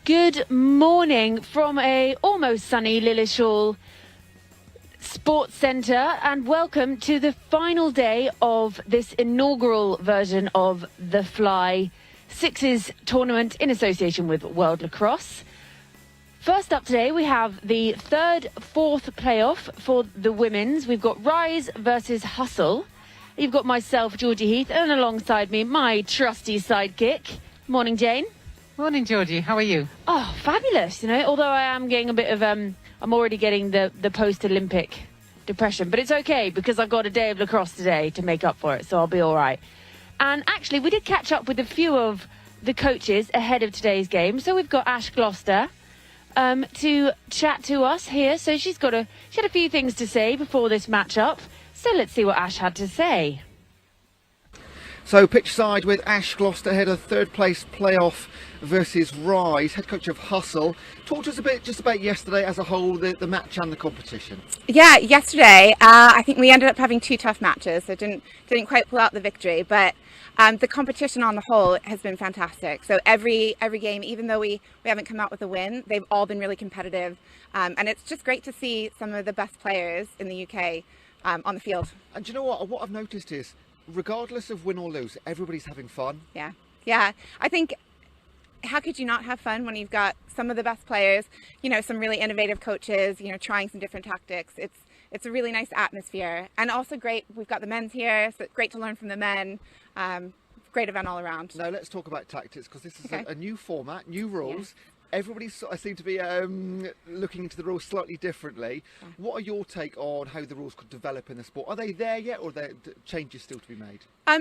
Good morning from a almost sunny Lillishall Sports Centre, and welcome to the final day of this inaugural version of the Fly Sixes tournament in association with World Lacrosse. First up today, we have the fourth playoff for the women's. We've got Rise versus Hustle. You've got myself, Georgie Heath, and alongside me, my trusty sidekick. Morning, Jane. Morning, Georgie. How are you? Oh, fabulous. You know, although I am getting a bit of, I'm already getting the post-Olympic depression, but it's okay because I've got a day of lacrosse today to make up for it, so I'll be all right. And actually, we did catch up with a few of the coaches ahead of today's game. So we've got Ash Gloucester to chat to us here. So she had a few things to say before this matchup. So let's see what Ash had to say. So pitch side with Ash Gloucester ahead of third place playoff versus Rise, head coach of Hustle. Talk to us a bit just about yesterday as a whole, the match and the competition. Yeah, yesterday I think we ended up having two tough matches, so didn't quite pull out the victory, but the competition on the whole has been fantastic. So every game, even though we haven't come out with a win, they've all been really competitive, and it's just great to see some of the best players in the UK on the field. And do you know what I've noticed is, regardless of win or lose, everybody's having fun. Yeah. I think, how could you not have fun when you've got some of the best players, you know, some really innovative coaches, you know, trying some different tactics. It's a really nice atmosphere, and also great. We've got the men's here, so it's great to learn from the men. Great event all around. Now let's talk about tactics, because this is okay. a new format, new rules. Yeah. Everybody sort of seems to be looking into the rules slightly differently. Yeah. What are your take on how the rules could develop in the sport? Are they there yet, or are there changes still to be made?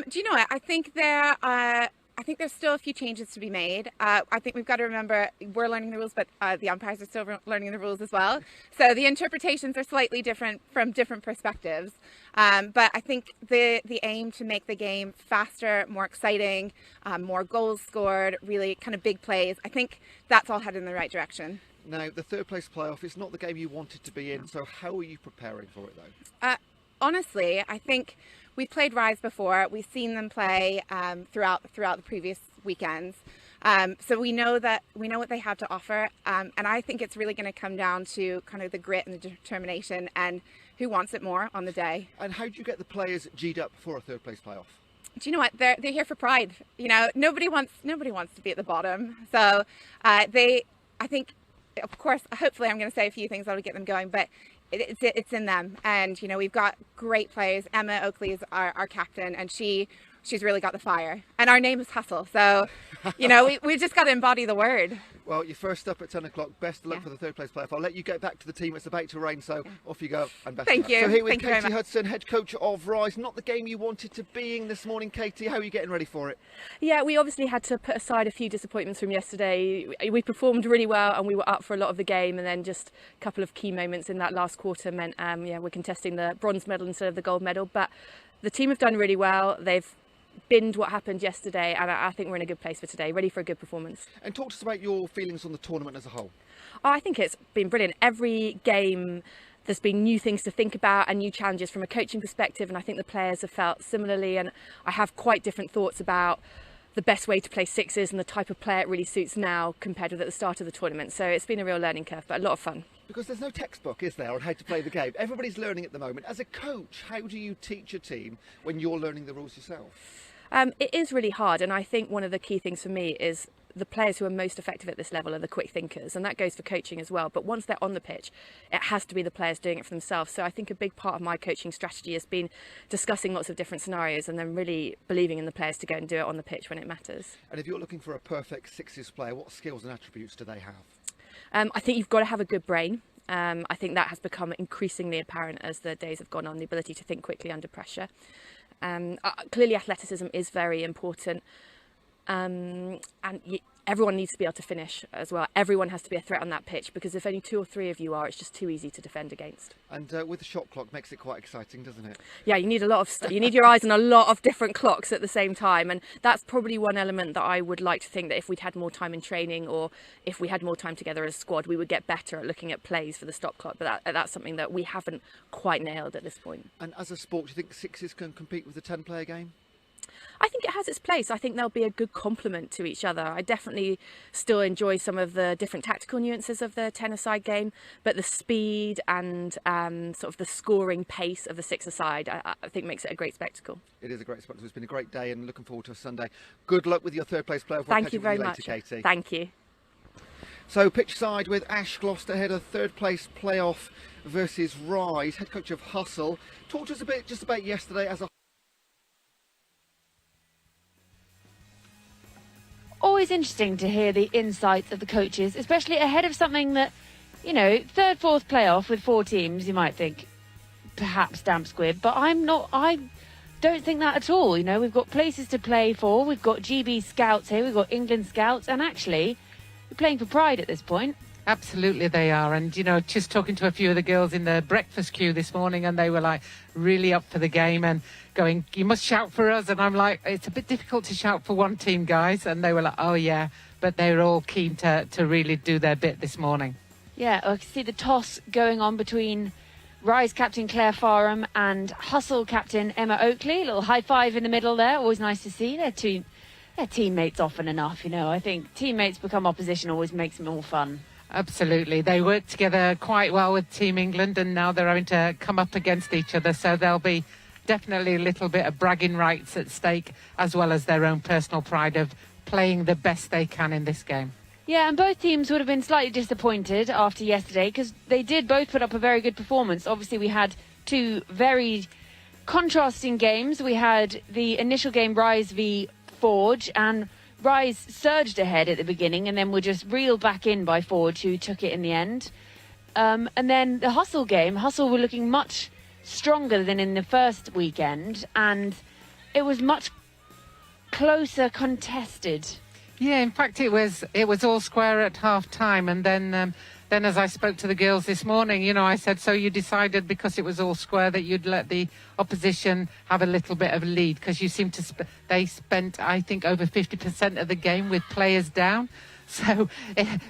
Do you know what? I think there's still a few changes to be made. I think we've got to remember we're learning the rules, but the umpires are still learning the rules as well. So the interpretations are slightly different from different perspectives. But I think the aim to make the game faster, more exciting, more goals scored, really kind of big plays, I think that's all headed in the right direction. Now, the third place playoff is not the game you wanted to be in, so how are you preparing for it though? Honestly, I think we've played Rise before. We've seen them play throughout the previous weekends. So we know what they have to offer. And I think it's really going to come down to kind of the grit and the determination and who wants it more on the day. And how do you get the players G'd up for a third place playoff? Do you know what? They're here for pride. You know, nobody wants to be at the bottom. So I think, of course, hopefully I'm going to say a few things that'll get them going, but it's in them. And you know, we've got great players. Emma Oakley is our captain, and she's really got the fire, and our name is Hustle, so you know, we just got to embody the word. Well, you're first up at 10 o'clock. Best of luck for the third place playoff. I'll let you get back to the team. It's about to rain, so off you go, and best of luck. Thank you. So here with Thank you Katie Hudson, head coach of Rise. Not the game you wanted to be in this morning, Katie. How are you getting ready for it? Yeah, we obviously had to put aside a few disappointments from yesterday. We performed really well, and we were up for a lot of the game, and then just a couple of key moments in that last quarter meant we're contesting the bronze medal instead of the gold medal. But the team have done really well. They've binned what happened yesterday, and I think we're in a good place for today, ready for a good performance. And talk to us about your feelings on the tournament as a whole. I think it's been brilliant. Every game there's been new things to think about and new challenges from a coaching perspective, and I think the players have felt similarly, and I have quite different thoughts about the best way to play sixes and the type of player it really suits now compared with at the start of the tournament. So it's been a real learning curve, but a lot of fun. Because there's no textbook, is there, on how to play the game? Everybody's learning at the moment. As a coach, how do you teach a team when you're learning the rules yourself? It is really hard, and I think one of the key things for me is the players who are most effective at this level are the quick thinkers, and that goes for coaching as well. But once they're on the pitch, it has to be the players doing it for themselves. So I think a big part of my coaching strategy has been discussing lots of different scenarios and then really believing in the players to go and do it on the pitch when it matters. And if you're looking for a perfect sixes player, what skills and attributes do they have? I think you've got to have a good brain. I think that has become increasingly apparent as the days have gone on, the ability to think quickly under pressure. Clearly athleticism is very important, and everyone needs to be able to finish as well. Everyone has to be a threat on that pitch, because if only 2 or 3 of you are, it's just too easy to defend against. And with the shot clock, makes it quite exciting, doesn't it? Yeah, you need a lot of you need your eyes on a lot of different clocks at the same time, and that's probably one element that I would like to think that if we'd had more time in training, or if we had more time together as a squad, we would get better at looking at plays for the stop clock. But that's something that we haven't quite nailed at this point. And as a sport, do you think sixes can compete with the 10-player game? I think it has its place. I think they'll be a good complement to each other. I definitely still enjoy some of the different tactical nuances of the tennis-side game, but the speed and sort of the scoring pace of the six-a-side, I think makes it a great spectacle. It is a great spectacle. It's been a great day and looking forward to a Sunday. Good luck with your third place playoff. Thank you very much. Katie. Thank you. So pitch side with Ash Gloucester ahead of third place playoff versus Rise, head coach of Hustle. Talk to us a bit just about yesterday as a Always interesting to hear the insights of the coaches, especially ahead of something that, you know, third, fourth playoff with 4 teams, you might think perhaps damp squib, but I don't think that at all. You know, we've got places to play for, we've got GB Scouts here, we've got England Scouts, and actually we're playing for pride at this point. Absolutely they are. And, you know, just talking to a few of the girls in the breakfast queue this morning, and they were like really up for the game and going, you must shout for us. And I'm like, it's a bit difficult to shout for one team, guys. And they were like, oh yeah, but they were all keen to really do their bit this morning. Yeah, I can see the toss going on between Rise captain Claire Farham and Hustle captain Emma Oakley. A little high five in the middle there. Always nice to see. They're teammates often enough, you know. I think teammates become opposition always makes it more fun. Absolutely. They work together quite well with Team England, and now they're having to come up against each other. So there'll be definitely a little bit of bragging rights at stake, as well as their own personal pride of playing the best they can in this game. Yeah, and both teams would have been slightly disappointed after yesterday because they did both put up a very good performance. Obviously, we had 2 very contrasting games. We had the initial game, Rise v Forge, and Rise surged ahead at the beginning and then were just reeled back in by Forge, who took it in the end. And then the Hustle game, Hustle were looking much stronger than in the first weekend, and it was much closer contested. Yeah, in fact, it was all square at half time, and then as I spoke to the girls this morning, you know, I said, so you decided because it was all square that you'd let the opposition have a little bit of a lead, because you seem to they spent, I think, over 50% of the game with players down. So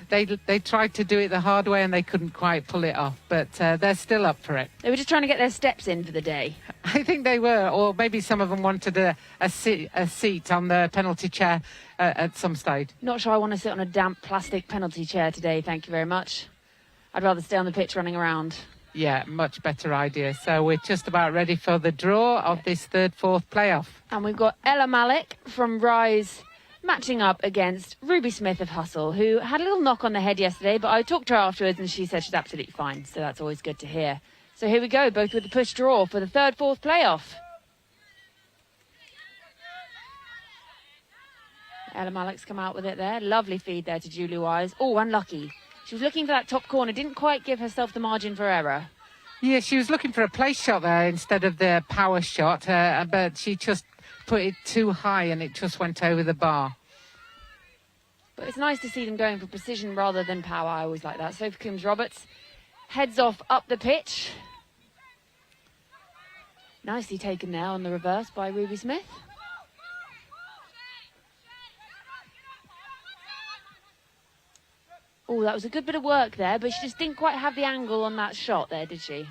they tried to do it the hard way and they couldn't quite pull it off, but they're still up for it. They were just trying to get their steps in for the day. I think they were, or maybe some of them wanted a seat on the penalty chair at some stage. Not sure I want to sit on a damp plastic penalty chair today, thank you very much. I'd rather stay on the pitch running around. Yeah, much better idea. So we're just about ready for the draw of this third, fourth playoff. And we've got Ella Malik from Rise matching up against Ruby Smith of Hustle, who had a little knock on the head yesterday, but I talked to her afterwards and she said she's absolutely fine, so that's always good to hear. So here we go, both with the push draw for the third, fourth playoff. Ella Malik's come out with it there. Lovely feed there to Julie Wise. Oh, unlucky. She was looking for that top corner, didn't quite give herself the margin for error. Yeah, she was looking for a place shot there instead of the power shot, but she just put it too high and it just went over the bar. But it's nice to see them going for precision rather than power. I always like that. Sophie Coombs-Roberts heads off up the pitch. Nicely taken there on the reverse by Ruby Smith. Oh, that was a good bit of work there, but she just didn't quite have the angle on that shot there, did she?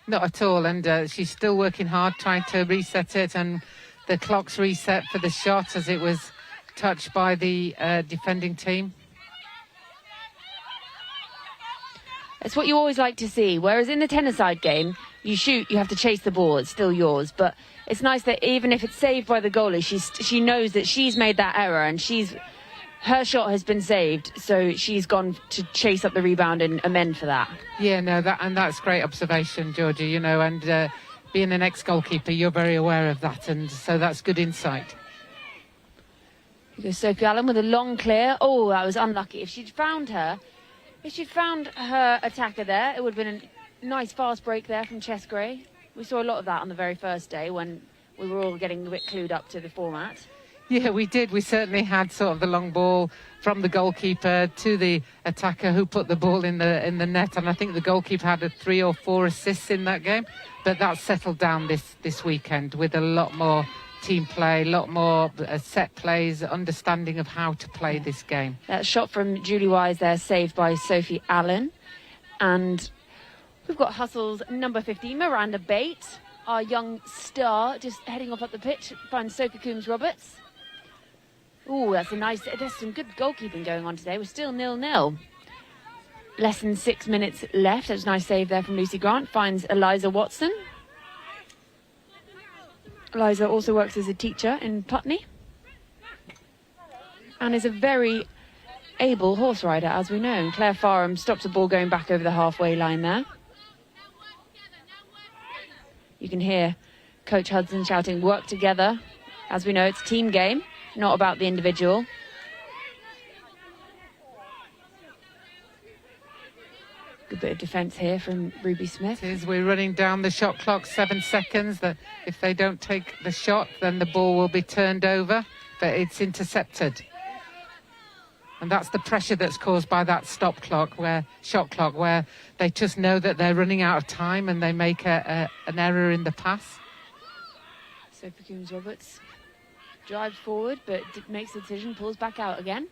Not at all, and she's still working hard trying to reset it, and the clock's reset for the shot as it was touched by the defending team. It's what you always like to see, whereas in the tennis-side game, you shoot, you have to chase the ball, it's still yours, but it's nice that even if it's saved by the goalie, she knows that she's made that error and her shot has been saved, so she's gone to chase up the rebound and amend for that. Yeah, no, that's great observation, Georgie, you know, and being an ex-goalkeeper, you're very aware of that, and so that's good insight. Here goes Sophie Allen with a long clear. Oh, that was unlucky. If she'd found her attacker there, it would have been a nice fast break there from Chess Gray. We saw a lot of that on the very first day when we were all getting a bit clued up to the format. Yeah, we did. We certainly had sort of the long ball from the goalkeeper to the attacker who put the ball in the net. And I think the goalkeeper had 3 or 4 assists in that game. But that's settled down this weekend with a lot more team play, a lot more set plays, understanding of how to play this game. That shot from Julie Wise there, saved by Sophie Allen. And we've got Hustle's number 15, Miranda Bates, our young star, just heading off up the pitch, finds Sophie Coombs-Roberts. Oh, that's a nice... There's some good goalkeeping going on today. We're still 0-0. Less than 6 minutes left. That's a nice save there from Lucy Grant. Finds Eliza Watson. Eliza also works as a teacher in Putney. And is a very able horse rider, as we know. And Claire Farham stops the ball going back over the halfway line there. You can hear Coach Hudson shouting, work together. As we know, it's a team game, not about the individual. Good bit of defence here from Ruby Smith. We're running down the shot clock, 7 seconds. That if they don't take the shot, then the ball will be turned over, but it's intercepted. And that's the pressure that's caused by that shot clock, where they just know that they're running out of time and they make an error in the pass. Sophie Coombs-Roberts drives forward, but makes the decision, pulls back out again.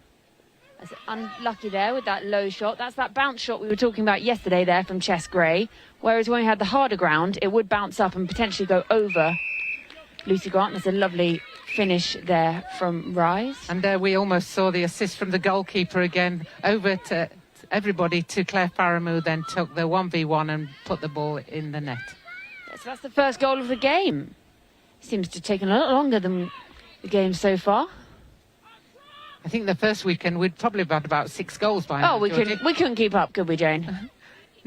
That's unlucky there with that low shot. That's that bounce shot we were talking about yesterday there from Chess Gray. Whereas when we had the harder ground, it would bounce up and potentially go over Lucy Grant. That's a lovely finish there from Rise. And there we almost saw the assist from the goalkeeper again, over to everybody, to Claire Farham, who then took the 1v1 and put the ball in the net. Yeah, so that's the first goal of the game. Seems to have taken a lot longer than the game so far. I think the first weekend we'd probably had about 6 goals by now. Oh, we couldn't keep up, could we, Jane?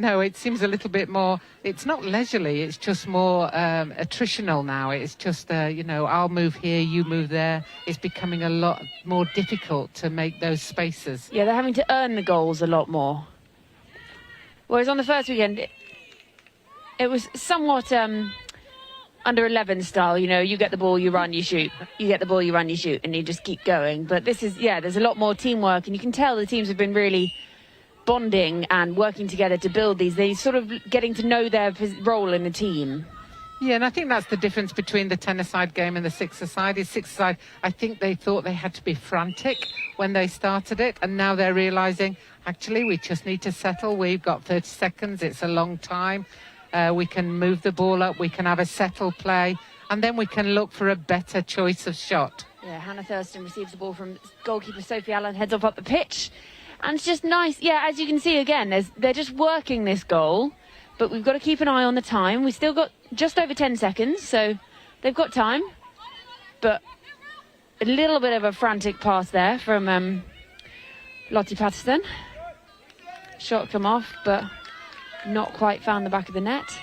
No, it seems a little bit more, it's not leisurely, it's just more attritional now. It's just, I'll move here, you move there. It's becoming a lot more difficult to make those spaces. Yeah, they're having to earn the goals a lot more. Whereas on the first weekend, it was somewhat under 11 style, you get the ball, you run, you shoot. You get the ball, you run, you shoot, and you just keep going. But this is, there's a lot more teamwork, and you can tell the teams have been really bonding and working together to build these. They're sort of getting to know their role in the team. Yeah, and I think that's the difference between the tennis-side game and the six-a-side. Six-a-side, I think they thought they had to be frantic when they started it, and now they're realising, actually, we just need to settle. We've got 30 seconds. It's a long time. We can move the ball up. We can have a settle play, and then we can look for a better choice of shot. Yeah, Hannah Thurston receives the ball from goalkeeper Sophie Allen, heads off up the pitch. And it's just nice. Yeah, as you can see again, they're just working this goal. But we've got to keep an eye on the time. We've still got just over 10 seconds, so they've got time. But a little bit of a frantic pass there from Lottie Patterson. Shot come off, but not quite found the back of the net.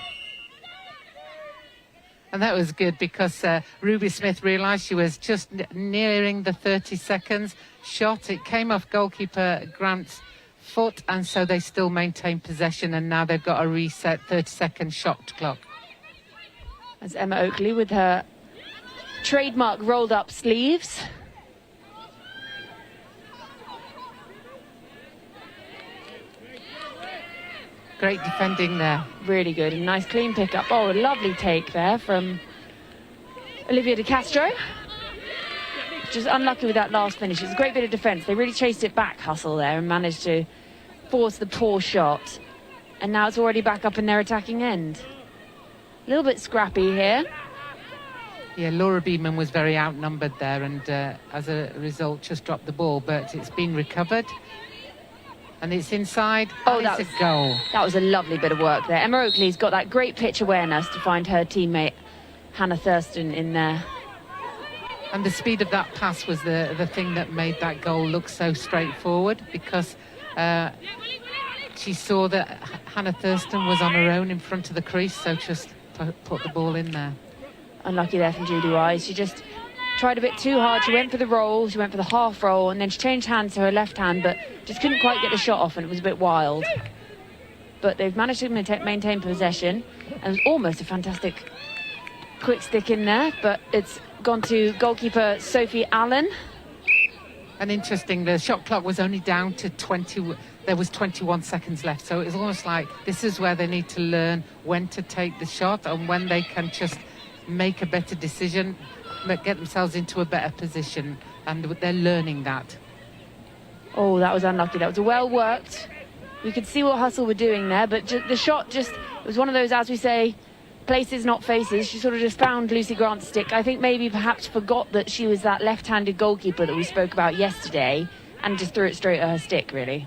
And that was good because Ruby Smith realised she was just nearing the 30 seconds shot. It came off goalkeeper Grant's foot, and so they still maintain possession, and now they've got a reset 30-second shot clock. As Emma Oakley with her trademark rolled up sleeves. Great defending there. Really good. A nice clean pick-up. Oh, a lovely take there from Olivia De Castro. Just unlucky with that last finish. It's a great bit of defence. They really chased it back, Hustle, there, and managed to force the poor shot. And now it's already back up in their attacking end. A little bit scrappy here. Yeah, Laura Beeman was very outnumbered there, and as a result just dropped the ball, but it's been recovered. And it's inside. Oh, that's a goal. That was a lovely bit of work there. Emma Oakley's got that great pitch awareness to find her teammate Hannah Thurston in there. And the speed of that pass was the thing that made that goal look so straightforward, because she saw that Hannah Thurston was on her own in front of the crease, so just put the ball in there. Unlucky there from Judy Wise. She just tried a bit too hard. She went for the roll, she went for the half roll, and then she changed hands to her left hand, but just couldn't quite get the shot off, and it was a bit wild. But they've managed to maintain possession, and it was almost a fantastic quick stick in there, but it's gone to goalkeeper Sophie Allen. And interesting, the shot clock was only down to 20. There was 21 seconds left, so it was almost like this is where they need to learn when to take the shot and when they can just make a better decision, get themselves into a better position, and they're learning that. Oh, that was unlucky. That was well worked. We could see what Hustle were doing there, but the shot just, it was one of those, as we say, places, not faces. She sort of just found Lucy Grant's stick. I think maybe perhaps forgot that she was that left-handed goalkeeper that we spoke about yesterday and just threw it straight at her stick, really.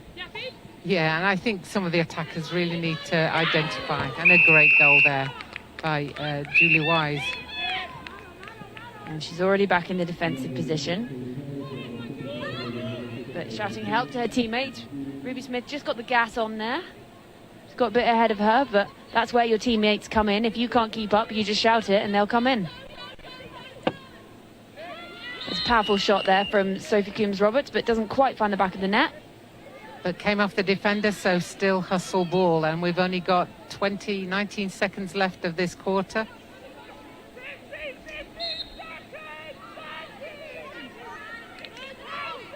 Yeah, and I think some of the attackers really need to identify. And a great goal there by Julie Wise. And she's already back in the defensive position. But shouting help to her teammate. Ruby Smith just got the gas on there. She's got a bit ahead of her, but that's where your teammates come in. If you can't keep up, you just shout it and they'll come in. It's a powerful shot there from Sophie Coombs-Roberts, but doesn't quite find the back of the net. But came off the defender, so still hustle ball. And we've only got 19 seconds left of this quarter.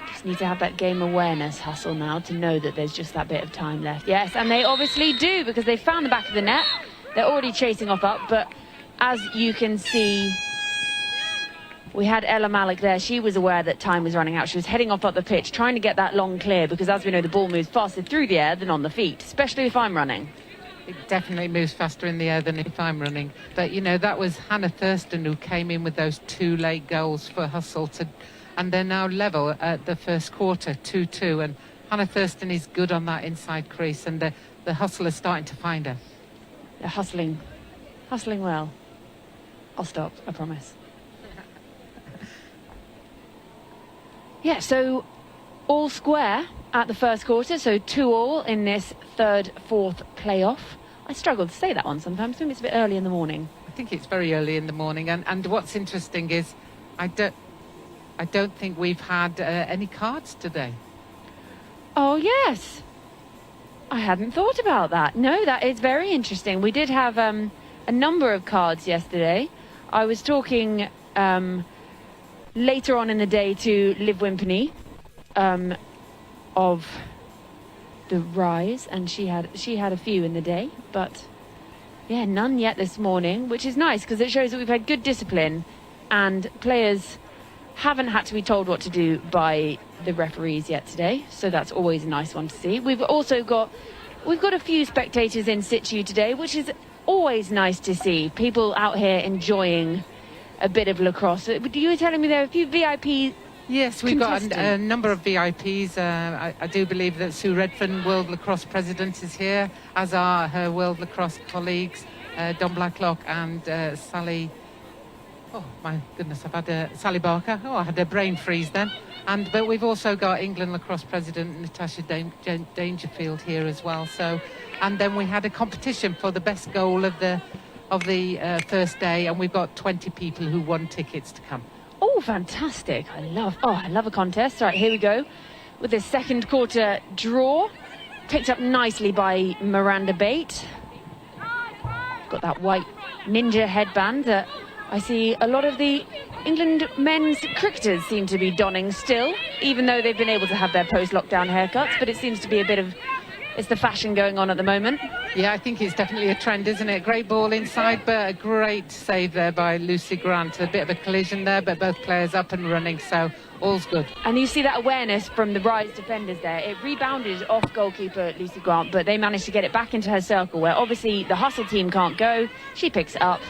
Just need to have that game awareness hustle now to know that there's just that bit of time left. Yes, and they obviously do, because they found the back of the net. They're already chasing off up, but as you can see, we had Ella Malik there. She was aware that time was running out. She was heading off up the pitch, trying to get that long clear, because as we know, the ball moves faster through the air than on the feet, especially if I'm running. It definitely moves faster in the air than if I'm running. But, you know, that was Hannah Thurston who came in with those 2 late goals for Hustle, and they're now level at the first quarter, 2-2. And Hannah Thurston is good on that inside crease, and the Hustle is starting to find her. They're hustling well. I'll stop, I promise. Yeah, so all square at the first quarter, so 2-2 in this fourth playoff. I struggle to say that one sometimes. I think it's a bit early in the morning. I think it's very early in the morning, and what's interesting is I don't think we've had any cards today. Oh, yes. I hadn't thought about that. No, that is very interesting. We did have a number of cards yesterday. I was talking later on in the day to Liv Wimpany of the Rise, and she had a few in the day, but yeah, none yet this morning, which is nice because it shows that we've had good discipline and players haven't had to be told what to do by the referees yet today, so that's always a nice one to see. We've got a few spectators in situ today, which is always nice to see. People out here enjoying a bit of lacrosse. You were telling me there are a few VIP. Yes, we've got a number of VIPs. I do believe that Sue Redfern, World Lacrosse President, is here, as are her World Lacrosse colleagues, Don Blacklock and Sally. Oh my goodness, I've had Sally Barker. Oh, I had a brain freeze then. But we've also got England Lacrosse President Natasha Dangerfield here as well. So, and then we had a competition for the best goal of the first day, and we've got 20 people who won tickets to come. Oh, fantastic. I love a contest. All right, here we go with the second quarter draw. Picked up nicely by Miranda Bate. Got that white ninja headband that I see a lot of the England men's cricketers seem to be donning still, even though they've been able to have their post-lockdown haircuts, but it seems to be it's the fashion going on at the moment. Yeah, I think it's definitely a trend, isn't it? Great ball inside, but a great save there by Lucy Grant. A bit of a collision there, but both players up and running, so all's good. And you see that awareness from the Rise defenders there. It rebounded off goalkeeper Lucy Grant, but they managed to get it back into her circle, where obviously the Hustle team can't go. She picks it up.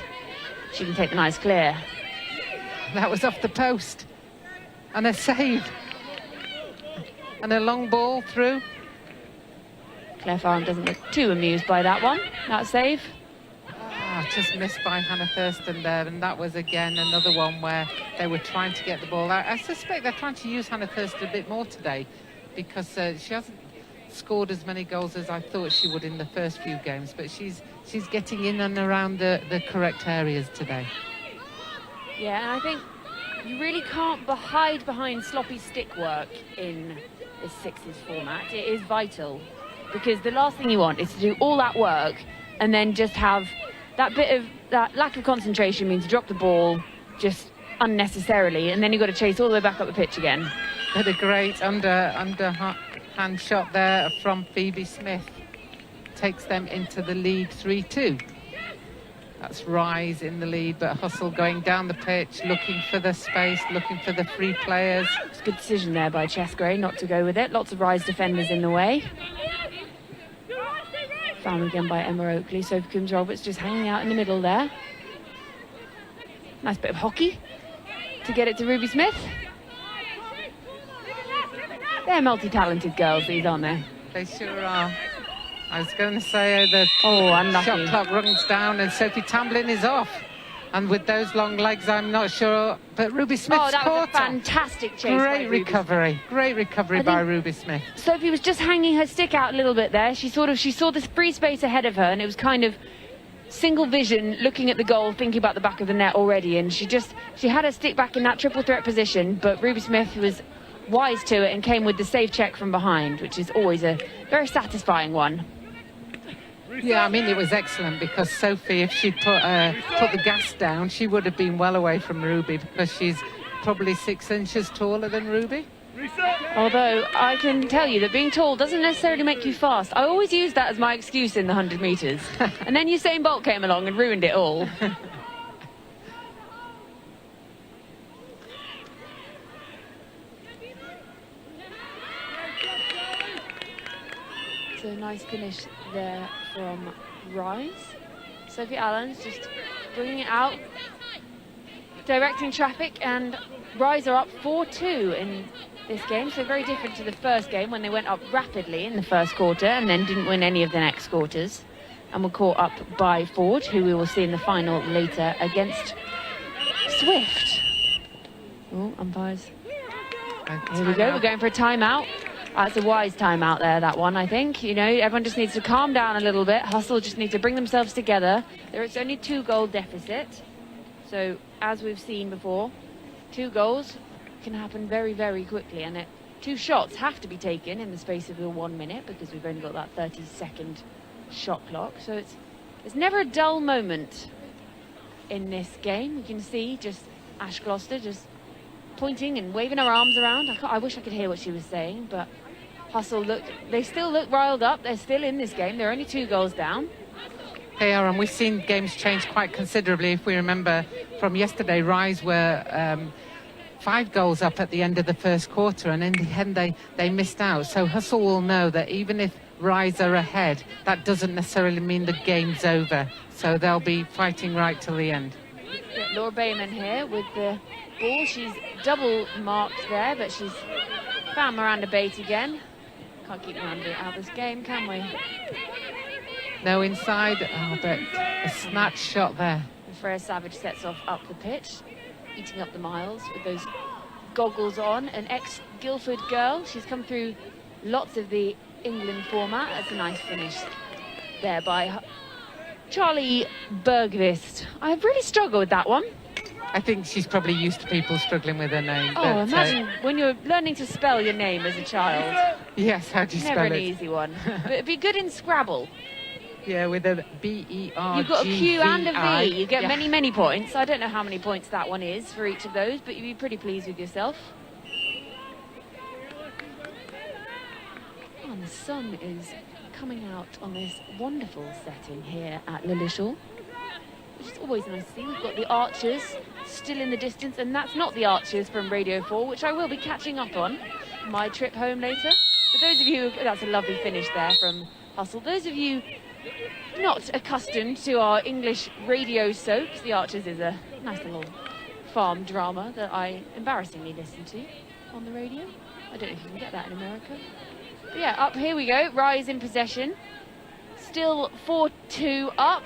She can take the nice clear. That was off the post. And a save. And a long ball through. Claire Farham doesn't look too amused by that one, that save. Just missed by Hannah Thurston there, and that was again another one where they were trying to get the ball out. I suspect they're trying to use Hannah Thurston a bit more today, because she hasn't scored as many goals as I thought she would in the first few games, but she's getting in and around the correct areas today. Yeah, and I think you really can't hide behind sloppy stick work in this sixes format. It is vital, because the last thing you want is to do all that work and then just have that lack of concentration means you drop the ball just unnecessarily, and then you've got to chase all the way back up the pitch again. Had a great underhand shot there from Phoebe Smith. Takes them into the lead 3-2. That's Rise in the lead, but Hustle going down the pitch, looking for the space, looking for the free players. It's a good decision there by Chesgray not to go with it. Lots of Rise defenders in the way. Found again by Emma Oakley. Sophie Coombs-Roberts just hanging out in the middle there. Nice bit of hockey to get it to Ruby Smith. They're multi-talented girls, these, aren't they? They sure are. I was going to say that unlucky. shot clock runs down and Sophie Tamblyn is off. And with those long legs, I'm not sure. But Ruby Smith's that was a caught her. fantastic chase. Great recovery. Great recovery by Ruby Smith. Sophie was just hanging her stick out a little bit there. She saw this free space ahead of her, and it was kind of single vision, looking at the goal, thinking about the back of the net already. And she had her stick back in that triple threat position, but Ruby Smith was wise to it and came with the safe check from behind, which is always a very satisfying one. Yeah, I mean, it was excellent because Sophie, if she'd put the gas down, she would have been well away from Ruby because she's probably 6 inches taller than Ruby. Although I can tell you that being tall doesn't necessarily make you fast. I always use that as my excuse in the 100 metres. And then Usain Bolt came along and ruined it all. So a nice finish there from Rise. Sophie Allen's just bringing it out, directing traffic, and Rise are up 4-2 in this game, so very different to the first game when they went up rapidly in the first quarter and then didn't win any of the next quarters, and were caught up by Ford, who we will see in the final later against Swift. Oh, umpires. Here we go, we're going for a timeout. That's a wise timeout there, that one, I think. You know, everyone just needs to calm down a little bit. Hustle just needs to bring themselves together. It's only 2-goal deficit. So, as we've seen before, 2 goals can happen very, very quickly. And 2 shots have to be taken in the space of the 1 minute because we've only got that 30-second shot clock. So it's never a dull moment in this game. You can see just Ash Gloucester just pointing and waving her arms around. I wish I could hear what she was saying, but Hustle they still look riled up. They're still in this game. They're only 2 goals down. They are, and we've seen games change quite considerably. If we remember from yesterday, Rise were 5 goals up at the end of the first quarter, and in the end they missed out. So Hustle will know that even if Rise are ahead, that doesn't necessarily mean the game's over. So they'll be fighting right till the end. Laura Bayman here with the ball. She's double marked there, but she's found Miranda Bate again. Can't keep Miranda out of this game, can we? No, inside. Oh, but a snatch shot there. And Freya Savage sets off up the pitch, eating up the miles with those goggles on. An ex-Guildford girl. She's come through lots of the England format. That's a nice finish there by Charlie Bergvist. I've really struggled with that one. I think she's probably used to people struggling with her name. Oh, but, imagine when you're learning to spell your name as a child. Yes, how do you spell it? Never an easy one. But it'd be good in Scrabble. Yeah, with a B-E-R-G-V-I. You've got a Q and a V. You get yeah. many, many points. I don't know how many points that one is for each of those, but you'd be pretty pleased with yourself. Oh, and the sun is coming out on this wonderful setting here at Lillishall, which is always nice to see. We've got the Archers still in the distance, and that's not the Archers from Radio 4, which I will be catching up on my trip home later. For those of you, that's a lovely finish there from Hustle. Those of you not accustomed to our English radio soaps, the Archers is a nice little farm drama that I embarrassingly listen to on the radio. I don't know if you can get that in America. But yeah, up here we go. Rise in possession. Still 4-2 up.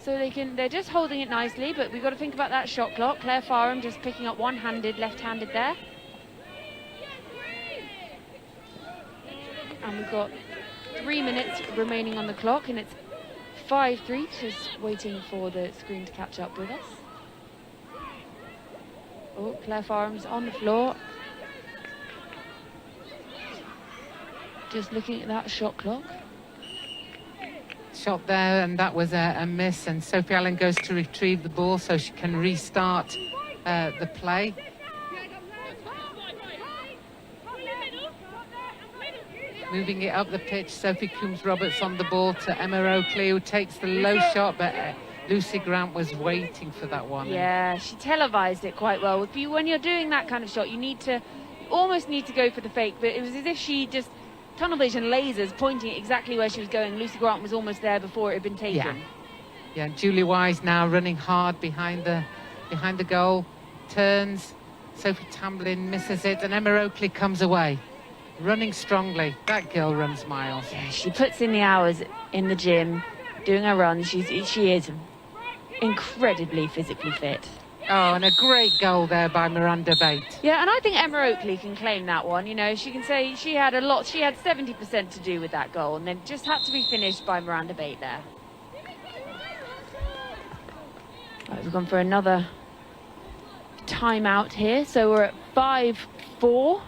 So they're just holding it nicely, but we've got to think about that shot clock. Claire Farham just picking up one-handed, left-handed there. And we've got 3 minutes remaining on the clock, and it's 5-3, just waiting for the screen to catch up with us. Oh, Claire Farham's on the floor. Just looking at that shot clock. Shot there, and that was a miss, and Sophie Allen goes to retrieve the ball so she can restart the play. Moving it up the pitch, Sophie Coombs-Roberts on the ball to Emma Oakley, who takes the low shot, but Lucy Grant was waiting for that one. Yeah, she televised it quite well. When you're doing that kind of shot, you almost need to go for the fake, but it was as if she just tunnel vision lasers pointing exactly where she was going. Lucy Grant was almost there before it had been taken. Yeah, Julie Wise now running hard behind the goal, turns. Sophie Tamblyn misses it, and Emma Oakley comes away, running strongly. That girl runs miles. Yeah, she puts in the hours in the gym, doing her runs. She is incredibly physically fit. Oh, and a great goal there by Miranda Bate. Yeah, and I think Emma Oakley can claim that one. You know, she can say she had 70% to do with that goal, and then just had to be finished by Miranda Bate there. Right, we've gone for another timeout here, so we're at 5-4.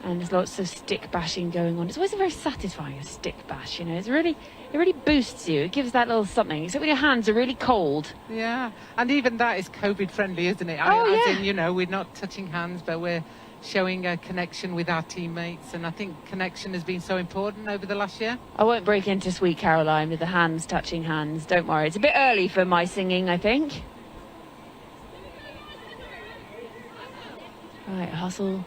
And there's lots of stick bashing going on. It's always a very satisfying stick bash, you know. It really boosts you. It gives that little something, except when your hands are really cold. Yeah, and even that is COVID friendly, isn't it? As in, you know, we're not touching hands, but we're showing a connection with our teammates. And I think connection has been so important over the last year. I won't break into Sweet Caroline with the hands touching hands. Don't worry. It's a bit early for my singing, I think. Right, Hustle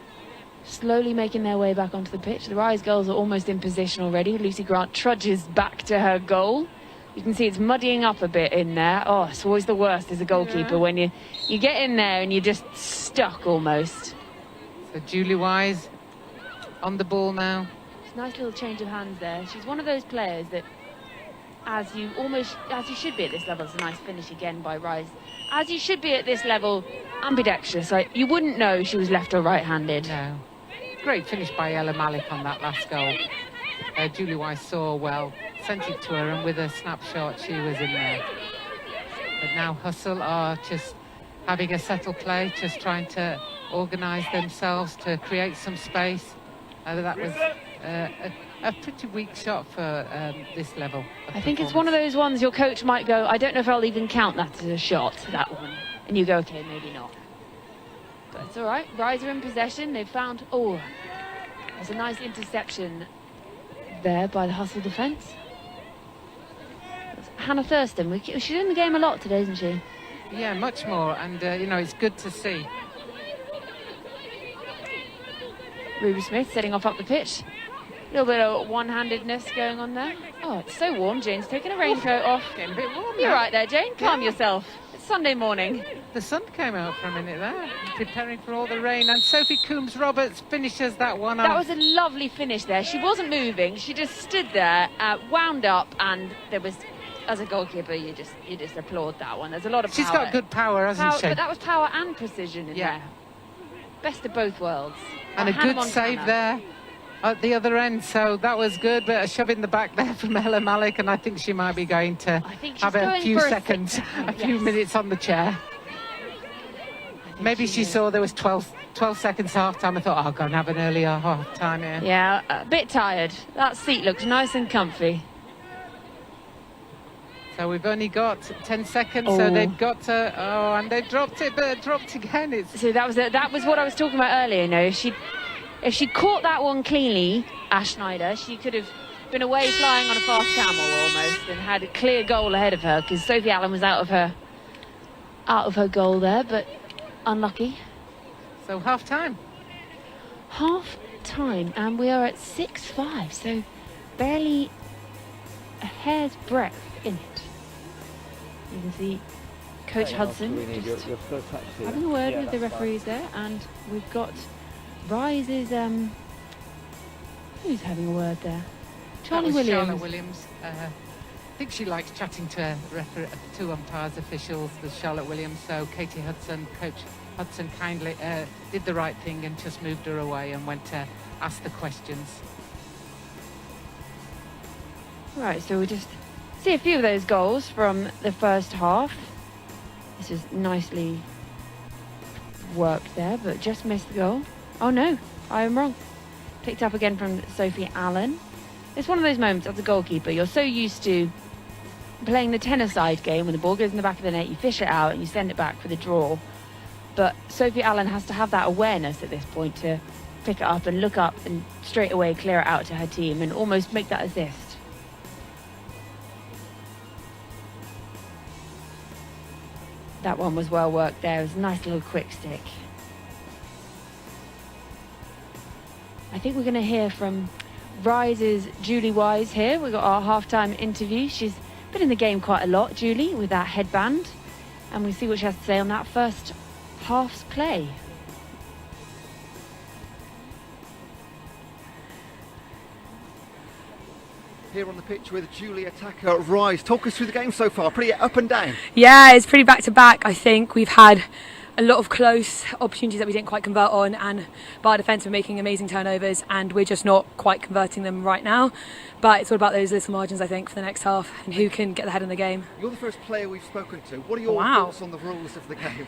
slowly making their way back onto the pitch. The Rise girls are almost in position already. Lucy Grant trudges back to her goal. You can see it's muddying up a bit in there. Oh, it's always the worst as a goalkeeper when you get in there and you're just stuck almost. So Julie Wise on the ball now. It's a nice little change of hands there. She's one of those players that, as you should be at this level, it's a nice finish again by Rise. As you should be at this level, ambidextrous. Like, you wouldn't know she was left or right-handed. No. Great finish by Ella Malik on that last goal. Julie Wise saw well, sent it to her, and with a snapshot she was in there. But now Hustle are just having a settled play, just trying to organise themselves to create some space. That was a pretty weak shot for this level. I think it's one of those ones your coach might go, I don't know if I'll even count that as a shot, that one. And you go, okay, maybe not. But it's all right. Rise are in possession. They've found... Oh, there's a nice interception there by the Hustle defence. Hannah Thurston. She's in the game a lot today, isn't she? Yeah, much more. And, you know, it's good to see. Ruby Smith setting off up the pitch. A little bit of one-handedness going on there. Oh, it's so warm. Jane's taking a raincoat off. Getting a bit warm You're now. right there, Jane. Calm yourself. It's Sunday morning. The sun came out for a minute there, preparing for all the rain. And Sophie Coombs-Roberts finishes that one off. That was a lovely finish there. She wasn't moving. She just stood there, wound up, and there was... As a goalkeeper, you just applaud that one. There's a lot of power. She's got good power, hasn't she? But that was power and precision in there. Best of both worlds. And a good save there at the other end. So that was good, but a shove in the back there from Ella Malik, and I think she might be going to have a few seconds, a few minutes on the chair. Maybe she saw there was 12 seconds half time. I thought, oh, I'll go and have an earlier half time here. Yeah, a bit tired. That seat looks nice and comfy. So we've only got 10 seconds, so they've got to... Oh, and they dropped it, but it dropped again. So that was what I was talking about earlier. You know, if she caught that one cleanly, Ash Schneider, she could have been away flying on a fast camel almost and had a clear goal ahead of her, because Sophie Allen was out of her goal there, but unlucky. So half time. Half time, and we are at 6-5, so barely a hair's breadth in it. You can see Coach Hudson just having a word with the referees there, and we've got Rise's who's having a word there? Charlotte Williams. Charlotte Williams. I think she likes chatting to two umpires, officials, with Charlotte Williams. So Katie Hudson, Coach Hudson, kindly did the right thing and just moved her away and went to ask the questions. Right, so we just see a few of those goals from the first half. This is nicely worked there, but just missed the goal. Oh no, I am wrong. Picked up again from Sophie Allen. It's one of those moments as a goalkeeper, you're so used to playing the tennis-side game when the ball goes in the back of the net, you fish it out and you send it back for the draw. But Sophie Allen has to have that awareness at this point to pick it up and look up and straight away clear it out to her team and almost make that assist. That one was well worked there. It was a nice little quick stick. I think we're going to hear from Rise's Julie Wise here. We've got our halftime interview. She's been in the game quite a lot, Julie, with that headband. And we see what she has to say on that first half's play. Here on the pitch with Julie attacker Rise. Talk us through the game so far. Pretty up and down. Yeah, it's pretty back to back. I think we've had a lot of close opportunities that we didn't quite convert on, and by our defence we're making amazing turnovers and we're just not quite converting them right now. But it's all about those little margins, I think, for the next half and who can get the head in the game. You're the first player we've spoken to. What are your Wow. thoughts on the rules of the game?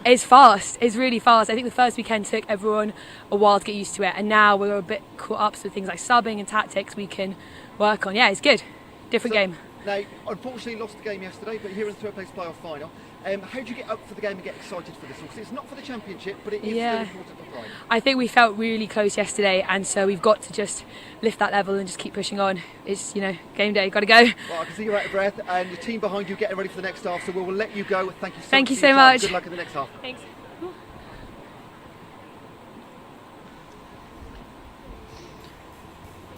It's fast. It's really fast. I think the first weekend took everyone a while to get used to it, and now we're a bit caught up with things like subbing and tactics we can work on. Yeah, it's good. Different game. Now, unfortunately lost the game yesterday, but here in the third place playoff final. How do you get up for the game and get excited for this one? Because it's not for the championship, but it is really important for Pride. I think we felt really close yesterday, and so we've got to just lift that level and just keep pushing on. It's, game day, got to go. Well, I can see you're out of breath, and the team behind you getting ready for the next half, so we'll let you go. Thank you so much. Thank you for so your time. much. Good luck in the next half. Thanks.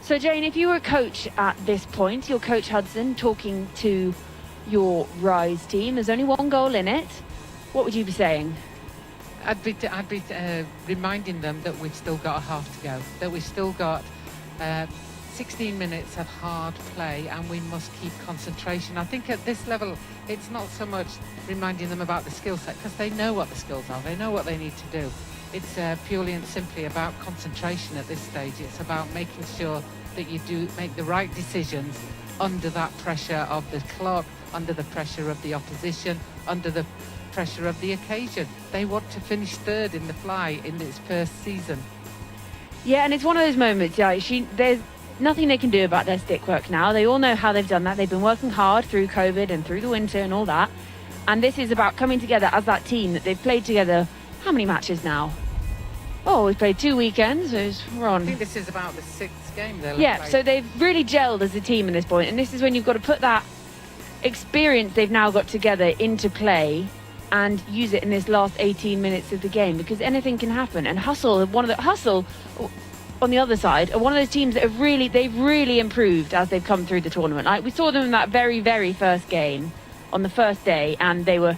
So Jane, if you were a coach at this point, you're Coach Hudson talking to your Rise team, there's only one goal in it, what would you be saying? I'd be reminding them that we've still got a half to go, that we've still got 16 minutes of hard play, and we must keep concentration. I think at this level, it's not so much reminding them about the skill set, because they know what the skills are, they know what they need to do. It's purely and simply about concentration at this stage. It's about making sure that you do make the right decisions under that pressure of the clock, under the pressure of the opposition, under the pressure of the occasion. They want to finish third in the fly in its first season. Yeah, and it's one of those moments, there's nothing they can do about their stick work now. They all know how they've done that. They've been working hard through COVID and through the winter and all that. And this is about coming together as that team that they've played together. How many matches now? Oh, we've played 2 weekends. We're on. I think this is about the 6th game they'll Yeah, play. so they've really gelled as a team at this point, and this is when you've got to put that experience they've now got together into play and use it in this last 18 minutes of the game, because anything can happen. And Hustle on the other side are one of those teams that they've really improved as they've come through the tournament. Like, we saw them in that very, very first game on the first day, and they were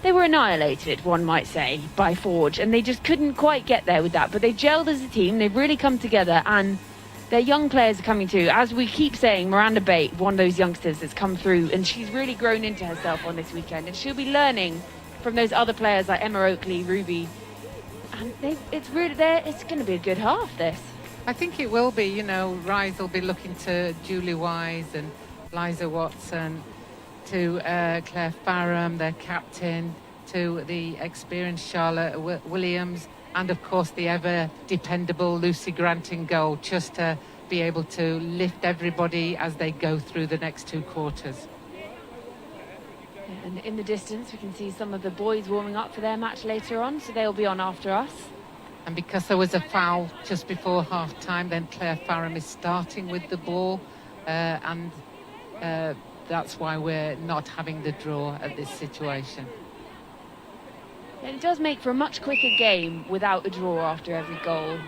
annihilated, one might say, by Forge, and they just couldn't quite get there with that. But they've gelled as a team, they've really come together, and their young players are coming through. As we keep saying, Miranda Bate, one of those youngsters that's come through, and she's really grown into herself on this weekend, and she'll be learning from those other players like Emma Oakley, Ruby, and it's going to be a good half, this. I think it will be. Rise will be looking to Julie Wise and Liza Watson, to Claire Farram, their captain, to the experienced Charlotte Williams, and of course the ever dependable Lucy Grant in goal, just to be able to lift everybody as they go through the next 2 quarters. And in the distance we can see some of the boys warming up for their match later on, so they'll be on after us. And because there was a foul just before half time, then Claire Farram is starting with the ball, and that's why we're not having the draw at this situation. And it does make for a much quicker game without a draw after every goal,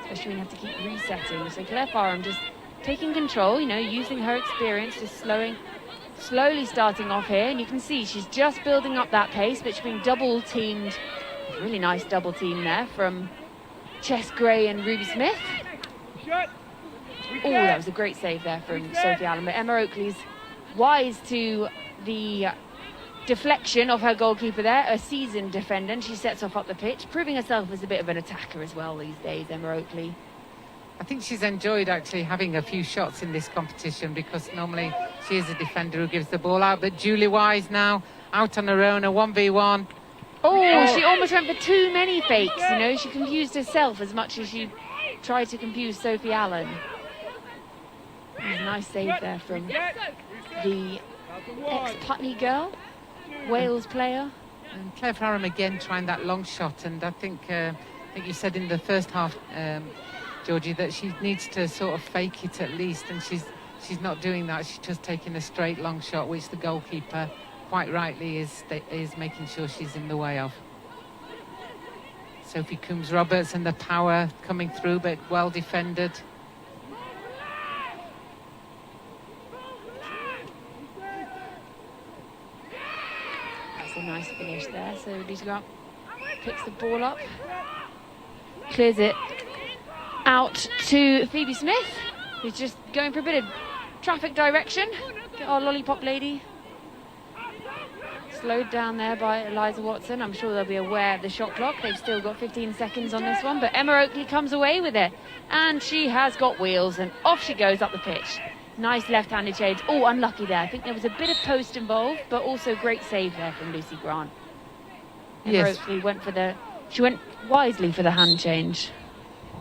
especially when you have to keep resetting. So Claire Farram just taking control, using her experience, just slowly starting off here. And you can see she's just building up that pace, but she's being double teamed. Really nice double team there from Chess Gray and Ruby Smith. Oh, that was a great save there from Sophie Allen. But Emma Oakley's wise to the deflection of her goalkeeper there, a seasoned defender, and she sets off up the pitch, proving herself as a bit of an attacker as well these days, Emma Oakley. I think she's enjoyed actually having a few shots in this competition, because normally she is a defender who gives the ball out, but Julie Wise now out on her own, a 1v1. Oh, she almost went for too many fakes, she confused herself as much as she tried to confuse Sophie Allen. A nice save there from the ex-Putney girl, Wales player. And Claire Farram again trying that long shot, and I think you said in the first half, Georgie, that she needs to sort of fake it at least, and she's not doing that. She's just taking a straight long shot, which the goalkeeper quite rightly is making sure she's in the way of. Sophie Coombs-Roberts and the power coming through, but well defended. a nice finish there. So Lucy Grant picks the ball up, clears it out to Phoebe Smith, who's just going for a bit of traffic direction. Get our lollipop lady slowed down there by Eliza Watson. I'm sure they'll be aware of the shot clock. They've still got 15 seconds on this one, but Emma Oakley comes away with it, and she has got wheels, and off she goes up the pitch. Nice left-handed shades. Oh, unlucky there. I think there was a bit of post involved, but also great save there from Lucy Grant. Emma Oakley she went wisely for the hand change.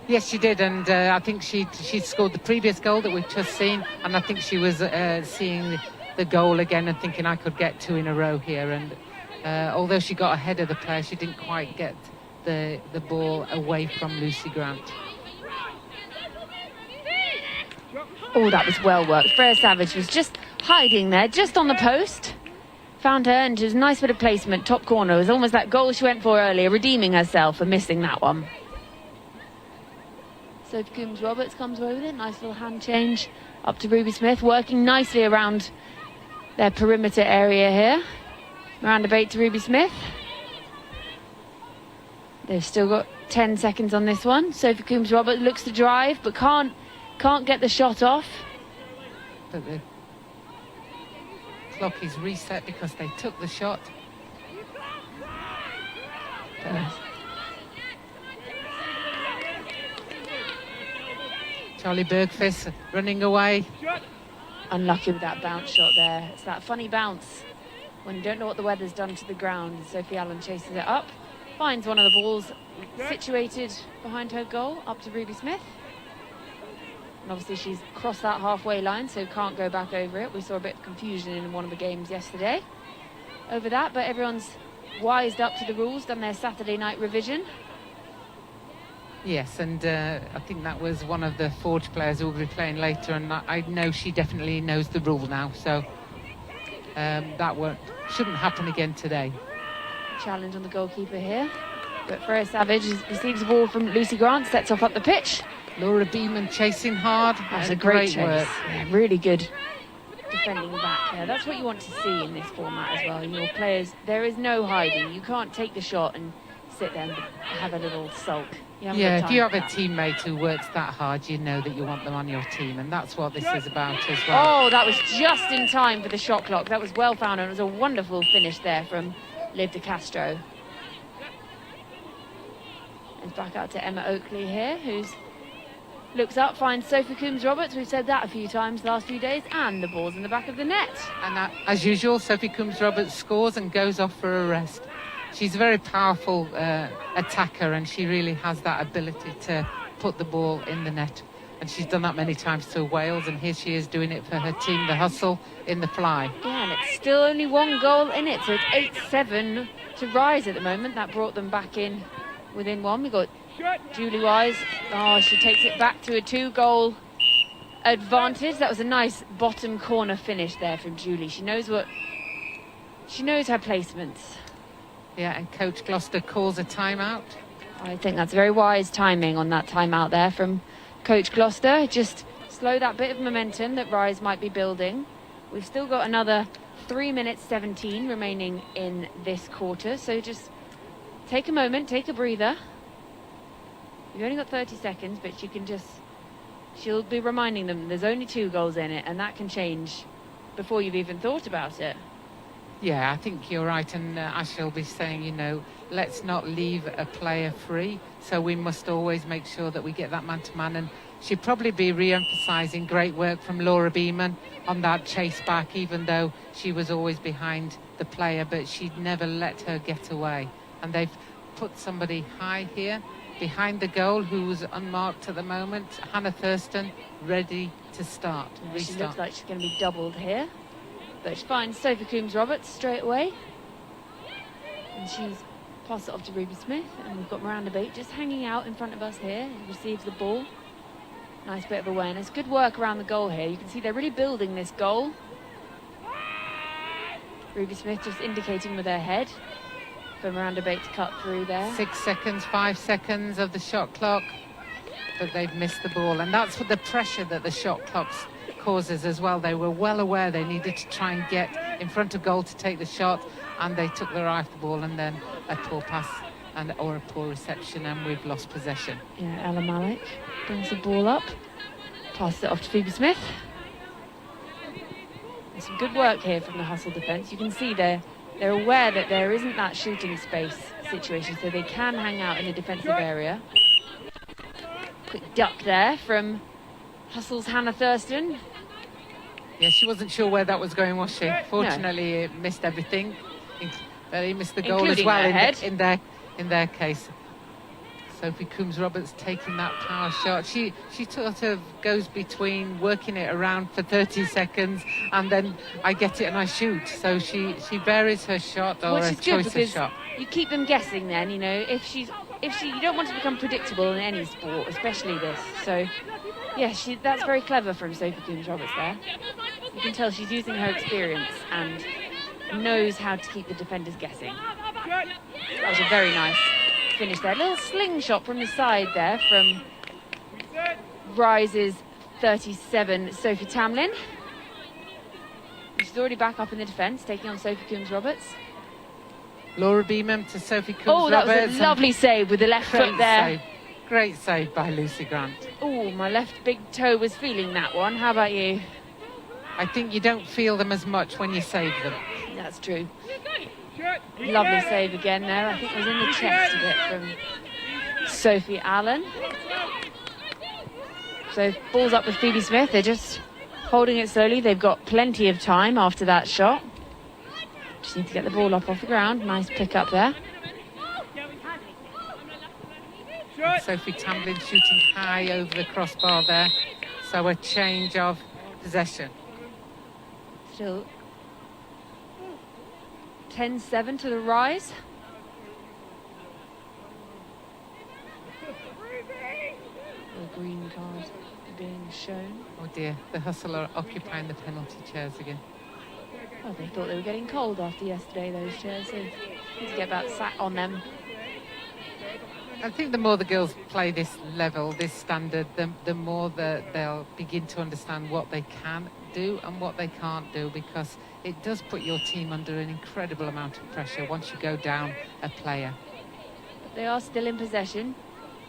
Yes, she did, and I think she scored the previous goal that we've just seen, and I think she was seeing the goal again and thinking I could get 2 in a row here. And although she got ahead of the player, she didn't quite get the ball away from Lucy Grant. Oh, that was well worked. Freya Savage was just hiding there, just on the post. Found her, and it was a nice bit of placement, top corner. It was almost that goal she went for earlier, redeeming herself for missing that one. Sophie Coombs-Roberts comes away with it. Nice little hand change up to Ruby Smith, working nicely around their perimeter area here. Miranda Bate to Ruby Smith. They've still got 10 seconds on this one. Sophie Coombs-Roberts looks to drive, but can't get the shot off. But the clock is reset because they took the shot. Charlie Bergfist running away. Unlucky with that bounce shot there. It's that funny bounce when you don't know what the weather's done to the ground. Sophie Allen chases it up, finds one of the balls situated behind her goal, up to Ruby Smith. And obviously she's crossed that halfway line, so can't go back over it. We saw a bit of confusion in one of the games yesterday over that, but everyone's wised up to the rules, done their Saturday night revision. Yes, and I think that was one of the Forge players who will be playing later, and I know she definitely knows the rule now, so shouldn't happen again today. Challenge on the goalkeeper here, but Freya Savage receives the ball from Lucy Grant, sets off up the pitch. Laura Beeman chasing hard. That's a great chase. Work. Yeah, really good defending back there. That's what you want to see in this format as well. Your players, there is no hiding. You can't take the shot and sit there and have a little sulk. Yeah, if you have a teammate who works that hard, you know that you want them on your team, and that's what this is about as well. Oh, that was just in time for the shot clock. That was well found, and it was a wonderful finish there from Liv de Castro. And back out to Emma Oakley here, who's looks up, finds Sophie Coombs-Roberts. We've said that a few times the last few days, and the ball's in the back of the net. And as usual, Sophie Coombs-Roberts scores and goes off for a rest. She's a very powerful attacker, and she really has that ability to put the ball in the net. And she's done that many times to Wales, and here she is doing it for her team, the Hustle in the fly. Yeah, and it's still only 1 goal in it, so it's 8-7 to Rise at the moment. That brought them back in within 1. We've got Julie Wise. Oh, she takes it back to a 2-goal advantage. That was a nice bottom corner finish there from Julie. She knows her placements. Yeah, and Coach Gloucester calls a timeout. I think that's very wise timing on that timeout there from Coach Gloucester. Just slow that bit of momentum that Rise might be building. We've still got another 3 minutes 17 remaining in this quarter, so just take a moment, take a breather. You've only got 30 seconds, but she'll be reminding them there's only 2 goals in it, and that can change before you've even thought about it. Yeah, I think you're right, and Ash will be saying, let's not leave a player free, so we must always make sure that we get that man-to-man, and she'd probably be re-emphasising great work from Laura Beeman on that chase back, even though she was always behind the player, but she'd never let her get away. And they've put somebody high here, behind the goal, who's unmarked at the moment, Hannah Thurston, ready to start. She looks like she's going to be doubled here. But she finds Sophie Coombs-Roberts straight away. And she's passed it off to Ruby Smith. And we've got Miranda Bate just hanging out in front of us here. Receives the ball. Nice bit of awareness. Good work around the goal here. You can see they're really building this goal. Ruby Smith just indicating with her head for Miranda Bate to cut through there. 6 seconds, 5 seconds of the shot clock. But they've missed the ball. And that's what the pressure that the shot clocks causes as well. They were well aware they needed to try and get in front of goal to take the shot, and they took their eye off the ball, and then a poor pass or a poor reception, and we've lost possession. Yeah, Ella Malik brings the ball up, passes it off to Phoebe Smith. And some good work here from the Hustle defence. You can see they're aware that there isn't that shooting space situation, so they can hang out in the defensive area. Quick duck there from Hustle's Hannah Thurston. Yeah, she wasn't sure where that was going, was she? Fortunately, it missed everything. They missed the goal as Including well her head. in their case. Sophie Coombs-Roberts taking that power shot. She sort of goes between working it around for 30 seconds and then I get it and I shoot. So she varies her shot or Which her is good choice of because shot. you keep them guessing then, you know, if you don't want to become predictable in any sport, especially this. So, yeah, that's very clever from Sophie Coombs-Roberts there. You can tell she's using her experience and knows how to keep the defenders guessing. That was a very nice finish there. A little slingshot from the side there from Rise's 37, Sophie Tamlin. She's already back up in the defence, taking on Sophie Coombs-Roberts. Laura Beamham to Sophie Coombs-Roberts. Oh, that was a lovely save with the left foot there. Great save by Lucy Grant. Oh, my left big toe was feeling that one. How about you? I think you don't feel them as much when you save them. That's true. Lovely save again there. I think it was in the chest a bit from Sophie Allen. So ball's up with Phoebe Smith. They're just holding it slowly. They've got plenty of time after that shot. Just need to get the ball up off the ground. Nice pick up there. And Sophie Tamlin shooting high over the crossbar there. So a change of possession. Still 10-7 to the Rise. The green card being shown. Oh dear, the Hustle are occupying the penalty chairs again. Oh, they thought they were getting cold after yesterday, those chairs. So need to get about sat on them. I think the more the girls play this level, this standard, the more that they'll begin to understand what they can do and what they can't do, because it does put your team under an incredible amount of pressure once you go down a player. But they are still in possession,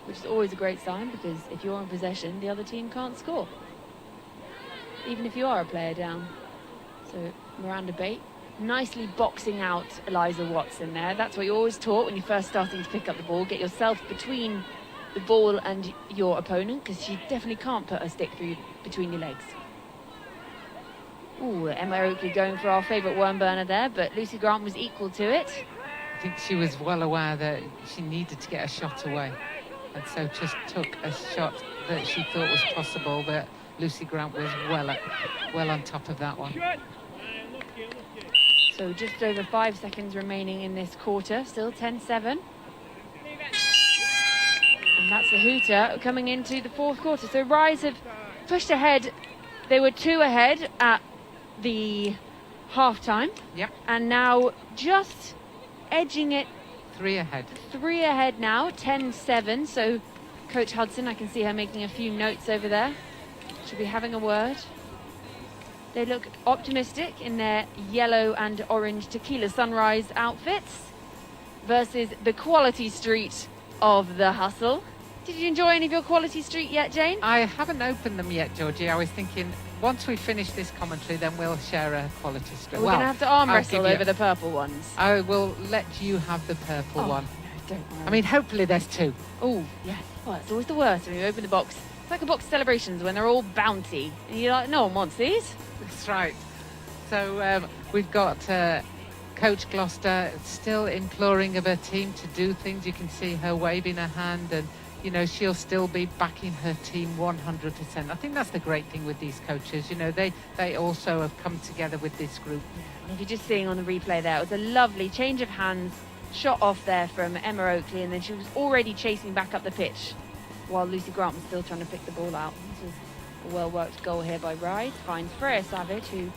which is always a great sign, because if you're in possession, the other team can't score, even if you are a player down. So Miranda Bate nicely boxing out Eliza Watson there. That's what you're always taught when you're first starting to pick up the ball. Get yourself between the ball and your opponent, because she definitely can't put her stick through between your legs. Ooh, Emma Oakley going for our favourite worm burner there, but Lucy Grant was equal to it. I think she was well aware that she needed to get a shot away, and so just took a shot that she thought was possible, but Lucy Grant was well on top of that one. So just over 5 seconds remaining in this quarter, still 10-7. And that's the hooter coming into the fourth quarter. So Rise have pushed ahead. They were 2 ahead at the half-time. Yep. And now just edging it. 3 ahead. 3 ahead now, 10-7. So Coach Hudson, I can see her making a few notes over there. She'll be having a word. They look optimistic in their yellow and orange Tequila Sunrise outfits versus the Quality Street of the Hustle. Did you enjoy any of your Quality Street yet, Jane? I haven't opened them yet, Georgie. I was thinking once we finish this commentary, then we'll share a Quality Street. We're going to have to arm I'll wrestle give you- over the purple ones. I will let you have the purple one. No, don't worry. I mean, hopefully there's 2. Oh, yes. Well, it's always the worst when you open the box. It's like a box of celebrations when they're all bounty. And you're like, no one wants these. That's right. So we've got Coach Gloucester still imploring of her team to do things. You can see her waving her hand, and you know she'll still be backing her team 100%. I think that's the great thing with these coaches. You know, they also have come together with this group. And if you're just seeing on the replay there, it was a lovely change of hands, shot off there from Emma Oakley, and then she was already chasing back up the pitch while Lucy Grant was still trying to pick the ball out. This was a well-worked goal here by Rise. Finds Freya Savage, who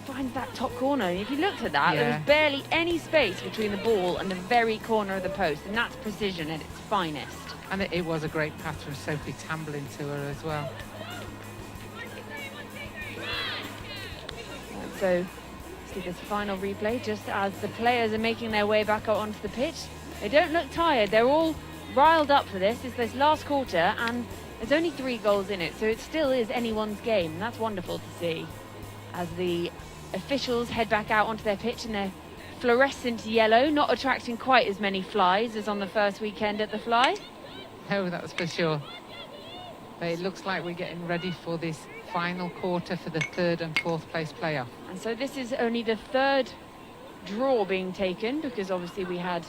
finds that top corner. And if you looked at that, there Yeah. was barely any space between the ball and the very corner of the post, and that's precision at its finest. And it was a great pass from Sophie Tamlin to her as well. So see this final replay just as the players are making their way back out onto the pitch. They don't look tired. They're all riled up for this. It's this last quarter and there's only 3 goals in it, so it still is anyone's game. And that's wonderful to see as the officials head back out onto their pitch in their fluorescent yellow, not attracting quite as many flies as on the first weekend at the Fly. Oh, that's for sure. But it looks like we're getting ready for this final quarter for the 3rd and 4th place playoff. And so this is only the 3rd draw being taken, because obviously we had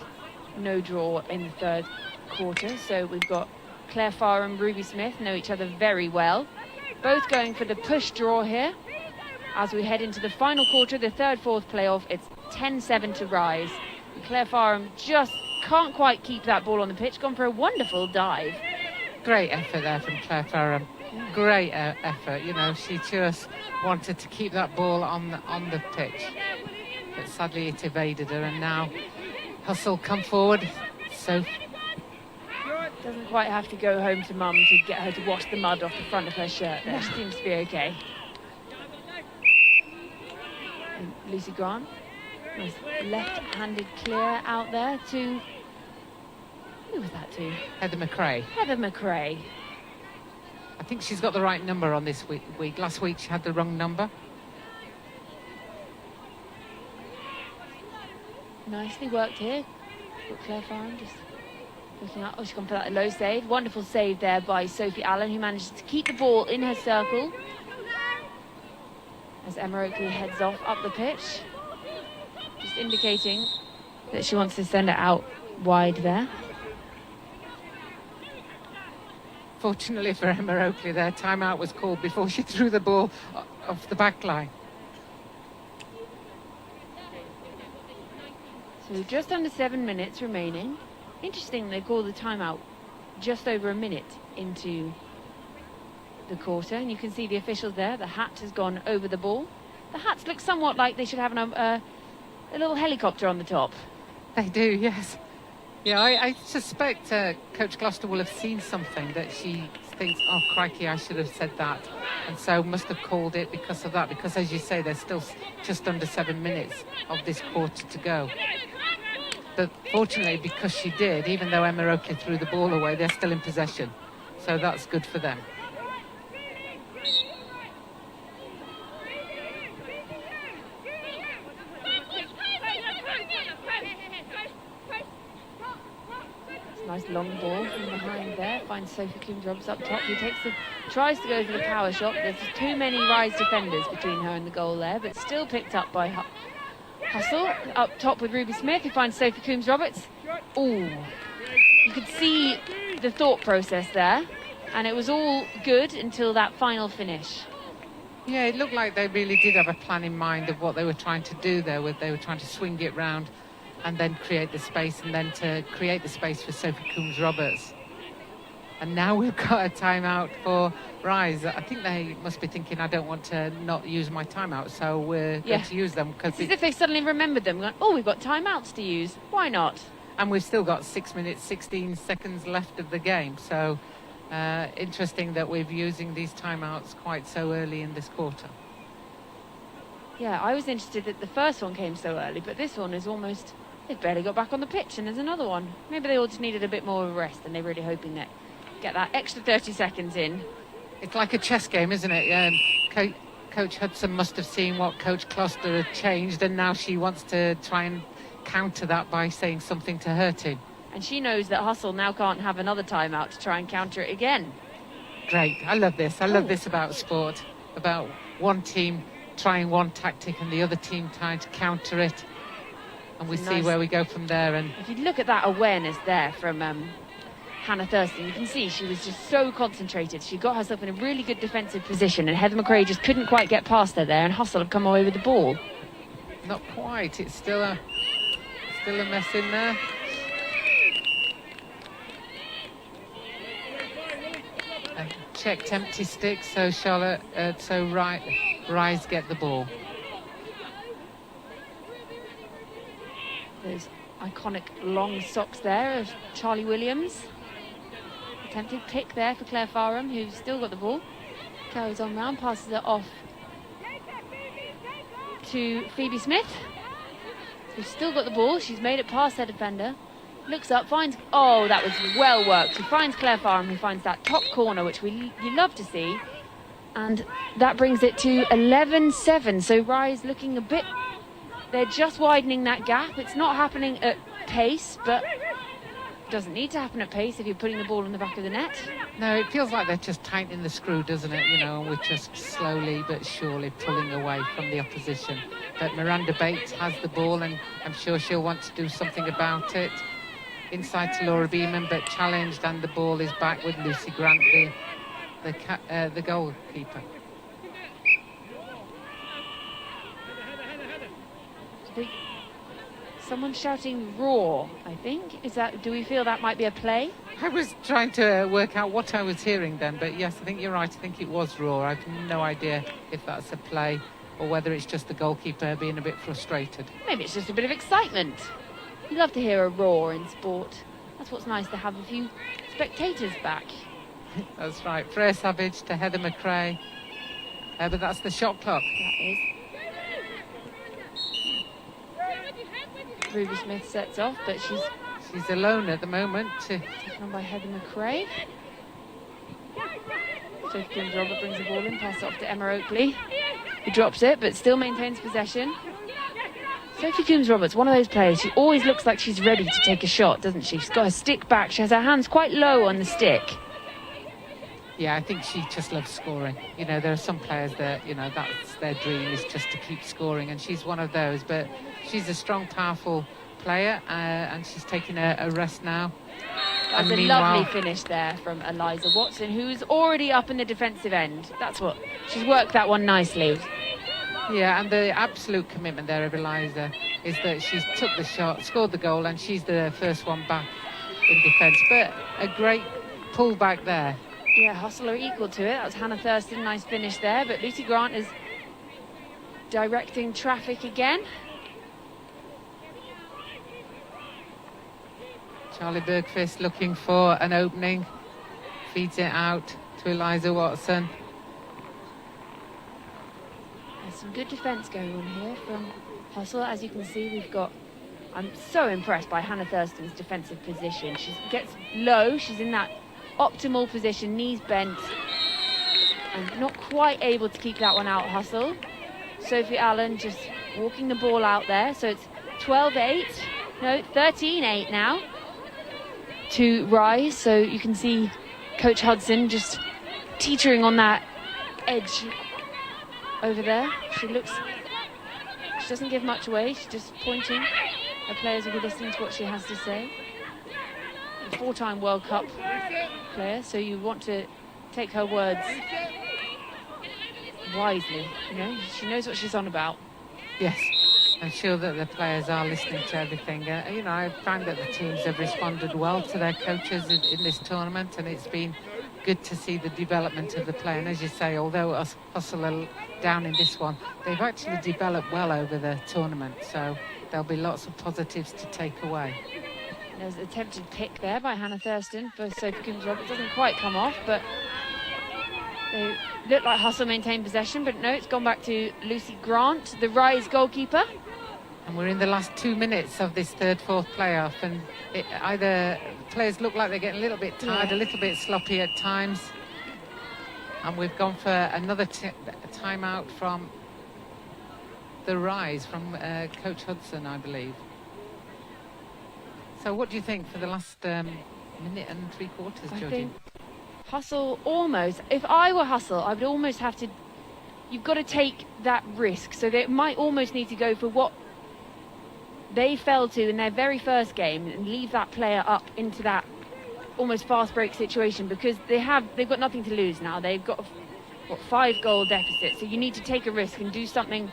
no draw in the 3rd quarter. So we've got Claire Farr and Ruby Smith know each other very well, both going for the push draw here. As we head into the final quarter, the 3rd, 4th playoff, it's 10-7 to Rise. And Claire Farham just can't quite keep that ball on the pitch. Gone for a wonderful dive. Great effort there from Claire Farham. Great effort. You know, she just wanted to keep that ball on the pitch. But sadly it evaded her, and now Hustle come forward. So Doesn't quite have to go home to mum to get her to wash the mud off the front of her shirt there. She seems to be okay. And Lucy Grant, nice left-handed clear out there to... Who was that to? Heather McRae. Heather McRae. I think she's got the right number on this week. Last week she had the wrong number. Nicely worked here. Got Claire Farham just looking up. Oh, she's gone for that low save. Wonderful save there by Sophie Allen, who manages to keep the ball in her circle as Emma Oakley heads off up the pitch, just indicating that she wants to send it out wide there. Fortunately for Emma Oakley, their timeout was called before she threw the ball off the back line. So just under 7 minutes remaining. Interesting, they call the timeout just over a minute into the quarter, and you can see the officials there. The hat has gone over the ball. The hats look somewhat like they should have a little helicopter on the top. They do, yes. Yeah, I suspect Coach Gloucester will have seen something that she thinks, oh crikey, I should have said that, and so must have called it because of that, because as you say, there's still just under 7 minutes of this quarter to go. But fortunately, because she did, even though Emma Oakley threw the ball away, they're still in possession, so that's good for them. Nice long ball from behind there. Finds Sophie Coombs-Roberts up top, who tries to go for the power shot. There's too many Rise defenders between her and the goal there, but still picked up by Hustle. Up top with Ruby Smith, who finds Sophie Coombs-Roberts. Ooh, you could see the thought process there, and it was all good until that final finish. Yeah, it looked like they really did have a plan in mind of what they were trying to do there. They were trying to swing it round and then create the space, and then to create the space for Sophie Coombs-Roberts. And now we've got a timeout for Rise. I think they must be thinking, I don't want to not use my timeout, so we're going to use them. It's as if they suddenly remembered them. Going, oh, we've got timeouts to use. Why not? And we've still got 6 minutes, 16 seconds left of the game. So interesting that we're using these timeouts quite so early in this quarter. Yeah, I was interested that the first one came so early, but this one is almost... They've barely got back on the pitch, and there's another one. Maybe they all just needed a bit more of a rest, and they're really hoping that get that extra 30 seconds in. It's like a chess game, isn't it? Coach Hudson must have seen what Coach Gloucester had changed, and now she wants to try and counter that by saying something to her team. And she knows that Hustle now can't have another timeout to try and counter it again. Great. I love this. I love this about sport, about one team trying one tactic and the other team trying to counter it. And we see where we go from there. And if you look at that awareness there from Hannah Thurston, you can see she was just so concentrated. She got herself in a really good defensive position, and Heather McRae just couldn't quite get past her there, and Hustle have come away with the ball. Not quite. It's still a mess in there. And checked empty stick, so Rise get the ball. Those iconic long socks there of Charlie Williams. Attempted pick there for Claire Farham, who's still got the ball. Carries on round, passes it off to Phoebe Smith, who's still got the ball. She's made it past her defender. Looks up, finds... Oh, that was well worked. She finds Claire Farham, who finds that top corner, which you love to see. And that brings it to 11-7. So Rise looking a bit... They're just widening that gap. It's not happening at pace, but it doesn't need to happen at pace if you're putting the ball in the back of the net. No, it feels like they're just tightening the screw, doesn't it? You know, we're just slowly but surely pulling away from the opposition. But Miranda Bates has the ball, and I'm sure she'll want to do something about it. Inside to Laura Beeman, but challenged, and the ball is back with Lucy Grant, the goalkeeper. Someone shouting "roar," I think. Do we feel that might be a play? I was trying to work out what I was hearing then, but yes, I think you're right. I think it was roar. I've no idea if that's a play or whether it's just the goalkeeper being a bit frustrated. Maybe it's just a bit of excitement. You love to hear a roar in sport. That's what's nice, to have a few spectators back. That's right. Freya Savage to Heather McRae. But that's the shot clock. That is. Ruby Smith sets off, but she's alone at the moment. Taken on by Heather McRae. Sophie Coombs-Robert brings the ball in, pass it off to Emma Oakley, who drops it, but still maintains possession. Sophie Coombs-Roberts, one of those players, she always looks like she's ready to take a shot, doesn't she? She's got her stick back, she has her hands quite low on the stick. Yeah, I think she just loves scoring. You know, there are some players that, you know, that's their dream, is just to keep scoring, and she's one of those. But she's a strong, powerful player, and she's taking a rest now. That's a lovely finish there from Eliza Watson, who's already up in the defensive end. That's what, she's worked that one nicely. Yeah, and the absolute commitment there of Eliza is that she's took the shot, scored the goal, and she's the first one back in defence. But a great pull back there. Yeah, Hustle are equal to it. That was Hannah Thurston, nice finish there. But Lucy Grant is directing traffic again. Charlie Bergqvist looking for an opening. Feeds it out to Eliza Watson. There's some good defence going on here from Hustle. As you can see, I'm so impressed by Hannah Thurston's defensive position. She gets low, she's in that optimal position, knees bent, and not quite able to keep that one out. Hustle. Sophie Allen just walking the ball out there. So it's 12-8, no, 13-8 now to Rise. So you can see Coach Hudson just teetering on that edge over there. She doesn't give much away. She's just pointing. Her players will be listening to what she has to say. A 4-time World Cup player, so you want to take her words wisely. You know, she knows what she's on about. Yes, I'm sure that the players are listening to everything. You know, I find that the teams have responded well to their coaches in this tournament, and it's been good to see the development of the player. And as you say, although us Hustle are down in this one, they've actually developed well over the tournament, so there'll be lots of positives to take away. There's an attempted pick there by Hannah Thurston, but Sophie Coombs-Roberts doesn't quite come off, but they look like Hustle maintained possession, but no, it's gone back to Lucy Grant, the Rise goalkeeper. And we're in the last 2 minutes of this third-fourth playoff, and either players look like they're getting a little bit tired, a little bit sloppy at times. And we've gone for another timeout from the Rise, from Coach Hudson, I believe. So what do you think for the last minute and 3/4, Georgie? I think Hustle almost, if I were Hustle, I would almost have to, you've got to take that risk. So they might almost need to go for what they fell to in their very first game and leave that player up into that almost fast break situation, because they've got nothing to lose now. They've got a 5-goal deficit, so you need to take a risk and do something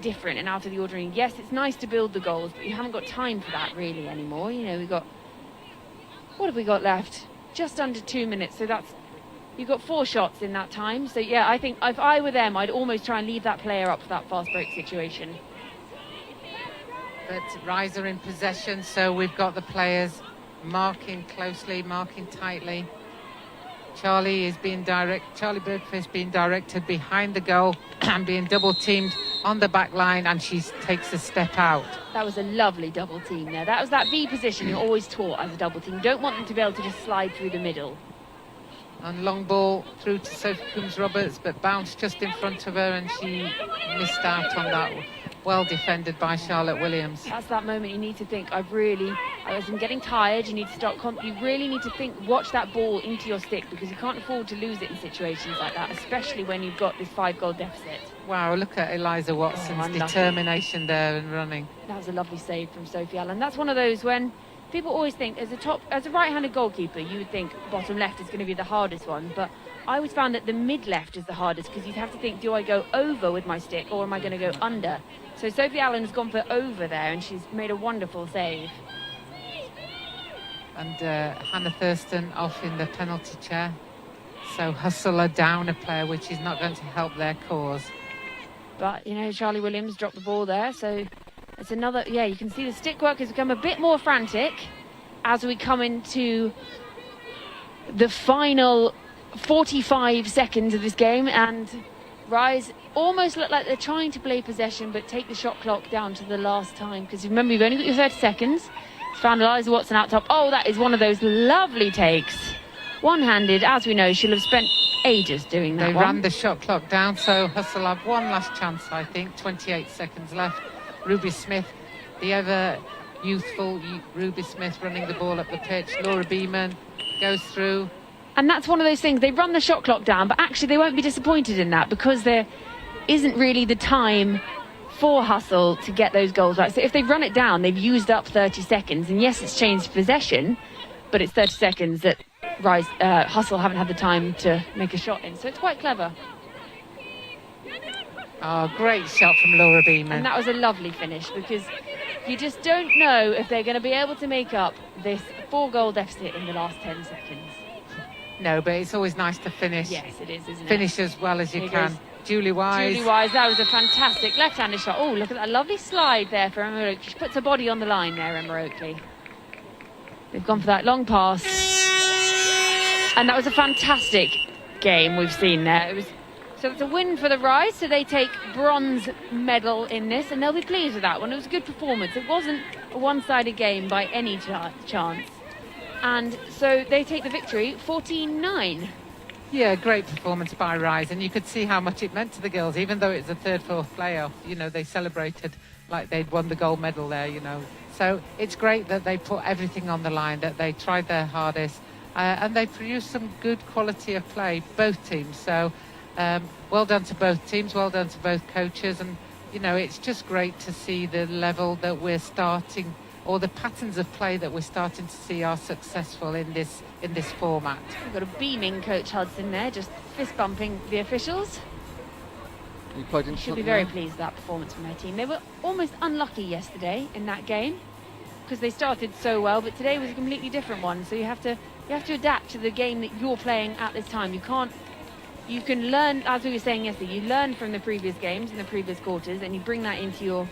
different and out of the ordinary. Yes, it's nice to build the goals, but you haven't got time for that really anymore. You know, what have we got left? Just under 2 minutes, so you've got 4 shots in that time. So yeah, I think if I were them, I'd almost try and leave that player up for that fast break situation. But Rise are in possession, so we've got the players marking closely, marking tightly. Charlie Bergqvist being directed behind the goal and being double teamed on the back line, and she takes a step out. That was a lovely double team there. That was that V position you're always taught as a double team. You don't want them to be able to just slide through the middle. And long ball through to Sophie Coombs-Roberts, but bounced just in front of her, and she missed out on that. Well defended by Charlotte Williams. That's that moment you need to think, I'm getting tired, you need to start, you really need to think, watch that ball into your stick, because you can't afford to lose it in situations like that, especially when you've got this 5-goal deficit. Wow, look at Eliza Watson's determination there and running. That was a lovely save from Sophie Allen. That's one of those when people always think, as a right-handed goalkeeper, you would think bottom left is going to be the hardest one, but I always found that the mid-left is the hardest, because you'd have to think, do I go over with my stick or am I going to go under? So Sophie Allen's gone for over there, and she's made a wonderful save. And Hannah Thurston off in the penalty chair. So Hustle are down a player, which is not going to help their cause. But, you know, Charlie Williams dropped the ball there, so it's another, yeah, you can see the stick work has become a bit more frantic as we come into the final 45 seconds of this game, and Rise almost look like they're trying to play possession but take the shot clock down to the last time, because remember, you've only got your 30 seconds. Found Eliza Watson out top. Oh, that is one of those lovely takes. One-handed, as we know, she'll have spent ages doing that. They ran the shot clock down, so Hustle have one last chance, I think. 28 seconds left. Ruby Smith, the ever youthful Ruby Smith, running the ball up the pitch. Laura Beeman goes through. And that's one of those things, they run the shot clock down, but actually they won't be disappointed in that, because there isn't really the time for Hustle to get those goals right. So if they run it down, they've used up 30 seconds, and yes, it's changed possession, but it's 30 seconds that Hustle haven't had the time to make a shot in. So it's quite clever. Oh, great shot from Laura Beeman. And that was a lovely finish, because you just don't know if they're going to be able to make up this 4-goal deficit in the last 10 seconds. No, but it's always nice to finish. Yes, it is, isn't it? Finish as well as you can. Julie Wise. Julie Wise, that was a fantastic left-handed shot. Oh, look at that lovely slide there for Emma Oakley. She puts her body on the line there, Emma Oakley. They've gone for that long pass. And that was a fantastic game we've seen there. So it's a win for the Rise, so they take bronze medal in this, and they'll be pleased with that one. It was a good performance. It wasn't a one-sided game by any chance. And so they take the victory 14-9. Yeah, great performance by Rise, and you could see how much it meant to the girls, even though it's a third-fourth playoff. You know, they celebrated like they'd won the gold medal there, you know. So it's great that they put everything on the line, that they tried their hardest, and they produced some good quality of play, both teams. So well done to both teams, well done to both coaches, and, you know, it's just great to see the level that we're starting, or the patterns of play that we're starting to see are successful in this format. We've got a beaming Coach Hudson there, just fist bumping the officials. You played into She'll be very pleased with that performance from her team. They were almost unlucky yesterday in that game, because they started so well, but today was a completely different one. So you have to adapt to the game that you're playing at this time. You can learn, as we were saying yesterday, you learn from the previous games and the previous quarters, and you bring that into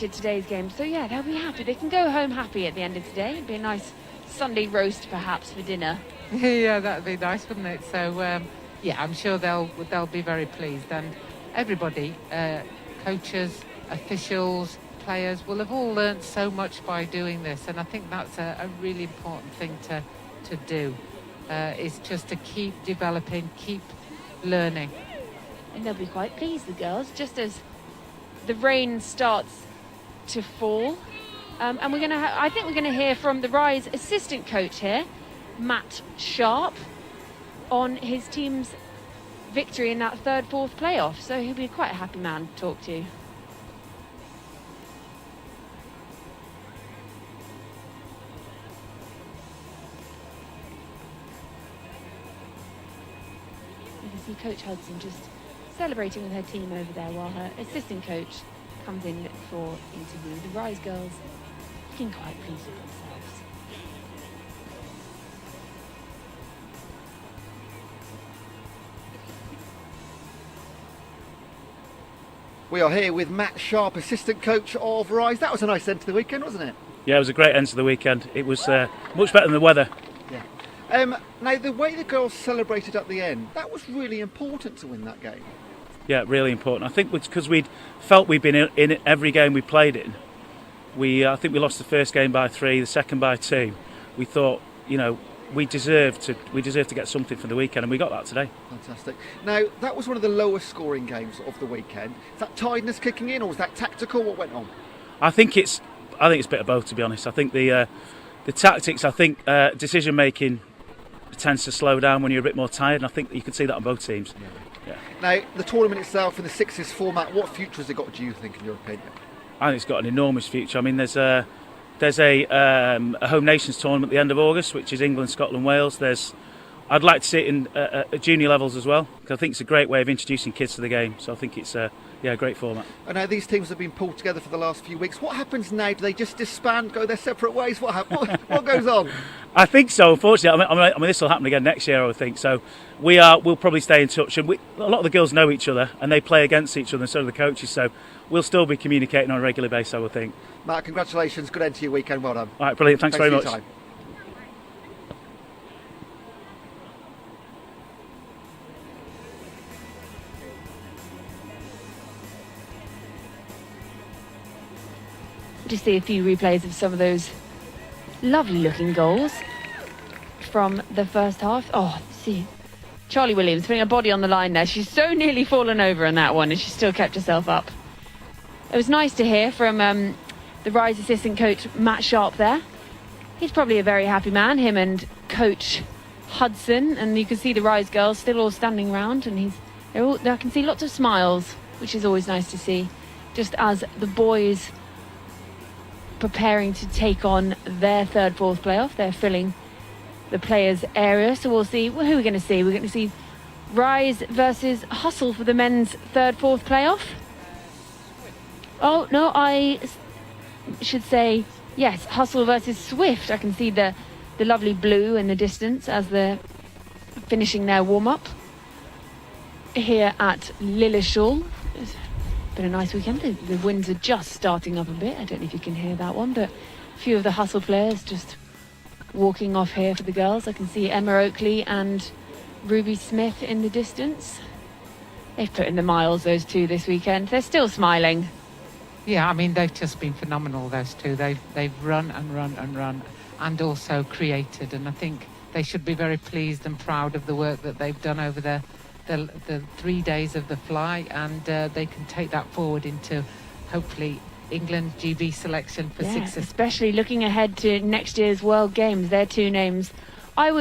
today's game. So yeah, they'll be happy. They can go home happy at the end of today. It'd be a nice Sunday roast perhaps for dinner. Yeah, that'd be nice, wouldn't it? So yeah, I'm sure they'll be very pleased, and everybody, coaches, officials, players, will have all learnt so much by doing this, and I think that's a really important thing to do, is just to keep developing, keep learning. And they'll be quite pleased, the girls, just as the rain starts to fall. And I think we're going to hear from the Rise assistant coach here, Matt Sharp, on his team's victory in that fourth playoff. So he'll be quite a happy man to talk to. You can see Coach Hudson just celebrating with her team over there, while her assistant coach comes in for interview. The Rise girls looking quite pleased with themselves. We are here with Matt Sharp, assistant coach of Rise. That was a nice end to the weekend, wasn't it? Yeah, it was a great end to the weekend. It was much better than the weather. Yeah. Now, the way the girls celebrated at the end, that was really important to win that game. Yeah, really important. I think it's because we'd felt we'd been in every game we played in. I think we lost the first game by 3, the second by 2. We thought, we deserved to get something for the weekend, and we got that today. Fantastic. Now, that was one of the lowest scoring games of the weekend. Is that tiredness kicking in, or was that tactical? What went on? I think it's a bit of both, to be honest. I think the tactics, decision making tends to slow down when you're a bit more tired, and I think you can see that on both teams. Yeah. Now, the tournament itself in the sixes format, what future has it got, do you think, in your opinion? I think it's got an enormous future. I mean, there's a Home Nations tournament at the end of August, which is England, Scotland, Wales. I'd like to see it in at junior levels as well, because I think it's a great way of introducing kids to the game. So I think it's a great format. And now these teams have been pulled together for the last few weeks. What happens now? Do they just disband, go their separate ways? What goes on? I think so. Unfortunately, I mean, this will happen again next year, I would think. So we'll probably stay in touch, and a lot of the girls know each other, and they play against each other, and so do the coaches. So we'll still be communicating on a regular basis, I would think. Matt, congratulations. Good end to your weekend. Well done. All right, brilliant. Thanks very for much. Your time. Just see a few replays of some of those lovely looking goals from the first half. Oh, see, Charlie Williams putting her body on the line there. She's so nearly fallen over in that one, and she still kept herself up. It was nice to hear from the Rise assistant coach Matt Sharp there. He's probably a very happy man, him and coach Hudson, and you can see the Rise girls still all standing around, and I can see lots of smiles, which is always nice to see, just as the boys preparing to take on their third, fourth playoff. They're filling the players' area, so we'll see who we're going to see. We're going to see Rise versus Hustle for the men's third, fourth playoff. Oh no, I should say yes, Hustle versus Swift. I can see the lovely blue in the distance as they're finishing their warm-up here at Lilleshall. It's been a nice weekend. The winds are just starting up a bit. I don't know if you can hear that one, but a few of the Hustle players just walking off here for the girls. I can see Emma Oakley and Ruby Smith in the distance. They've put in the miles, those two, this weekend. They're still smiling. Yeah, I mean, they've just been phenomenal, those two. They've run and run and run, and also created, and I think they should be very pleased and proud of the work that they've done over the 3 days of the fly, and they can take that forward into hopefully England GB selection for sixes. Especially looking ahead to next year's World Games. They're two names I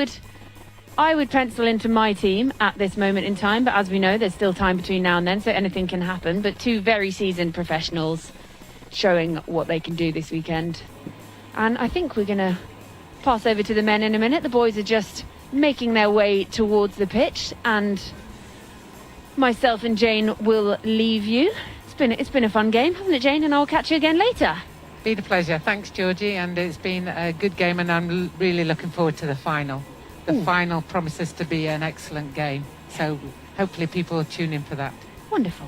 would pencil into my team at this moment in time, but as we know, there's still time between now and then, so anything can happen. But two very seasoned professionals showing what they can do this weekend. And I think we're going to pass over to the men in a minute. The boys are just making their way towards the pitch, and myself and Jane will leave you. It's been a fun game, hasn't it, Jane? And I'll catch you again later. Been a pleasure. Thanks, Georgie, and it's been a good game, and I'm really looking forward to the final. The final promises to be an excellent game, so hopefully people will tune in for that. Wonderful.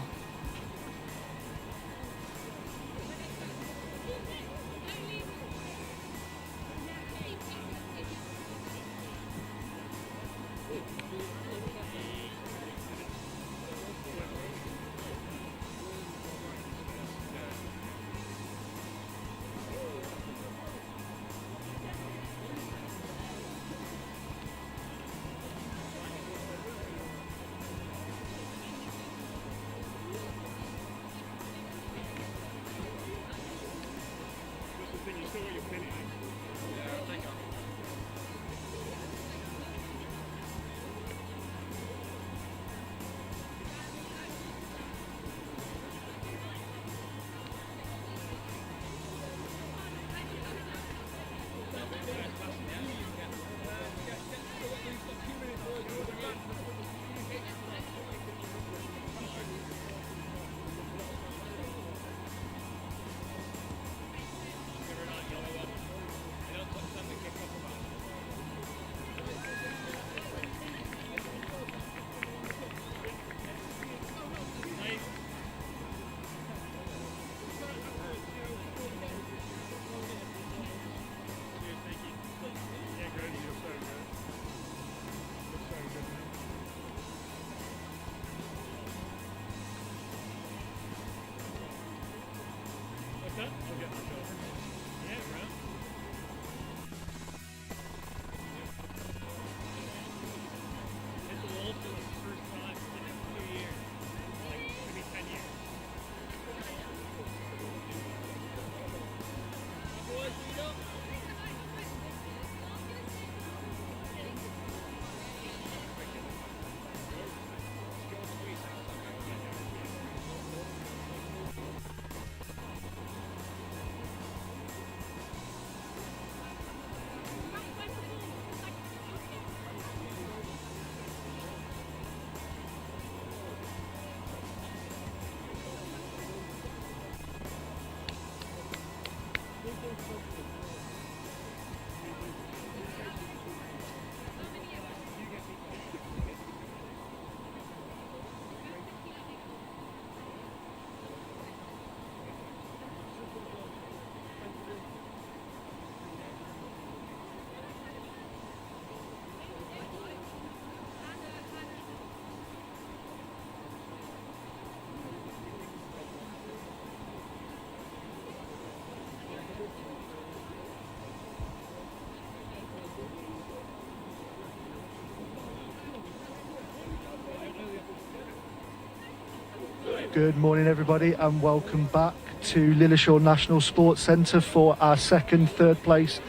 Good morning, everybody, and welcome back to Lilleshall National Sports Centre for our second third place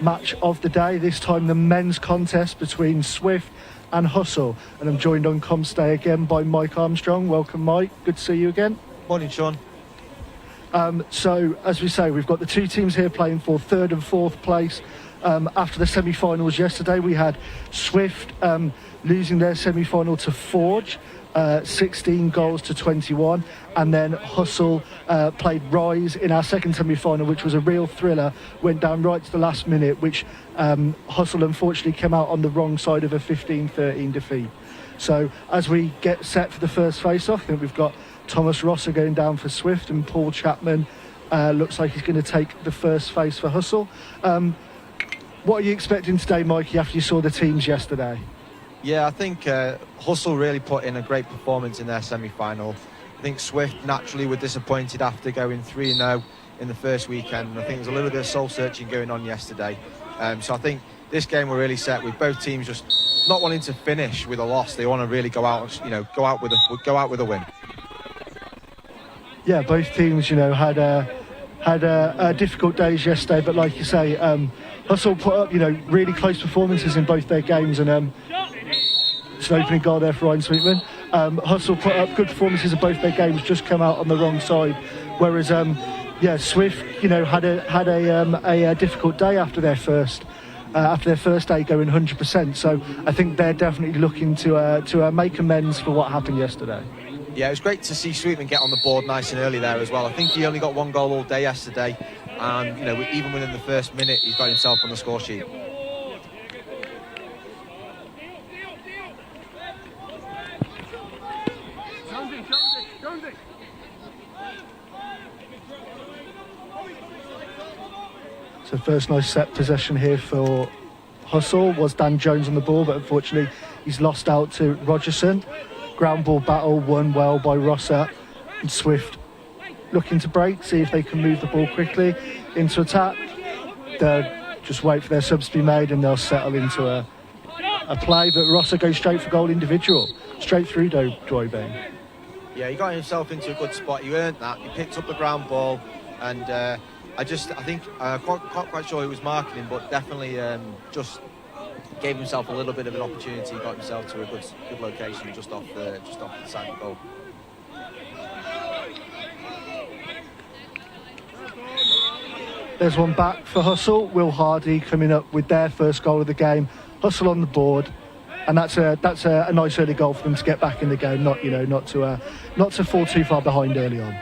match of the day. This time the men's contest between Swift and Hustle. And I'm joined on Comstay again by Mike Armstrong. Welcome, Mike. Good to see you again. Morning, Sean. So, as we say, we've got the two teams here playing for third and fourth place. After the semi-finals yesterday, we had Swift losing their semi-final to Forge, 16 goals to 21, and then Hustle played Rise in our second semi-final, which was a real thriller, went down right to the last minute, which Hustle unfortunately came out on the wrong side of a 15-13 defeat. So as we get set for the first face-off, I think we've got Thomas Rosser going down for Swift, and Paul Chapman looks like he's going to take the first face for Hustle. What are you expecting today, Mikey, after you saw the teams yesterday? Yeah, I think Hustle really put in a great performance in their semi-final. I think Swift naturally were disappointed after going 3-0 in the first weekend. I think there's a little bit of soul-searching going on yesterday. So I think this game we're really set with both teams just not wanting to finish with a loss. They want to really go out, go out with a win. Yeah, both teams, had difficult days yesterday, but like you say, Hustle put up, really close performances in both their games, and it's an opening goal there for Ryan Sweetman. Hustle put up good performances in both their games, just come out on the wrong side, whereas Swift, had a difficult day after their first day going 100%. So I think they're definitely looking to make amends for what happened yesterday. Yeah, it was great to see Sweetman get on the board nice and early there as well. I think he only got one goal all day yesterday, and even within the first minute, he's got himself on the score sheet. So first nice set possession here for Hustle was Dan Jones on the ball, but unfortunately he's lost out to Rogerson. Ground ball battle won well by Rosser, and Swift looking to break, see if they can move the ball quickly into attack. They'll just wait for their subs to be made and they'll settle into a play, but Rosser goes straight for goal individual, straight through Droybane. Yeah, he got himself into a good spot. He earned that. He picked up the ground ball, and I think quite sure he was marking him, but definitely just gave himself a little bit of an opportunity. Got himself to a good location just off the side of the goal. There's one back for Hustle. Will Hardy coming up with their first goal of the game. Hustle on the board, and that's a nice early goal for them to get back in the game. Not to fall too far behind early on.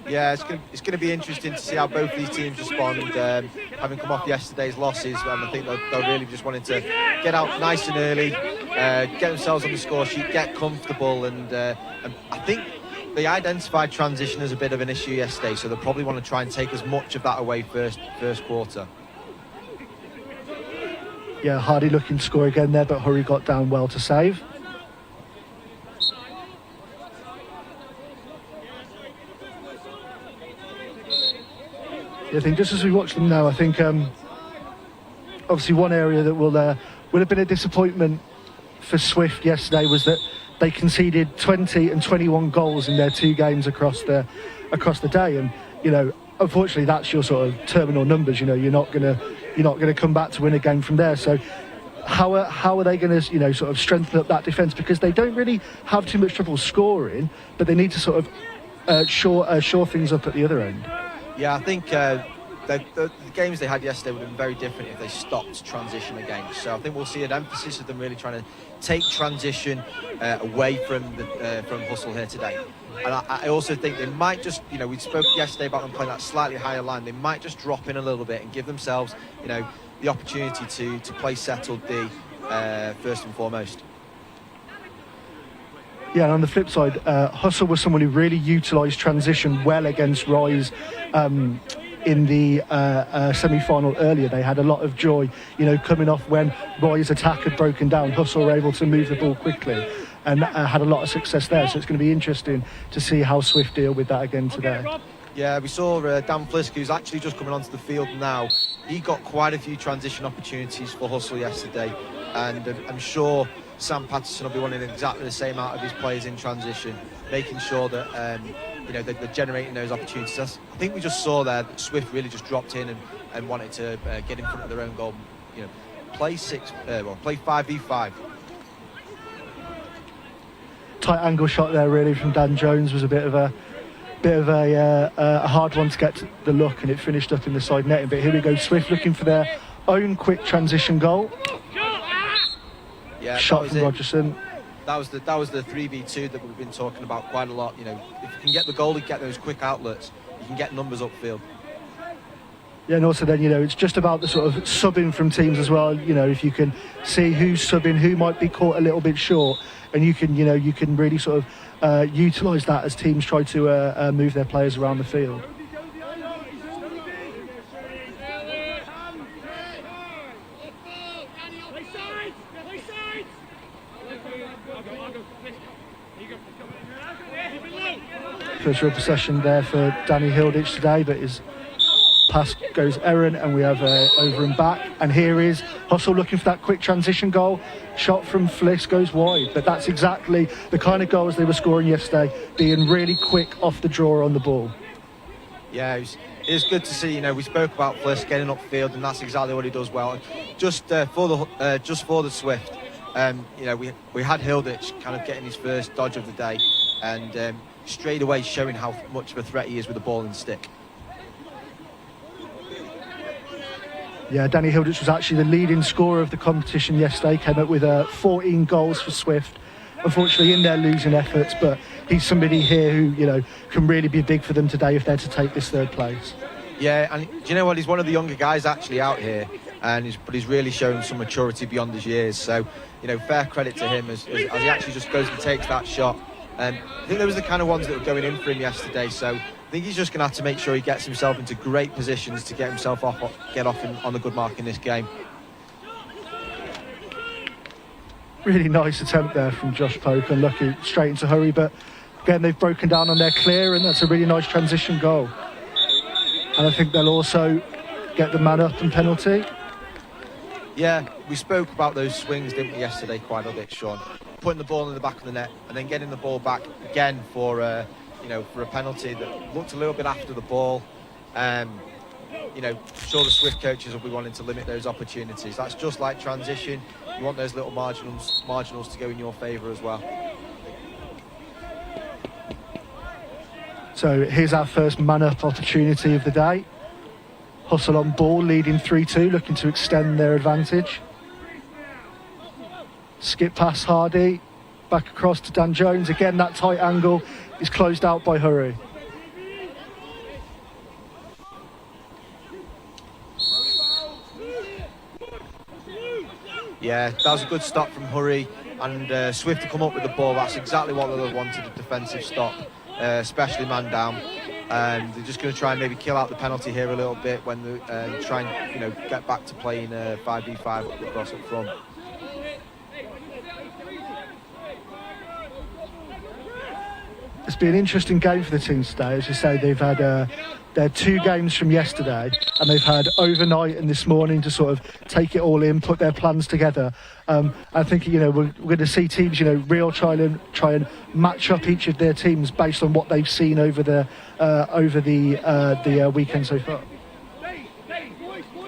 Yeah, it's going to be interesting to see how both these teams respond, having come off yesterday's losses. And I think they're really just wanting to get out nice and early, get themselves on the score sheet, get comfortable, and I think they identified transition as a bit of an issue yesterday, so they'll probably want to try and take as much of that away first quarter. Yeah, Hardy looking to score again there, but Hurry got down well to save. I think just as we watch them now, I think obviously one area that will have been a disappointment for Swift yesterday was that they conceded 20 and 21 goals in their two games across the day, and unfortunately that's your sort of terminal numbers. You're not gonna come back to win a game from there. So how are they going to sort of strengthen up that defence, because they don't really have too much trouble scoring, but they need to sort of shore things up at the other end. Yeah, I think the games they had yesterday would have been very different if they stopped transition again. So I think we'll see an emphasis of them really trying to take transition away from Hustle here today. And I also think they might just, we spoke yesterday about them playing that slightly higher line. They might just drop in a little bit and give themselves, the opportunity to play settled D first and foremost. Yeah, and on the flip side, Hustle was someone who really utilised transition well against Rise in the semi-final earlier. They had a lot of joy, coming off when Rise attack had broken down. Hustle were able to move the ball quickly and had a lot of success there. So it's going to be interesting to see how Swift deal with that again today. Yeah, we saw Dan Flisk, who's actually just coming onto the field now. He got quite a few transition opportunities for Hustle yesterday, and I'm sure Sam Patterson will be wanting exactly the same out of his players in transition, making sure that they're generating those opportunities. I think we just saw there that Swift really just dropped in and wanted to get in front of their own goal. Play 5v5. Tight angle shot there, really, from Dan Jones. Was a bit of a hard one to get to the look, and it finished up in the side netting. But here we go, Swift looking for their own quick transition goal. Yeah, shot from Rogerson. That was the 3v2 that we've been talking about quite a lot. If you can get the goal and get those quick outlets, you can get numbers upfield. Yeah, and also then, it's just about the sort of subbing from teams as well. If you can see who's subbing, who might be caught a little bit short, and you can really sort of utilise that as teams try to move their players around the field. First real possession there for Danny Hilditch today, but his pass goes errant, and we have over and back. And here is Hustle looking for that quick transition goal. Shot from Fliss goes wide, but that's exactly the kind of goals they were scoring yesterday, being really quick off the draw on the ball. Yeah, it's good to see. We spoke about Fliss getting upfield, and that's exactly what he does well. Just for the Swift, we had Hilditch kind of getting his first dodge of the day, and straight away showing how much of a threat he is with the ball and stick. Yeah, Danny Hilditch was actually the leading scorer of the competition yesterday, came up with 14 goals for Swift. Unfortunately in their losing efforts, but he's somebody here who, can really be big for them today if they're to take this third place. Yeah, and do you know what? He's one of the younger guys actually out here, but he's really shown some maturity beyond his years. So, fair credit to him as he actually just goes and takes that shot. I think there was the kind of ones that were going in for him yesterday, so I think he's just going to have to make sure he gets himself into great positions to get himself on a good mark in this game. Really nice attempt there from Josh Pope, and lucky straight into hurry, but again they've broken down on their clear, and that's a really nice transition goal. And I think they'll also get the man up and penalty. Yeah, we spoke about those swings, didn't we, yesterday quite a bit, Sean? Putting the ball in the back of the net and then getting the ball back again for a penalty that looked a little bit after the ball. Sure, the Swift coaches will be wanting to limit those opportunities. That's just like transition. You want those little marginals to go in your favour as well. So here's our first man-up opportunity of the day. Hustle on ball, leading 3-2, looking to extend their advantage. Skip past Hardy, back across to Dan Jones. Again, that tight angle is closed out by Hurry. Yeah, that was a good stop from Hurry, and Swift to come up with the ball. That's exactly what they wanted, a defensive stop, especially man down. They're just going to try and maybe kill out the penalty here a little bit when they try and get back to playing 5v5 across up front. It's been an interesting game for the teams today. As you say, they've had their 2 games from yesterday, and they've had overnight and this morning to sort of take it all in, put their plans together. I think we're going to see teams real try and match up each of their teams based on what they've seen over the weekend so far.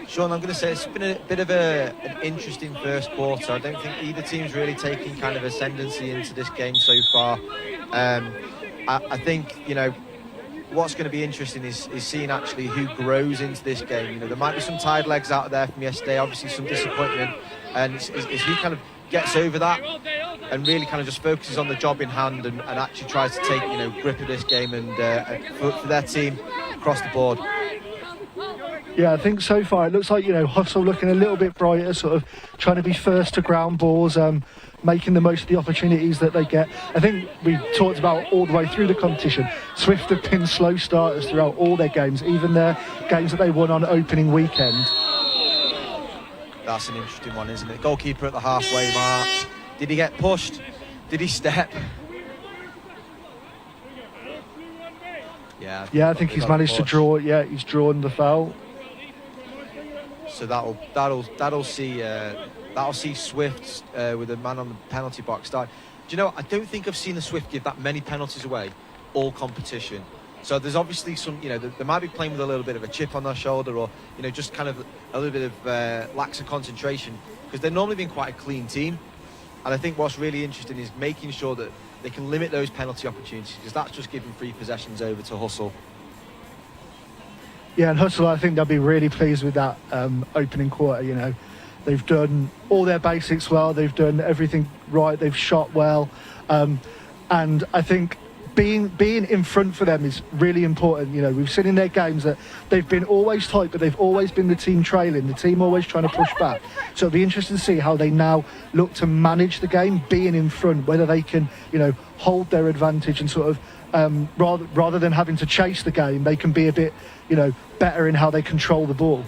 Sean, I'm going to say it's been a bit of an interesting first quarter. I don't think either team's really taken kind of ascendancy into this game so far. I think what's going to be interesting is seeing actually who grows into this game. There might be some tired legs out there from yesterday, obviously some disappointment, and it's who kind of gets over that and really kind of just focuses on the job in hand and actually tries to take grip of this game and for their team across the board. Yeah, I think so far it looks like Hustle looking a little bit brighter, sort of trying to be first to ground balls, making the most of the opportunities that they get. I think we talked about all the way through the competition, Swift have been slow starters throughout all their games, even their games that they won on opening weekend. That's an interesting one, isn't it? Goalkeeper at the halfway mark. Did he get pushed? Did he step? Yeah, I think he's managed to draw. Yeah, he's drawn the foul. So that'll see That'll see Swift with a man on the penalty box start. Do you know, I don't think I've seen the Swift give that many penalties away all competition. So there's obviously some, you know, they might be playing with a little bit of a chip on their shoulder, or, you know, just kind of a little bit of lax of concentration, because they've normally been quite a clean team. And I think what's really interesting is making sure that they can limit those penalty opportunities, because that's just giving free possessions over to Hustle. Yeah, and Hustle, I think they'll be really pleased with that opening quarter. You know, they've done all their basics well, they've done everything right, they've shot well, and I think being in front for them is really important. You know, we've seen in their games that they've been always tight, but they've always been the team trailing, the team always trying to push back. So it'll be interesting to see how they now look to manage the game, being in front, whether they can, you know, hold their advantage and sort of rather than having to chase the game, they can be a bit, you know, better in how they control the ball.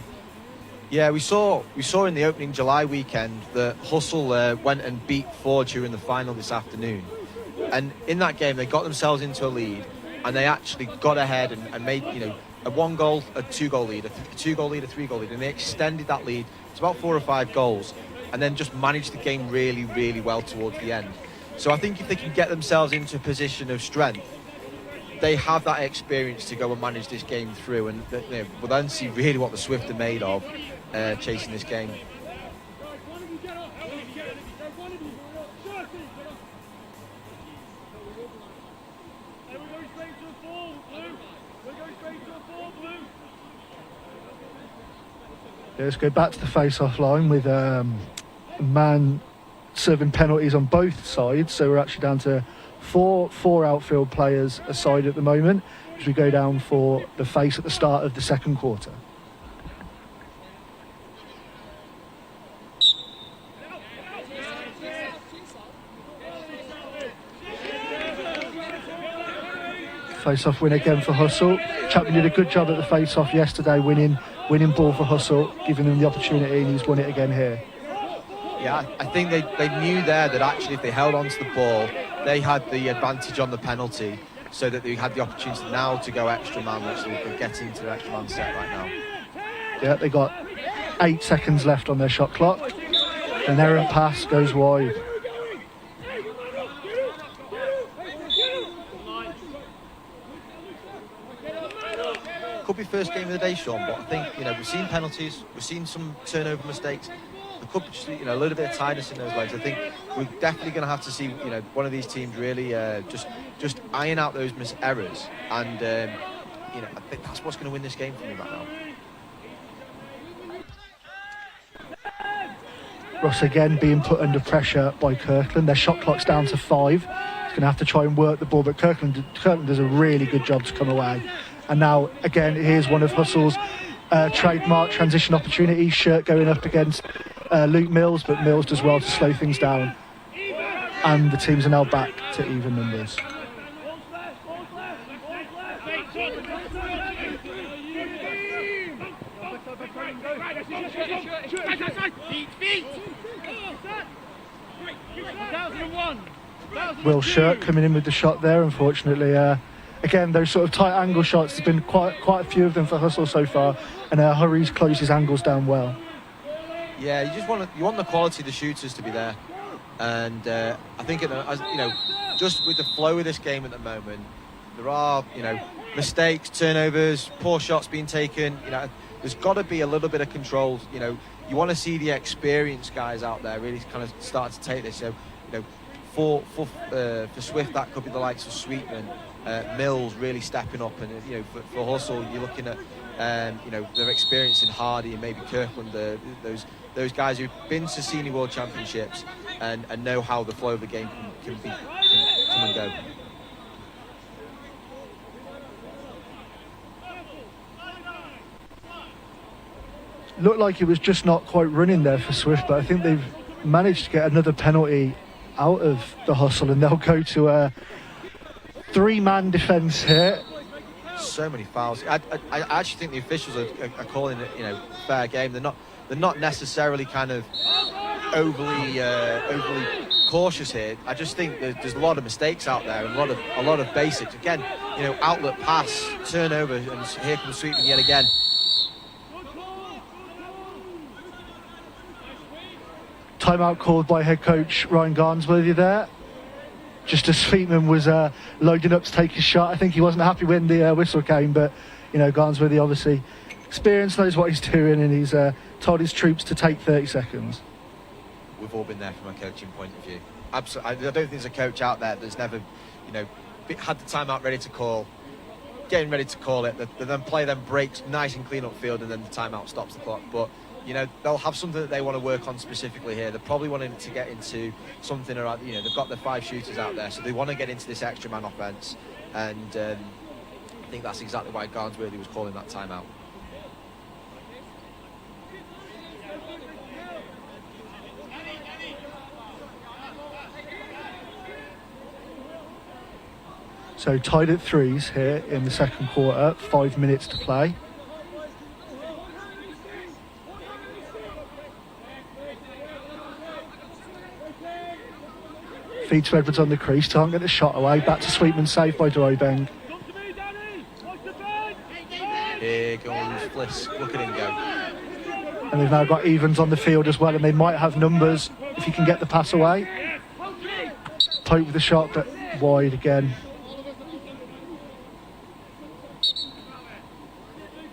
Yeah, we saw in the opening July weekend that Hustle went and beat Ford during the final this afternoon. And in that game, they got themselves into a lead, and they actually got ahead and made, you know, a 1-goal, a 2-goal lead, a 2-goal lead, a 3-goal lead, and they extended that lead to about 4 or 5 goals, and then just managed the game really, really well towards the end. So I think if they can get themselves into a position of strength, they have that experience to go and manage this game through, and you know, we'll then see really what the Swift are made of chasing this game. Let's go back to the face-off line with a man serving penalties on both sides. So we're actually down to four outfield players aside at the moment as we go down for the face at the start of the second quarter. Face-off win again for Hustle. Chapman did a good job at the face-off yesterday, winning ball for Hustle, giving them the opportunity, and he's won it again here. Yeah, I think they knew there that actually if they held on to the ball, they had the advantage on the penalty, so that they had the opportunity now to go extra man, which they could get into the extra man set right now. Yeah, they got 8 seconds left on their shot clock. An errant pass goes wide. Could be first game of the day, Sean, but I think, you know, we've seen penalties, we've seen some turnover mistakes. There could be just, you know, a little bit of tiredness in those legs. I think we're definitely going to have to see, you know, one of these teams really just iron out those errors, and you know, I think that's what's going to win this game for me right now. Ross again being put under pressure by Kirkland. Their shot clock's down to 5. He's going to have to try and work the ball, but Kirkland does a really good job to come away. And now, again, here's one of Hustle's trademark transition opportunities. Shirt going up against Luke Mills, but Mills does well to slow things down. And the teams are now back to even numbers. Will Shirt coming in with the shot there, unfortunately. Again, those sort of tight angle shots, there's been quite a few of them for Hustle so far, and Hurries closes angles down well. Yeah, you want the quality of the shooters to be there, and I think as you know, just with the flow of this game at the moment, there are, you know, mistakes, turnovers, poor shots being taken. You know, there's got to be a little bit of control. You know, you want to see the experienced guys out there really kind of start to take this. So, you know, for Swift, that could be the likes of Sweetman. Mills really stepping up, and you know, for Hustle, you're looking at you know, their experience in Hardy and maybe Kirkland, those guys who've been to senior world championships and know how the flow of the game can come and go. Looked like it was just not quite running there for Swift, but I think they've managed to get another penalty out of the Hustle, and they'll go to a 3-man defence here. So many fouls. I actually think the officials are calling it, you know, fair game. They're not necessarily kind of overly cautious here. I just think there's a lot of mistakes out there and a lot of basics. Again, you know, outlet pass, turnover, and here comes Sweetman yet again. Timeout called by head coach Ryan Garnsworthy there. Just as Sweetman was loading up to take his shot. I think he wasn't happy when the whistle came, but Garnsworthy obviously experienced, knows what he's doing, and he's told his troops to take 30 seconds. We've all been there from a coaching point of view. Absolutely, I don't think there's a coach out there that's never, had the timeout ready to call, getting ready to call it, then play them breaks nice and clean up field, and then the timeout stops the clock. But they'll have something that they want to work on specifically here. They're probably wanting to get into something around, they've got the 5 shooters out there, so they want to get into this extra man offence, and I think that's exactly why Garnsworthy was calling that timeout. So tied at 3s here in the second quarter, 5 minutes to play. Feed to Edwards on the crease, can't get the shot away. Back to Sweetman, saved by Droibeng. Here goes Fliss, look at him go. And they've now got Evans on the field as well, and they might have numbers if he can get the pass away. Pope with the shot, but wide again.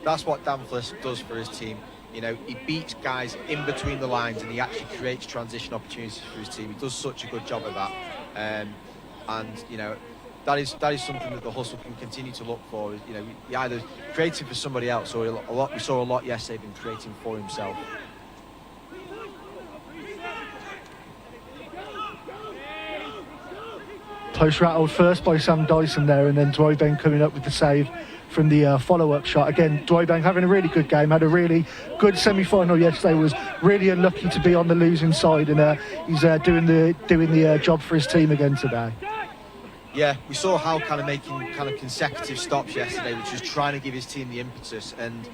That's what Dan Fliss does for his team. He beats guys in between the lines, and he actually creates transition opportunities for his team. He does such a good job of that, that is something that the Hustle can continue to look for. He either creating for somebody else, or we saw a lot yesterday of him creating for himself. Post rattled first by Sam Dyson there, and then Droibeng coming up with the save from the follow-up shot. Again, Droibeng having a really good game, had a really good semi-final yesterday, was really unlucky to be on the losing side, and he's doing the job for his team again today. Yeah, we saw how making consecutive stops yesterday, which was trying to give his team the impetus, and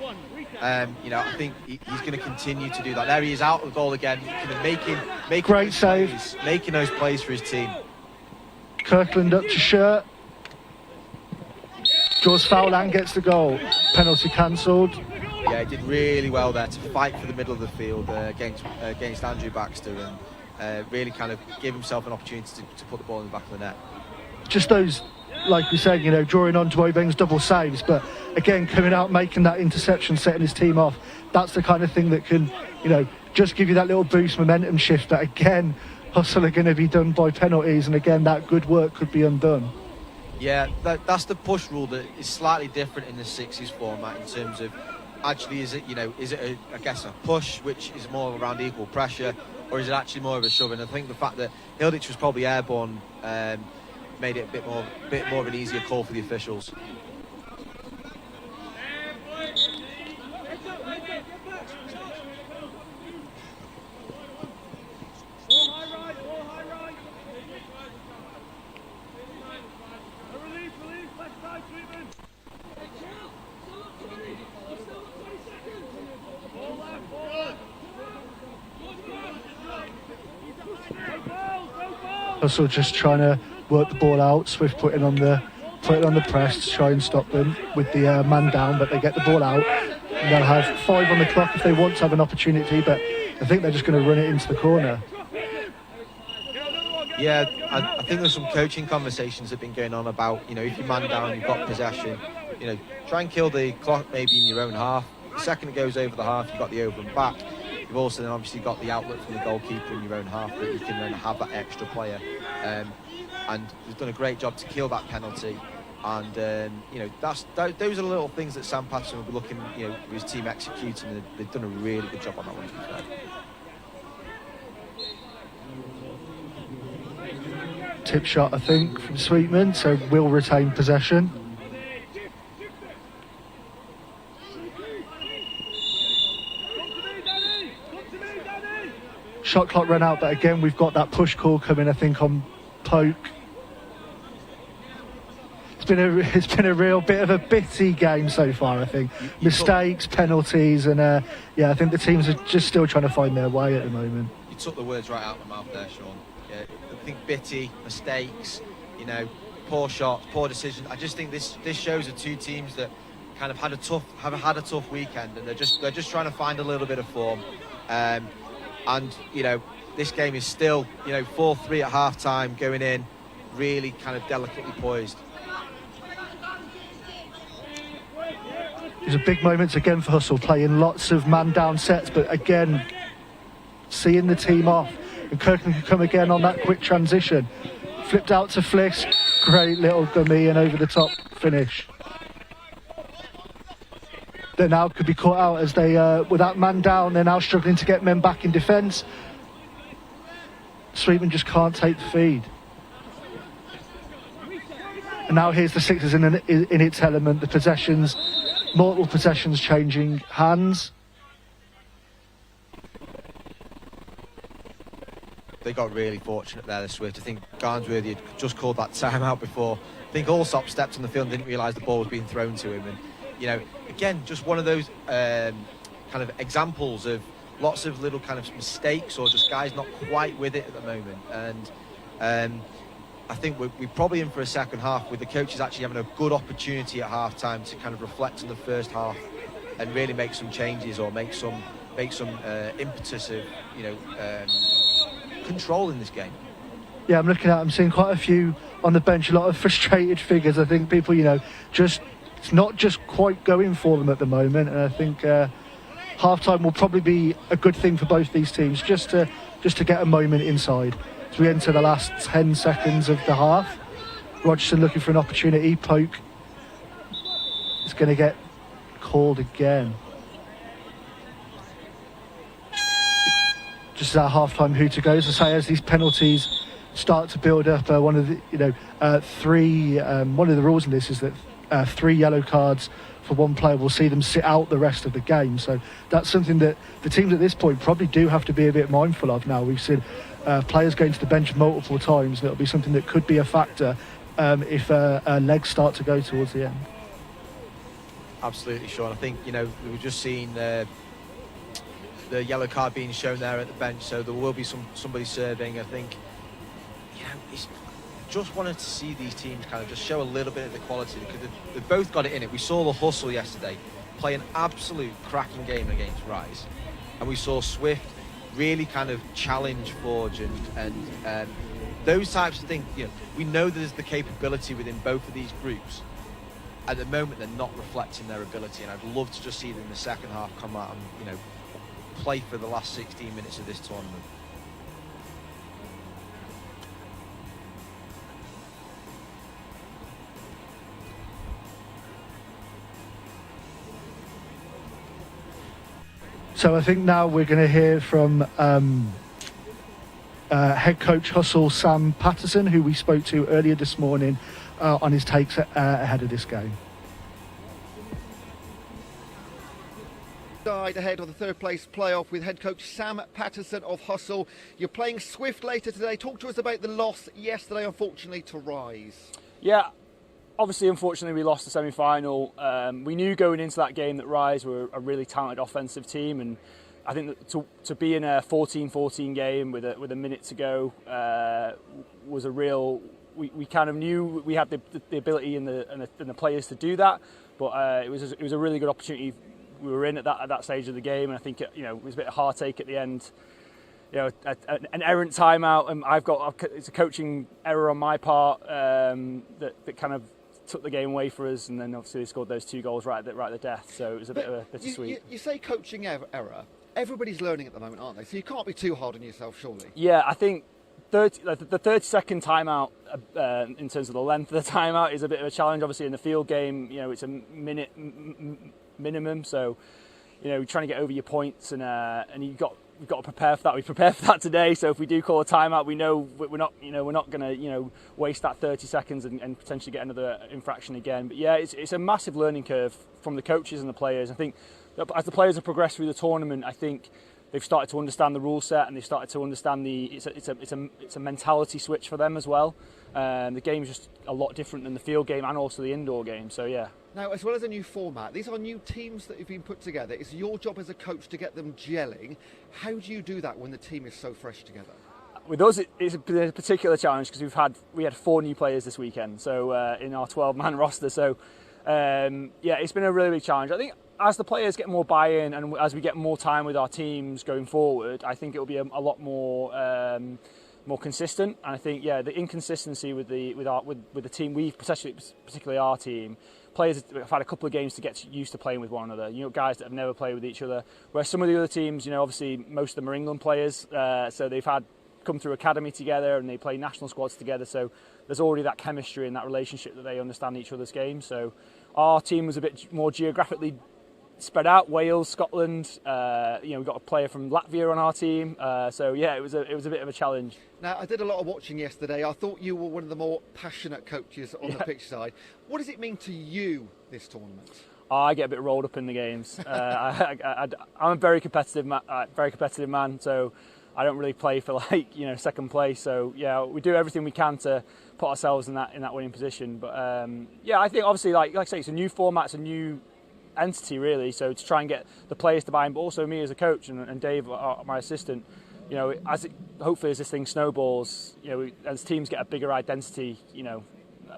I think he's going to continue to do that. There he is out of the goal again, making great save, making those plays for his team. Kirkland up to Shirt. Draws foul and gets the goal. Penalty cancelled. Yeah, he did really well there to fight for the middle of the field against Andrew Baxter, and really give himself an opportunity to put the ball in the back of the net. Just those, like we said, drawing on Droibeng's double saves, but again, coming out, making that interception, setting his team off. That's the kind of thing that can, just give you that little boost, momentum shift that, again, Hustle are going to be done by penalties, and again, that good work could be undone. Yeah, that's the push rule that is slightly different in the 6s format in terms of actually is it a push which is more around equal pressure, or is it actually more of a shove? And I think the fact that Hilditch was probably airborne made it a bit more of an easier call for the officials. Hustle just trying to work the ball out. Swift put it on the press to try and stop them with the man down, but they get the ball out. And they'll have 5 on the clock if they want to have an opportunity, but I think they're just going to run it into the corner. Yeah, I think there's some coaching conversations that have been going on about, if you man down, you've got possession, try and kill the clock maybe in your own half. The second it goes over the half, you've got the over and back. You've also then obviously got the outlet from the goalkeeper in your own half that you can then have that extra player. And he's done a great job to kill that penalty. And, those are the little things that Sam Patterson will be looking, with his team executing. And they've done a really good job on that one, to be fair. Tip shot, I think, from Sweetman, so will retain possession. Shot clock ran out, but again we've got that push call coming, I think, on Poke. It's been a real bit of a bitty game so far, I think. Mistakes, penalties, and I think the teams are just still trying to find their way at the moment. You took the words right out of my mouth there, Sean. Yeah, I think bitty, mistakes, poor shots, poor decisions. I just think this shows the two teams that kind of have had a tough weekend, and they're just trying to find a little bit of form. And, this game is still, 4-3 at half-time, going in, really kind of delicately poised. These are big moments again for Hustle, playing lots of man-down sets, but again, seeing the team off. And Kirkland can come again on that quick transition. Flipped out to Fliss, great little gummy and over-the-top finish. They now could be caught out as they, with that man down, they're now struggling to get men back in defence. Sweetman just can't take the feed. And now here's the Sixers in its element, the possessions, multiple possessions changing hands. They got really fortunate there, the Swift. I think Garnsworthy had just called that timeout before. I think Allsop stepped on the field and didn't realise the ball was being thrown to him. And, again, just one of those kind of examples of lots of little kind of mistakes or just guys not quite with it at the moment. And I think we're probably in for a second half with the coaches actually having a good opportunity at half-time to kind of reflect on the first half and really make some changes or make some impetus of, control in this game. Yeah, I'm seeing quite a few on the bench, a lot of frustrated figures. I think people, it's not just quite going for them at the moment. And I think half-time will probably be a good thing for both these teams, just to get a moment inside. As we enter the last 10 seconds of the half, Rogerson looking for an opportunity. Poke is going to get called again. Just as our half-time hooter goes, I say as these penalties start to build up, one of the rules in this is that 3 yellow cards for one player will see them sit out the rest of the game. So that's something that the teams at this point probably do have to be a bit mindful of now. We've seen players going to the bench multiple times, and it'll be something that could be a factor if legs start to go towards the end. Absolutely, Sean. I think, we were just seeing the yellow card being shown there at the bench, so there will be somebody serving. I think, it's just wanted to see these teams kind of just show a little bit of the quality, because they've both got it in it. We saw the Hustle yesterday play an absolute cracking game against Rise, and we saw Swift really kind of challenge Forge and those types of things. We know there's the capability within both of these groups. At the moment, they're not reflecting their ability, and I'd love to just see them in the second half come out and play for the last 16 minutes of this tournament. So I think now we're going to hear from head coach Hustle, Sam Patterson, who we spoke to earlier this morning on his takes ahead of this game. Ahead of the third place playoff with head coach Sam Patterson of Hustle. You're playing Swift later today. Talk to us about the loss yesterday, unfortunately, to Rise. Yeah, obviously, unfortunately, we lost the semi-final. We knew going into that game that Rise were a really talented offensive team, and I think that to be in a 14-14 game with a minute to go was a real. We kind of knew we had the ability and the players to do that, but it was a really good opportunity. We were in at that stage of the game, and I think it was a bit of heartache at the end. An errant timeout, and it's a coaching error on my part that kind of took the game away for us, and then obviously they scored those 2 goals right at the death. So it was a bit of a bittersweet. You say coaching error. Everybody's learning at the moment, aren't they? So you can't be too hard on yourself, surely. Yeah, I think the 30-second timeout, in terms of the length of the timeout, is a bit of a challenge. Obviously, in the field game, it's a minute minimum, so trying to get over your points, and we've got to prepare for that. We prepared for that today, so if we do call a timeout, we know we're not going to waste that 30 seconds and potentially get another infraction again. But yeah, it's a massive learning curve from the coaches and the players. I think that as the players have progressed through the tournament, I think they've started to understand the rule set, and they've started to understand it's a mentality switch for them as well. The game's just a lot different than the field game and also the indoor game. So yeah. Now, as well as a new format, these are new teams that have been put together. It's your job as a coach to get them gelling. How do you do that when the team is so fresh together? With us, it's a particular challenge because we had 4 new players this weekend. So in our 12-man roster. So yeah, it's been a really big challenge. I think as the players get more buy-in and as we get more time with our teams going forward, I think it will be a lot more consistent. And I think the inconsistency with the team, particularly our team, players have had a couple of games to get used to playing with one another. Guys that have never played with each other. Whereas some of the other teams, obviously most of them are England players, so they've come through academy together and they play national squads together. So there's already that chemistry and that relationship that they understand each other's games. So our team was a bit more geographically spread out. Wales, Scotland. We've got a player from Latvia on our team. It was a bit of a challenge. Now, I did a lot of watching yesterday. I thought you were one of the more passionate coaches on the pitch side. What does it mean to you, this tournament? I get a bit rolled up in the games. I'm a very competitive man. So I don't really play for second place. So we do everything we can to put ourselves in that winning position. But I think obviously like I say, it's a new format, it's a new entity really. So to try and get the players to buy in, but also me as a coach and Dave, my assistant. Hopefully as this thing snowballs, as teams get a bigger identity,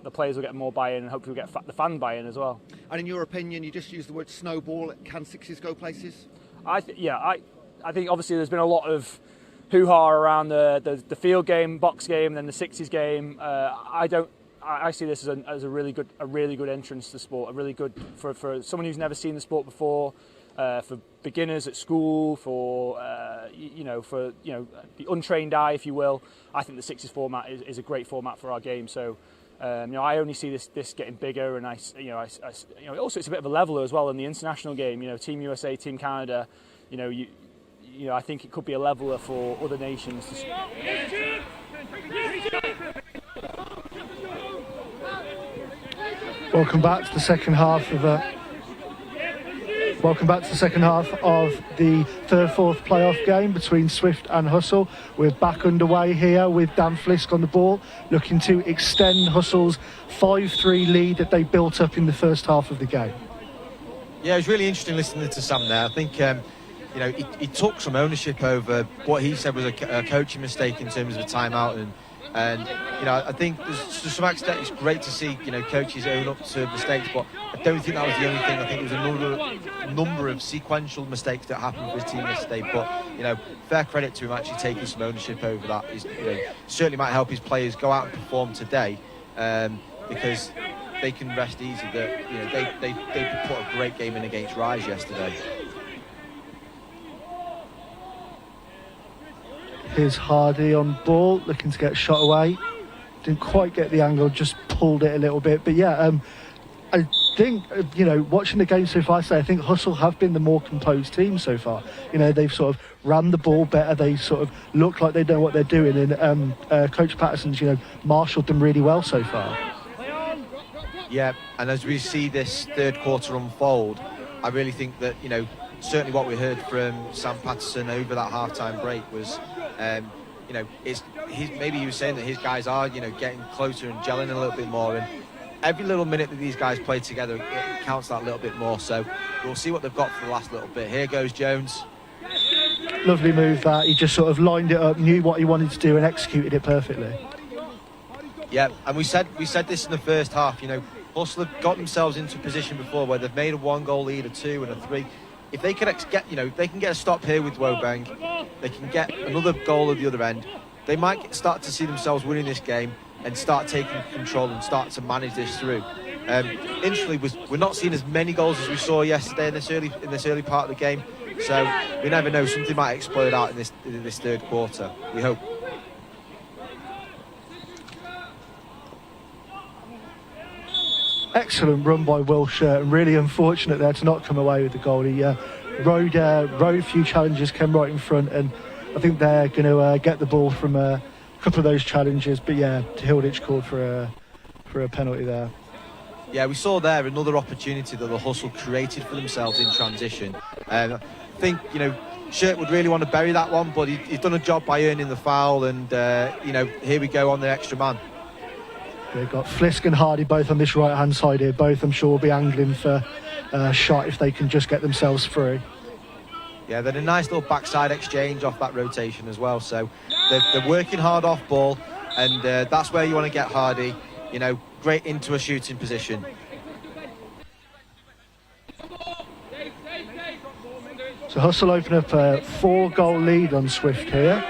the players will get more buy-in and hopefully we'll get the fan buy-in as well. And in your opinion, you just used the word snowball. Can sixes go places? I think obviously there's been a lot of hoo-ha around the field game, box game, and then the sixes game. I see this as a really good entrance to sport. A really good for someone who's never seen the sport before. For beginners at school, for the untrained eye, if you will. I think the sixes format is a great format for our game. So, I only see this getting bigger, and also it's a bit of a leveler as well in the international game. Team USA, Team Canada. I think it could be a leveler for other nations. Welcome back to the second half of the third-fourth playoff game between Swift and Hustle. We're back underway here with Dan Flisk on the ball, looking to extend Hustle's 5-3 lead that they built up in the first half of the game. Yeah, it was really interesting listening to Sam there. I think he took some ownership over what he said was a coaching mistake in terms of a timeout, and I think to some extent it's great to see coaches own up to mistakes, but I don't think that was the only thing. I think there was a number of sequential mistakes that happened for his team yesterday, but fair credit to him actually taking some ownership over that. Certainly might help his players go out and perform today, because they can rest easy that they put a great game in against Rise yesterday. Here's Hardy on ball, looking to get shot away. Didn't quite get the angle, just pulled it a little bit. But I think, watching the game so far, I think Hustle have been the more composed team so far. They've sort of ran the ball better. They sort of look like they know what they're doing. And Coach Patterson's, marshalled them really well so far. Yeah, and as we see this third quarter unfold, I really think that, certainly what we heard from Sam Patterson over that half-time break was, maybe he was saying that his guys are, getting closer and gelling a little bit more, and every little minute that these guys play together, it counts that little bit more. So we'll see what they've got for the last little bit. Here goes Jones. Lovely move that. He just sort of lined it up, knew what he wanted to do, and executed it perfectly. Yeah, and we said this in the first half. Hustle have got themselves into a position before where they've made a 1-goal lead, a 2 and a 3. If they can they can get a stop here with Wobang, they can get another goal at the other end, they might start to see themselves winning this game and start taking control and start to manage this through. Interestingly, we're not seeing as many goals as we saw yesterday in this early part of the game, so we never know, something might explode out in this third quarter. We hope. Excellent run by Wilshire, and really unfortunate there to not come away with the goal. He rode a few challenges, came right in front, and I think they're going to get the ball from a couple of those challenges. But Hilditch called for a penalty there. Yeah, we saw there another opportunity that the Hustle created for themselves in transition. I think Shirt would really want to bury that one, but he's done a job by earning the foul, and here we go on the extra man. They've got Flisk and Hardy both on this right-hand side here. Both, I'm sure, will be angling for a shot if they can just get themselves free. Yeah, they had a nice little backside exchange off that rotation as well. So they're working hard off ball, and that's where you want to get Hardy. Great into a shooting position. So Hustle open up a 4-goal lead on Swift here.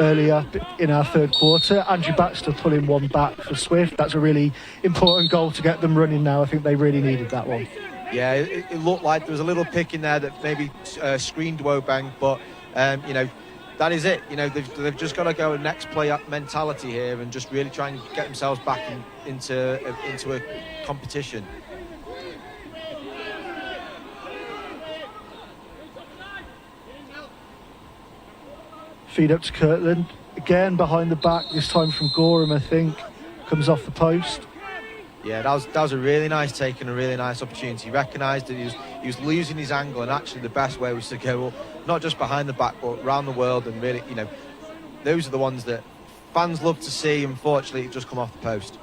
Early up in our third quarter. Andrew Baxter pulling one back for Swift. That's a really important goal to get them running now. I think they really needed that one. Yeah, it looked like there was a little pick in there that maybe screened Wobang, but you know, that is it. You know, they've just got to go next play up mentality here and just really try and get themselves back into a competition. Feed up to Kirtland. Again behind the back, this time from Gorham, I think. Comes off the post. Yeah, that was a really nice take and a really nice opportunity. He recognised that he was losing his angle, and actually the best way was to go not just behind the back but around the world, and really, you know, those are the ones that fans love to see. Unfortunately, it just come off the post.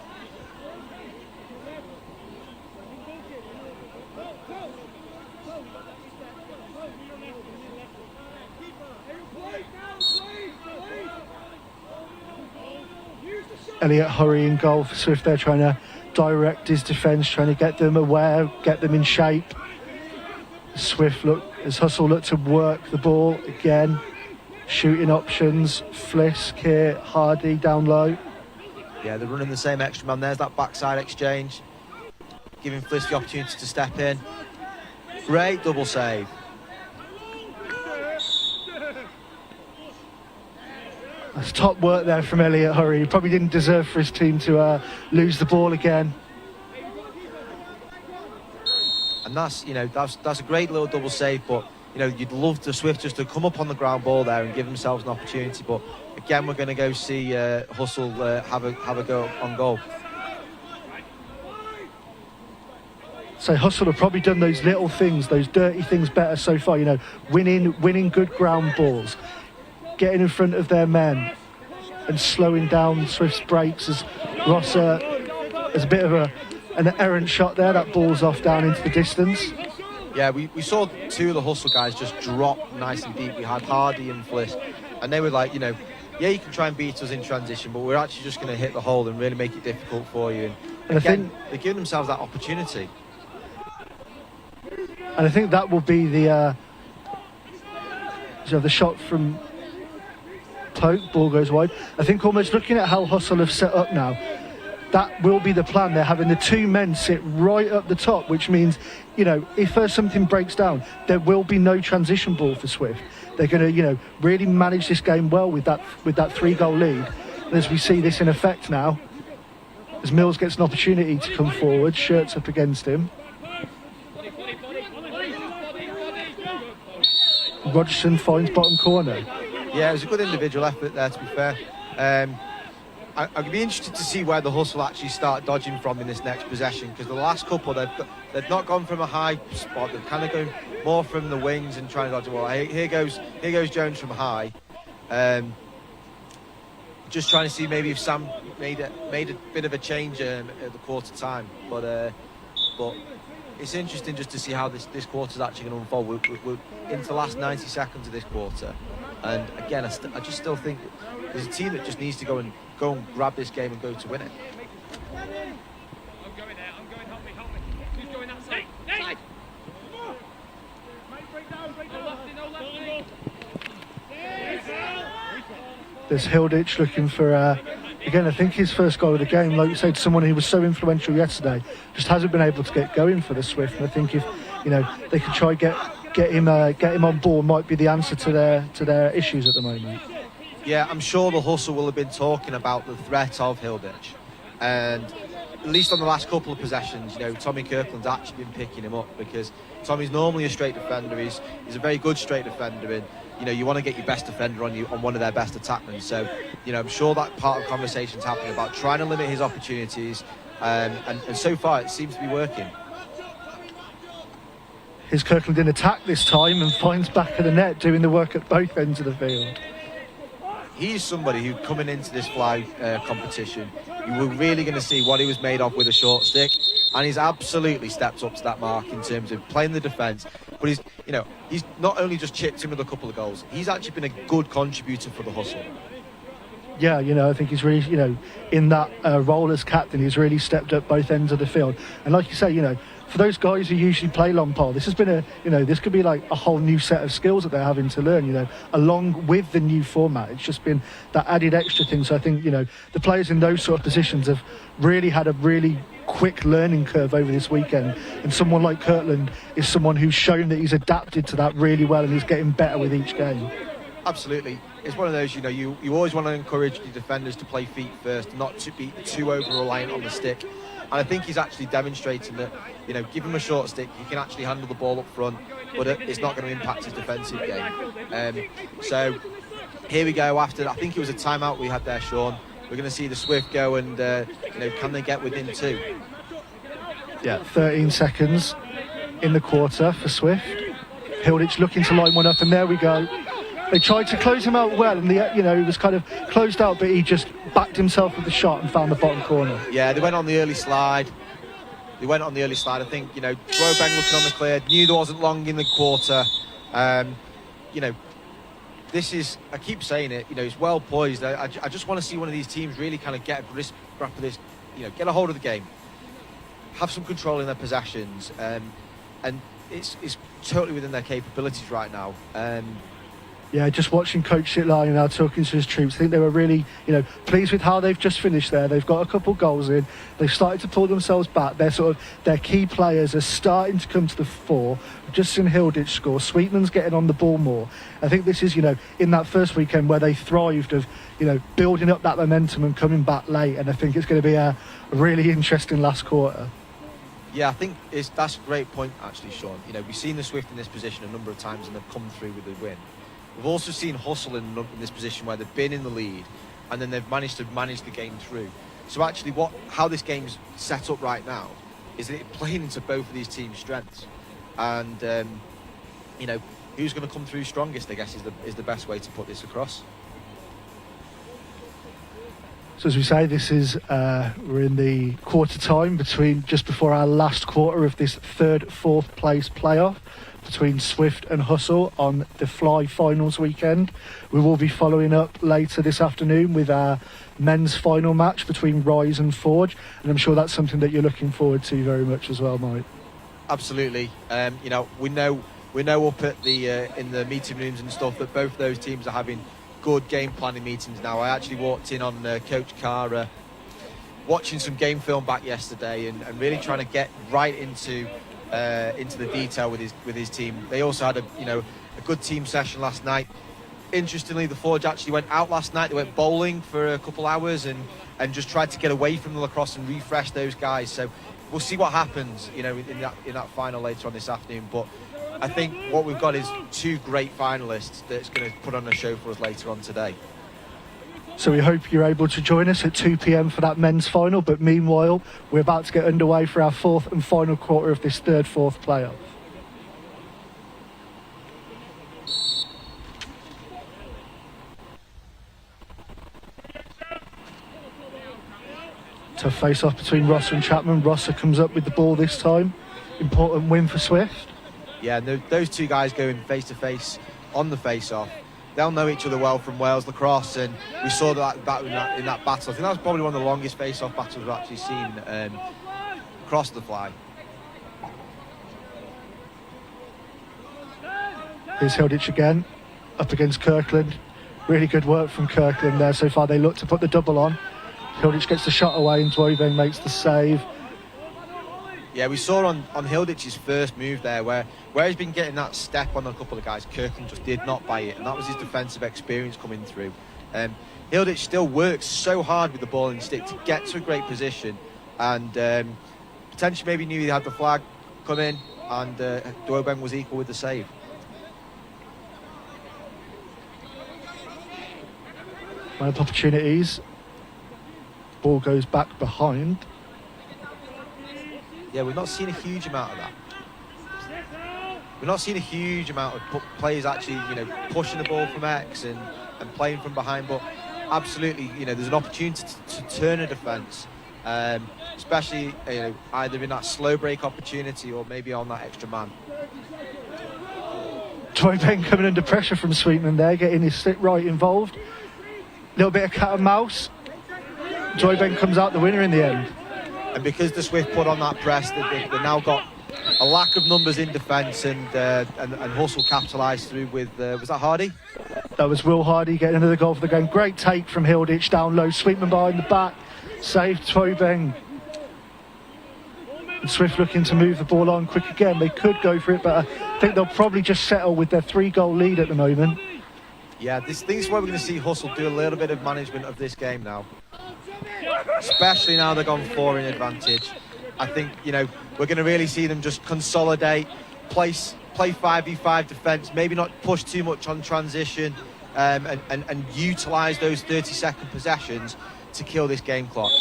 Elliot hurrying goal for Swift. They're trying to direct his defence, trying to get them aware, get them in shape. Swift as Hustle look to work the ball again. Shooting options, Flisk here, Hardy down low. Yeah, they're running the same extra man. There's that backside exchange, giving Flisk the opportunity to step in. Great double save. That's top work there from Elliot Hurry. He probably didn't deserve for his team to lose the ball again. And that's a great little double save, but you know, you'd love the Swift just to come up on the ground ball there and give themselves an opportunity. But again, we're going to go see Hustle have a go on goal. So Hustle have probably done those little things, those dirty things better so far. You know, winning good ground balls, getting in front of their men, and slowing down Swift's breaks as Rosser has a bit of an errant shot there. That ball's off down into the distance. Yeah, we saw two of the Hustle guys just drop nice and deep. We had Hardy and Flisk, and they were like, you know, yeah, you can try and beat us in transition, but we're actually just going to hit the hole and really make it difficult for you. And again, they give themselves that opportunity. And I think that will be the shot from Pope, ball goes wide. I think almost looking at how Hustle have set up now, that will be the plan. They're having the two men sit right up the top, which means, you know, if something breaks down, there will be no transition ball for Swift. They're going to, you know, really manage this game well with that 3-goal lead. And as we see this in effect now, as Mills gets an opportunity to come forward, shirts up against him. Rogerson finds bottom corner. Yeah, it was a good individual effort there, to be fair. I'd be interested to see where the Hustle actually start dodging from in this next possession, because the last couple they've not gone from a high spot. They're kind of going more from the wings and trying to dodge the ball. Here goes Jones from high. Just trying to see maybe if Sam made a bit of a change at the quarter time, but it's interesting just to see how this quarter's actually going to unfold. We're into the last 90 seconds of this quarter, and again, I just still think there's a team that just needs to go and grab this game and go to win it. I'm going there. Help me. Who's going that side? Side. No lefty. There's Hilditch looking for, again, I think his first goal of the game. Like you said, someone who was so influential yesterday, just hasn't been able to get going for the Swift. And I think if, you know, they could try get him on board, might be the answer to their issues at the moment. Yeah, I'm sure the Hustle will have been talking about the threat of Hilditch, and at least on the last couple of possessions, you know, Tommy Kirkland's actually been picking him up, because Tommy's normally a straight defender. He's a very good straight defender, and you know, you want to get your best defender on one of their best attackmen. So, you know, I'm sure that part of conversation's happening about trying to limit his opportunities, and so far it seems to be working. Here's Kirkland in attack this time and finds back of the net, doing the work at both ends of the field. He's somebody who, coming into this fly competition, you were really going to see what he was made of with a short stick, and he's absolutely stepped up to that mark in terms of playing the defence. But he's not only just chipped in with a couple of goals, he's actually been a good contributor for the Hustle. Yeah, you know, I think he's really, in that role as captain, he's really stepped up both ends of the field. And like you say, for those guys who usually play long pole, this has been this could be like a whole new set of skills that they're having to learn, along with the new format. It's just been that added extra thing. So I think, the players in those sort of positions have really had a really quick learning curve over this weekend. And someone like Kirtland is someone who's shown that he's adapted to that really well and he's getting better with each game. Absolutely. It's one of those, you always want to encourage the defenders to play feet first, not to be too over-reliant on the stick. And I think he's actually demonstrating that, give him a short stick, he can actually handle the ball up front, but it's not going to impact his defensive game. So here we go after, I think it was a timeout we had there, Sean. We're going to see the Swift go and, can they get within 2? Yeah, 13 seconds in the quarter for Swift. Hilditch looking to line one up, and there we go. They tried to close him out well, and he was kind of closed out, but he just backed himself with the shot and found the bottom corner. Yeah, they went on the early slide. I think, Drobeng looking on the clear, knew there wasn't long in the quarter. This is, I keep saying it, it's well poised. I just want to see one of these teams really kind of get a grip of this, get a hold of the game, have some control in their possessions, and it's totally within their capabilities right now. Yeah, just watching Coach Sitlani now talking to his troops, I think they were really, pleased with how they've just finished there. They've got a couple goals in. They've started to pull themselves back. Their key players are starting to come to the fore. We've just seen Hilditch score. Sweetman's getting on the ball more. I think this is, in that first weekend where they thrived of, building up that momentum and coming back late. And I think it's going to be a really interesting last quarter. Yeah, I think that's a great point, actually, Sean. We've seen the Swift in this position a number of times and they've come through with a win. We've also seen Hustle in this position where they've been in the lead and then they've managed to manage the game through. So actually how this game's set up right now is that it's playing into both of these teams' strengths. And, who's going to come through strongest, I guess, is the best way to put this across. So as we say, this is we're in the quarter time just before our last quarter of this fourth place playoff between Swift and Hustle on the Fly finals weekend. We will be following up later this afternoon with our men's final match between Rise and Forge, and I'm sure that's something that you're looking forward to very much as well, Mike. Absolutely. We know up at the in the meeting rooms and stuff that both those teams are having good game planning meetings now. I actually walked in on Coach Cara watching some game film back yesterday and really trying to get right into the detail with his team. They also had a good team session last night. Interestingly, the Forge actually went out last night. They went bowling for a couple hours and just tried to get away from the lacrosse and refresh those guys. So we'll see what happens, in that final later on this afternoon. But I think what we've got is two great finalists that's going to put on a show for us later on today. So we hope you're able to join us at 2 p.m. for that men's final. But meanwhile, we're about to get underway for our fourth and final quarter of this fourth playoff. Tough face-off between Rosser and Chapman. Rosser comes up with the ball this time. Important win for Swift. Yeah, those two guys going face-to-face on the face-off. They'll know each other well from Wales Lacrosse, and we saw that in that battle. I think that was probably one of the longest face-off battles we've actually seen across the Fly. Here's Hilditch again, up against Kirkland. Really good work from Kirkland there so far. They look to put the double on. Hilditch gets the shot away and Drobeng makes the save. Yeah, we saw on Hilditch's first move there where he's been getting that step on a couple of guys. Kirkland just did not buy it, and that was his defensive experience coming through. Hilditch still works so hard with the ball and stick to get to a great position, and potentially maybe knew he had the flag come in, and Drobeng was equal with the save. One opportunities. Ball goes back behind. Yeah, we've not seen a huge amount of that. We've not seen a huge amount of players actually, pushing the ball from X and playing from behind. But absolutely, there's an opportunity to turn a defence, especially either in that slow break opportunity or maybe on that extra man. Drobeng coming under pressure from Sweetman there, getting his stick right involved. A little bit of cat and mouse. Drobeng comes out the winner in the end. And because the Swift put on that press, they've now got a lack of numbers in defence, and Hustle capitalised through with, was that Hardy? That was Will Hardy getting another goal for the game. Great take from Hilditch down low. Sweetman behind the back. Saved Tobeng. And Swift looking to move the ball on quick again. They could go for it, but I think they'll probably just settle with their 3-goal lead at the moment. Yeah, this is where we're going to see Hustle do a little bit of management of this game now. Especially now they've gone 4 in advantage. I think, you know, we're going to really see them just consolidate, play 5v5 defence, maybe not push too much on transition, and utilise those 30-second possessions to kill this game clock.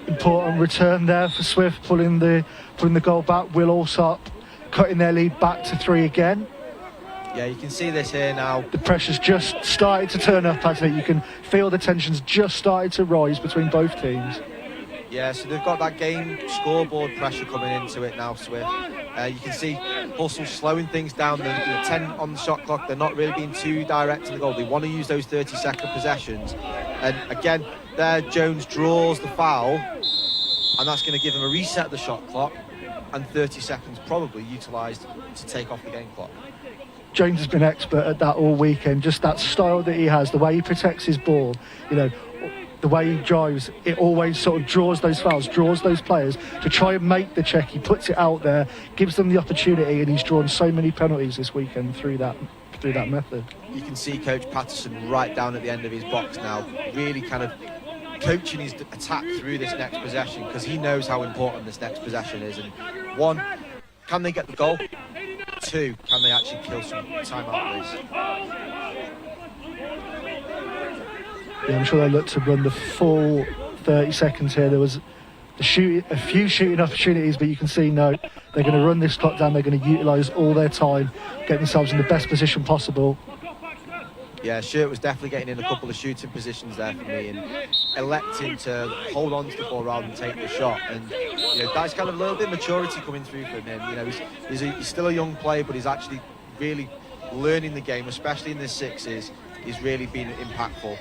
Important return there for Swift, pulling the goal back. Will Allsop cutting their lead back to 3 again. Yeah, you can see this here now. The pressure's just started to turn up, hasn't it? You can feel the tension's just started to rise between both teams. Yeah, so they've got that game scoreboard pressure coming into it now, Swift. You can see Hustle slowing things down. The 10 on the shot clock, they're not really being too direct in the goal. They want to use those 30-second possessions. And again, there Jones draws the foul, and that's going to give them a reset of the shot clock, and 30 seconds probably utilised to take off the game clock. Jones has been expert at that all weekend. Just that style that he has, the way he protects his ball, you know, the way he drives, it always sort of draws those fouls, draws those players to try and make the check. He puts it out there, gives them the opportunity, and he's drawn so many penalties this weekend through that method. You can see Coach Patterson right down at the end of his box now, really kind of coaching his attack through this next possession, because he knows how important this next possession is. And 1, can they get the goal? 2, can they actually kill some time out of this? Yeah, I'm sure they look to run the full 30 seconds here. There was a few shooting opportunities, but you can see, no, they're going to run this clock down. They're going to utilise all their time, get themselves in the best position possible. Yeah, Shirt was definitely getting in a couple of shooting positions there for me, and electing to hold on to the ball rather than take the shot. And you know, that's kind of a little bit of maturity coming through from him. You know, he's still a young player, but he's actually really learning the game, especially in the sixes. He's really been impactful.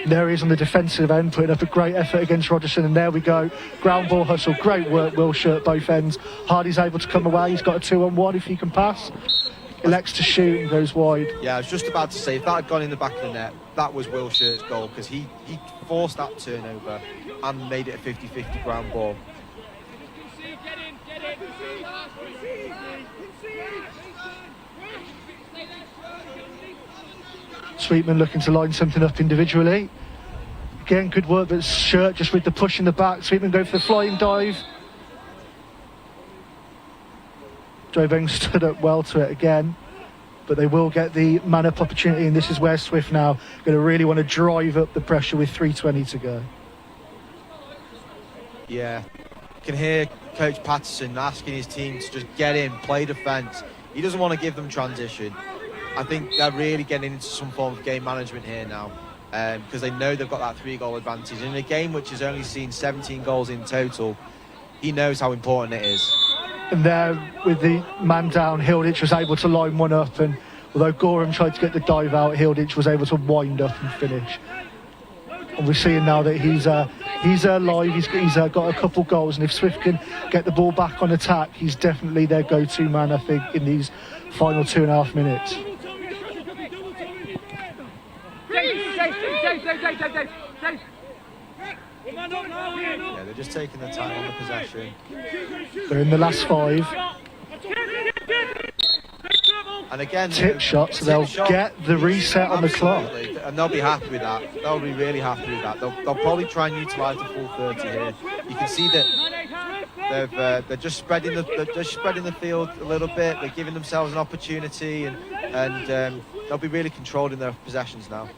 There he is on the defensive end, putting up a great effort against Rogerson, and there we go. Ground ball hustle, great work, Will Shirt, both ends. Hardy's able to come away, he's got a 2-on-1 if he can pass. Elects to shoot and goes wide. Yeah, I was just about to say, if that had gone in the back of the net, that was Will Shirt's goal, because he forced that turnover and made it a 50-50 ground ball. Sweetman looking to line something up individually. Again, good work, but Shirt just with the push in the back. Sweetman go for the flying dive. Jobeng stood up well to it again, but they will get the man-up opportunity, and this is where Swift now going to really want to drive up the pressure with 3:20 to go. Yeah, you can hear Coach Patterson asking his team to just get in, play defence. He doesn't want to give them transition. I think they're really getting into some form of game management here now, because they know they've got that 3-goal advantage. In a game which has only seen 17 goals in total, he knows how important it is. And there, with the man down, Hilditch was able to line one up, and although Gorham tried to get the dive out, Hilditch was able to wind up and finish. And we're seeing now that he's alive, he's got a couple goals, and if Swift can get the ball back on attack, he's definitely their go-to man, I think, in these final 2.5 minutes. Yeah, they're just taking their time on the possession. They're in the last 5. And again, tip shot, so they'll get the reset on the clock. And they'll be happy with that. They'll be really happy with that. They'll probably try and utilise the full 30 here. You can see that they're just spreading the field a little bit. They're giving themselves an opportunity, and they'll be really controlled in their possessions now.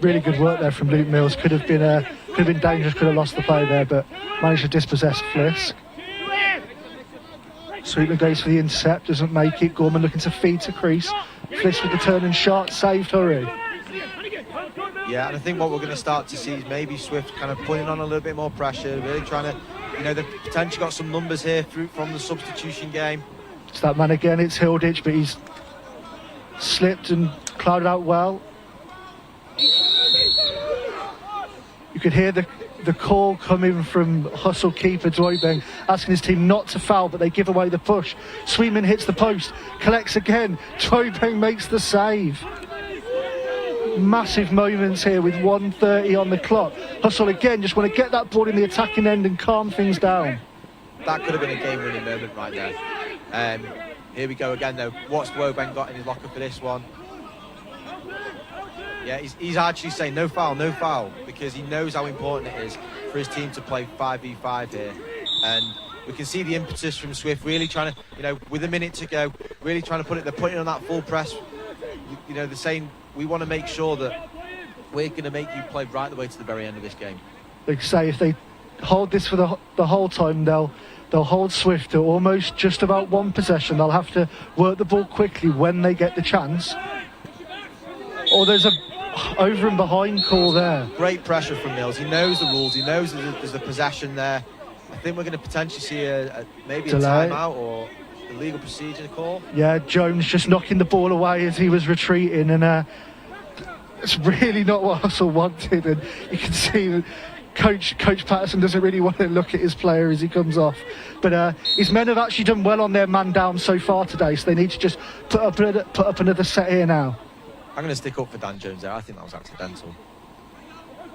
Really good work there from Luke Mills. Could have been dangerous. Could have lost the play there, but managed to dispossess Fliss. Sweetman goes for the intercept, doesn't make it. Gorman looking to feed to crease. Fliss with the turn and shot, saved Hurry. Yeah, and I think what we're going to start to see is maybe Swift kind of putting on a little bit more pressure, really trying to, you know, they've potentially got some numbers here from the substitution game. It's that man again, it's Hilditch, but he's slipped and clouded out well. You could hear the the call coming from Hustle keeper Dwoibeng asking his team not to foul, but they give away the push. Sweetman hits the post, collects again. Dwoibeng makes the save. Massive moments here with 1:30 on the clock. Hustle again just want to get that ball in the attacking end and calm things down. That could have been a game-winning moment right there. Here we go again though. What's Dwoibeng got in his locker for this one? Yeah, he's actually saying no foul, because he knows how important it is for his team to play 5v5 here. And we can see the impetus from Swift, really trying to, with a minute to go, really trying to they're putting on that full press. They're saying, we want to make sure that we're going to make you play right the way to the very end of this game. They say if they hold this for the whole time, they'll hold Swift to almost just about one possession. They'll have to work the ball quickly when they get the chance. Or there's a over and behind call there. Great pressure from Mills. He knows the rules. He knows there's a possession there. I think we're going to potentially see maybe a timeout or a legal procedure call. Yeah, Jones just knocking the ball away as he was retreating, and it's really not what Hustle wanted. And you can see that Coach Patterson doesn't really want to look at his player as he comes off. But his men have actually done well on their man down so far today, so they need to just put up another set here now. I'm going to stick up for Dan Jones there. I think that was accidental.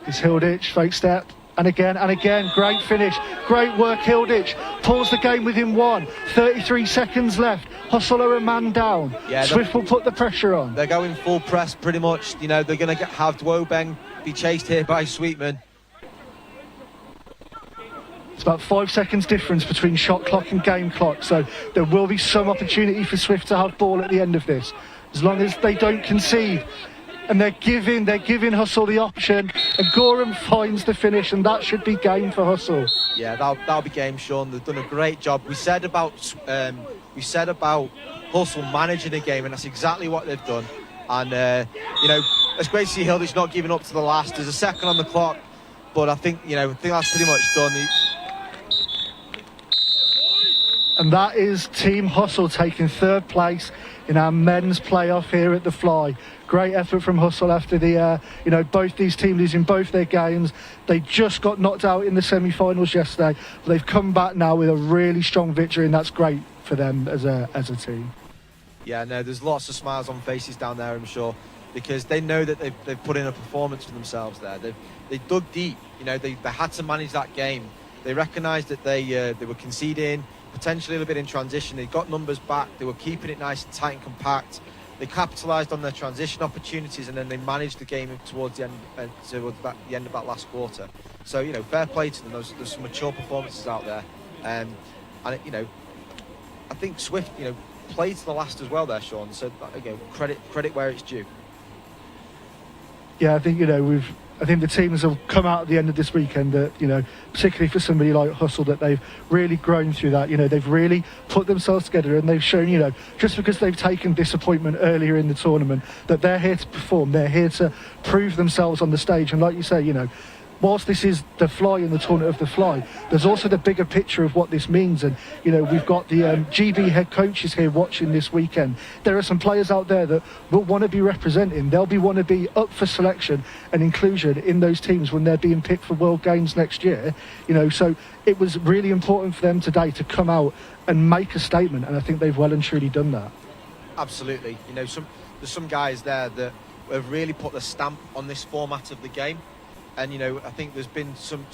It's Hilditch, fake step, and again, great finish. Great work, Hilditch. Pulls the game within 1. 33 seconds left. Hustle are a man down. Yeah, Swift will put the pressure on. They're going full press pretty much. They're going to have Dwoibeng be chased here by Sweetman. It's about 5 seconds difference between shot clock and game clock, so there will be some opportunity for Swift to have ball at the end of this, as long as they don't concede. And they're giving Hustle the option, and Gorham finds the finish, and that should be game for Hustle. Yeah, that'll be game, Sean. They've done a great job. We said about Hustle managing the game, and that's exactly what they've done. And it's great to see Hilditch not giving up to the last. There's a second on the clock, but I think that's pretty much done. And that is Team Hustle taking third place in our men's playoff here at the Fly. Great effort from Hustle after the, both these teams losing both their games. They just got knocked out in the semi-finals yesterday. But they've come back now with a really strong victory, and that's great for them as a team. Yeah, no, there's lots of smiles on faces down there, I'm sure, because they know that they've put in a performance for themselves there. They dug deep. They had to manage that game. They recognised that they were conceding, potentially a little bit in transition. They got numbers back. They were keeping it nice and tight and compact. They capitalised on their transition opportunities, and then they managed the game towards the end of that last quarter. So fair play to them. There's some mature performances out there, and I think Swift played to the last as well there, Sean. So credit where it's due. Yeah, I think I think the teams have come out at the end of this weekend that, particularly for somebody like Hustle, that they've really grown through that. They've really put themselves together, and they've shown, just because they've taken disappointment earlier in the tournament, that they're here to perform. They're here to prove themselves on the stage. And like you say, whilst this is the Fly and the tournament of the Fly, there's also the bigger picture of what this means. And, we've got the GB head coaches here watching this weekend. There are some players out there that will want to be representing. They'll want to be up for selection and inclusion in those teams when they're being picked for World Games next year. So it was really important for them today to come out and make a statement. And I think they've well and truly done that. Absolutely. There's some guys there that have really put the stamp on this format of the game. And I think there's been some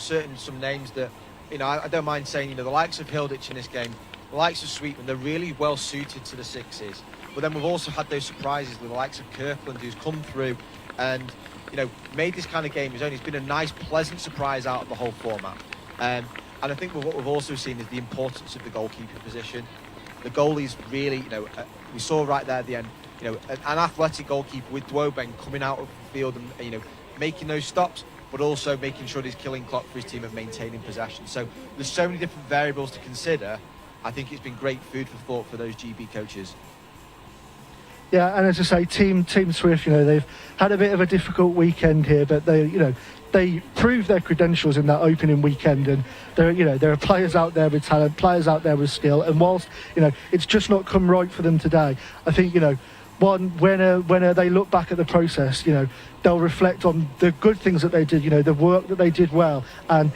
names that I don't mind saying, the likes of Hilditch in this game, the likes of Sweetman, they're really well suited to the sixes. But then we've also had those surprises with the likes of Kirkland, who's come through and made this kind of game his own. It's been a nice, pleasant surprise out of the whole format. And I think what we've also seen is the importance of the goalkeeper position. The goalie's really, we saw right there at the end, an athletic goalkeeper with Dwoibeng coming out of the field and making those stops, but also making sure he's killing clock for his team and maintaining possession. So there's so many different variables to consider. I think it's been great food for thought for those GB coaches. Yeah, and as I say, Team Swift, they've had a bit of a difficult weekend here, but they proved their credentials in that opening weekend, and there are players out there with talent, players out there with skill, and whilst it's just not come right for them today, I think when they look back at the process, they'll reflect on the good things that they did, the work that they did well, and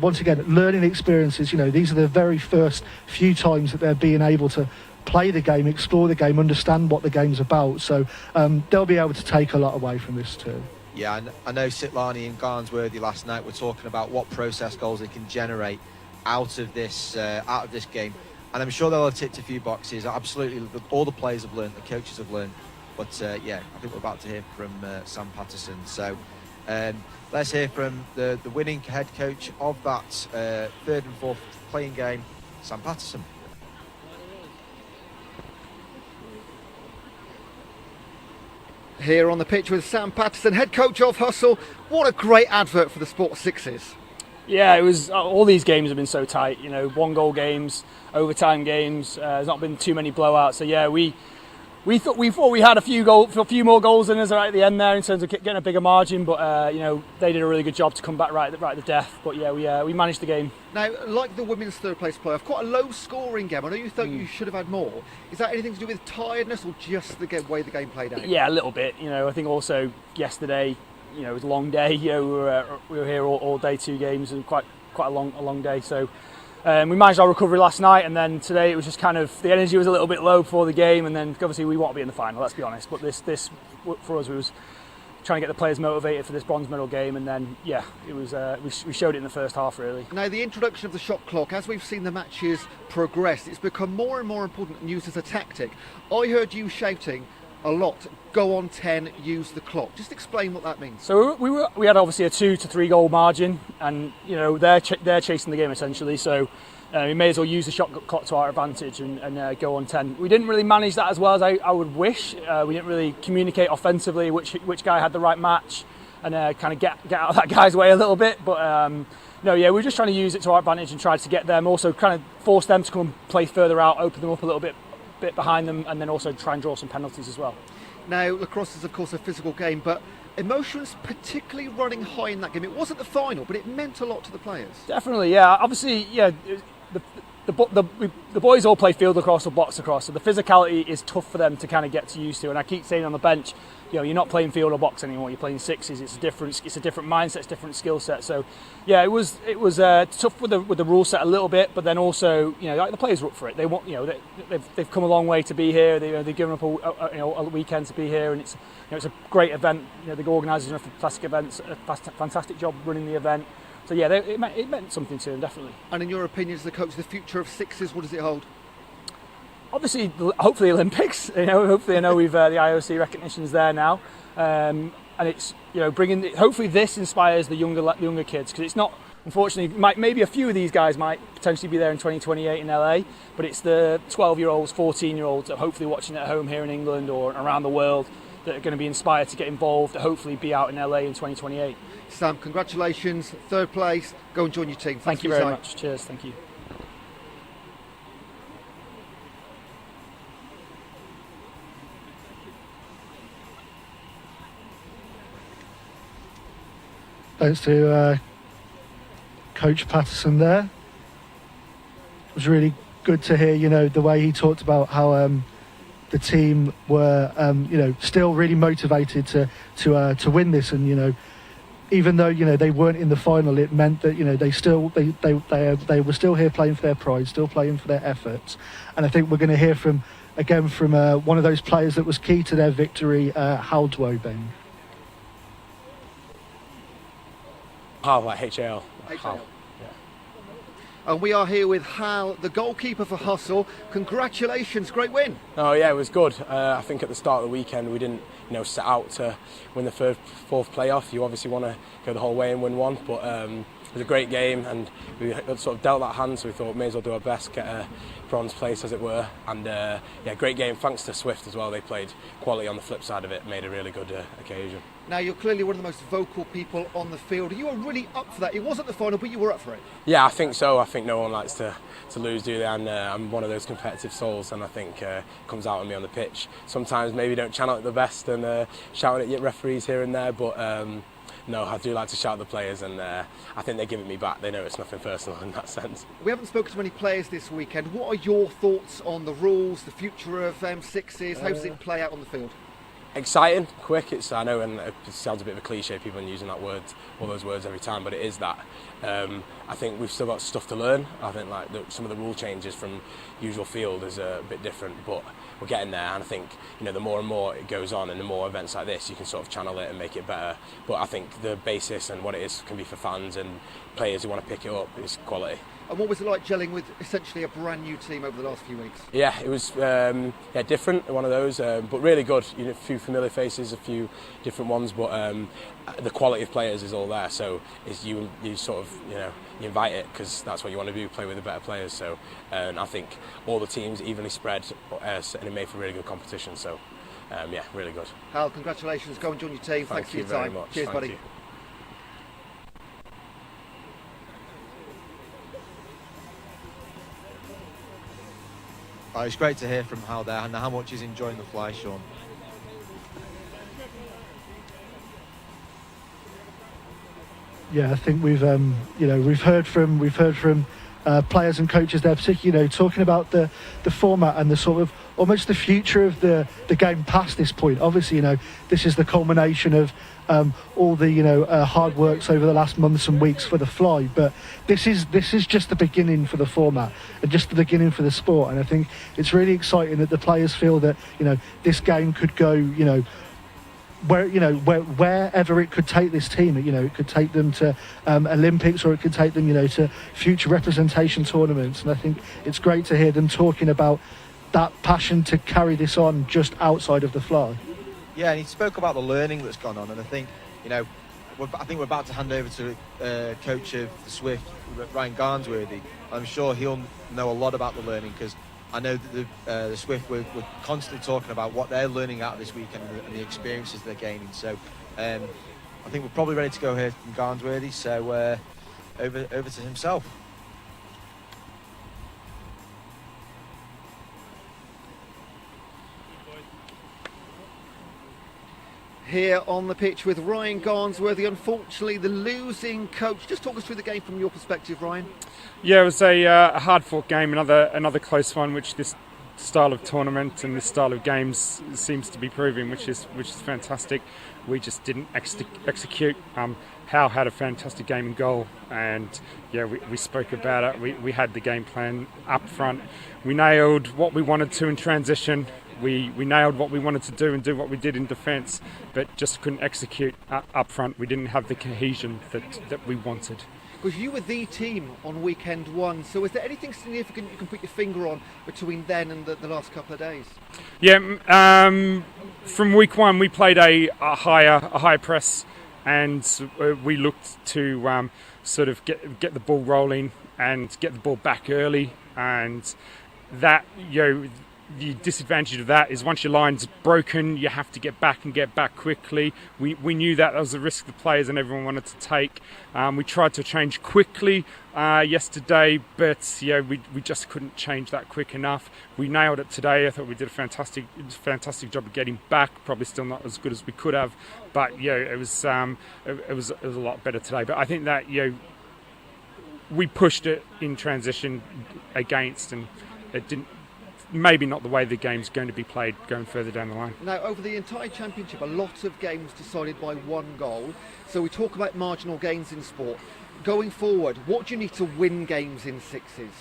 once again, learning experiences. These are the very first few times that they're being able to play the game, explore the game, understand what the game's about. So they'll be able to take a lot away from this too. Yeah, I know Sitlani and Garnsworthy last night were talking about what process goals they can generate out of this game, and I'm sure they'll have ticked a few boxes. Absolutely, all the players have learned, the coaches have learned. But I think we're about to hear from Sam Patterson. So let's hear from the winning head coach of that third and fourth playing game, Sam Patterson. Here on the pitch with Sam Patterson, head coach of Hustle. What a great advert for the Sport Sixes. Yeah, it was. All these games have been so tight. One goal games, overtime games. There's not been too many blowouts. So yeah, we thought we had a few more goals in us right at the end there in terms of getting a bigger margin. But they did a really good job to come back right at the death. But yeah, we managed the game. Now, like the women's third place playoff, quite a low scoring game. I know you thought you should have had more. Is that anything to do with tiredness or just the way the game played out? Yeah, a little bit. I think also yesterday, it was a long day. We were here all day, 2 games, and quite a long day. So we managed our recovery last night, and then today it was just kind of the energy was a little bit low before the game, and then obviously we want to be in the final. Let's be honest. But this for us was trying to get the players motivated for this bronze medal game, and then it was we showed it in the first half really. Now the introduction of the shot clock, as we've seen the matches progress, it's become more and more important and used as a tactic. I heard you shouting a lot, go on 10, use the clock. Just explain what that means. So we had obviously a 2 to 3 goal margin, and they're chasing the game essentially. So we may as well use the shot clock to our advantage and go on 10. We didn't really manage that as well as I would wish. We didn't really communicate offensively which guy had the right match, and kind of get out of that guy's way a little bit. But we're just trying to use it to our advantage and try to get them, also kind of force them to come and play further out, open them up a little bit behind them, and then also try and draw some penalties as well. Now, lacrosse is of course a physical game, but emotions particularly running high in that game. It wasn't the final, but it meant a lot to the players. Definitely, yeah. Obviously, yeah. The boys all play field lacrosse or box lacrosse, so the physicality is tough for them to kind of get used to. And I keep saying on the bench, you're not playing field or box anymore. You're playing sixes. It's a different mindset, it's a different skill set. So, yeah, it was tough with the rule set a little bit, but then also, the players were up for it. They want, they've come a long way to be here. They've given up a weekend to be here, and it's a great event. The organisers are a fantastic event, a fantastic job running the event. So yeah, it meant something to them, definitely. And in your opinion, as the coach, the future of sixes, what does it hold? Obviously, hopefully Olympics. Hopefully, I know we've the IOC recognition's there now, and it's bringing. Hopefully, this inspires the younger kids, because it's not. Unfortunately, maybe a few of these guys might potentially be there in 2028 in LA, but it's the 12-year-olds, 14-year-olds that are hopefully watching at home here in England or around the world that are going to be inspired to get involved, to hopefully be out in LA in 2028. Sam, congratulations, third place. Go and join your team. Thank you very much. Cheers. Thank you. Thanks to Coach Patterson there. It was really good to hear, the way he talked about how the team were, still really motivated to win this, and even though they weren't in the final, it meant that they were still here playing for their pride, still playing for their efforts. And I think we're going to hear from one of those players that was key to their victory, Hal Dwobeng. Hal, like H-A-L. Hal. And we are here with Hal, the goalkeeper for Hustle. Congratulations, great win. Oh yeah, it was good. I think at the start of the weekend we didn't set out to win the fourth playoff. You obviously want to go the whole way and win one, but it was a great game, and we sort of dealt that hand, so we thought may as well do our best, get a bronze place as it were. And great game, thanks to Swift as well. They played quality on the flip side of it, made a really good occasion. Now, you're clearly one of the most vocal people on the field. You were really up for that. It wasn't the final, but you were up for it. Yeah, I think so. I think no one likes to lose, do they? And I'm one of those competitive souls, and I think it comes out on me on the pitch. Sometimes maybe don't channel it the best and shouting at your referees here and there, but no, I do like to shout at the players, and I think they give it me back. They know it's nothing personal in that sense. We haven't spoken to many players this weekend. What are your thoughts on the rules, the future of sixes? How does it play out on the field? Exciting, quick. I know, and it sounds a bit of a cliche, people using that word, all those words every time, but it is that. I think we've still got stuff to learn. I think like some of the rule changes from usual field is a bit different, but we're getting there. And I think the more and more it goes on, and the more events like this, you can sort of channel it and make it better. But I think the basis and what it is can be for fans and players who want to pick it up is quality. And what was it like gelling with essentially a brand new team over the last few weeks? Yeah, it was different, one of those, but really good. A few familiar faces, a few different ones, but the quality of players is all there. So it's you sort of you invite it because that's what you want to do, play with the better players. So and I think all the teams evenly spread, and it made for really good competition. So really good. Hal, congratulations. Go and join your team. Thanks for your time. Very much. Cheers, buddy. You. It's great to hear from Hal there and how much he's enjoying the fly, Sean. Yeah, I think we've heard from players and coaches there, particularly talking about the format and the sort of almost the future of the game past this point. Obviously, this is the culmination of all the hard works over the last months and weeks for the fly, but this is just the beginning for the format and just the beginning for the sport. And I think it's really exciting that the players feel that this game could go wherever it could take this team. It could take them to Olympics, or it could take them to future representation tournaments. And I think it's great to hear them talking about that passion to carry this on just outside of the fly. Yeah, and he spoke about the learning that's gone on, and I think we're about to hand over to coach of the Swift, Ryan Garnsworthy. I'm sure he'll know a lot about the learning, because I know that the Swift we're constantly talking about what they're learning out of this weekend and the experiences they're gaining. So I think we're probably ready to go here from Garnsworthy. So over to himself. Here on the pitch with Ryan Garnsworthy, unfortunately the losing coach. Just talk us through the game from your perspective, Ryan. Yeah, it was a hard-fought game, another close one, which this style of tournament and this style of games seems to be proving, which is fantastic. We just didn't execute. Hal had a fantastic game in goal, and we spoke about it. We had the game plan up front. We nailed what we wanted to in transition. We nailed what we wanted to do and do what we did in defence, but just couldn't execute up front. We didn't have the cohesion that we wanted. Because you were the team on weekend one, so is there anything significant you can put your finger on between then and the last couple of days? Yeah, from week one we played a higher press, and we looked to sort of get the ball rolling and get the ball back early, and that the disadvantage of that is once your line's broken, you have to get back quickly. We knew that was a risk the players and everyone wanted to take. We tried to change quickly yesterday, but we just couldn't change that quick enough. We nailed it today. I thought we did a fantastic job of getting back. Probably still not as good as we could have, but it was a lot better today. But I think that we pushed it in transition against, and it didn't. Maybe not the way the game's going to be played going further down the line. Now, over the entire championship, a lot of games decided by one goal. So we talk about marginal gains in sport. Going forward, what do you need to win games in sixes?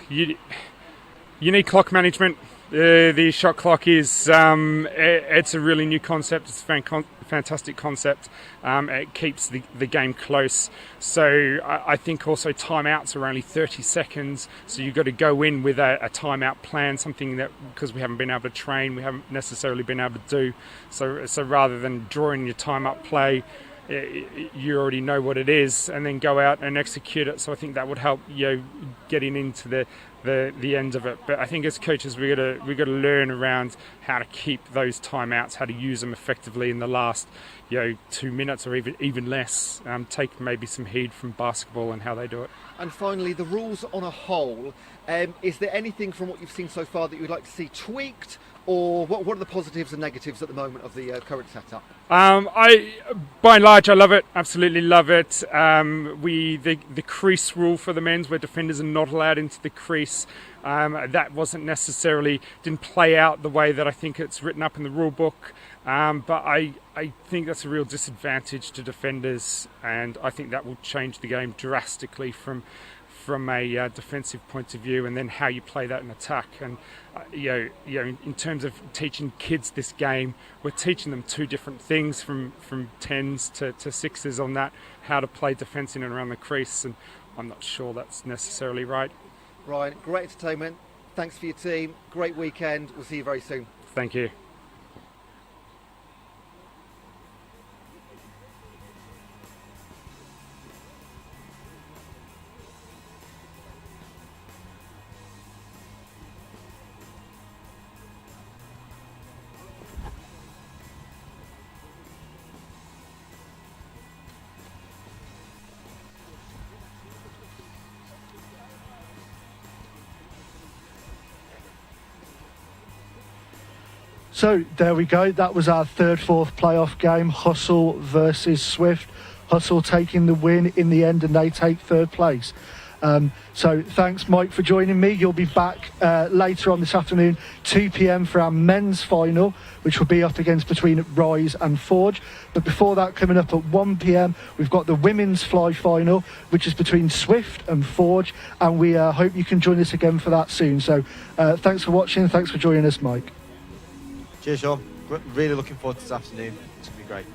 You need clock management. The shot clock is it's a really new concept. It's a fantastic concept. It keeps the game close. So I think also timeouts are only 30 seconds. So you've got to go in with a timeout plan, something that, because we haven't been able to train, we haven't necessarily been able to do. So rather than drawing your timeout play, you already know what it is, and then go out and execute it. So I think that would help getting into the end of it. But I think as coaches we got to learn around how to keep those timeouts, how to use them effectively in the last 2 minutes or even less. Take maybe some heed from basketball and how they do it. And finally, the rules on a whole. Is there anything from what you've seen so far that you would like to see tweaked or what are the positives and negatives at the moment of the current setup? By and large, I love it. Absolutely love it. The crease rule for the men's, where defenders are not allowed into the crease, that didn't play out the way that I think it's written up in the rule book. But I think that's a real disadvantage to defenders, and I think that will change the game drastically from a defensive point of view, and then how you play that in attack. And in terms of teaching kids this game, we're teaching them two different things, from 10s to 6s on that, how to play defence in and around the crease, and I'm not sure that's necessarily right. Ryan, great entertainment. Thanks for your team. Great weekend. We'll see you very soon. Thank you. So there we go. That was our fourth playoff game. Hustle versus Swift. Hustle taking the win in the end, and they take third place. So thanks, Mike, for joining me. You'll be back later on this afternoon, 2 p.m. for our men's final, which will be up against between Rise and Forge. But before that, coming up at 1 p.m, we've got the women's fly final, which is between Swift and Forge, and we hope you can join us again for that soon. So thanks for watching. Thanks for joining us, Mike. Cheers, Sean. Really looking forward to this afternoon. It's going to be great.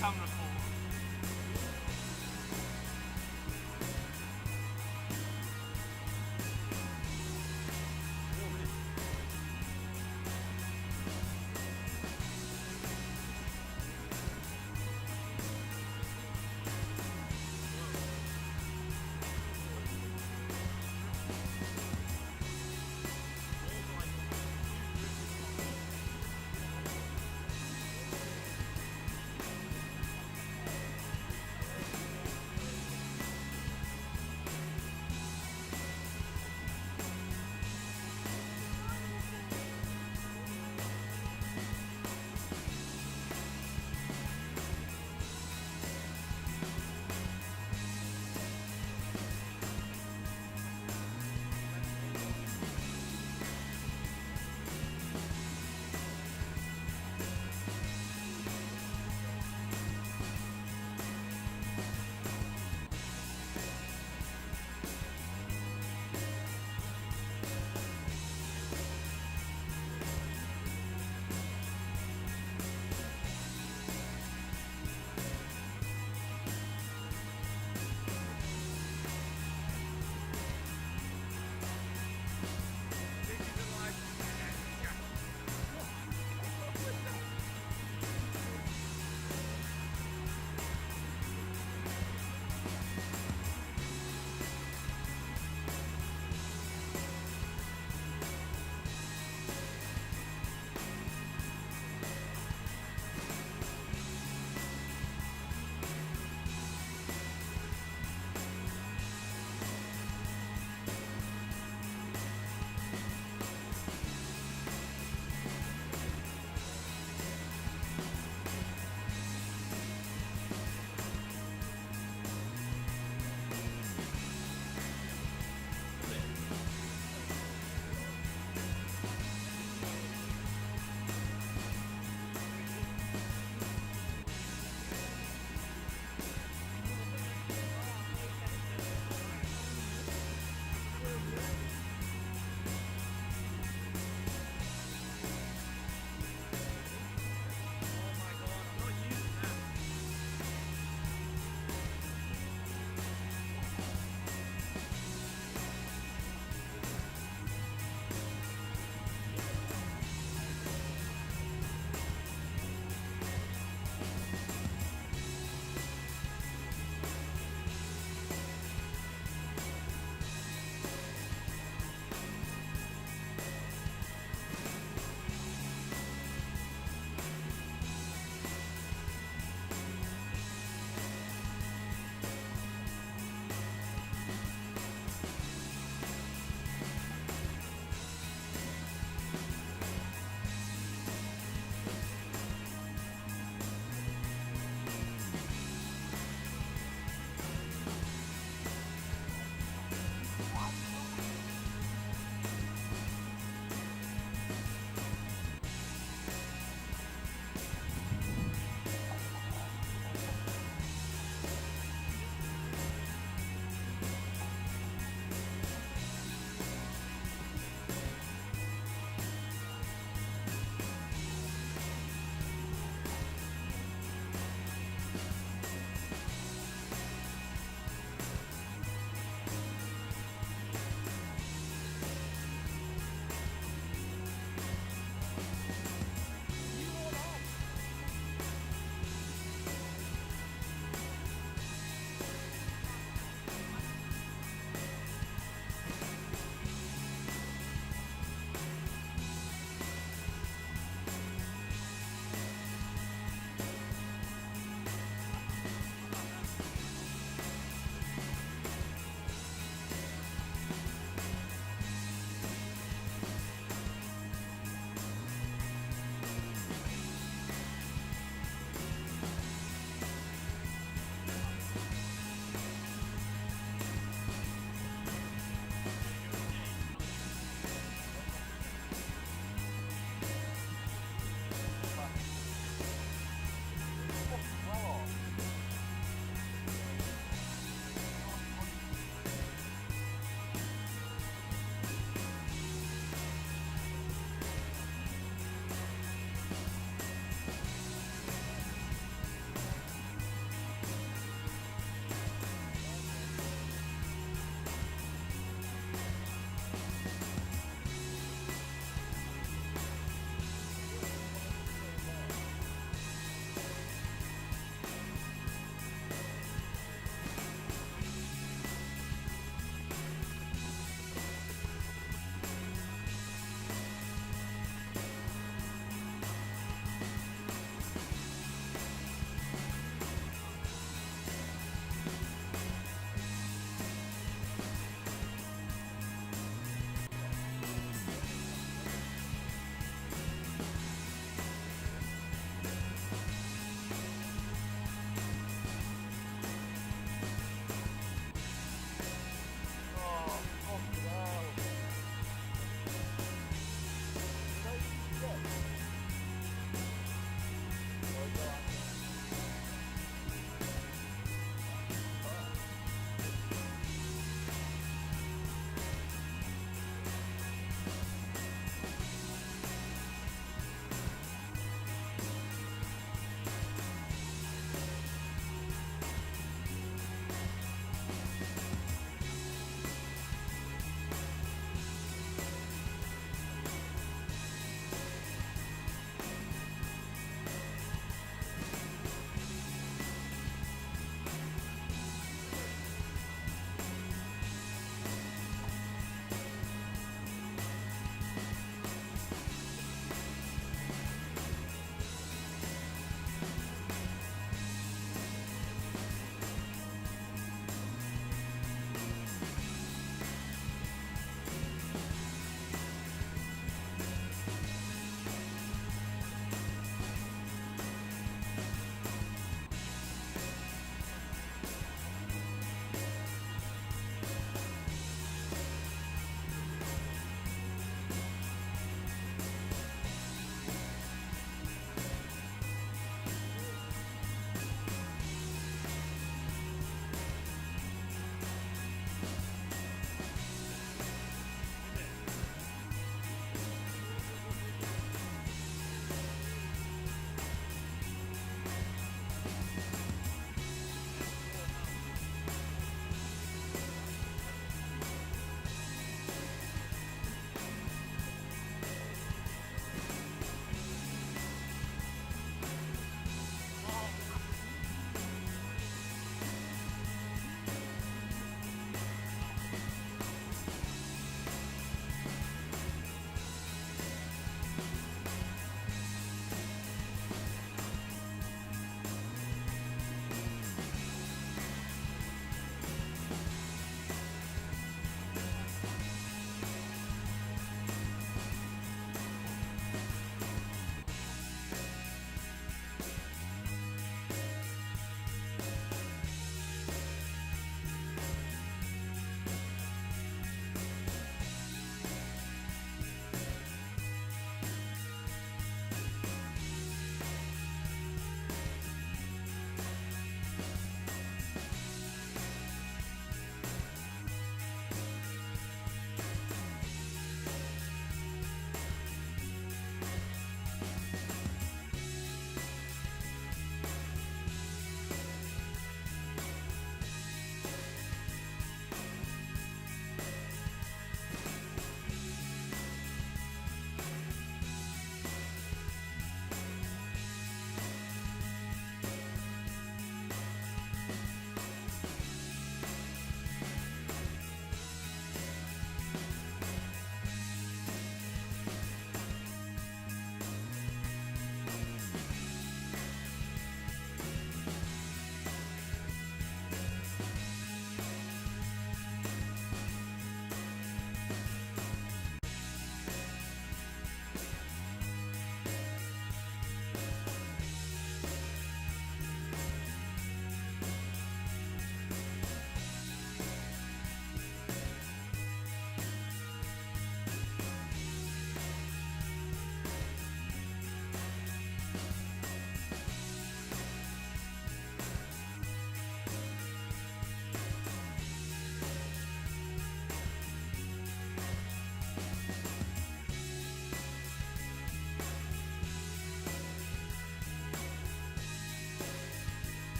camera for.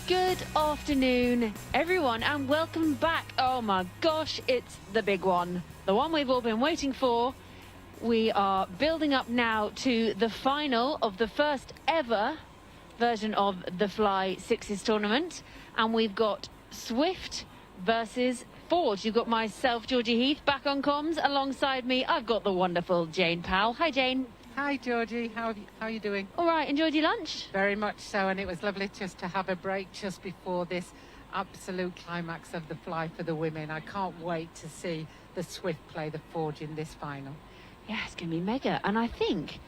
Good afternoon, everyone, and welcome back. Oh my gosh, it's the big one. The one we've all been waiting for. We are building up now to the final of the first ever version of the Fly Sixes tournament. And we've got Swift versus Forge. You've got myself, Georgie Heath, back on comms. Alongside me, I've got the wonderful Jane Powell. Hi, Jane. Hi, Georgie. How are you doing? All right, enjoyed your lunch? Very much so, and it was lovely just to have a break just before this absolute climax of the Fly for the women. I can't wait to see the Swift play the Forge in this final. Yeah, it's going to be mega. And I think,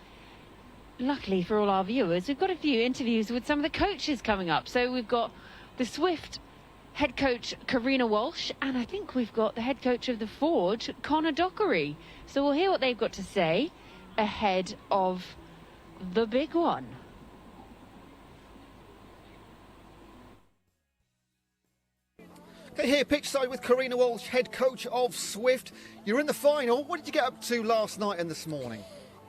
luckily for all our viewers, we've got a few interviews with some of the coaches coming up. So we've got the Swift head coach, Karina Walsh, and I think we've got the head coach of the Forge, Connor Dockery. So we'll hear what they've got to say ahead of the big one. Okay, here pitch side with Karina Walsh, head coach of Swift. You're in the final. What did you get up to last night and this morning?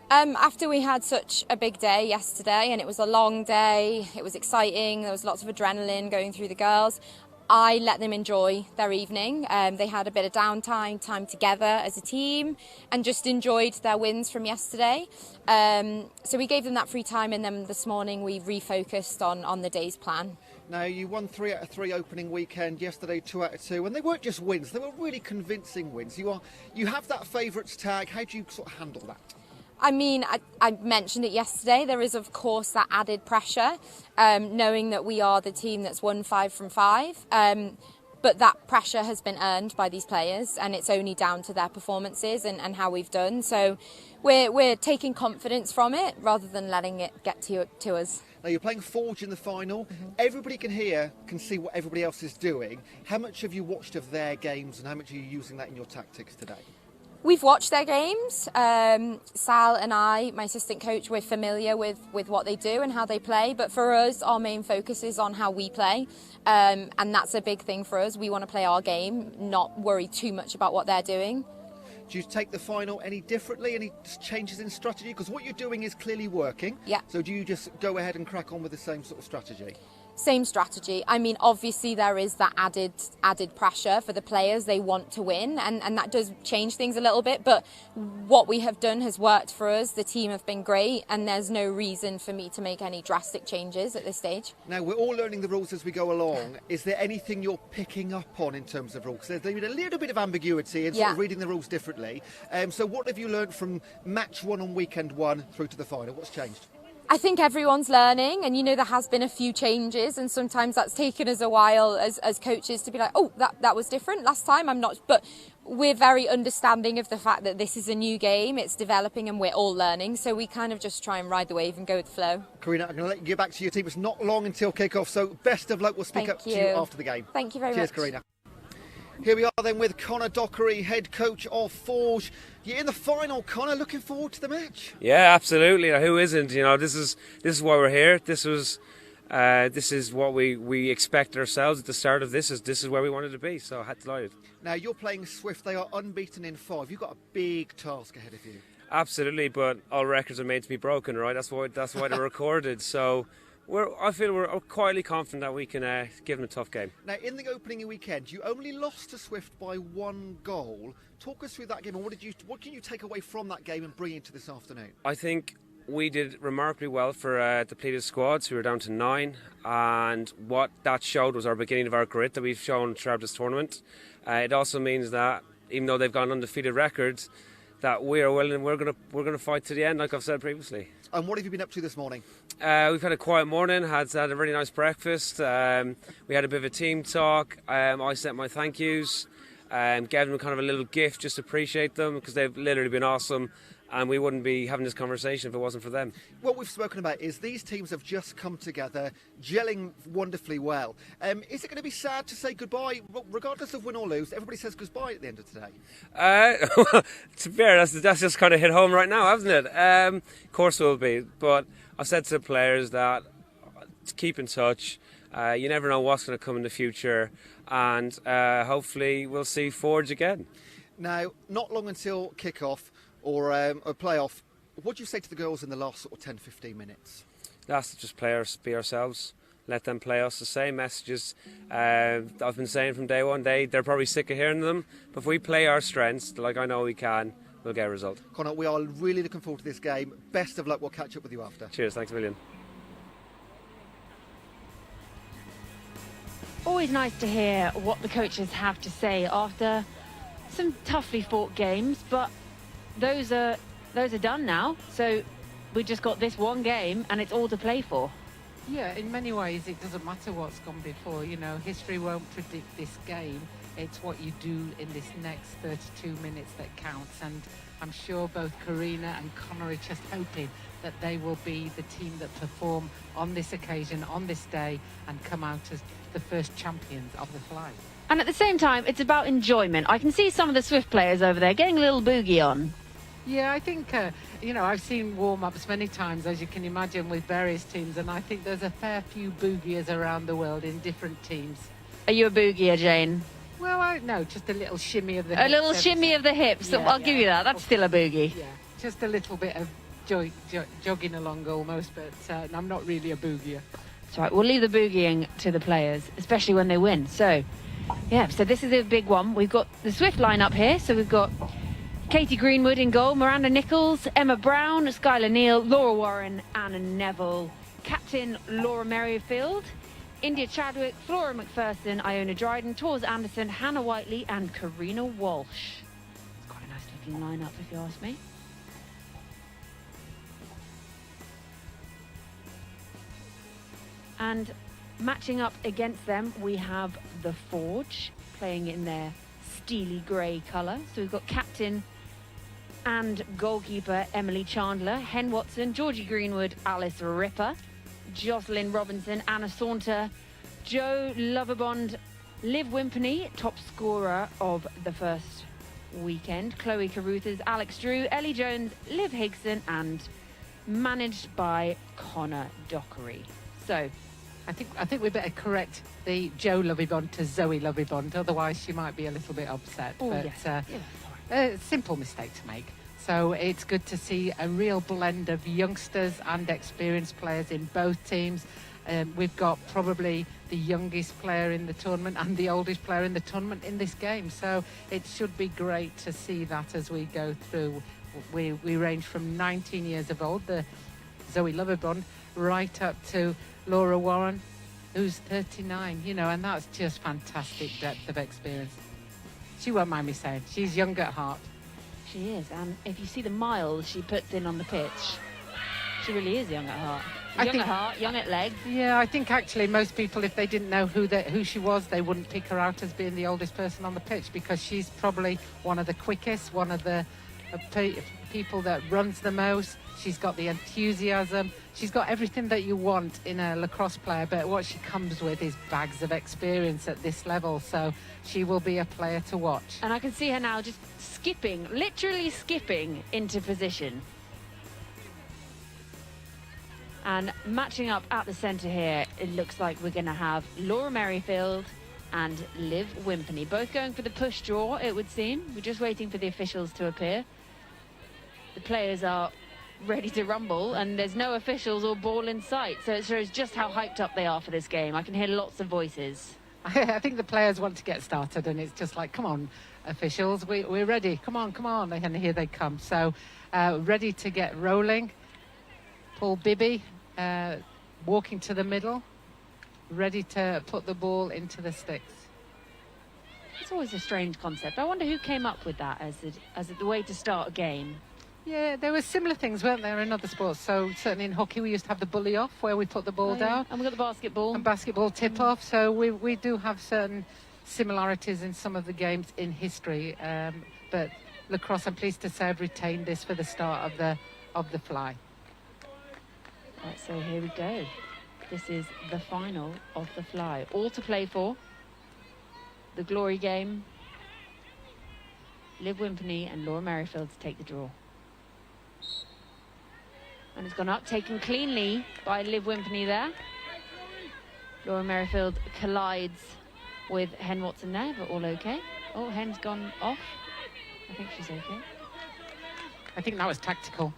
After we had such a big day yesterday, and it was a long day, it was exciting, there was lots of adrenaline going through the girls, I let them enjoy their evening. They had a bit of time together as a team, and just enjoyed their wins from yesterday. So we gave them that free time, and then this morning we refocused on the day's plan. Now, you won 3 out of 3 opening weekend, yesterday 2 out of 2, and they weren't just wins, they were really convincing wins. You have that favourites tag. How do you sort of handle that? I mean, I mentioned it yesterday. There is, of course, that added pressure, knowing that we are the team that's won 5 from 5. But that pressure has been earned by these players, and it's only down to their performances and how we've done. So we're taking confidence from it rather than letting it get to us. Now, you're playing Forge in the final. Everybody can see what everybody else is doing. How much have you watched of their games, and how much are you using that in your tactics today? We've watched their games. Sal and I, my assistant coach, we're familiar with what they do and how they play. But for us, our main focus is on how we play. And that's a big thing for us. We want to play our game, not worry too much about what they're doing. Do you take the final any differently? Any changes in strategy? Because what you're doing is clearly working. Yeah. So do you just go ahead and crack on with the same sort of strategy? Same strategy. I mean, obviously there is that added pressure for the players. They want to win, and that does change things a little bit. But what we have done has worked for us. The team have been great, and there's no reason for me to make any drastic changes at this stage. Now, we're all learning the rules as we go along. Is there anything you're picking up on in terms of rules? There's been a little bit of ambiguity in sort of reading the rules differently. So what have you learned from match 1 on weekend 1 through to the final? What's changed? I think everyone's learning, and there has been a few changes, and sometimes that's taken us a while as coaches to be like, oh, that was different last time. But we're very understanding of the fact that this is a new game, it's developing, and we're all learning, so we kind of just try and ride the wave and go with the flow. Karina, I'm going to let you get back to your team. It's not long until kick-off, so best of luck. We'll speak up to you after the game. Thank you very much. Cheers, Karina. Here we are then with Connor Dockery, head coach of Forge. You're in the final, Connor. Looking forward to the match. Yeah, absolutely. Who isn't? This is why we're here. This is what we expected ourselves at the start of this. This is where we wanted to be. So delighted. Now you're playing Swift. They are unbeaten in 5. You've got a big task ahead of you. Absolutely, but all records are made to be broken, right? That's why they're recorded. So. I feel we're quietly confident that we can give them a tough game. Now, in the opening weekend, you only lost to Swift by 1 goal. Talk us through that game, and what can you take away from that game and bring into this afternoon? I think we did remarkably well for depleted squads. We were down to 9, and what that showed was our beginning of our grit that we've shown throughout this tournament. It also means that even though they've got undefeated records, that we are willing. We're gonna fight to the end, like I've said previously. And what have you been up to this morning? We've had a quiet morning, had a really nice breakfast. We had a bit of a team talk. I sent my thank yous, gave them kind of a little gift just to appreciate them because they've literally been awesome, and we wouldn't be having this conversation if it wasn't for them. What we've spoken about is these teams have just come together, gelling wonderfully well. Is it going to be sad to say goodbye, regardless of win or lose? Everybody says goodbye at the end of today. To be fair, that's just kind of hit home right now, hasn't it? Of course it will be, but I said to the players that to keep in touch. You never know what's going to come in the future, and hopefully we'll see Forge again. Now, not long until kick-off or a playoff. What do you say to the girls in the last sort of 10-15 minutes? That's just be ourselves. let them play us. The same messages I've been saying from day one. They're probably sick of hearing them, but if we play our strengths, like I know we can, we'll get a result. Connor, we are really looking forward to this game. Best of luck. We'll catch up with you after. Cheers, thanks a million. Always nice to hear what the coaches have to say after some toughly fought games, but those are done now. So we just got this one game and it's all to play for. Yeah, in many ways it doesn't matter what's gone before. You know, history won't predict this game. It's what you do in this next 32 minutes that counts. And I'm sure both Karina and Connor are just hoping that they will be the team that perform on this occasion, on this day, and come out as the first champions of the fly. And at the same time, it's about enjoyment. I can see some of the Swift players over there getting a little boogie on. Yeah, I think, you know, I've seen warm-ups many times, as you can imagine, with various teams, and I think there's a fair few boogiers around the world in different teams. Are you a boogier, Jane? Well, no, just a little shimmy of the hips. A little shimmy of the hips. Yeah, I'll give you that. That's still a boogie. Yeah, just a little bit of jogging along almost, but I'm not really a boogier. That's right. We'll leave the boogieing to the players, especially when they win. So, yeah, so this is a big one. We've got the Swift lineup here. So we've got Katie Greenwood in goal, Miranda Nichols, Emma Brown, Skylar Neal, Laura Warren, Anna Neville, captain Laura Merrifield, India Chadwick, Flora McPherson, Iona Dryden, Tors Anderson, Hannah Whiteley and Karina Walsh. It's quite a nice looking lineup if you ask me. And matching up against them, we have the Forge playing in their steely grey colour. So we've got captain and goalkeeper Emily Chandler, Hen Watson, Georgie Greenwood, Alice Ripper, Jocelyn Robinson, Anna Saunter, Jo Loverbond, Liv Wimperney, top scorer of the first weekend, Chloe Caruthers, Alex Drew, Ellie Jones, Liv Higson, and managed by Connor Dockery. So I think we better correct the Jo Lovibond to Zoe Lovibond, otherwise she might be a little bit upset. Oh, but yes. a simple mistake to make. So it's good to see a real blend of youngsters and experienced players in both teams. We've got probably the youngest player in the tournament and the oldest player in the tournament in this game. So it should be great to see that as we go through. We range from 19 years of old, the Zoe Lovibond, right up to Laura Warren, who's 39, you know, and that's just fantastic depth of experience. She won't mind me saying, she's young at heart. she is, and if you see the miles she puts in on the pitch, she really is young at heart. Young at heart, young at legs. Yeah, I think actually most people, if they didn't know who she was, they wouldn't pick her out as being the oldest person on the pitch, because she's probably one of the quickest, one of the people that runs the most. She's got the enthusiasm. She's got everything that you want in a lacrosse player, but what she comes with is bags of experience at this level. So she will be a player to watch. And I can see her now just skipping, literally skipping into position. And matching up at the centre here, it looks like we're going to have Laura Merrifield and Liv Wimperney, both going for the push draw, it would seem. We're just waiting for the officials to appear. The players are ready to rumble, and there's no officials or ball in sight, so it shows just how hyped up they are for this game. I can hear lots of voices. I think the players want to get started, and it's just like, come on, officials, we're ready. Come on, and here they come. So ready to get rolling. Paul Bibby walking to the middle, ready to put the ball into the sticks. It's always a strange concept. I wonder who came up with that as the way to start a game. Yeah, there were similar things, weren't there, in other sports? So certainly in hockey we used to have the bully off, where we put the ball down. And we've got the basketball. And basketball tip off. So we do have certain similarities in some of the games in history. But lacrosse, I'm pleased to say, I've retained this for the start of the fly. Right, so here we go. This is the final of the fly. All to play for. The glory game. Liv Wimperney and Laura Merrifield to take the draw. And it's gone up, taken cleanly by Liv Wimperney there. Laura Merrifield collides with Hen Watson there, but all okay. Oh, Hen's gone off. I think she's okay. I think that was tactical.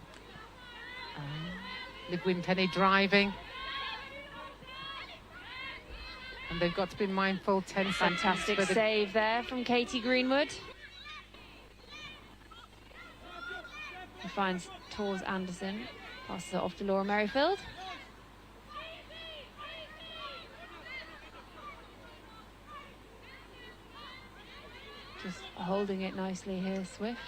Liv Wimperney driving. And they've got to be mindful, 10 seconds. Fantastic save there from Katie Greenwood. He finds Tors Anderson, passes it off to Laura Merrifield. Just holding it nicely here, Swift.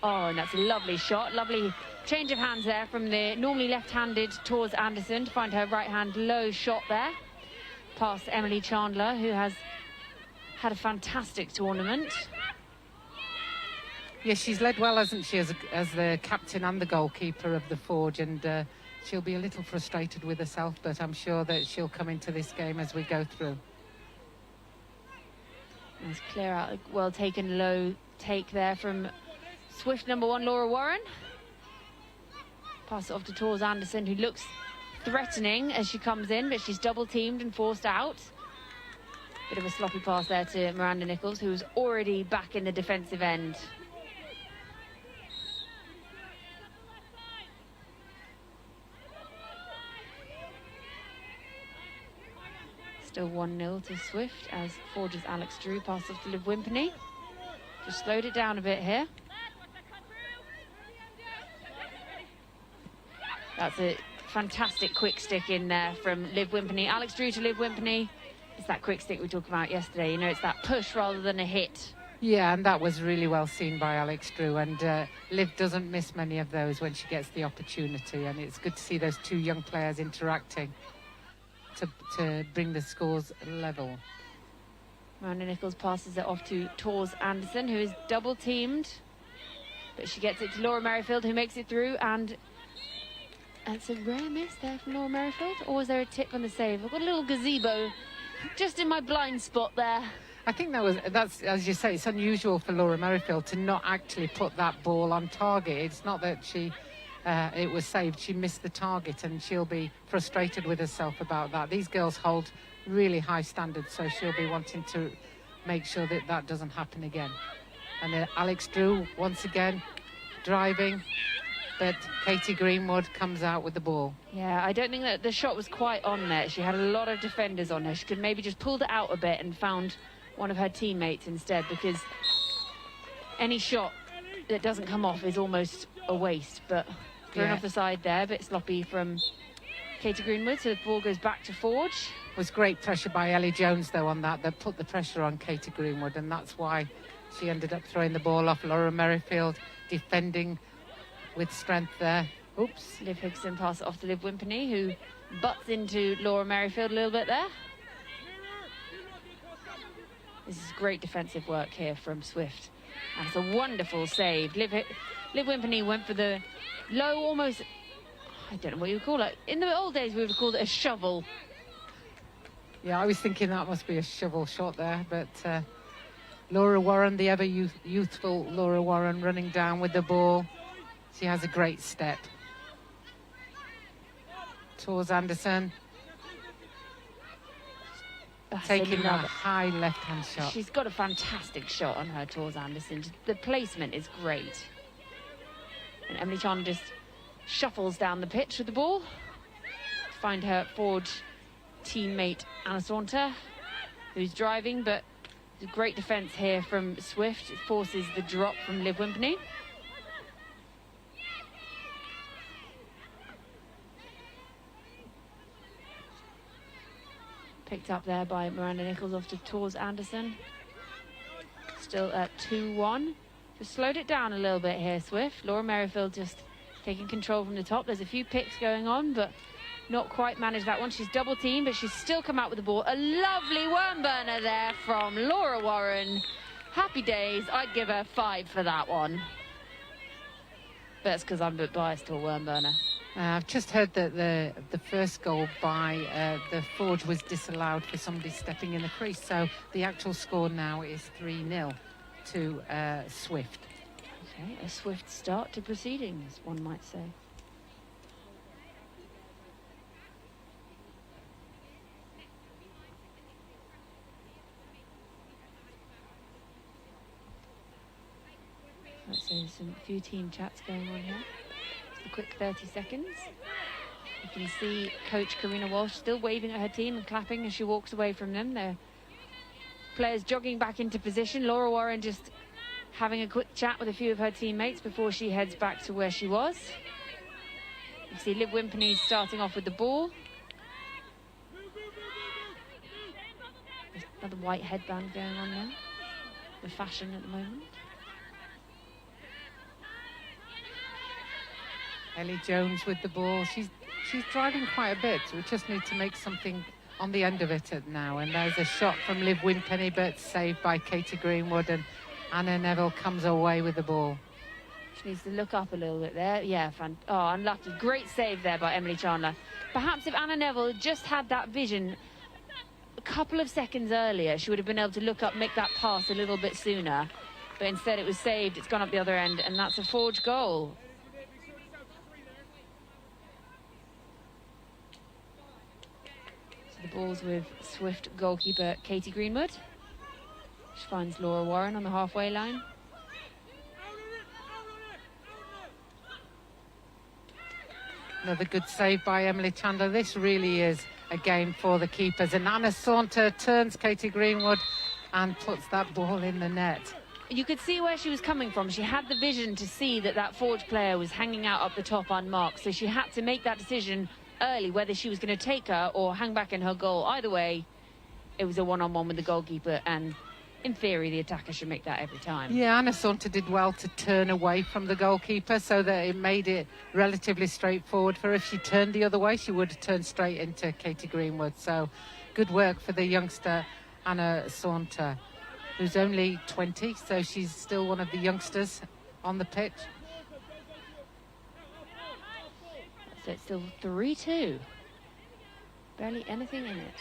Oh, and that's a lovely shot. Lovely change of hands there from the normally left-handed Tors Anderson to find her right-hand low shot there. Past Emily Chandler, who has had a fantastic tournament. Yes, she's led well, hasn't she, as the captain and the goalkeeper of the Forge, and she'll be a little frustrated with herself, but I'm sure that she'll come into this game as we go through. Nice clear out, well taken low take there from Swift number 1, Laura Warren. Pass it off to Tors Anderson, who looks threatening as she comes in, but she's double teamed and forced out. Bit of a sloppy pass there to Miranda Nichols, who's already back in the defensive end. Still 1-0 to Swift as Forge's Alex Drew passes off to Liv Wimpney. Just slowed it down a bit here. That's a fantastic quick stick in there from Liv Wimpney. Alex Drew to Liv Wimpney. It's that quick stick we talked about yesterday. You know, it's that push rather than a hit. Yeah, and that was really well seen by Alex Drew, and Liv doesn't miss many of those when she gets the opportunity, and it's good to see those two young players interacting to bring the scores level. Miranda Nichols passes it off to Tors Anderson, who is double teamed, but she gets it to Laura Merrifield, who makes it through, and it's a rare miss there from Laura Merrifield. Or was there a tip on the save? I've got a little gazebo just in my blind spot there. I think that's, as you say, it's unusual for Laura Merrifield to not actually put that ball on target. It's not that it was saved, she missed the target, and she'll be frustrated with herself about that. These girls hold really high standards, so she'll be wanting to make sure that that doesn't happen again. And then Alex Drew, once again, driving, but Katie Greenwood comes out with the ball. Yeah, I don't think that the shot was quite on there. She had a lot of defenders on her. She could maybe just pulled it out a bit and found one of her teammates instead, because any shot that doesn't come off is almost a waste. But thrown off the side there, a bit sloppy from Katie Greenwood, so the ball goes back to Forge. It was great pressure by Ellie Jones, though, on that put the pressure on Katie Greenwood, and that's why she ended up throwing the ball off. Laura Merrifield defending with strength there. Oops. Liv Higson passes it off to Liv Wimpney, who butts into Laura Merrifield a little bit there. This is great defensive work here from Swift. And it's a wonderful save. Liv Wimpney went for the low, almost, I don't know what you would call it. In the old days, we would have called it a shovel. Yeah, I was thinking that must be a shovel shot there, but Laura Warren, the ever youthful Laura Warren, running down with the ball. She has a great step. Tors Anderson taking that high left-hand shot. She's got a fantastic shot on her, Tors Anderson. The placement is great. And Emily Chandler just shuffles down the pitch with the ball to find her Forge teammate Anna Saunter, who's driving, but a great defence here from Swift. It forces the drop from Liv Wimpney. Picked up there by Miranda Nichols off to Tors Anderson. Still at 2-1. Just slowed it down a little bit here, Swift. Laura Merrifield just taking control from the top. There's a few picks going on, but not quite managed that one. She's double teamed, but she's still come out with the ball. A lovely worm burner there from Laura Warren. Happy days. I'd give her 5 for that one. But that's because I'm a bit biased to a worm burner. I've just heard that the first goal by the Forge was disallowed for somebody stepping in the crease. So the actual score now is 3-0 to Swift. Okay, a swift start to proceedings, one might say. Let's see, a few team chats going on here. Just a quick 30 seconds. You can see Coach Karina Walsh still waving at her team and clapping as she walks away from them. Their players jogging back into position. Laura Warren just having a quick chat with a few of her teammates before she heads back to where she was. You see Liv Wimpney starting off with the ball. There's another white headband going on there. The fashion at the moment. Ellie Jones with the ball. She's driving quite a bit. We just need to make something on the end of it now. And there's a shot from Liv Wimpney, but saved by Katie Greenwood, and Anna Neville comes away with the ball. She needs to look up a little bit there. Yeah, unlucky. Great save there by Emily Chandler. Perhaps if Anna Neville just had that vision a couple of seconds earlier, she would have been able to look up, make that pass a little bit sooner. But instead it was saved, it's gone up the other end, and that's a Forge goal. The ball's with Swift goalkeeper Katie Greenwood. She finds Laura Warren on the halfway line. Another good save by Emily Chandler. This really is a game for the keepers. And Anna Saunter turns Katie Greenwood and puts that ball in the net. You could see where she was coming from. She had the vision to see that that Forge player was hanging out up the top unmarked. So she had to make that decision early whether she was going to take her or hang back in her goal. Either way, it was a one-on-one with the goalkeeper, and in theory the attacker should make that every time. Yeah, Anna Saunter did well to turn away from the goalkeeper so that it made it relatively straightforward for her. If she turned the other way, she would have turned straight into Katie Greenwood. So good work for the youngster Anna Saunter, who's only 20, so she's still one of the youngsters on the pitch. So it's still 3-2. Barely anything in it.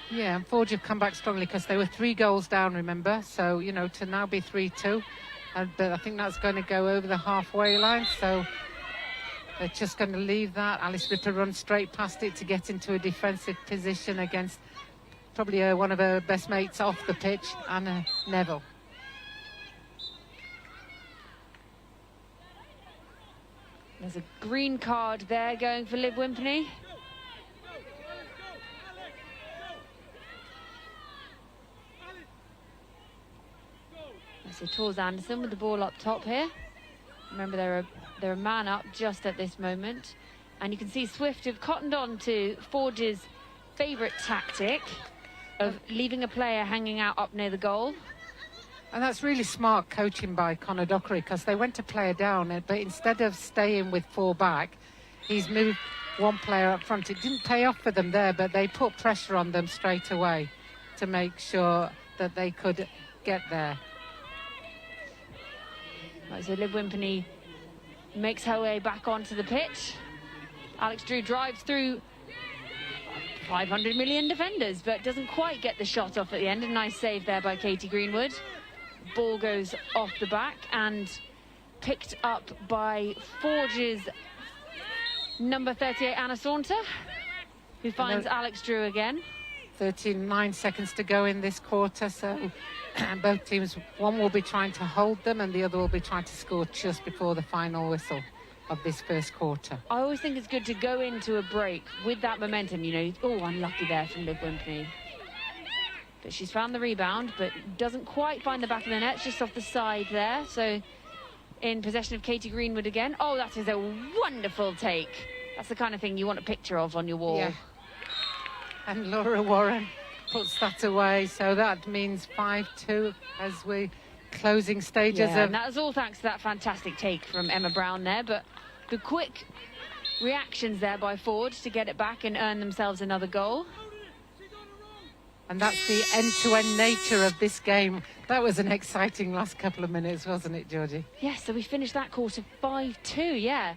Yeah, and Forge have come back strongly because they were 3 goals down, remember? So, you know, to now be 3-2. But I think that's going to go over the halfway line. So they're just going to leave that. Alice Ripper runs straight past it to get into a defensive position against probably one of her best mates off the pitch, Anna Neville. There's a green card there going for Liv Wimpney. So Tors Anderson with the ball up top here. Remember, they're a man up just at this moment. And you can see Swift have cottoned on to Forge's favourite tactic of leaving a player hanging out up near the goal. And that's really smart coaching by Conor Dockery, because they went to player down, but instead of staying with 4 back, he's moved one player up front. It didn't pay off for them there, but they put pressure on them straight away to make sure that they could get there. Right, so Liv Wimpney makes her way back onto the pitch. Alex Drew drives through 500 million defenders, but doesn't quite get the shot off at the end. A nice save there by Katie Greenwood. Ball goes off the back and picked up by Forge's number 38, Anna Saunter, who finds Alex Drew again. 9 seconds to go in this quarter, so both teams, one will be trying to hold them and the other will be trying to score just before the final whistle of this first quarter. I always think it's good to go into a break with that momentum, you know. Oh, unlucky there from Liv Wimpney. But she's found the rebound, but doesn't quite find the back of the net, just off the side there. So in possession of Katie Greenwood again. Oh, that is a wonderful take. That's the kind of thing you want a picture of on your wall. Yeah. And Laura Warren puts that away, so that means 5-2 as we closing stages of... And that was all thanks to that fantastic take from Emma Brown there, but the quick reactions there by Forge to get it back and earn themselves another goal. And that's the end-to-end nature of this game. That was an exciting last couple of minutes, wasn't it, Georgie? Yes, so we finished that quarter 5-2, yeah.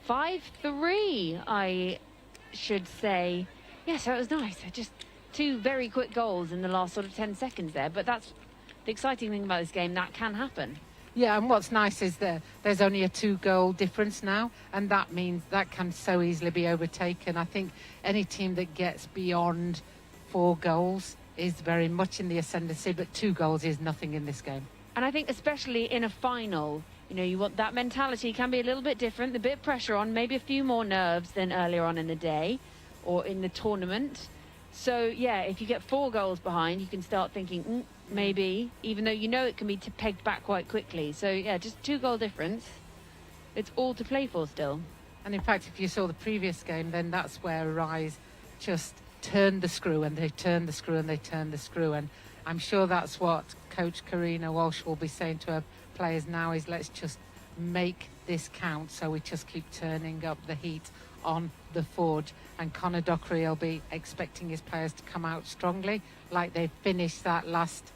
5-3, I should say. Yeah, so it was nice. Just 2 very quick goals in the last sort of 10 seconds there. But that's the exciting thing about this game, that can happen. Yeah, and what's nice is that there's only a 2-goal difference now, and that means that can so easily be overtaken. I think any team that gets beyond 4 goals is very much in the ascendancy, but 2 goals is nothing in this game. And I think especially in a final, You know, you want that mentality, can be a little bit different, a bit of pressure on, maybe a few more nerves than earlier on in the day or in the tournament. So, yeah, if you get 4 goals behind, you can start thinking, maybe, even though you know it can be pegged back quite quickly. So, yeah, just 2-goal difference. It's all to play for still. And in fact, if you saw the previous game, then that's where Rise just turned the screw, and they turned the screw, and they turned the screw. And I'm sure that's what Coach Karina Walsh will be saying to her players now, is let's just make this count. So we just keep turning up the heat on the Forge. And Conor Dockery will be expecting his players to come out strongly, like they finished that last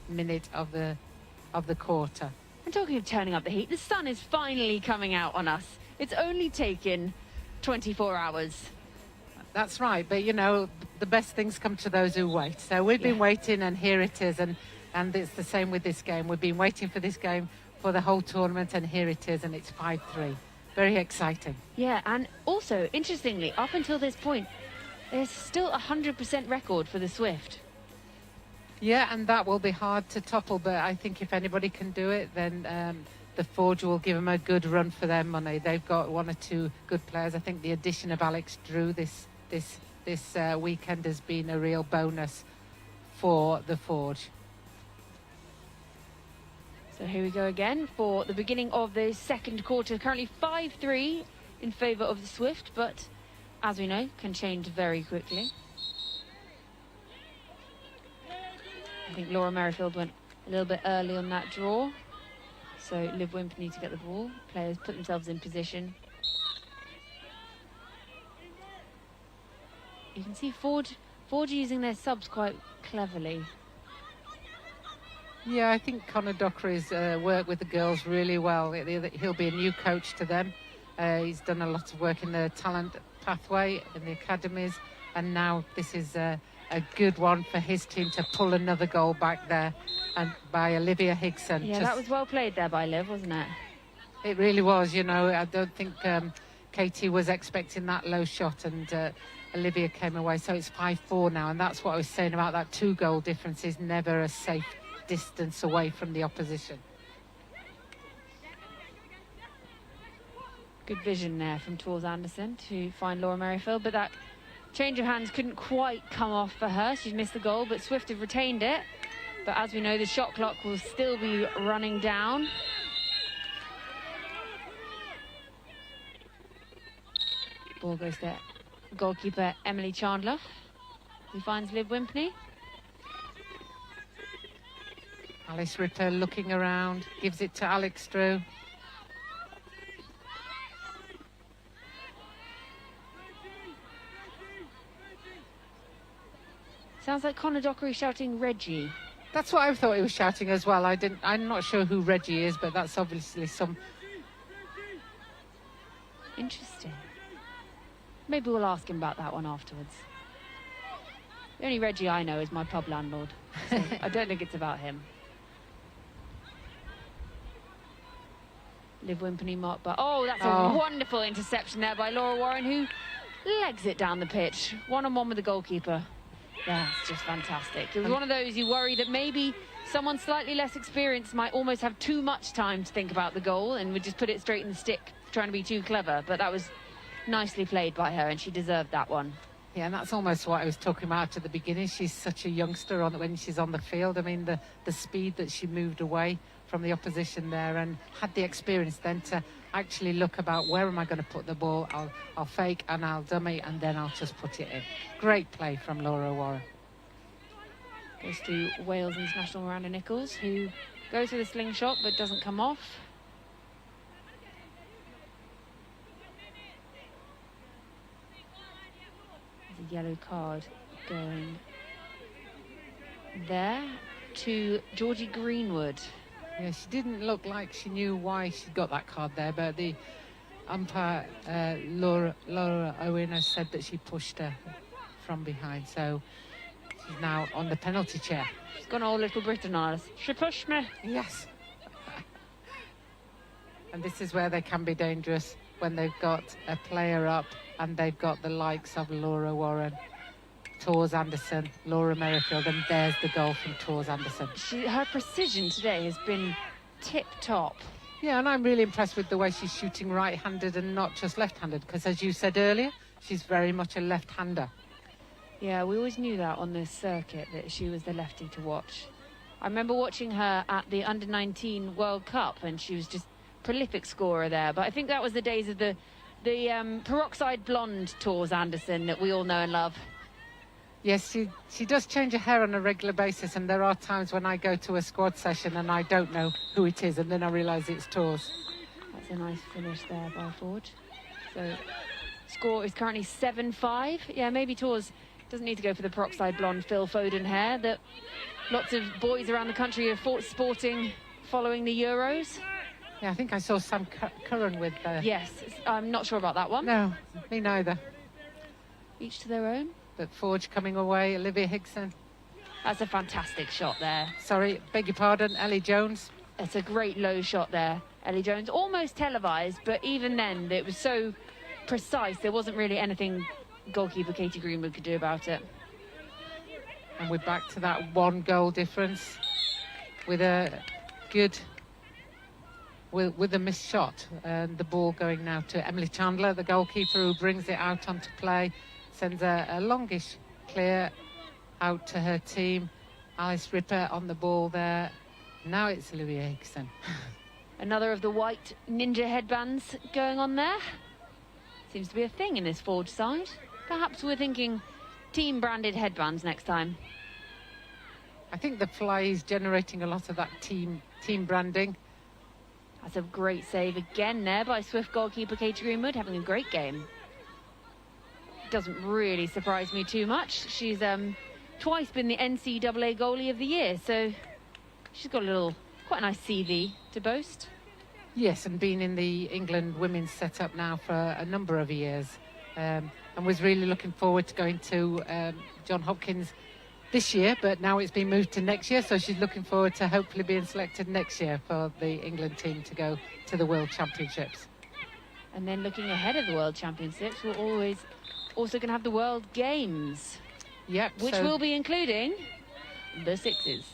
minute of the quarter. And talking of turning up the heat, the sun is finally coming out on us. It's only taken 24 hours. That's right, but you know, the best things come to those who wait. So we've been waiting, and here it is, and it's the same with this game. We've been waiting for this game for the whole tournament, and here it is, and it's 5-3. Very exciting. Yeah, and also, interestingly, up until this point, there's still a 100% record for the Swift. Yeah, and that will be hard to topple, but I think if anybody can do it, then the Forge will give them a good run for their money. They've got 1 or 2 good players. I think the addition of Alex Drew this weekend has been a real bonus for the Forge. So here we go again for the beginning of the second quarter. Currently 5-3 in favour of the Swift, but as we know, can change very quickly. I think Laura Merrifield went a little bit early on that draw. So Liv Wimpney to get the ball. Players put themselves in position. You can see Forge using their subs quite cleverly. Yeah, I think Conor Dockery's worked with the girls really well. He'll be a new coach to them. He's done a lot of work in the talent pathway in the academies, and now this is a good one for his team to pull another goal back there, and by Olivia Higson. Yeah, that was well played there by Liv, wasn't it? It really was. You know, I don't think Katie was expecting that low shot, and Olivia came away. So it's 5-4 now, and that's what I was saying about that 2-goal difference is never a safe distance away from the opposition. Good vision there from Tors Anderson to find Laura Merrifield, but that change of hands couldn't quite come off for her. She's missed the goal, but Swift have retained it. But as we know, the shot clock will still be running down. Ball goes to goalkeeper Emily Chandler, who finds Liv Wimpney. Alice Ripper looking around, gives it to Alex Drew. Sounds like Conor Dockery shouting Reggie. That's what I thought he was shouting as well. I'm not sure who Reggie is, but that's obviously some... Interesting. Maybe we'll ask him about that one afterwards. The only Reggie I know is my pub landlord, so I don't think it's about him. Liv Wimpney marked by... Oh, that's a wonderful interception there by Laura Warren, who legs it down the pitch. 1-on-1 with the goalkeeper. That's just fantastic. It was one of those you worry that maybe someone slightly less experienced might almost have too much time to think about the goal and would just put it straight in the stick, trying to be too clever. But that was nicely played by her, and she deserved that one. Yeah, and that's almost what I was talking about at the beginning. She's such a youngster when she's on the field. I mean, the speed that she moved away from the opposition there and had the experience then to actually look about where am I going to put the ball. I'll fake and I'll dummy and then I'll just put it in. Great play from Laura Warren. Goes to Wales international Miranda Nichols, who goes for the slingshot but doesn't come off. There's a yellow card going there to Georgie Greenwood. Yeah, she didn't look like she knew why she got that card there, but the umpire, Laura Owen, has said that she pushed her from behind, so she's now on the penalty chair. She's gone all Little Britain on us. She pushed me. Yes. And this is where they can be dangerous, when they've got a player up and they've got the likes of Laura Warren, Tors Anderson, Laura Merrifield, and there's the goal from Tors Anderson. Her precision today has been tip-top. Yeah, and I'm really impressed with the way she's shooting right-handed and not just left-handed, because as you said earlier, she's very much a left-hander. Yeah, we always knew that on this circuit, that she was the lefty to watch. I remember watching her at the Under-19 World Cup, and she was just prolific scorer there. But I think that was the days of the peroxide blonde Tors Anderson that we all know and love. Yes, she does change her hair on a regular basis, and there are times when I go to a squad session and I don't know who it is, and then I realise it's Tors. That's a nice finish there by Forge. So score is currently 7-5. Yeah, maybe Tors doesn't need to go for the peroxide blonde Phil Foden hair that lots of boys around the country are sporting following the Euros. Yeah, I think I saw Sam Curran with... Yes, I'm not sure about that one. No, me neither. Each to their own. But Forge coming away, Olivia Hickson. That's a fantastic shot there. Sorry, beg your pardon, Ellie Jones. It's a great low shot there. Ellie Jones, almost televised, but even then it was so precise, there wasn't really anything goalkeeper Katie Greenwood could do about it. And we're back to that 1 goal difference with a good... with a missed shot. And the ball going now to Emily Chandler, the goalkeeper, who brings it out onto play. Sends a longish clear out to her team. Alice Ripper on the ball there. Now it's Olivia Hickson. Another of the white ninja headbands going on there. Seems to be a thing in this Forge side. Perhaps we're thinking team-branded headbands next time. I think the fly is generating a lot of that team branding. That's a great save again there by Swift goalkeeper Katie Greenwood, having a great game. Doesn't really surprise me too much. She's twice been the NCAA goalie of the year, so she's got quite a nice CV to boast. Yes, and been in the England women's setup now for a number of years, and was really looking forward to going to John Hopkins this year, but now it's been moved to next year, so she's looking forward to hopefully being selected next year for the England team to go to the World Championships. And then looking ahead of the World Championships, we're also going to have the World Games. Yep. Which will be including the sixes.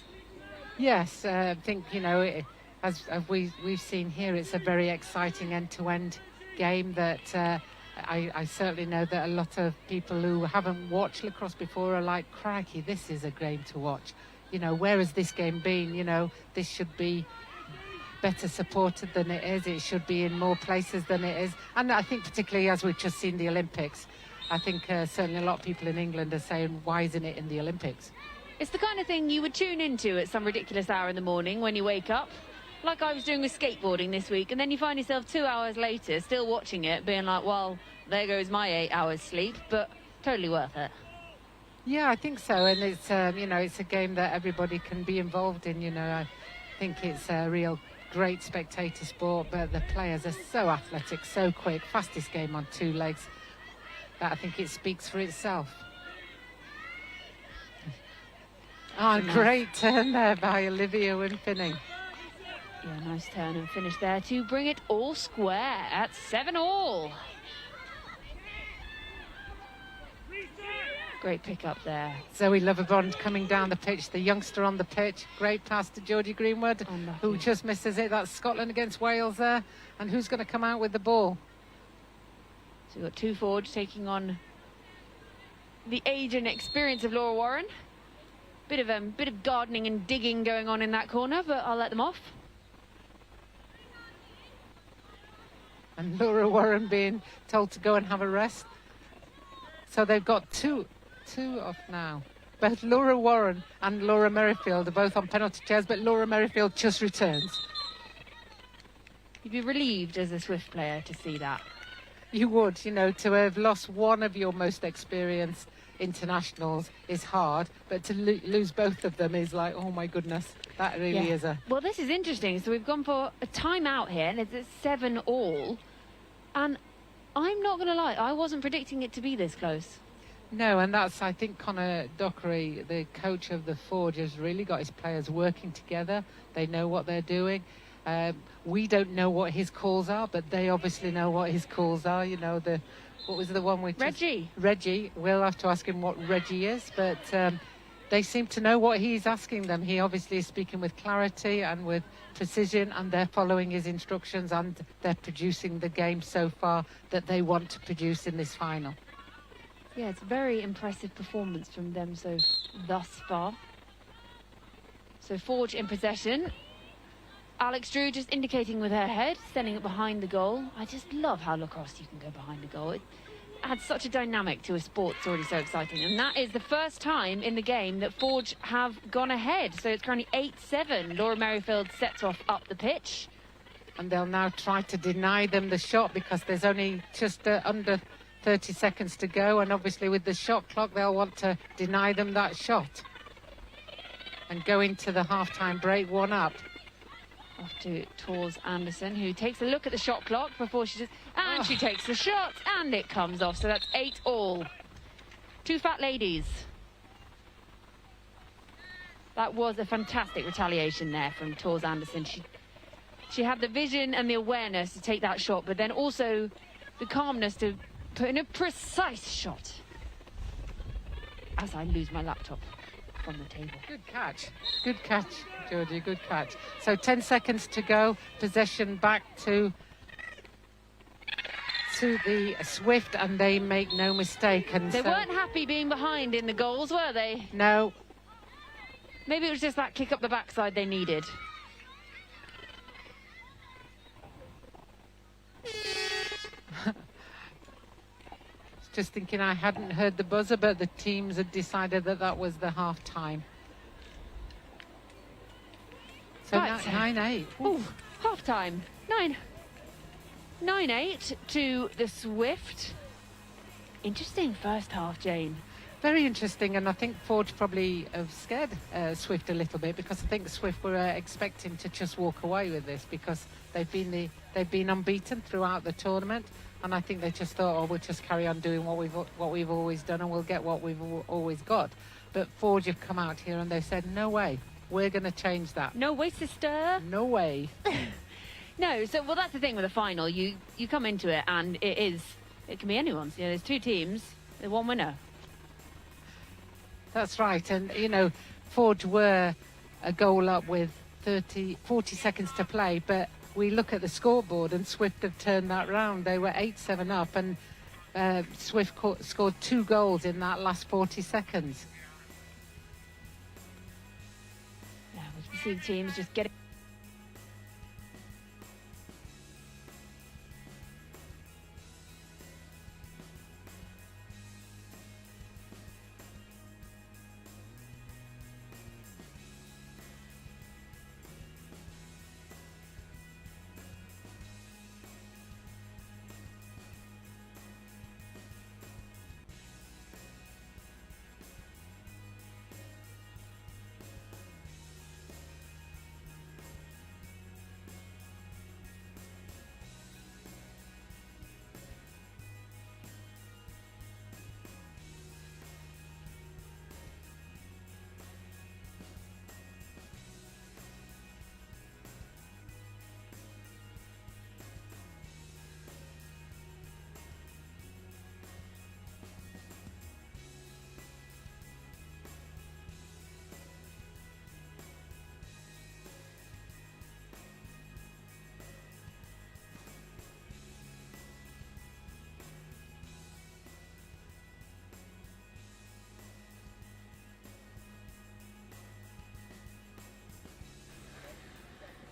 Yes, I think, you know, as we've seen here, it's a very exciting end-to-end game that I certainly know that a lot of people who haven't watched lacrosse before are like, crikey, this is a game to watch. You know, where has this game been? You know, this should be better supported than it is. It should be in more places than it is. And I think particularly as we've just seen the Olympics, I think certainly a lot of people in England are saying, why isn't it in the Olympics? It's the kind of thing you would tune into at some ridiculous hour in the morning when you wake up, like I was doing with skateboarding this week, and then you find yourself 2 hours later still watching it, being like, well, there goes my 8 hours sleep, but totally worth it. Yeah, I think so, and it's, you know, it's a game that everybody can be involved in, you know. I think it's a real great spectator sport, but the players are so athletic, so quick, fastest game on 2 legs. That I think it speaks for itself. Oh, great turn there by Olivia Wimpinning. Yeah, nice turn and finish there to bring it all square at 7-all. Great pick up there. Zoe Loverbond coming down the pitch, the youngster on the pitch. Great pass to Georgie Greenwood, who just misses it. That's Scotland against Wales there. And who's going to come out with the ball? So we've got 2 Forge taking on the age and experience of Laura Warren. Bit of gardening and digging going on in that corner, but I'll let them off. And Laura Warren being told to go and have a rest. So they've got two off now. Both Laura Warren and Laura Merrifield are both on penalty chairs, but Laura Merrifield just returns. You'd be relieved as a Swift player to see that. You would, you know, to have lost one of your most experienced internationals is hard, but to lose both of them is like, oh my goodness, that really is a... Well, this is interesting. So we've gone for a timeout here, and it's at 7-all. And I'm not going to lie, I wasn't predicting it to be this close. No, and that's, I think, Conor Dockery, the coach of the Forge, has really got his players working together. They know what they're doing. We don't know what his calls are, but they obviously know what his calls are. You know, what was the one we... Reggie. Reggie. We'll have to ask him what Reggie is, but they seem to know what he's asking them. He obviously is speaking with clarity and with precision, and they're following his instructions, and they're producing the game so far that they want to produce in this final. Yeah, it's a very impressive performance from them thus far. So Forge in possession. Alex Drew just indicating with her head, sending it behind the goal. I just love how lacrosse you can go behind the goal. It adds such a dynamic to a sport that's already so exciting. And that is the first time in the game that Forge have gone ahead. So it's currently 8-7. Laura Merrifield sets off up the pitch. And they'll now try to deny them the shot because there's only just under 30 seconds to go. And obviously with the shot clock, they'll want to deny them that shot. And go into the half-time break 1-up. Off to Tors Anderson, who takes a look at the shot clock before she just... And she takes the shot, and it comes off. So that's 8-all. Two fat ladies. That was a fantastic retaliation there from Tors Anderson. She had the vision and the awareness to take that shot, but then also the calmness to put in a precise shot. As I lose my laptop from the table. Good catch, Georgie, good catch. So 10 seconds to go, possession back to the Swift, and they make no mistake. And they weren't happy being behind in the goals, were they? No. Maybe it was just that kick up the backside they needed. Just thinking I hadn't heard the buzzer, but the teams had decided that that was the half time. So right. 9-8. Oh, half time. 9-8 to the Swift. Interesting first half, Jane. Very interesting, and I think Forge probably have scared Swift a little bit, because I think Swift were expecting to just walk away with this because they've been unbeaten throughout the tournament. And I think they just thought, oh, we'll just carry on doing what we've always done, and we'll get what we've always got. But Forge have come out here and they said, no way, we're going to change that. No way, sister. No way. No, so, well, that's the thing with a final. You come into it and it can be anyone's. You know, there's two teams, there's one winner. That's right. And, you know, Forge were a goal up with 40 seconds to play, but we look at the scoreboard and Swift have turned that round. They were 8-7 up, and Swift scored 2 goals in that last 40 seconds. Yeah, we see the teams just getting...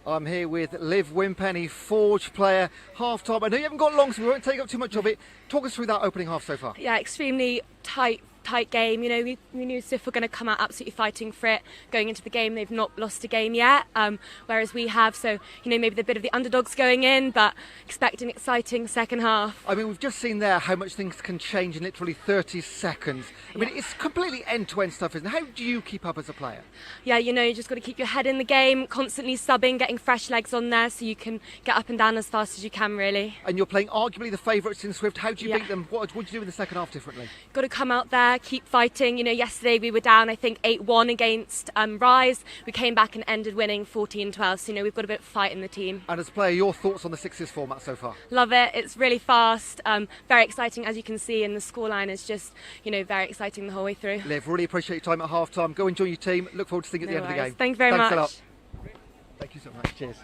I'm here with Liv Wimpenny, Forge player, half-time. I know you haven't got long, so we won't take up too much of it. Talk us through that opening half so far. Yeah, extremely tight game. You know, we knew Swift were going to come out absolutely fighting for it going into the game. They've not lost a game yet, whereas we have. So, you know, maybe the bit of the underdogs going in, but expect an exciting second half. I mean, we've just seen there how much things can change in literally 30 seconds. I mean, it's completely end-to-end stuff, isn't it? How do you keep up as a player? Yeah, you know, you just got to keep your head in the game, constantly subbing, getting fresh legs on there so you can get up and down as fast as you can, really. And you're playing arguably the favourites in Swift. How do you beat them? What do you do in the second half differently? Got to come out there, keep fighting. You know, yesterday we were down, I think, 8-1 against Rise. We came back and ended winning 14-12. So, you know, we've got a bit of fight in the team. And as a player, your thoughts on the sixes format so far? Love it. It's really fast, very exciting, as you can see, and the scoreline is just, you know, very exciting the whole way through. Liv, really appreciate your time at half time. Go and join your team. Look forward to seeing you at the end of the game. Thank you very much. Thanks a lot. Thank you so much. Cheers.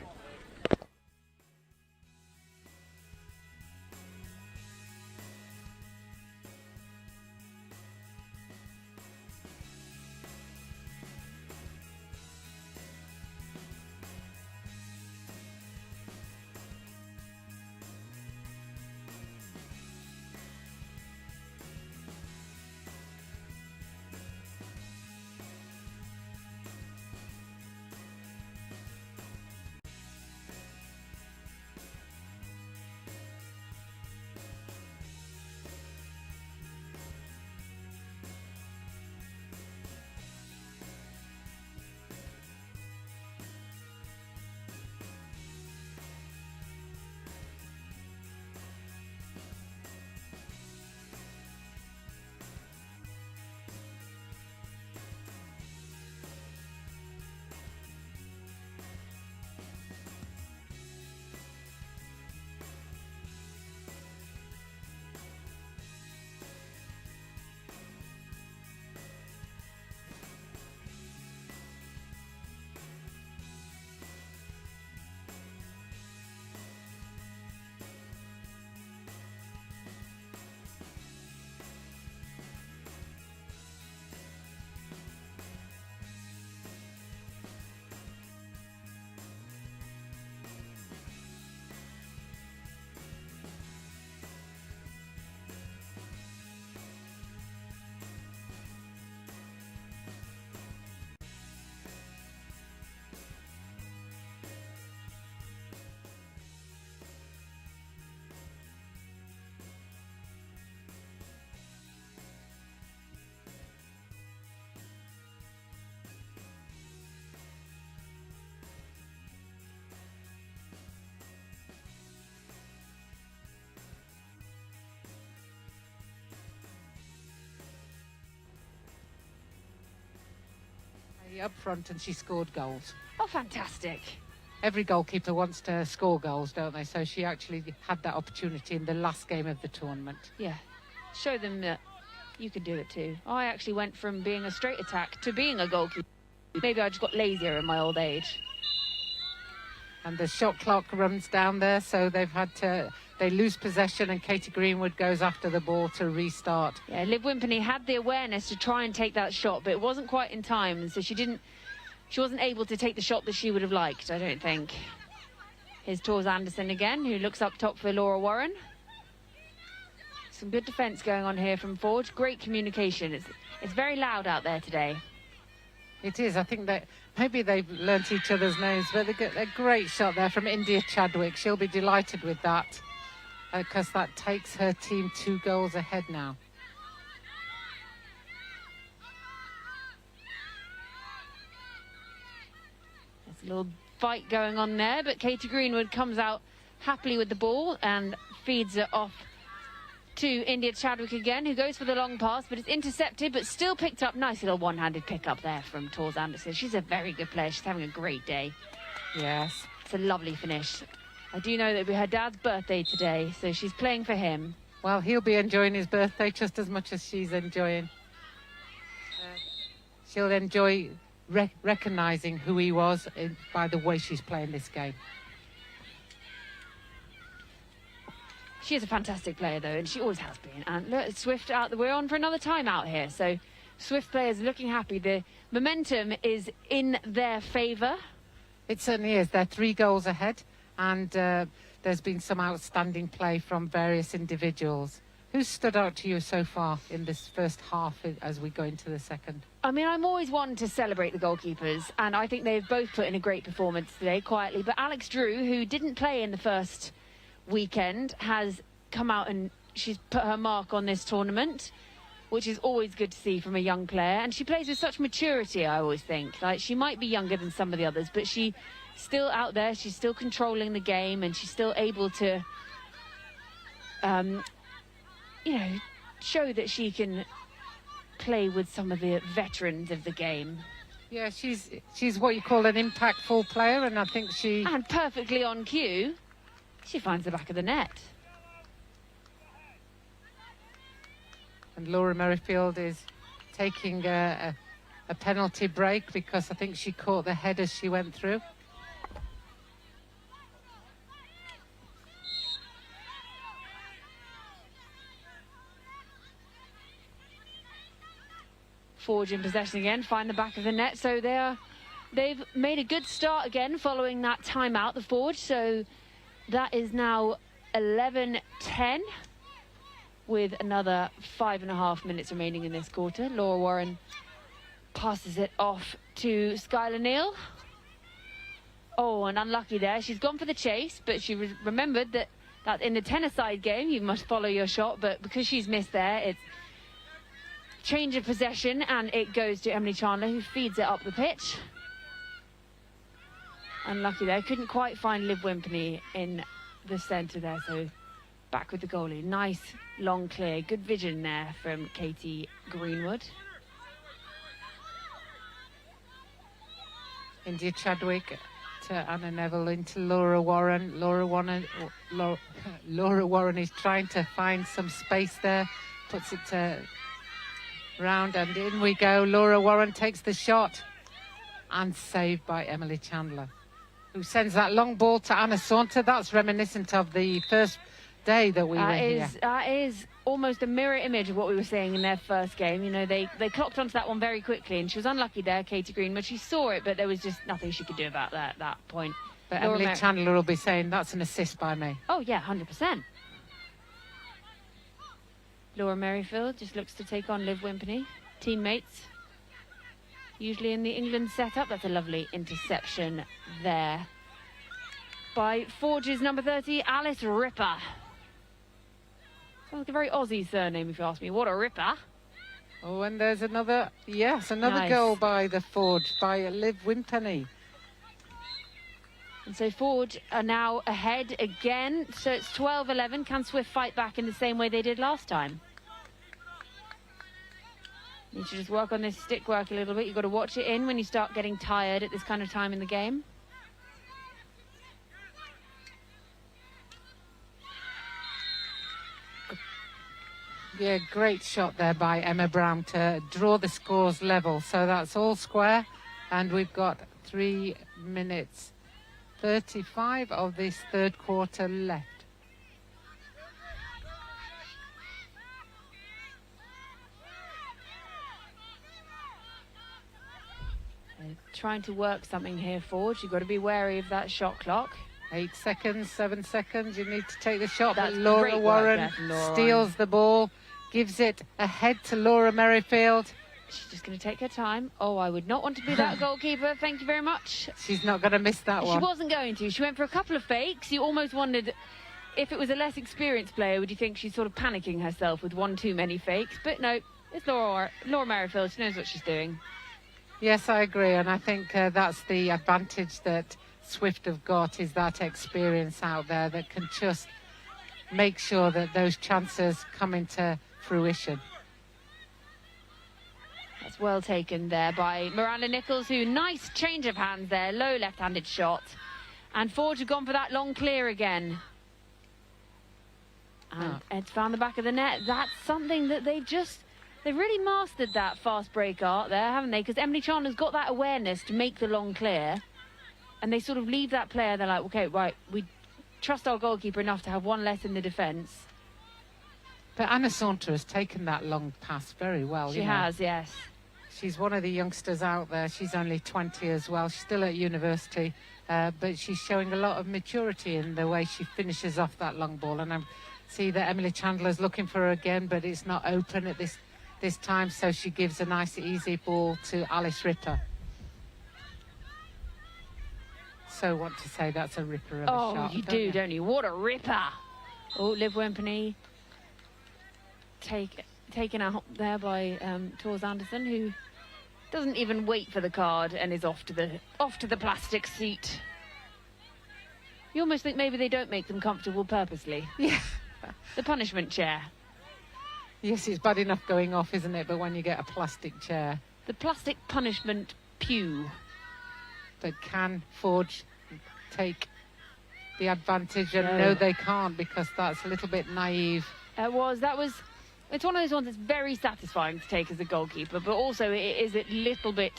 Up front, and she scored goals. Oh, fantastic. Every goalkeeper wants to score goals, don't they? So she actually had that opportunity in the last game of the tournament. Yeah. Show them that you can do it too. I actually went from being a straight attack to being a goalkeeper. Maybe I just got lazier in my old age. And the shot clock runs down there, so they lose possession, and Katie Greenwood goes after the ball to restart. Yeah, Liv Wimperney had the awareness to try and take that shot, but it wasn't quite in time, and so she wasn't able to take the shot that she would have liked, I don't think. Here's Tors Anderson again, who looks up top for Laura Warren. Some good defence going on here from forward. Great communication. It's very loud out there today. It is. I think that maybe they've learnt each other's names, but they get a great shot there from India Chadwick. She'll be delighted with that, because that takes her team 2 goals ahead now. There's a little fight going on there, but Katie Greenwood comes out happily with the ball and feeds it off to India Chadwick again, who goes for the long pass, but it's intercepted, but still picked up. Nice little one-handed pick up there from Tors Anderson. She's a very good player. She's having a great day. Yes. It's a lovely finish. I do know that it'll be her dad's birthday today, so she's playing for him. Well, he'll be enjoying his birthday just as much as she's enjoying. She'll enjoy recognising who he was by the way she's playing this game. She is a fantastic player, though, and she always has been. And look, Swift out. We're on for another time out here, so Swift players looking happy. The momentum is in their favour. It certainly is. They're 3 goals ahead, and there's been some outstanding play from various individuals. Who's stood out to you so far in this first half as we go into the second? I mean, I'm always one to celebrate the goalkeepers, and I think they've both put in a great performance today, quietly. But Alex Drew, who didn't play in the first weekend, has come out and she's put her mark on this tournament, which is always good to see from a young player. And she plays with such maturity, I always think. Like, she might be younger than some of the others, but she's still out there, she's still controlling the game, and she's still able to you know, show that she can play with some of the veterans of the game. Yeah, she's what you call an impactful player, and I think she... And perfectly on cue, she finds the back of the net. And Laura Merrifield is taking a penalty break because I think she caught the head as she went through. Forge in possession again, find the back of the net. So they've made a good start again following that timeout, the Forge. So that is now 11-10 with another 5.5 minutes remaining in this quarter. Laura Warren passes it off to Skylar Neal. Oh, and unlucky there. She's gone for the chase, but she remembered that in the tennis-side game, you must follow your shot. But because she's missed there, it's change of possession, and it goes to Emily Chandler, who feeds it up the pitch. Unlucky there. Couldn't quite find Liv Wimpney in the centre there, so back with the goalie. Nice long clear. Good vision there from Katie Greenwood. India Chadwick to Anna Neville into Laura Warren. Laura Warren is trying to find some space there. Puts it round, and in we go. Laura Warren takes the shot and saved by Emily Chandler, who sends that long ball to Anna Saunter. That's reminiscent of the first day that we were here. That is almost a mirror image of what we were saying in their first game. You know, they clocked onto that one very quickly, and she was unlucky there, Katie Greenwood. She saw it, but there was just nothing she could do about that at that point. But Emily Chandler will be saying that's an assist by me. Oh yeah, 100%. Laura Merrifield just looks to take on Liv Wimpney. Teammates, usually in the England setup. That's a lovely interception there by Forge's number 30, Alice Ripper. Sounds like a very Aussie surname, if you ask me. What a ripper. Oh, and there's another Nice. goal by the Forge, by Liv Wimpney. And so Forge are now ahead again. So it's 12-11. Can Swift fight back in the same way they did last time? Need to just work on this stick work a little bit. You've got to watch it in when you start getting tired at this kind of time in the game. Yeah, great shot there by Emma Brown to draw the scores level. So that's all square, and we've got 3 minutes 35 of this third quarter left. They're trying to work something here, Forge. You've got to be wary of that shot clock. 8 seconds, 7 seconds. You need to take the shot. That's But Laura great work Warren there from Laura steals Warren. the ball, gives it ahead to Laura Merrifield. She's just going to take her time. Oh, I would not want to be that goalkeeper. Thank you very much. She's not going to miss that one. She wasn't going to. She went for a couple of fakes. You almost wondered if it was a less experienced player, would you think she's sort of panicking herself with one too many fakes? But no, it's Laura Merrifield. She knows what she's doing. Yes, I agree, and I think that's the advantage that Swift have got, is that experience out there that can just make sure that those chances come into fruition. That's well taken there by Miranda Nichols, who nice change of hands there, low left-handed shot. And Forge have gone for that long clear again. And Ed's found the back of the net. That's something that they've really mastered, that fast break art there, haven't they? Because Emily Chandler's got that awareness to make the long clear. And they sort of leave that player, they're like, okay, right, we trust our goalkeeper enough to have one less in the defence. But Anna Saunter has taken that long pass very well. She has, yes. She's one of the youngsters out there. She's only 20 as well. She's still at university, but she's showing a lot of maturity in the way she finishes off that long ball. And I see that Emily Chandler's looking for her again, but it's not open at this time, so she gives a nice, easy ball to Alice Ripper. So want to say that's a ripper of a shot. Oh, you do, don't you? What a ripper. Oh, Liv Wimpney taken out there by Tors Anderson, who doesn't even wait for the card and is off to the plastic seat. You almost think maybe they don't make them comfortable purposely. Yeah. The punishment chair. Yes, it's bad enough going off, isn't it? But when you get a plastic chair. The plastic punishment pew. But can Forge take the advantage? And No. no, they can't, because that's a little bit naive. It's one of those ones that's very satisfying to take as a goalkeeper, but also it is a little bit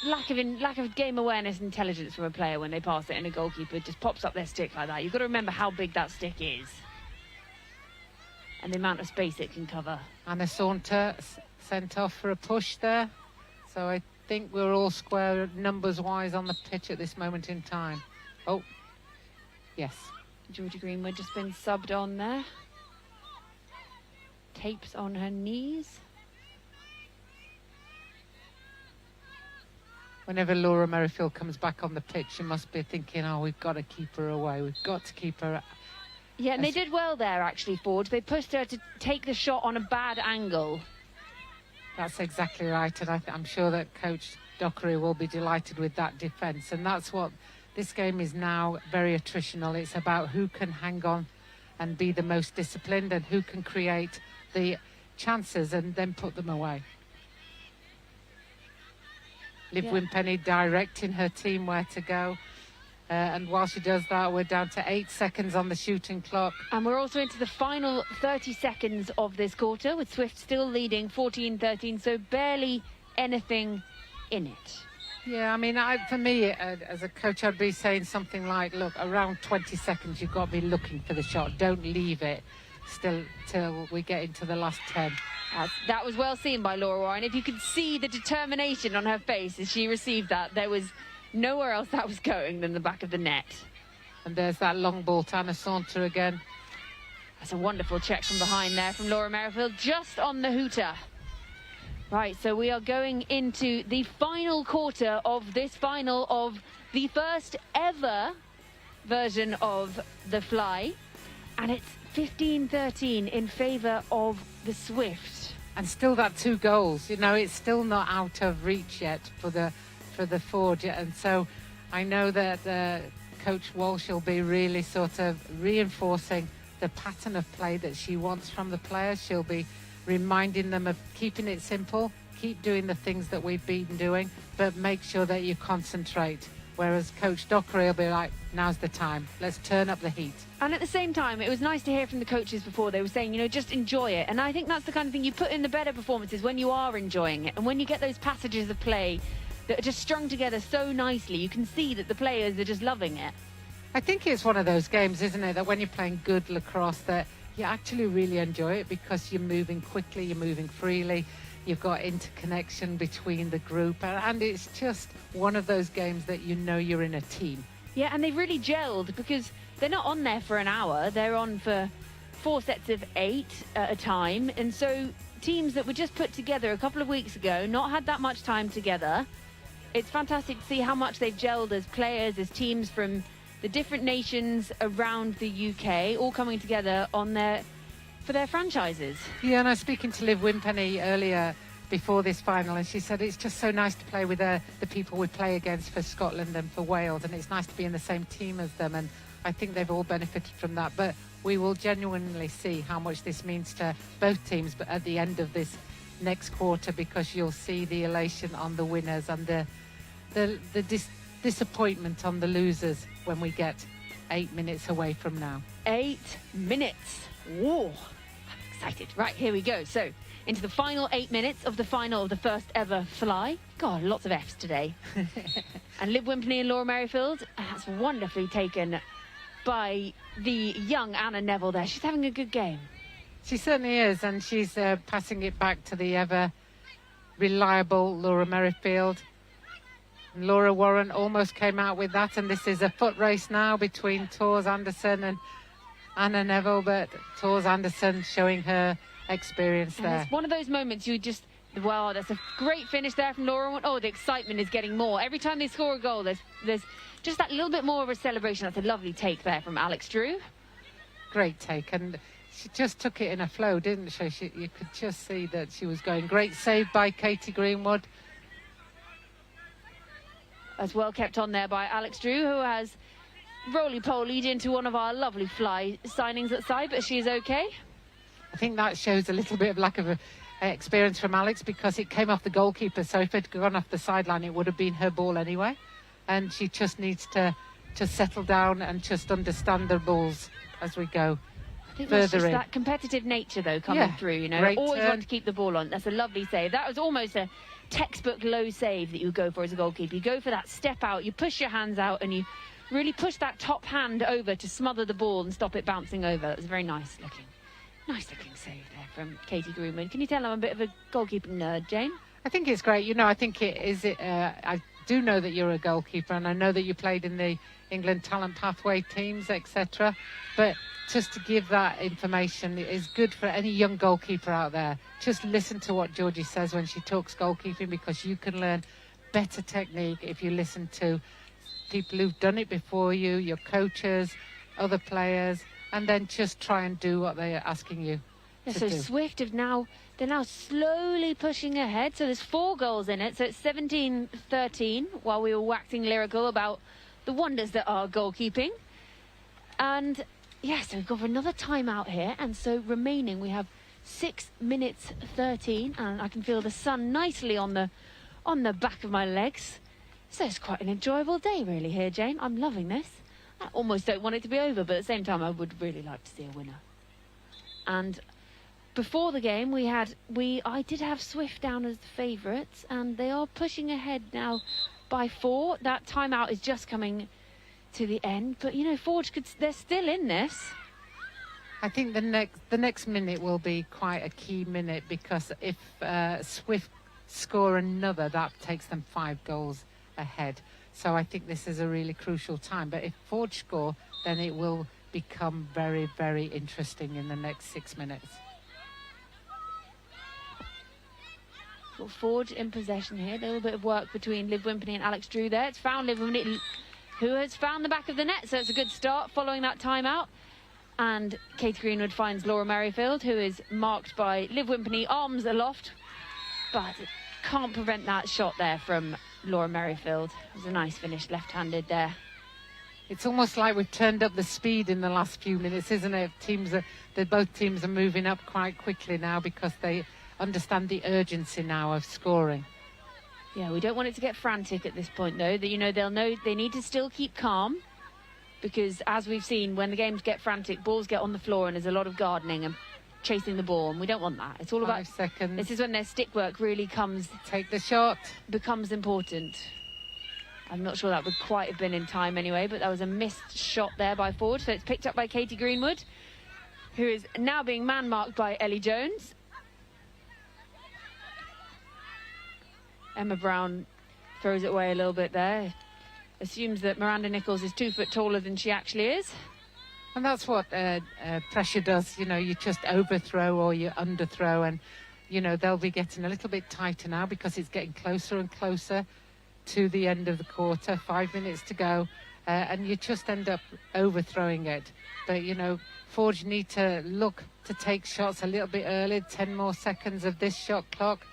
lack of game awareness and intelligence from a player when they pass it and a goalkeeper just pops up their stick like that. You've got to remember how big that stick is and the amount of space it can cover. And a Saunter sent off for a push there. So I think we're all square numbers-wise on the pitch at this moment in time. Oh, yes. Georgia Greenwood just been subbed on there. Tapes on her knees. Whenever Laura Merrifield comes back on the pitch, she must be thinking, oh, we've got to keep her away. We've got to keep her... Yeah, and they did well there, actually, Forge. They pushed her to take the shot on a bad angle. That's exactly right, and I'm sure that Coach Dockery will be delighted with that defence. And that's what this game is now, very attritional. It's about who can hang on and be the most disciplined and who can create the chances and then put them away. Liv Wimpenny directing her team where to go. And while she does that, we're down to 8 seconds on the shooting clock. And we're also into the final 30 seconds of this quarter, with Swift still leading 14-13, so barely anything in it. Yeah, I mean, for me, as a coach, I'd be saying something like, look, around 20 seconds, you've got to be looking for the shot. Don't leave it still till we get into the last 10. That was well seen by Laura Warren. If you could see the determination on her face as she received that, there was nowhere else that was going than the back of the net. And there's that long ball to Anna Saunter again. That's a wonderful check from behind there from Laura Merrifield, just on the hooter. Right, so we are going into the final quarter of this final of the first ever version of the Fly. And it's 15-13 in favour of the Swift. And still that 2 goals. You know, it's still not out of reach yet for the Forge, and so I know that Coach Walsh will be really sort of reinforcing the pattern of play that she wants from the players. She'll be reminding them of keeping it simple, keep doing the things that we've been doing, but make sure that you concentrate. Whereas Coach Dockery will be like, now's the time, let's turn up the heat. And at the same time, it was nice to hear from the coaches before. They were saying, you know, just enjoy it. And I think that's the kind of thing you put in the better performances, when you are enjoying it. And when you get those passages of play that are just strung together so nicely, you can see that the players are just loving it. I think it's one of those games, isn't it, that when you're playing good lacrosse, that you actually really enjoy it because you're moving quickly, you're moving freely, you've got interconnection between the group, and it's just one of those games that you know you're in a team. Yeah, and they've really gelled because they're not on there for an hour, they're on for 4 sets of 8 at a time, and so teams that were just put together a couple of weeks ago, not had that much time together. It's fantastic to see how much they've gelled as players, as teams from the different nations around the UK, all coming together for their franchises. Yeah, and I was speaking to Liv Wimpenny earlier before this final, and she said it's just so nice to play with the people we play against for Scotland and for Wales, and it's nice to be in the same team as them, and I think they've all benefited from that. But we will genuinely see how much this means to both teams, but at the end of this next quarter, because you'll see the elation on the winners and the disappointment on the losers when we get 8 minutes away from now. 8 minutes. Whoa, I'm excited. Right, here we go. So, into the final 8 minutes of the final of the first ever Fly. God, lots of Fs today. And Liv Wimpenny and Laura Merrifield. That's wonderfully taken by the young Anna Neville there. She's having a good game. She certainly is, and she's passing it back to the ever reliable Laura Merrifield. And Laura Warren almost came out with that, and this is a foot race now between Tors Anderson and Anna Neville, but Tors Anderson showing her experience and there. It's one of those moments you just, wow, that's a great finish there from Laura. Oh, the excitement is getting more. Every time they score a goal, there's just that little bit more of a celebration. That's a lovely take there from Alex Drew. Great take, and she just took it in a flow, didn't she? You could just see that she was going. Great save by Katie Greenwood. As well kept on there by Alex Drew, who has roly-polied into one of our lovely fly signings at side, but she's okay. I think that shows a little bit of lack of experience from Alex, because it came off the goalkeeper. So if it had gone off the sideline, it would have been her ball anyway. And she just needs to settle down and just understand the balls as we go. I think further that's just in. that competitive nature, though, coming through, you know. Great Always turn. want to keep the ball on. That's a lovely save. That was almost a textbook low save that you go for as a goalkeeper. You go for that step out, you push your hands out, and you really push that top hand over to smother the ball and stop it bouncing over. That was very nice looking save there from Katie Greenwood. Can you tell I'm a bit of a goalkeeping nerd, Jane? I think it's great. You know, I think it is. I do know that you're a goalkeeper, and I know that you played in the England Talent Pathway teams, etc. But just to give that information is good for any young goalkeeper out there. Just listen to what Georgie says when she talks goalkeeping, because you can learn better technique if you listen to people who've done it before you, your coaches, other players, and then just try and do what they're asking you. Yeah, so Swift they're now slowly pushing ahead. So there's 4 goals in it. So it's 17-13 while we were waxing lyrical about the wonders that are goalkeeping. And yeah, so we've got another timeout here. And so remaining, we have 6 minutes 13. And I can feel the sun nicely on the back of my legs. So it's quite an enjoyable day really here, Jane. I'm loving this. I almost don't want it to be over, but at the same time, I would really like to see a winner. And before the game, I did have Swift down as the favourites, and they are pushing ahead now by 4. That timeout is just coming to the end, but you know, Forge they're still in this. I think the next minute will be quite a key minute, because if Swift score another, that takes them 5 goals ahead. So I think this is a really crucial time. But if Forge score, then it will become very, very interesting in the next 6 minutes. Got Forge in possession here. A little bit of work between Liv Wimpney and Alex Drew there. It's found Liv Wimpney, who has found the back of the net, so it's a good start following that timeout. And Kate Greenwood finds Laura Merrifield, who is marked by Liv Wimpney, arms aloft, but can't prevent that shot there from Laura Merrifield. It was a nice finish, left-handed there. It's almost like we've turned up the speed in the last few minutes, isn't it? Both teams are moving up quite quickly now, because they understand the urgency now of scoring. Yeah, we don't want it to get frantic at this point, though. You know, they'll know they need to still keep calm, because as we've seen, when the games get frantic, balls get on the floor and there's a lot of gardening and chasing the ball, and we don't want that. It's all about 5 seconds. This is when their stick work really take the shot, becomes important. I'm not sure that would quite have been in time anyway, but that was a missed shot there by Ford. So it's picked up by Katie Greenwood, who is now being man-marked by Ellie Jones. Emma Brown throws it away a little bit there. Assumes that Miranda Nichols is 2 foot taller than she actually is. And that's what pressure does. You know, you just overthrow or you underthrow, and, you know, they'll be getting a little bit tighter now, because it's getting closer and closer to the end of the quarter. 5 minutes to go, and you just end up overthrowing it. But, you know, Forge need to look to take shots a little bit early. 10 more seconds of this shot clock.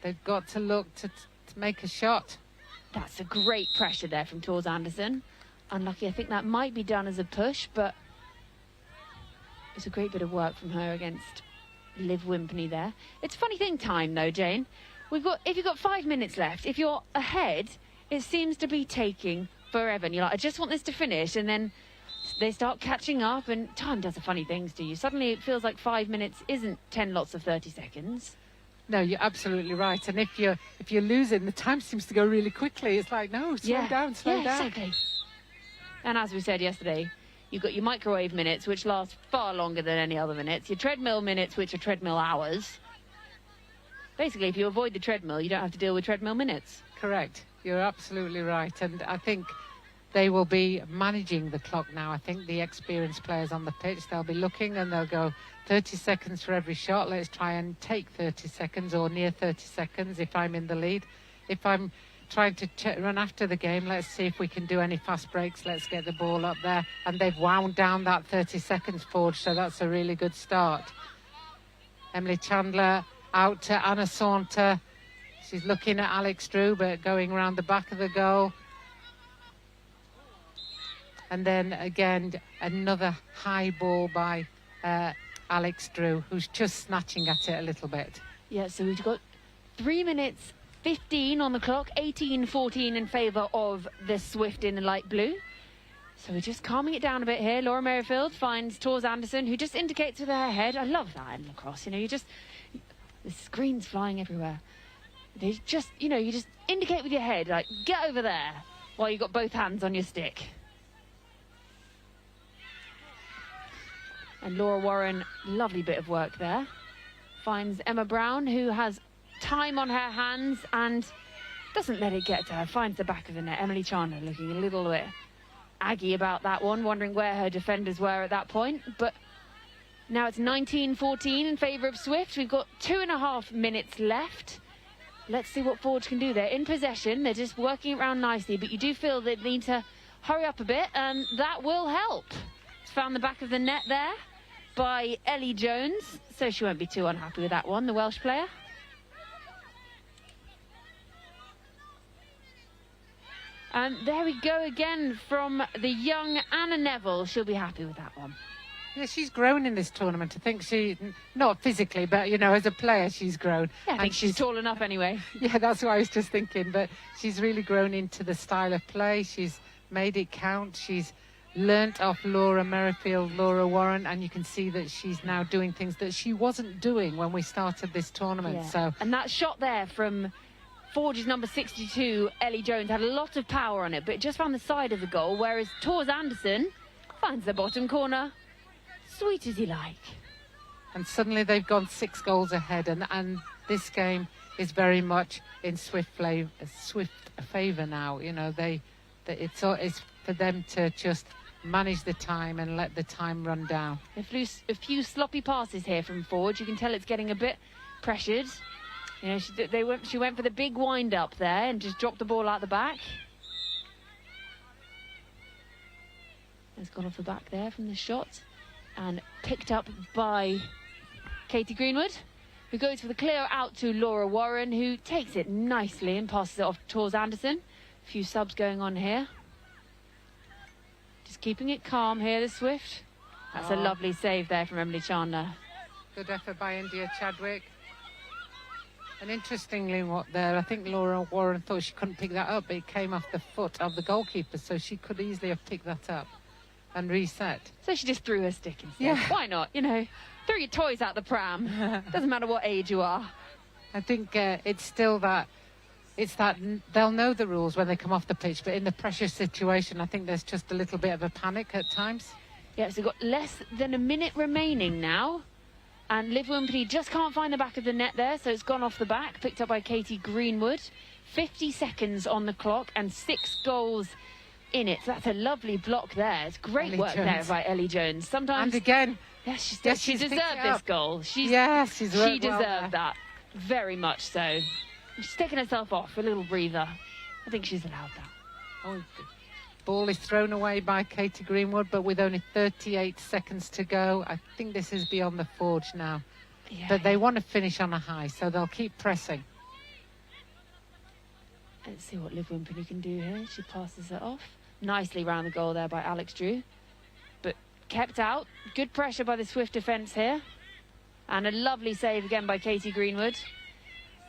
They've got to look to make a shot. That's a great pressure there from Tors Anderson. Unlucky, I think that might be done as a push, but it's a great bit of work from her against Liv Wimpney there. It's a funny thing, time though, Jane. If you've got 5 minutes left, if you're ahead, it seems to be taking forever. And you're like, I just want this to finish, and then they start catching up, and time does the funny things to you. Suddenly it feels like 5 minutes isn't 10 lots of 30 seconds. No, you're absolutely right. And if you're losing, the time seems to go really quickly. It's like, no, slow down. Exactly. And as we said yesterday, you've got your microwave minutes, which last far longer than any other minutes. Your treadmill minutes, which are treadmill hours. Basically, if you avoid the treadmill, you don't have to deal with treadmill minutes. Correct. You're absolutely right. And I think they will be managing the clock now. I think the experienced players on the pitch, they'll be looking and they'll go 30 seconds for every shot. Let's try and take 30 seconds or near 30 seconds if I'm in the lead. If I'm trying to run after the game, let's see if we can do any fast breaks. Let's get the ball up there. And they've wound down that 30 seconds, Forge, so that's a really good start. Emily Chandler out to Anna Saunter. She's looking at Alex Drew, but going around the back of the goal. And then again, another high ball by Alex Drew, who's just snatching at it a little bit. Yeah, so we've got 3 minutes 15 on the clock, 18-14 in favour of the Swift in light blue. So we're just calming it down a bit here. Laura Merrifield finds Tors Anderson, who just indicates with her head. I love that in lacrosse, you know, the screen's flying everywhere. They just, you know, you just indicate with your head, like, get over there, while you've got both hands on your stick. And Laura Warren, lovely bit of work there. Finds Emma Brown, who has time on her hands and doesn't let it get to her. Finds the back of the net. Emily Chandler looking a little bit aggy about that one, wondering where her defenders were at that point. But now it's 19-14 in favour of Swift. We've got 2.5 minutes left. Let's see what Forge can do. They're in possession. They're just working it around nicely, but you do feel they need to hurry up a bit, and that will help. It's found the back of the net there by Ellie Jones, so she won't be too unhappy with that one, the Welsh player. And there we go again from the young Anna Neville. She'll be happy with that one. Yeah, she's grown in this tournament. I think she, not physically, but, you know, as a player, she's grown. Yeah, I think she's tall enough anyway. Yeah, that's what I was just thinking. But she's really grown into the style of play. She's made it count. She's learnt off Laura Merrifield, Laura Warren, and you can see that she's now doing things that she wasn't doing when we started this tournament. Yeah. So, and that shot there from Forge's number 62, Ellie Jones, had a lot of power on it, but it just found the side of the goal, whereas Tors Anderson finds the bottom corner. Sweet as you like. And suddenly they've gone 6 goals ahead, and this game is very much in Swift favour now. You know, it's for them to just manage the time and let the time run down. A few sloppy passes here from Forge. You can tell it's getting a bit pressured. You know, she went for the big wind up there and just dropped the ball out the back. It's gone off the back there from the shot. And picked up by Katie Greenwood, who goes for the clear out to Laura Warren, who takes it nicely and passes it off to Tors Anderson. A few subs going on here. Just keeping it calm here, the Swift. That's a lovely save there from Emily Chandler. Good effort by India Chadwick. And interestingly, I think Laura Warren thought she couldn't pick that up, but it came off the foot of the goalkeeper, so she could easily have picked that up and reset. So she just threw her stick instead. Yeah. Why not? You know, throw your toys out the pram. Doesn't matter what age you are. I think it's still that, they'll know the rules when they come off the pitch, but in the pressure situation, I think there's just a little bit of a panic at times. Yeah, so we've got less than a minute remaining now. And Liv Wimpey just can't find the back of the net there, so it's gone off the back, picked up by Katie Greenwood. 50 seconds on the clock and 6 goals in it. So that's a lovely block there. It's great Ellie work Jones. there by Ellie Jones. Sometimes, And again, she she's deserved picked it this up. goal. She She deserved deserved that very much so. She's taken herself off, a little breather. I think she's allowed that. Oh, the ball is thrown away by Katie Greenwood, but with only 38 seconds to go, I think this is beyond the Forge now. Yeah. But they want to finish on a high, so they'll keep pressing. Let's see what Liv Wimpey can do here. She passes it off. Nicely round the goal there by Alex Drew. But kept out. Good pressure by the Swift defence here. And a lovely save again by Katie Greenwood.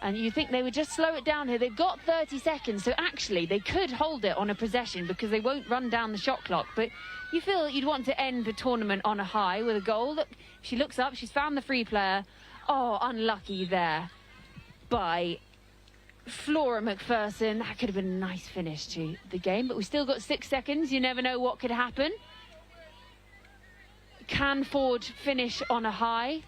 And you think they would just slow it down here. They've got 30 seconds, so actually they could hold it on a possession because they won't run down the shot clock. But you feel you'd want to end the tournament on a high with a goal. Look, she looks up, she's found the free player. Oh, unlucky there by Flora McPherson. That could have been a nice finish to the game, but we've still got 6 seconds. You never know what could happen. Can Forge finish on a high?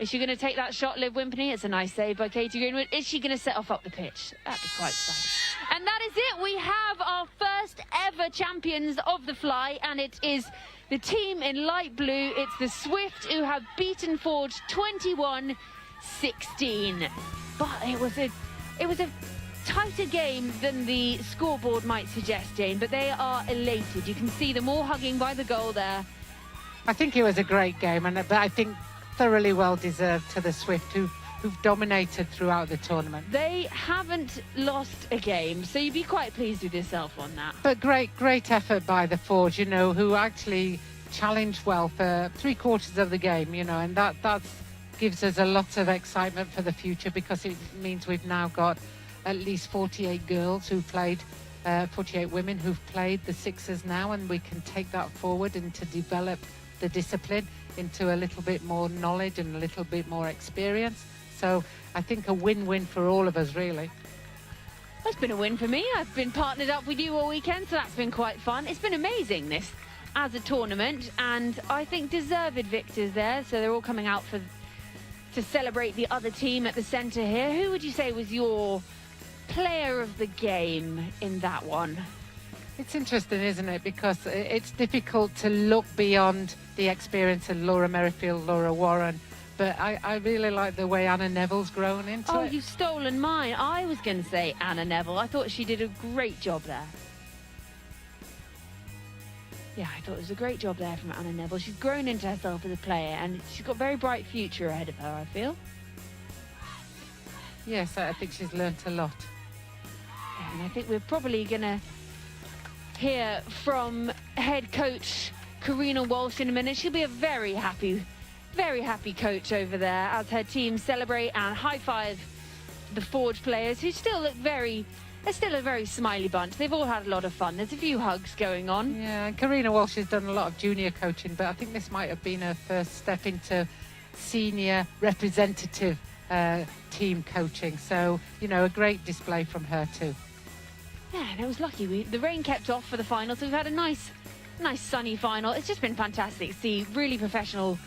Is she going to take that shot, Liv Wimpey? It's a nice save by Katie Greenwood. Is she going to set off up the pitch? That'd be quite exciting. And that is it. We have our first ever champions of the fly, and it is the team in light blue. It's the Swift who have beaten Forge 21-16. But it was a tighter game than the scoreboard might suggest, Jane, but they are elated. You can see them all hugging by the goal there. I think it was a great game, but I think thoroughly well deserved to the Swift, who who've dominated throughout the tournament. They haven't lost a game, so you'd be quite pleased with yourself on that. But great effort by the Forge, who actually challenged well for 3/4 of the game, and that gives us a lot of excitement for the future, because it means we've now got at least 48 girls who played, 48 women who've played the sixes now, and we can take that forward and to develop the discipline into a little bit more knowledge and a little bit more experience. So I think a win-win for all of us, really. It's been a win for me. I've been partnered up with you all weekend, so that's been quite fun. It's been amazing, this, as a tournament, and I think deserved victors there, so they're all coming out to celebrate the other team at the centre here. Who would you say was your player of the game in that one? It's interesting, isn't it? Because it's difficult to look beyond the experience of Laura Merrifield, Laura Warren, but I really like the way Anna Neville's grown into it. Oh, you've stolen mine. I was going to say Anna Neville. I thought she did a great job there. Yeah, I thought it was a great job there from Anna Neville. She's grown into herself as a player, and she's got a very bright future ahead of her, I feel. Yes, I think she's learnt a lot. And I think we're probably going to hear from head coach Karina Walsh in a minute. She'll be a very happy coach over there as her team celebrate and high-five the Forge players, who still look they're still a very smiley bunch. They've all had a lot of fun. There's a few hugs going on. Yeah, and Karina Walsh has done a lot of junior coaching, but I think this might have been her first step into senior representative team coaching. So, a great display from her too. Yeah, and it was lucky. The rain kept off for the final, so we've had a nice sunny final. It's just been fantastic to see really professional,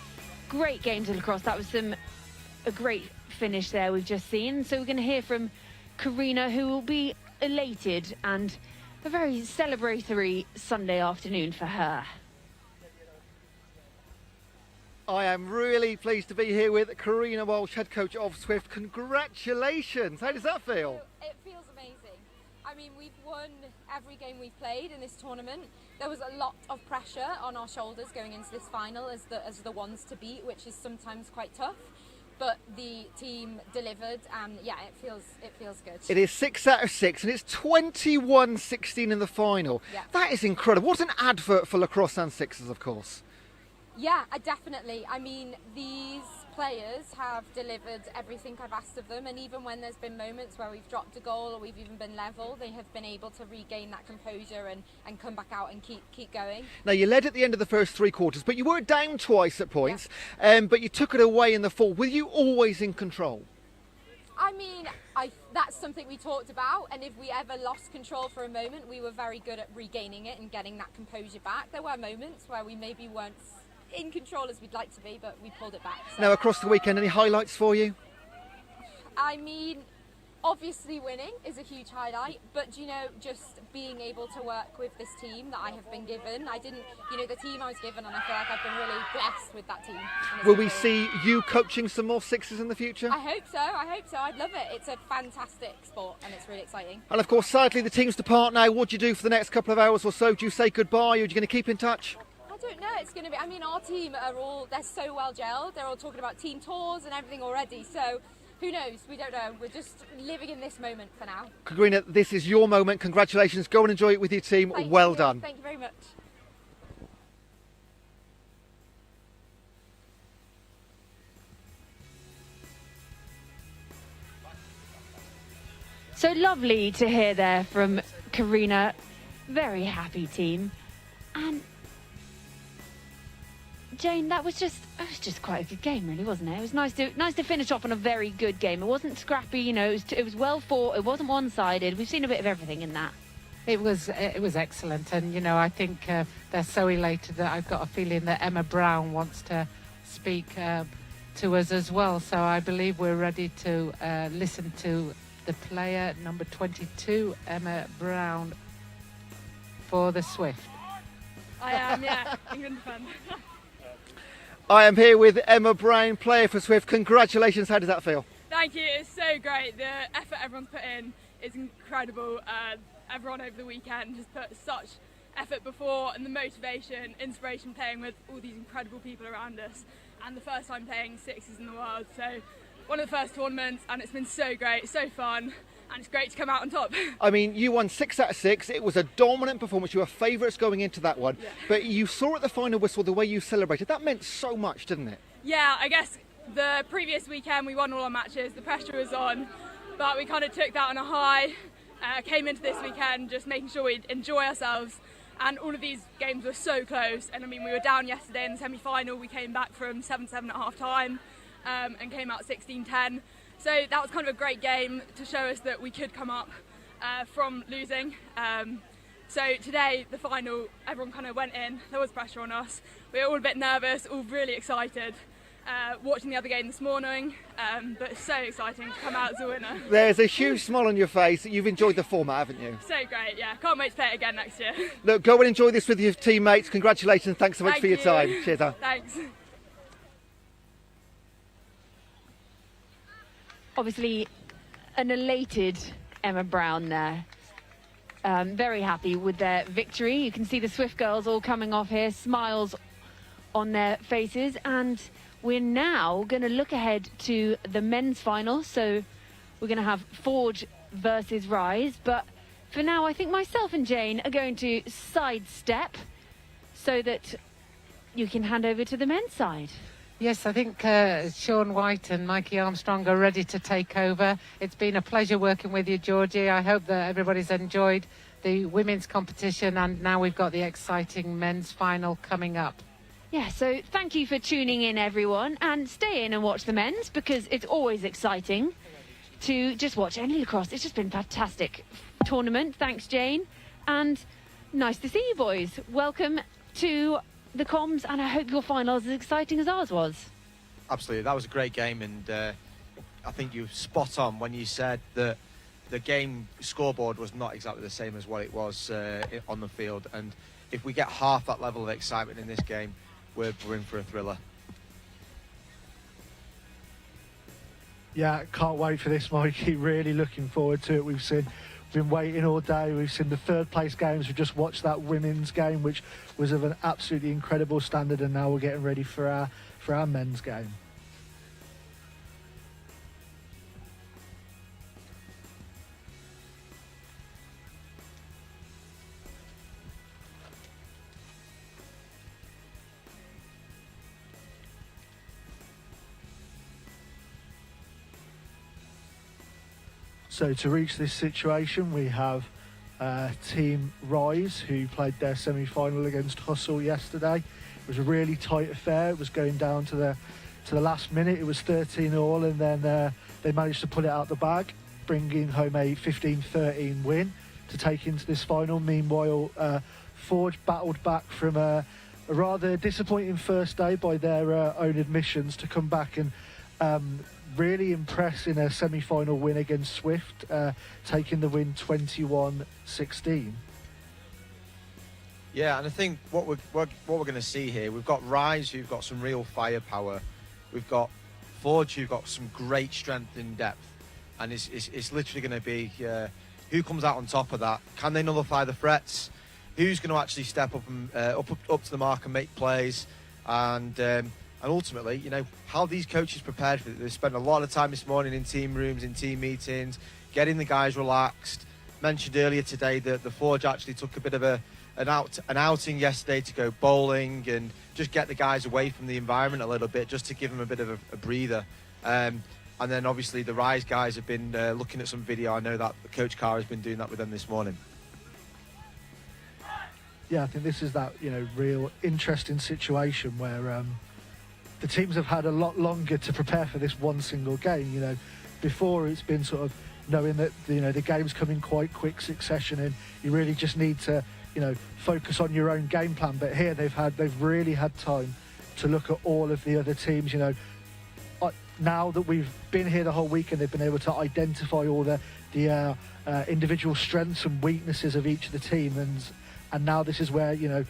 great games of lacrosse. That was a great finish there we've just seen. So we're going to hear from Karina, who will be elated, and a very celebratory Sunday afternoon for her. I am really pleased to be here with Karina Walsh, head coach of Swift. Congratulations. How does that feel? It feels amazing. I mean, we've won every game we've played in this tournament. There was a lot of pressure on our shoulders going into this final as the ones to beat, which is sometimes quite tough. But the team delivered, and yeah, it feels good. It is 6 out of 6, and it's 21-16 in the final. Yeah. That is incredible. What an advert for lacrosse and sixes, of course. Yeah, definitely. I mean, these players have delivered everything I've asked of them, and even when there's been moments where we've dropped a goal or we've even been level, they have been able to regain that composure and come back out and keep going. Now, you led at the end of the first 3 quarters, but you were down twice at points, but you took it away in the fourth. Were you always in control? I mean, that's something we talked about, and if we ever lost control for a moment, we were very good at regaining it and getting that composure back. There were moments where we maybe weren't in control as we'd like to be, but we pulled it back. So. Now, across the weekend, any highlights for you? I mean, obviously winning is a huge highlight, but just being able to work with this team that I have been given. The team I was given, and I feel like I've been really blessed with that team. Will we see you coaching some more sixes in the future? I hope so. I'd love it. It's a fantastic sport, and it's really exciting. And of course, sadly, the team's depart now. What do you do for the next couple of hours or so? Do you say goodbye, or are you going to keep in touch? I don't know. It's going to be. I mean, our team they're so well gelled. They're all talking about team tours and everything already. So who knows? We don't know. We're just living in this moment for now. Karina, this is your moment. Congratulations. Go and enjoy it with your team. Well done. Thank you very much. So lovely to hear there from Karina. Very happy team. And Jane, it was just quite a good game, really, wasn't it? It was nice to finish off on a very good game. It wasn't scrappy, it was well fought. It wasn't one-sided. We've seen a bit of everything in that. It was excellent, and I think they're so elated that I've got a feeling that Emma Brown wants to speak to us as well. So I believe we're ready to listen to the player number 22, Emma Brown, for the Swift. I am, yeah, England fan. I am here with Emma Brown, player for Swift. Congratulations. How does that feel? Thank you. It's so great. The effort everyone's put in is incredible. Everyone over the weekend has put such effort before, and the motivation, inspiration playing with all these incredible people around us, and the first time playing sixes in the world. So one of the first tournaments, and it's been so great, so fun, and it's great to come out on top. I mean, you won 6 out of 6. It was a dominant performance. You were favourites going into that one. Yeah. But you saw at the final whistle the way you celebrated. That meant so much, didn't it? Yeah, I guess the previous weekend we won all our matches, the pressure was on, but we kind of took that on a high, came into this weekend just making sure we'd enjoy ourselves, and all of these games were so close. And I mean, we were down yesterday in the semi-final, we came back from 7-7 at half time and came out 16-10. So that was kind of a great game to show us that we could come up from losing. So today, the final, everyone kind of went in, there was pressure on us. We were all a bit nervous, all really excited. Watching the other game this morning, but it's so exciting to come out as a winner. There's a huge smile on your face. You've enjoyed the format, haven't you? So great, yeah. Can't wait to play it again next year. Look, go and enjoy this with your teammates. Congratulations. Thanks so much Thank for your you. time. Cheers, Anne. Thanks. Obviously, an elated Emma Brown there. Very happy with their victory. You can see the Swift girls all coming off here, smiles on their faces, and we're now going to look ahead to the men's final. So we're going to have Forge versus Rise, but for now I think myself and Jane are going to sidestep so that you can hand over to the men's side. Yes, I think Sean White and Mikey Armstrong are ready to take over. It's been a pleasure working with you, Georgie. I hope that everybody's enjoyed the women's competition, and now we've got the exciting men's final coming up. Yeah, so thank you for tuning in, everyone, and stay in and watch the men's, because it's always exciting to just watch any lacrosse. It's just been a fantastic tournament. Thanks, Jane, and nice to see you boys. Welcome to the comms, and I hope your final is as exciting as ours was. Absolutely, that was a great game, and I think you were spot on when you said that the game scoreboard was not exactly the same as what it was on the field, and if we get half that level of excitement in this game, we're in for a thriller. Yeah, can't wait for this, Mikey. Really looking forward to it. We've been waiting all day. We've seen the third place games. We've just watched that women's game, which was of an absolutely incredible standard, and now we're getting ready for our men's game. So to reach this situation, we have Team Rise, who played their semi-final against Hustle yesterday. It was a really tight affair. It was going down to the last minute. It was 13-all, and then they managed to pull it out the bag, bringing home a 15-13 win to take into this final. Meanwhile, Forge battled back from a rather disappointing first day by their own admissions to come back and really impress in a semi-final win against Swift, taking the win 21-16. Yeah, and I think what we're going to see here, we've got Rise, who've got some real firepower. We've got Forge, who've got some great strength in depth, and it's literally going to be who comes out on top of that. Can they nullify the threats? Who's going to actually step up and up to the mark and make plays? And ultimately, you know, how these coaches prepared for it. They spent a lot of time this morning in team rooms, in team meetings, getting the guys relaxed. Mentioned earlier today that the Forge actually took a bit of an outing yesterday to go bowling and just get the guys away from the environment a little bit, just to give them a bit of a breather. And then obviously the Rise guys have been looking at some video. I know that Coach Carr has been doing that with them this morning. Yeah, I think this is that, you know, real interesting situation where the teams have had a lot longer to prepare for this one single game. You know, before it's been sort of knowing that, you know, the game's come in quite quick succession and you really just need to, you know, focus on your own game plan. But here they've really had time to look at all of the other teams. You know, now that we've been here the whole week and they've been able to identify all the individual strengths and weaknesses of each of the team, and now this is where, you know,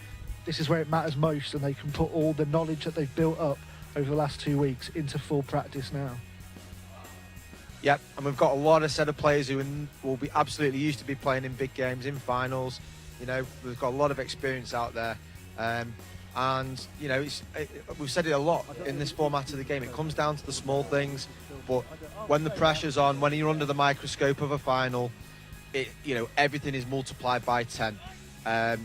this is where it matters most, and they can put all the knowledge that they've built up over the last 2 weeks into full practice now. Yep, and we've got a lot of set of players who will be absolutely used to be playing in big games, in finals. You know, we've got a lot of experience out there. And we've said it a lot in this format of the game. It comes down to the small things, but when the pressure's on, when you're under the microscope of a final, everything is multiplied by 10.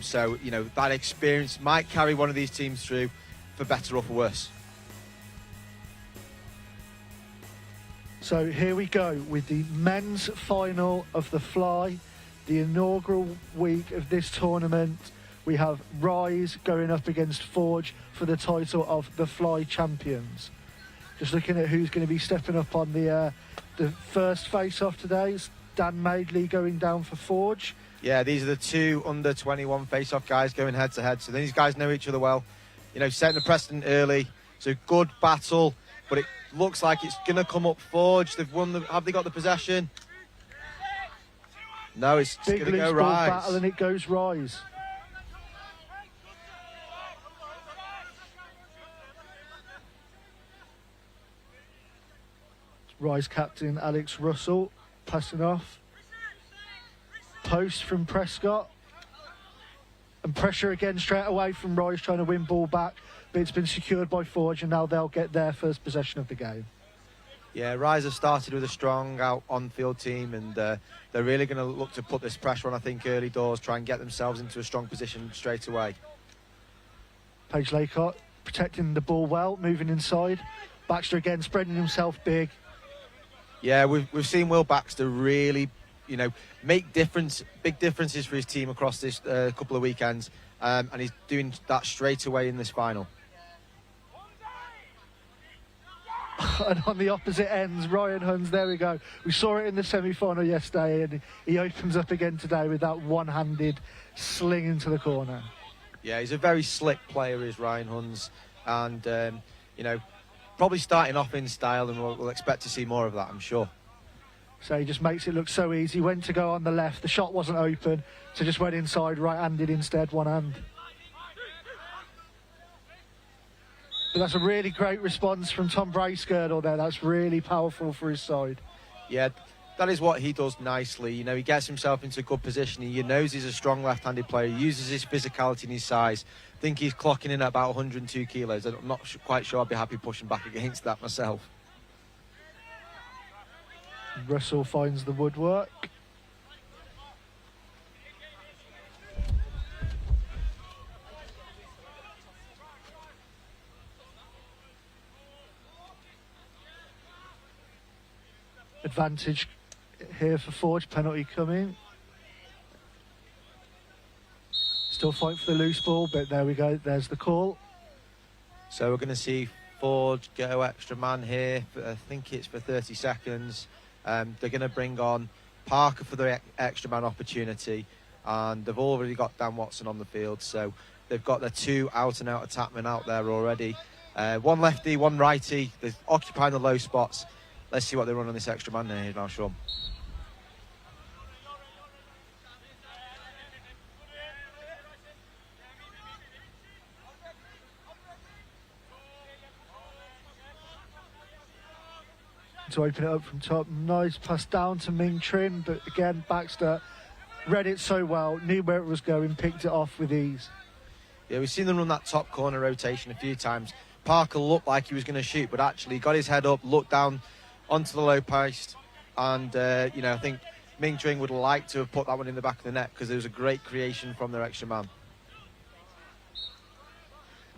So that experience might carry one of these teams through, for better or for worse. So here we go with the men's final of the Fly, the inaugural week of this tournament. We have Rise going up against Forge for the title of the Fly champions. Just looking at who's going to be stepping up on the first face-off today. It's Dan Madeley going down for Forge. Yeah, these are the two under 21 face-off guys going head-to-head. So these guys know each other well. Setting the precedent early. So good battle, but it looks like it's going to come up Forge. They've won. Have they got the possession? No, it's going to go Rise. Battle, and it goes Rise. Rise captain Alex Russell passing off. Post from Prescott. And pressure again straight away from Rise trying to win ball back. But it's been secured by Forge, and now they'll get their first possession of the game. Yeah, Rise have started with a strong out on-field team, and they're really going to look to put this pressure on, I think, early doors, try and get themselves into a strong position straight away. Paige Laycott protecting the ball well, moving inside. Baxter again spreading himself big. Yeah, we've seen Will Baxter really, make big differences for his team across this couple of weekends, and he's doing that straight away in this final. And on the opposite ends, Ryan Huns, there we go. We saw it in the semi-final yesterday, and he opens up again today with that one-handed sling into the corner. Yeah, he's a very slick player, is Ryan Huns, and, probably starting off in style, and we'll expect to see more of that, I'm sure. So he just makes it look so easy. Went to go on the left, the shot wasn't open, so just went inside, right-handed instead, one hand. But that's a really great response from Tom Bracegirdle there. That's really powerful for his side. Yeah, that is what he does nicely. He gets himself into a good position. He knows he's a strong left-handed player. He uses his physicality and his size. I think he's clocking in at about 102 kilos. I'm not quite sure I'd be happy pushing back against that myself. Russell finds the woodwork. Advantage here for Forge, penalty coming. Still fight for the loose ball, but there we go, there's the call. So we're going to see Forge go extra man here, I think it's for 30 seconds. They're going to bring on Parker for the extra man opportunity, and they've already got Dan Watson on the field, so they've got their two out-and-out attackmen out there already. One lefty, one righty, they're occupying the low spots. Let's see what they run on this extra man here now, Sean. To open it up from top, nice pass down to Ming Trin, but again Baxter read it so well, knew where it was going, picked it off with ease. Yeah, we've seen them run that top corner rotation a few times. Parker looked like he was going to shoot, but actually got his head up, looked down onto the low post, and I think Ming Trin would like to have put that one in the back of the net, because there was a great creation from their extra man.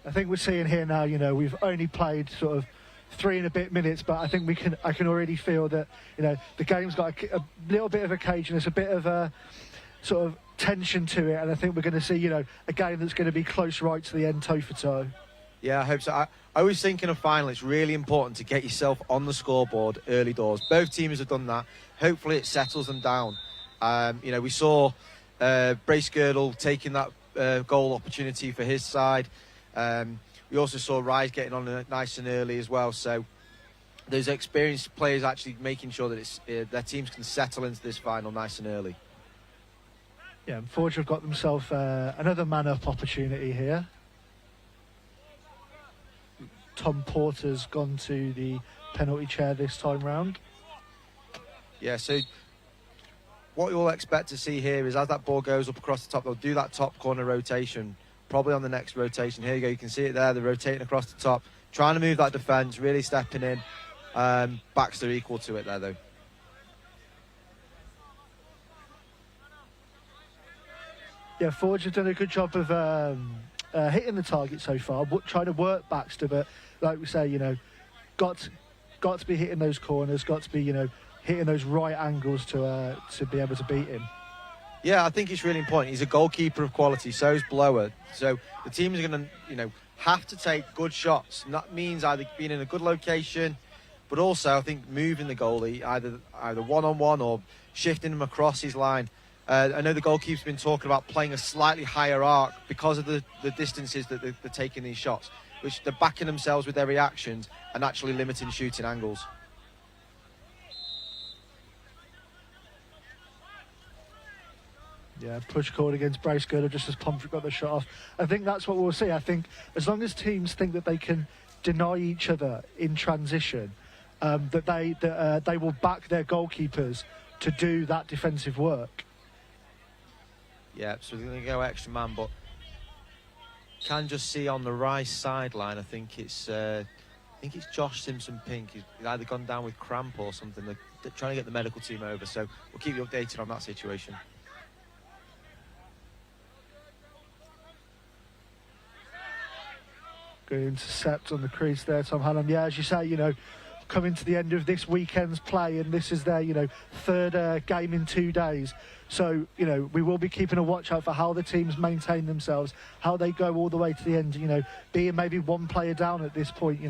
I think we're seeing here now, we've only played sort of 3 and a bit minutes, but I think I can already feel that the game's got a little bit of occasion. There's a bit of a sort of tension to it, and I think we're going to see a game that's going to be close right to the end, toe for toe. Yeah, I hope so. I always think in a final it's really important to get yourself on the scoreboard early doors. Both teams have done that. Hopefully it settles them down. We saw Bracegirdle taking that goal opportunity for his side. We also saw Rise getting on nice and early as well. So there's experienced players actually making sure that their teams can settle into this final nice and early. Yeah, and Forge have got themselves another man-up opportunity here. Tom Porter's gone to the penalty chair this time round. Yeah, so what you'll expect to see here is as that ball goes up across the top, they'll do that top corner rotation probably on the next rotation. Here you go, you can see it there, they're rotating across the top, trying to move that defence, really stepping in. Baxter equal to it there though. Yeah, Forge have done a good job of hitting the target so far, trying to work Baxter, but like we say, got to be hitting those corners, got to be, hitting those right angles to be able to beat him. Yeah, I think it's really important. He's a goalkeeper of quality, so is Blower. So the teams are going to, have to take good shots. And that means either being in a good location, but also I think moving the goalie, either one-on-one or shifting him across his line. I know the goalkeeper's been talking about playing a slightly higher arc because of the distances that they're taking these shots, which they're backing themselves with their reactions and actually limiting shooting angles. Yeah, push called against Bracegirdle just as Pomfret got the shot off. I think that's what we'll see. I think as long as teams think that they can deny each other in transition, that they will back their goalkeepers to do that defensive work. Yeah, so they're going to go extra man, but can just see on the right sideline. I think it's Josh Simpson-Pink. He's either gone down with cramp or something. They're trying to get the medical team over, so we'll keep you updated on that situation. Good intercept on the crease there, Tom Hallam. Yeah, as you say, coming to the end of this weekend's play, and this is their, third game in 2 days. So, we will be keeping a watch out for how the teams maintain themselves, how they go all the way to the end, being maybe one player down at this point,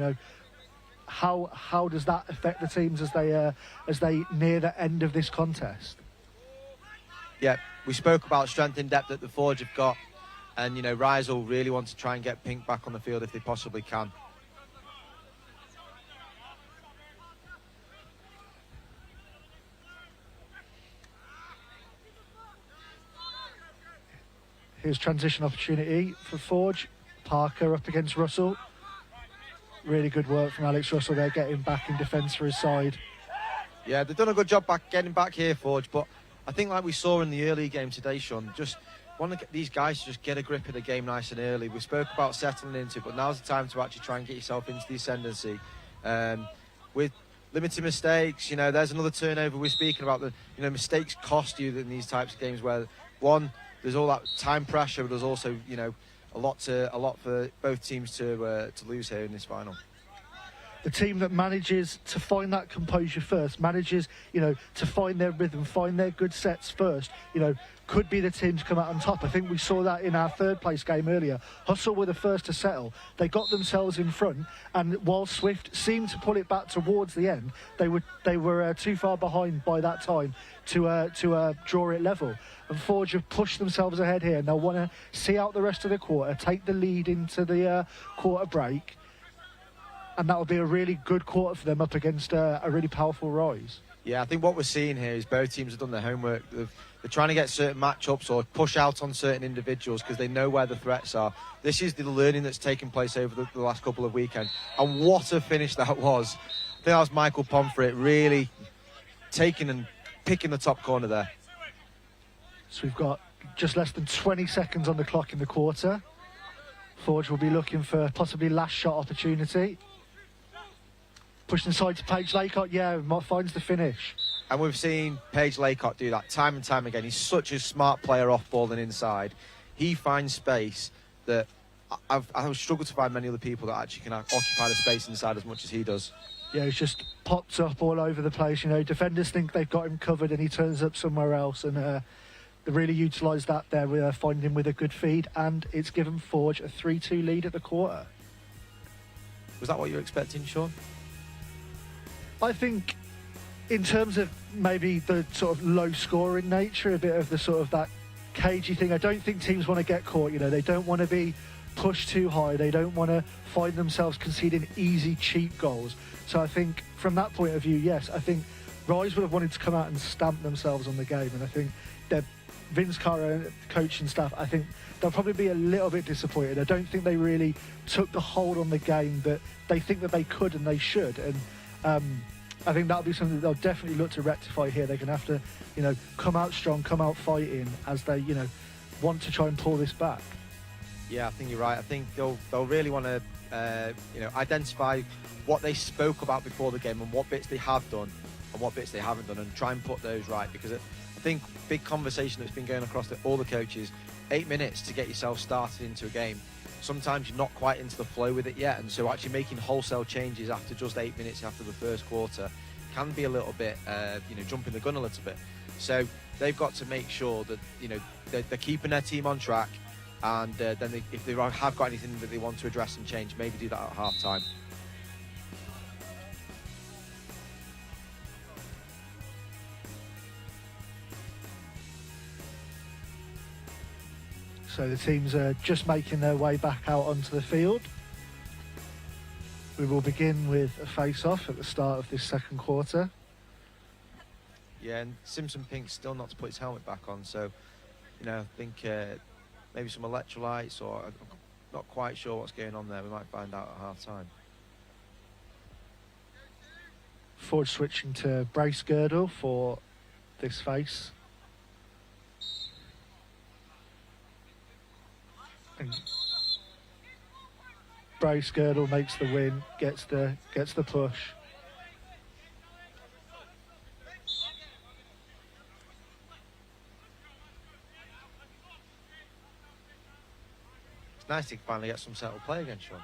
how does that affect the teams as they near the end of this contest? Yeah, we spoke about strength and depth that the Forge have got, and, Rise will really want to try and get Pink back on the field if they possibly can. Here's transition opportunity for Forge. Parker up against Russell. Really good work from Alex Russell there, getting back in defence for his side. Yeah, they've done a good job getting back here, Forge, but I think like we saw in the early game today, Sean, just want to get these guys to just get a grip of the game nice and early. We spoke about settling into it, but now's the time to actually try and get yourself into the ascendancy. With limited mistakes, there's another turnover we're speaking about. Mistakes cost you in these types of games where, one, there's all that time pressure, but there's also, a lot for both teams to lose here in this final. The team that manages to find that composure first, manages, to find their rhythm, find their good sets first, could be the team to come out on top. I think we saw that in our third place game earlier. Hustle were the first to settle. They got themselves in front, and while Swift seemed to pull it back towards the end, they were too far behind by that time to draw it level. And Forge have pushed themselves ahead here, and they'll want to see out the rest of the quarter, take the lead into the quarter break, and that will be a really good quarter for them up against a really powerful Rise. Yeah, I think what we're seeing here is both teams have done their homework. They're trying to get certain matchups or push out on certain individuals because they know where the threats are. This is the learning that's taken place over the last couple of weekends. And what a finish that was. I think that was Michael Pomfret really taking and picking the top corner there. So we've got just less than 20 seconds on the clock in the quarter. Forge will be looking for possibly last shot opportunity. Pushed inside to Paige Laycott, finds the finish. And we've seen Paige Laycott do that time and time again. He's such a smart player off ball and inside. He finds space that I've struggled to find many other people that actually can occupy the space inside as much as he does. Yeah, he's just popped up all over the place. Defenders think they've got him covered and he turns up somewhere else. And they really utilised that there with finding him with a good feed. And it's given Forge a 3-2 lead at the quarter. Was that what you were expecting, Sean? I think in terms of maybe the sort of low scoring nature, a bit of the sort of that cagey thing, I don't think teams want to get caught. They don't want to be pushed too high. They don't want to find themselves conceding easy, cheap goals. So I think from that point of view, yes, I think Rise would have wanted to come out and stamp themselves on the game. And I think that Vince Carra, coaching staff, I think they'll probably be a little bit disappointed. I don't think they really took the hold on the game that they think that they could and they should. And I think that'll be something that they'll definitely look to rectify here. They're going to have to, come out strong, come out fighting as they, want to try and pull this back. Yeah, I think you're right. I think they'll really want to identify what they spoke about before the game and what bits they have done and what bits they haven't done, and try and put those right, because I think big conversation that's been going across all the coaches, 8 minutes to get yourself started into a game. Sometimes you're not quite into the flow with it yet, and so actually making wholesale changes after just 8 minutes after the first quarter can be a little bit jumping the gun a little bit. So they've got to make sure that they're keeping their team on track, and then if they have got anything that they want to address and change, maybe do that at half time. So the teams are just making their way back out onto the field. We will begin with a face-off at the start of this second quarter. Yeah, and Simpson Pink's still not to put his helmet back on, so I think maybe some electrolytes, or I'm not quite sure what's going on there. We might find out at half time. Forward switching to brace girdle for this face. And brace girdle makes the win, gets the push. It's nice to finally get some settled play again, Sean.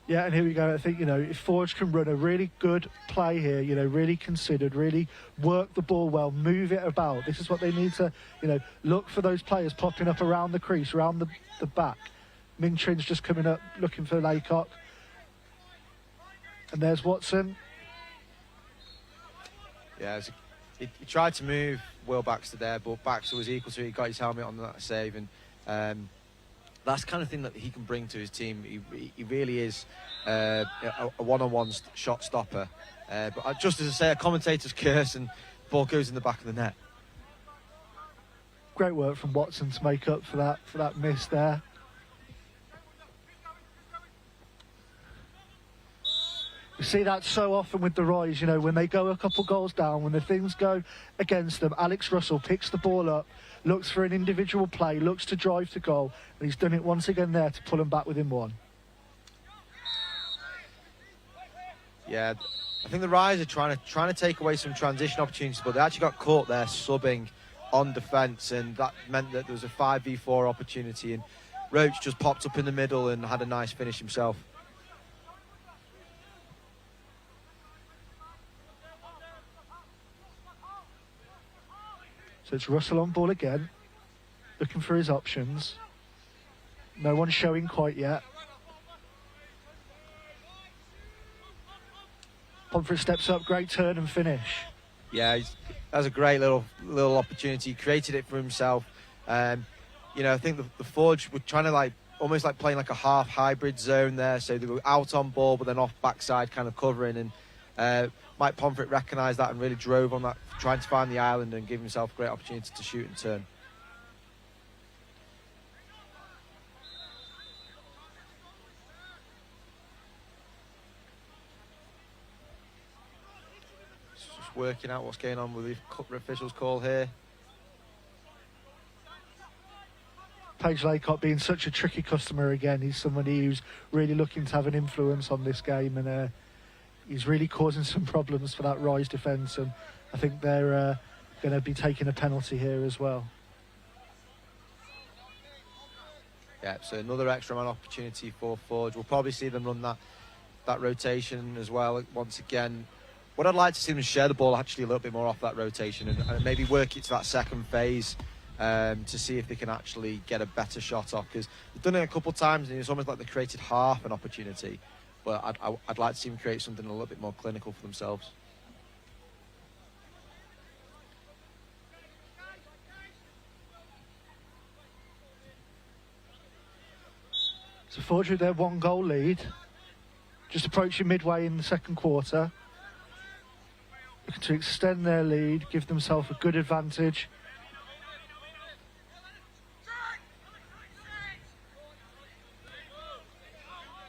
Yeah, and here we go. I think, if Forge can run a really good play here, really considered, really work the ball well, move it about. This is what they need to, look for those players popping up around the crease, around the back. Ming Chin's just coming up, looking for Laycock. And there's Watson. Yeah, he tried to move Will Baxter there, but Baxter was equal to it. He got his helmet on that save, and that's the kind of thing that he can bring to his team. He really is a one-on-one shot stopper. But just as I say, a commentator's curse, and the ball goes in the back of the net. Great work from Watson to make up for that miss there. You see that so often with the Roys, when they go a couple goals down, when the things go against them, Alex Russell picks the ball up, looks for an individual play, looks to drive to goal, and he's done it once again there to pull them back within one. Yeah, I think the Rise are trying to take away some transition opportunities, but they actually got caught there subbing on defence, and that meant that there was a 5v4 opportunity, and Roach just popped up in the middle and had a nice finish himself. So it's Russell on ball again, looking for his options. No one's showing quite yet. Pomfret steps up, great turn and finish. Yeah, that was a great little opportunity. He created it for himself. I think the Forge were trying to almost playing like a half hybrid zone there. So they were out on ball, but then off backside kind of covering. And Mike Pomfret recognised that and really drove on that, trying to find the island and give himself a great opportunity to shoot and turn. Just working out what's going on with the officials' call here. Paige Laycock being such a tricky customer again. He's somebody who's really looking to have an influence on this game, and he's really causing some problems for that Rise defence, and I think they're going to be taking a penalty here as well. Yeah, so another extra man opportunity for Forge. We'll probably see them run that rotation as well once again. What I'd like to see them share the ball actually a little bit more off that rotation, and maybe work it to that second phase to see if they can actually get a better shot off, because they've done it a couple of times and it's almost like they created half an opportunity. But I'd like to see them create something a little bit more clinical for themselves. So Forge with their 1-goal lead, just approaching midway in the second quarter. Looking to extend their lead, give themselves a good advantage.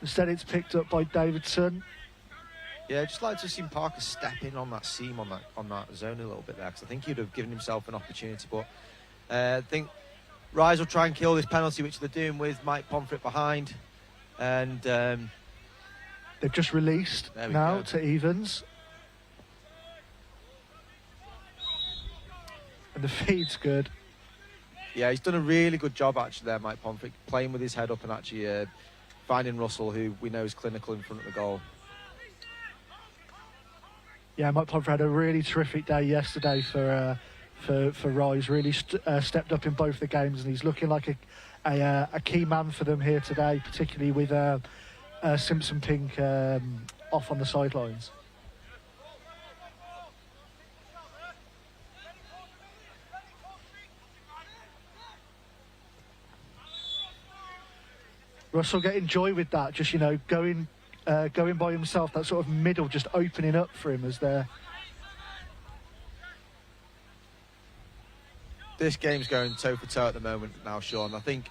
Instead it's picked up by Davidson. Yeah, I'd just like to see Parker step in on that seam on that zone a little bit there, because I think he'd have given himself an opportunity. But I think Rise will try and kill this penalty, which they're doing with Mike Pomfret behind. And they've just released now to Evans. And the feed's good. Yeah, he's done a really good job actually there, Mike Pomfret, playing with his head up and actually finding Russell, who we know is clinical in front of the goal. Yeah, Mike Pomfret had a really terrific day yesterday for Rise. Really stepped up in both the games, and he's looking like a key man for them here today, particularly with Simpson Pink off on the sidelines. Russell getting joy with that, just going by himself, that sort of middle just opening up for him as they're... This game's going toe for toe at the moment now, Sean. I think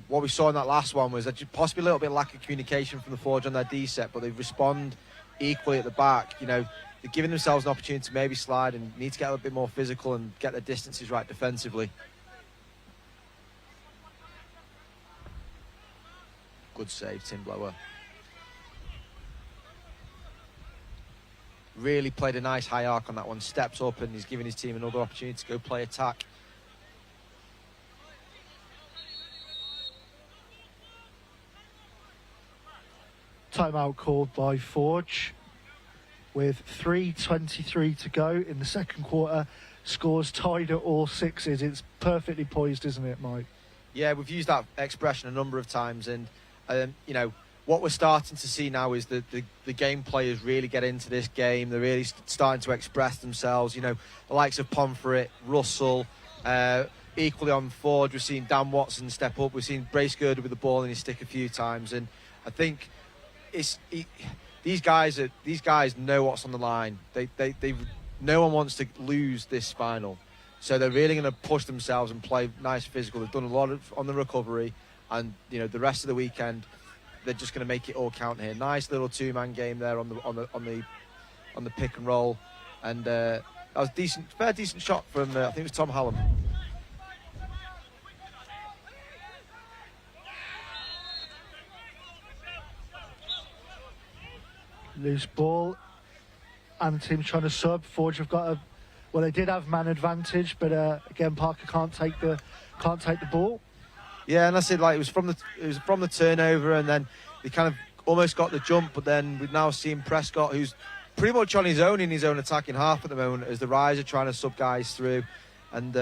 what we saw in that last one was possibly a little bit lack of communication from the forwards on their D set, but they respond equally at the back. They're giving themselves an opportunity to maybe slide and need to get a little bit more physical and get their distances right defensively. Good save, Tim Blower. Really played a nice high arc on that one. Steps up and he's giving his team another opportunity to go play attack. Timeout called by Forge with 3:23 to go in the second quarter. Scores tied at all sixes. It's perfectly poised, isn't it, Mike? Yeah, we've used that expression a number of times, and what we're starting to see now is that the game players really get into this game. They're really starting to express themselves. The likes of Pomfret, Russell, equally on Forge. We've seen Dan Watson step up. We've seen Bracegirdle with the ball in his stick a few times, and I think these guys know what's on the line. No one wants to lose this final, so they're really going to push themselves and play nice physical. They've done a lot on the recovery, and the rest of the weekend they're just going to make it all count here. Nice little two-man game there on the pick and roll, and that was fair decent shot from I think it was Tom Hallam. Loose ball, and the team's trying to sub. Forge have got they did have man advantage, but again Parker can't take the ball. Yeah, and I said it was from the turnover, and then they kind of almost got the jump, but then we've now seen Prescott, who's pretty much on his own in his own attacking half at the moment, as the Rise are trying to sub guys through and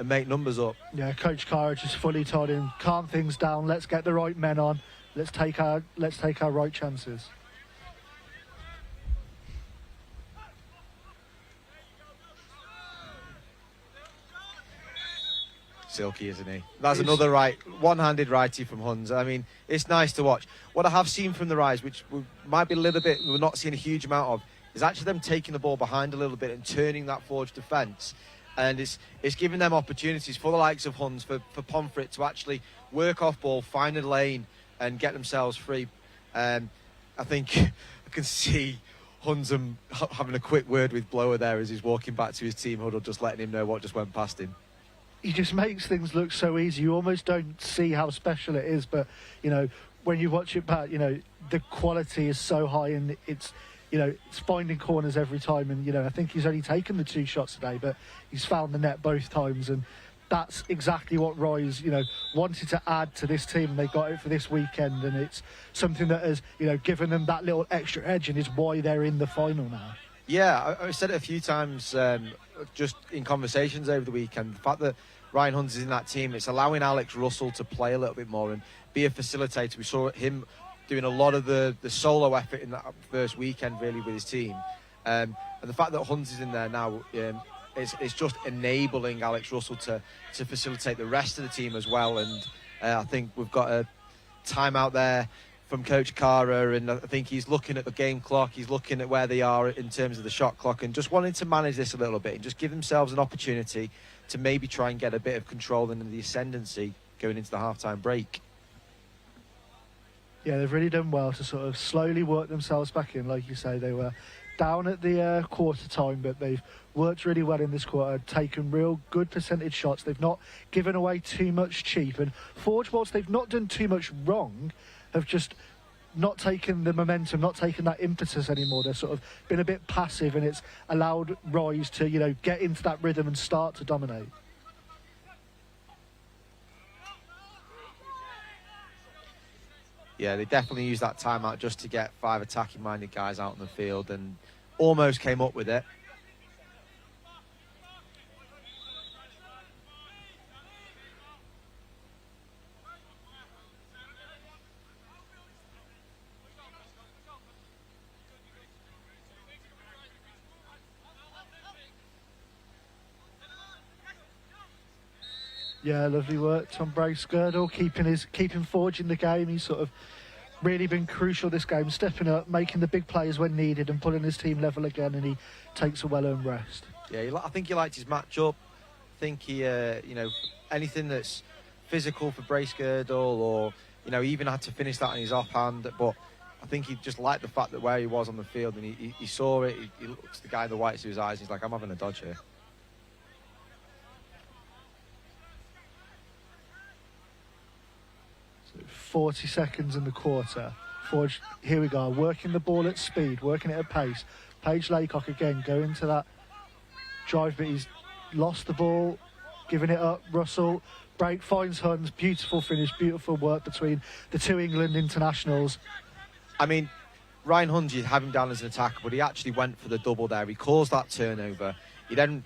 make numbers up. Yeah, Coach Carr just fully told him, calm things down. Let's get the right men on. Let's take our right chances. Silky, isn't he? That's another one-handed righty from Huns. I mean, it's nice to watch. What I have seen from the Rise, which might be a little bit, we're not seeing a huge amount of, is actually them taking the ball behind a little bit and turning that Forge defence. And it's giving them opportunities for the likes of Huns, for Pomfret to actually work off ball, find a lane and get themselves free. I think I can see Huns having a quick word with Blower there as he's walking back to his team huddle, just letting him know what just went past him. He just makes things look so easy. You almost don't see how special it is, but when you watch it back, the quality is so high, and it's finding corners every time. And I think he's only taken the 2 shots today, but he's found the net both times, and that's exactly what Rise wanted to add to this team, and they got it for this weekend, and it's something that has given them that little extra edge, and is why they're in the final now. Yeah, I said it a few times just in conversations over the weekend. The fact that Ryan Hunt is in that team, it's allowing Alex Russell to play a little bit more and be a facilitator. We saw him doing a lot of the solo effort in that first weekend, really, with his team. And the fact that Hunt is in there now, it's just enabling Alex Russell to facilitate the rest of the team as well. And I think we've got a timeout there from Coach Cara, and I think he's looking at the game clock, he's looking at where they are in terms of the shot clock, and just wanting to manage this a little bit and just give themselves an opportunity to maybe try and get a bit of control in the ascendancy going into the half-time break. Yeah, they've really done well to sort of slowly work themselves back in. Like you say, they were down at the quarter time, but they've worked really well in this quarter, taken real good percentage shots. They've not given away too much cheap, and Forge, whilst they've not done too much wrong, have just not taken the momentum, not taken that impetus anymore. They've sort of been a bit passive, and it's allowed Rise to, you know, get into that rhythm and start to dominate. Yeah, they definitely used that timeout just to get 5 attacking-minded guys out on the field, and almost came up with it. Yeah, lovely work, Tom Bracegirdle, keeping Forge in the game. He's sort of really been crucial this game, stepping up, making the big plays when needed, and pulling his team level again. And he takes a well-earned rest. Yeah, I think he liked his matchup. I think he, you know, anything that's physical for Bracegirdle, or you know, he even had to finish that in his offhand. But I think he just liked the fact that where he was on the field, and he saw it. He looks the guy in the whites of his eyes. And he's like, I'm having a dodge here. 40 seconds in the quarter. Forge, here we go, working the ball at speed, working it at pace. Paige Laycock again going to that drive, but he's lost the ball, giving it up. Russell, break, finds Huns, beautiful finish, beautiful work between the two England internationals. I mean, Ryan Huns, you have him down as an attacker, but he actually went for the double there. He caused that turnover. He then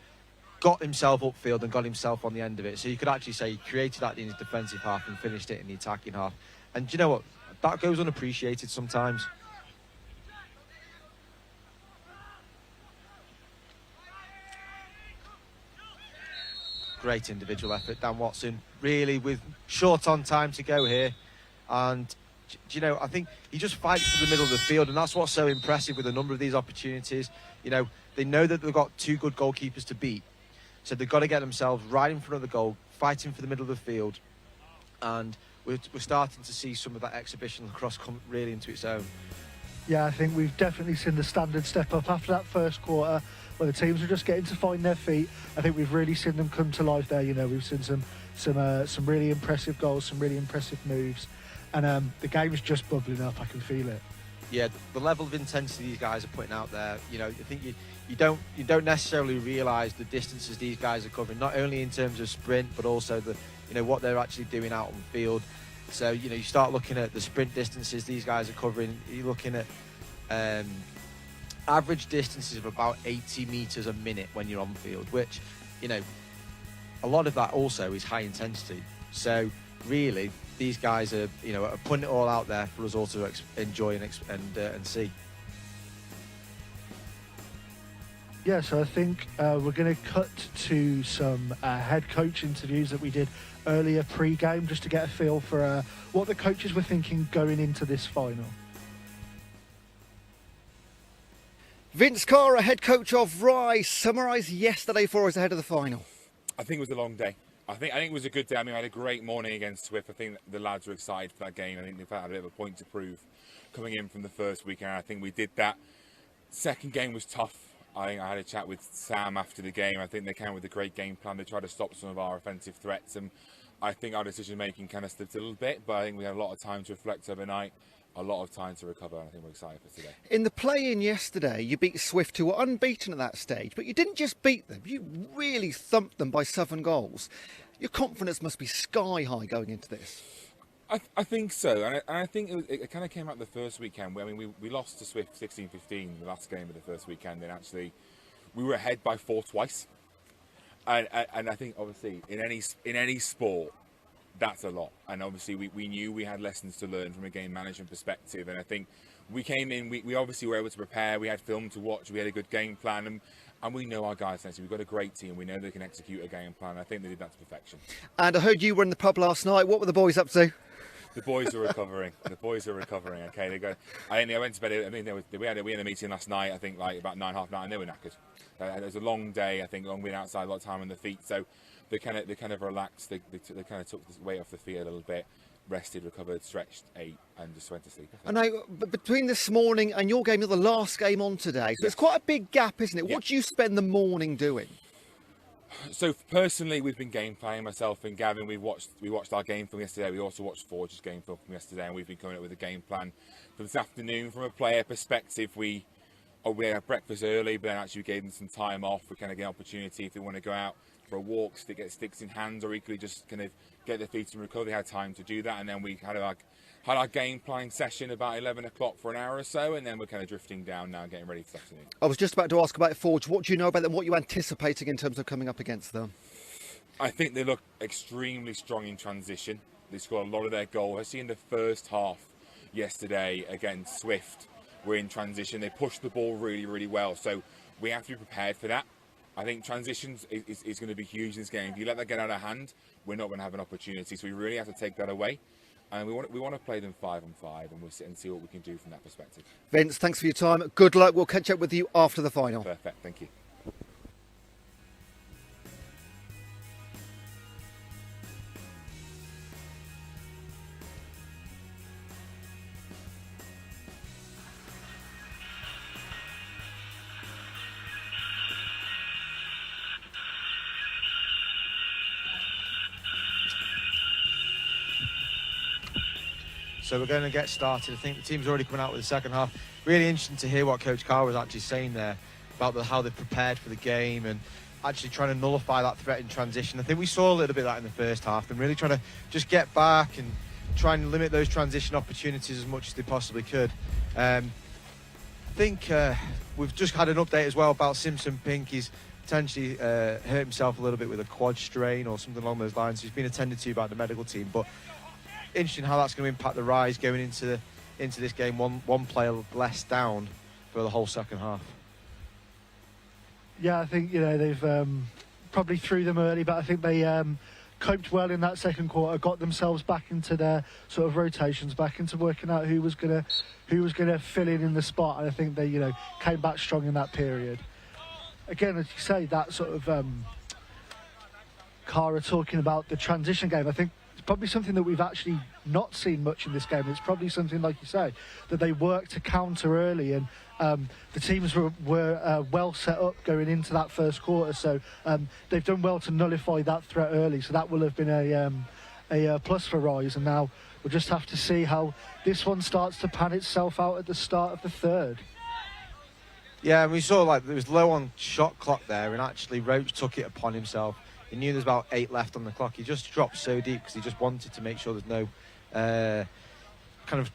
got himself upfield and got himself on the end of it. So you could actually say he created that in his defensive half and finished it in the attacking half. And do you know what? That goes unappreciated sometimes. Great individual effort, Dan Watson. Really, with short on time to go here. And, do you know, I think he just fights for the middle of the field. And that's what's so impressive with a number of these opportunities. You know, they know that they've got 2 good goalkeepers to beat. So they've got to get themselves right in front of the goal, fighting for the middle of the field. And we're starting to see some of that exhibition lacrosse come really into its own. Yeah, I think we've definitely seen the standard step up after that first quarter, where the teams are just getting to find their feet. I think we've really seen them come to life there. You know, we've seen some really impressive goals, some really impressive moves, and the game's just bubbling up. I can feel it. Yeah, the level of intensity these guys are putting out there. You know, I think you don't necessarily realise the distances these guys are covering, not only in terms of sprint, but also what they're actually doing out on the field. So, you know, you start looking at the sprint distances these guys are covering. You're looking at average distances of about 80 metres a minute when you're on field, which, you know, a lot of that also is high intensity. So really, these guys are putting it all out there for us all to enjoy and see. Yeah, so I think we're going to cut to some head coach interviews that we did earlier pre-game, just to get a feel for what the coaches were thinking going into this final. Vince Cara, head coach of Rise, summarised yesterday for us ahead of the final. I think it was a long day. I think it was a good day. I mean, I had a great morning against Swift. I think the lads were excited for that game. I think they've had a bit of a point to prove coming in from the first weekend. I think we did that. Second game was tough. I think I had a chat with Sam after the game. I think they came with a great game plan. They tried to stop some of our offensive threats, and I think our decision making kind of slipped a little bit, but I think we had a lot of time to reflect overnight, a lot of time to recover, and I think we're excited for today. In the play-in yesterday, you beat Swift, who were unbeaten at that stage, but you didn't just beat them, you really thumped them by 7 goals. Your confidence must be sky high going into this. I think so, and I think it kind of came out the first weekend. I mean, we lost to Swift 16-15 the last game of the first weekend, and actually we were ahead by 4 twice. And I think obviously in any sport, that's a lot. And obviously we knew we had lessons to learn from a game management perspective. And I think we came in, we obviously were able to prepare. We had film to watch. We had a good game plan, and we know our guys. We've got a great team. We know they can execute a game plan. I think they did that to perfection. And I heard you were in the pub last night. What were the boys up to? The boys are recovering. Okay, they go. I went to bed. I mean, we had a meeting last night. I think like about 9, half 9, and they were knackered. It was a long day. I think long being outside, a lot of time on the feet. So they kind of relaxed. They kind of took the weight off the feet a little bit. rested, recovered, stretched, ate, and just went to sleep. I know, but between this morning and your game, you're the last game on today, so it's quite a big gap, isn't it? What do you spend the morning doing? So personally, we've been game planning. Myself and Gavin, we watched our game film yesterday. We also watched Forge's game film from yesterday, and we've been coming up with a game plan for this afternoon. From a player perspective, we had breakfast early, but then actually we gave them some time off. We kind of get an opportunity if they want to go out for a walk, to get sticks in hands, or equally just kind of get their feet and recover. They had time to do that, and then we had our game planning session about 11 o'clock for an hour or so, and then we're kind of drifting down now, getting ready for this afternoon. I was just about to ask about Forge. What do you know about them? What are you anticipating in terms of coming up against them? I think they look extremely strong in transition. They scored a lot of their goals. I see in the first half yesterday against Swift, we're in transition. They pushed the ball really, really well, so we have to be prepared for that. I think transitions is going to be huge in this game. If you let that get out of hand, we're not going to have an opportunity. So we really have to take that away. And we want to play them 5-on-5, and we'll sit and see what we can do from that perspective. Vince, thanks for your time. Good luck. We'll catch up with you after the final. Perfect. Thank you. So we're going to get started. I think the team's already coming out with the second half. Really interesting to hear what Coach Carr was actually saying there about how they're prepared for the game and actually trying to nullify that threat in transition. I think we saw a little bit of that in the first half, and really trying to just get back and try and limit those transition opportunities as much as they possibly could. I think we've just had an update as well about Simpson Pink. He's potentially hurt himself a little bit with a quad strain or something along those lines. He's been attended to by the medical team, but interesting how that's going to impact the Rise going into this game. One player less down for the whole second half. Yeah, I think they've probably threw them early, but I think they coped well in that second quarter, got themselves back into their sort of rotations, back into working out who was gonna fill in the spot, and I think they came back strong in that period. Again, as you say, that sort of Cara talking about the transition game, I think it's probably something that we've actually not seen much in this game. It's probably something, like you say, that they worked to counter early, and the teams were well set up going into that first quarter, so they've done well to nullify that threat early, so that will have been a plus for Rise, and now we'll just have to see how this one starts to pan itself out at the start of the third. Yeah, and we saw it was low on shot clock there, and actually Roach took it upon himself. He knew there's about 8 left on the clock. He just dropped so deep because he just wanted to make sure there's no kind of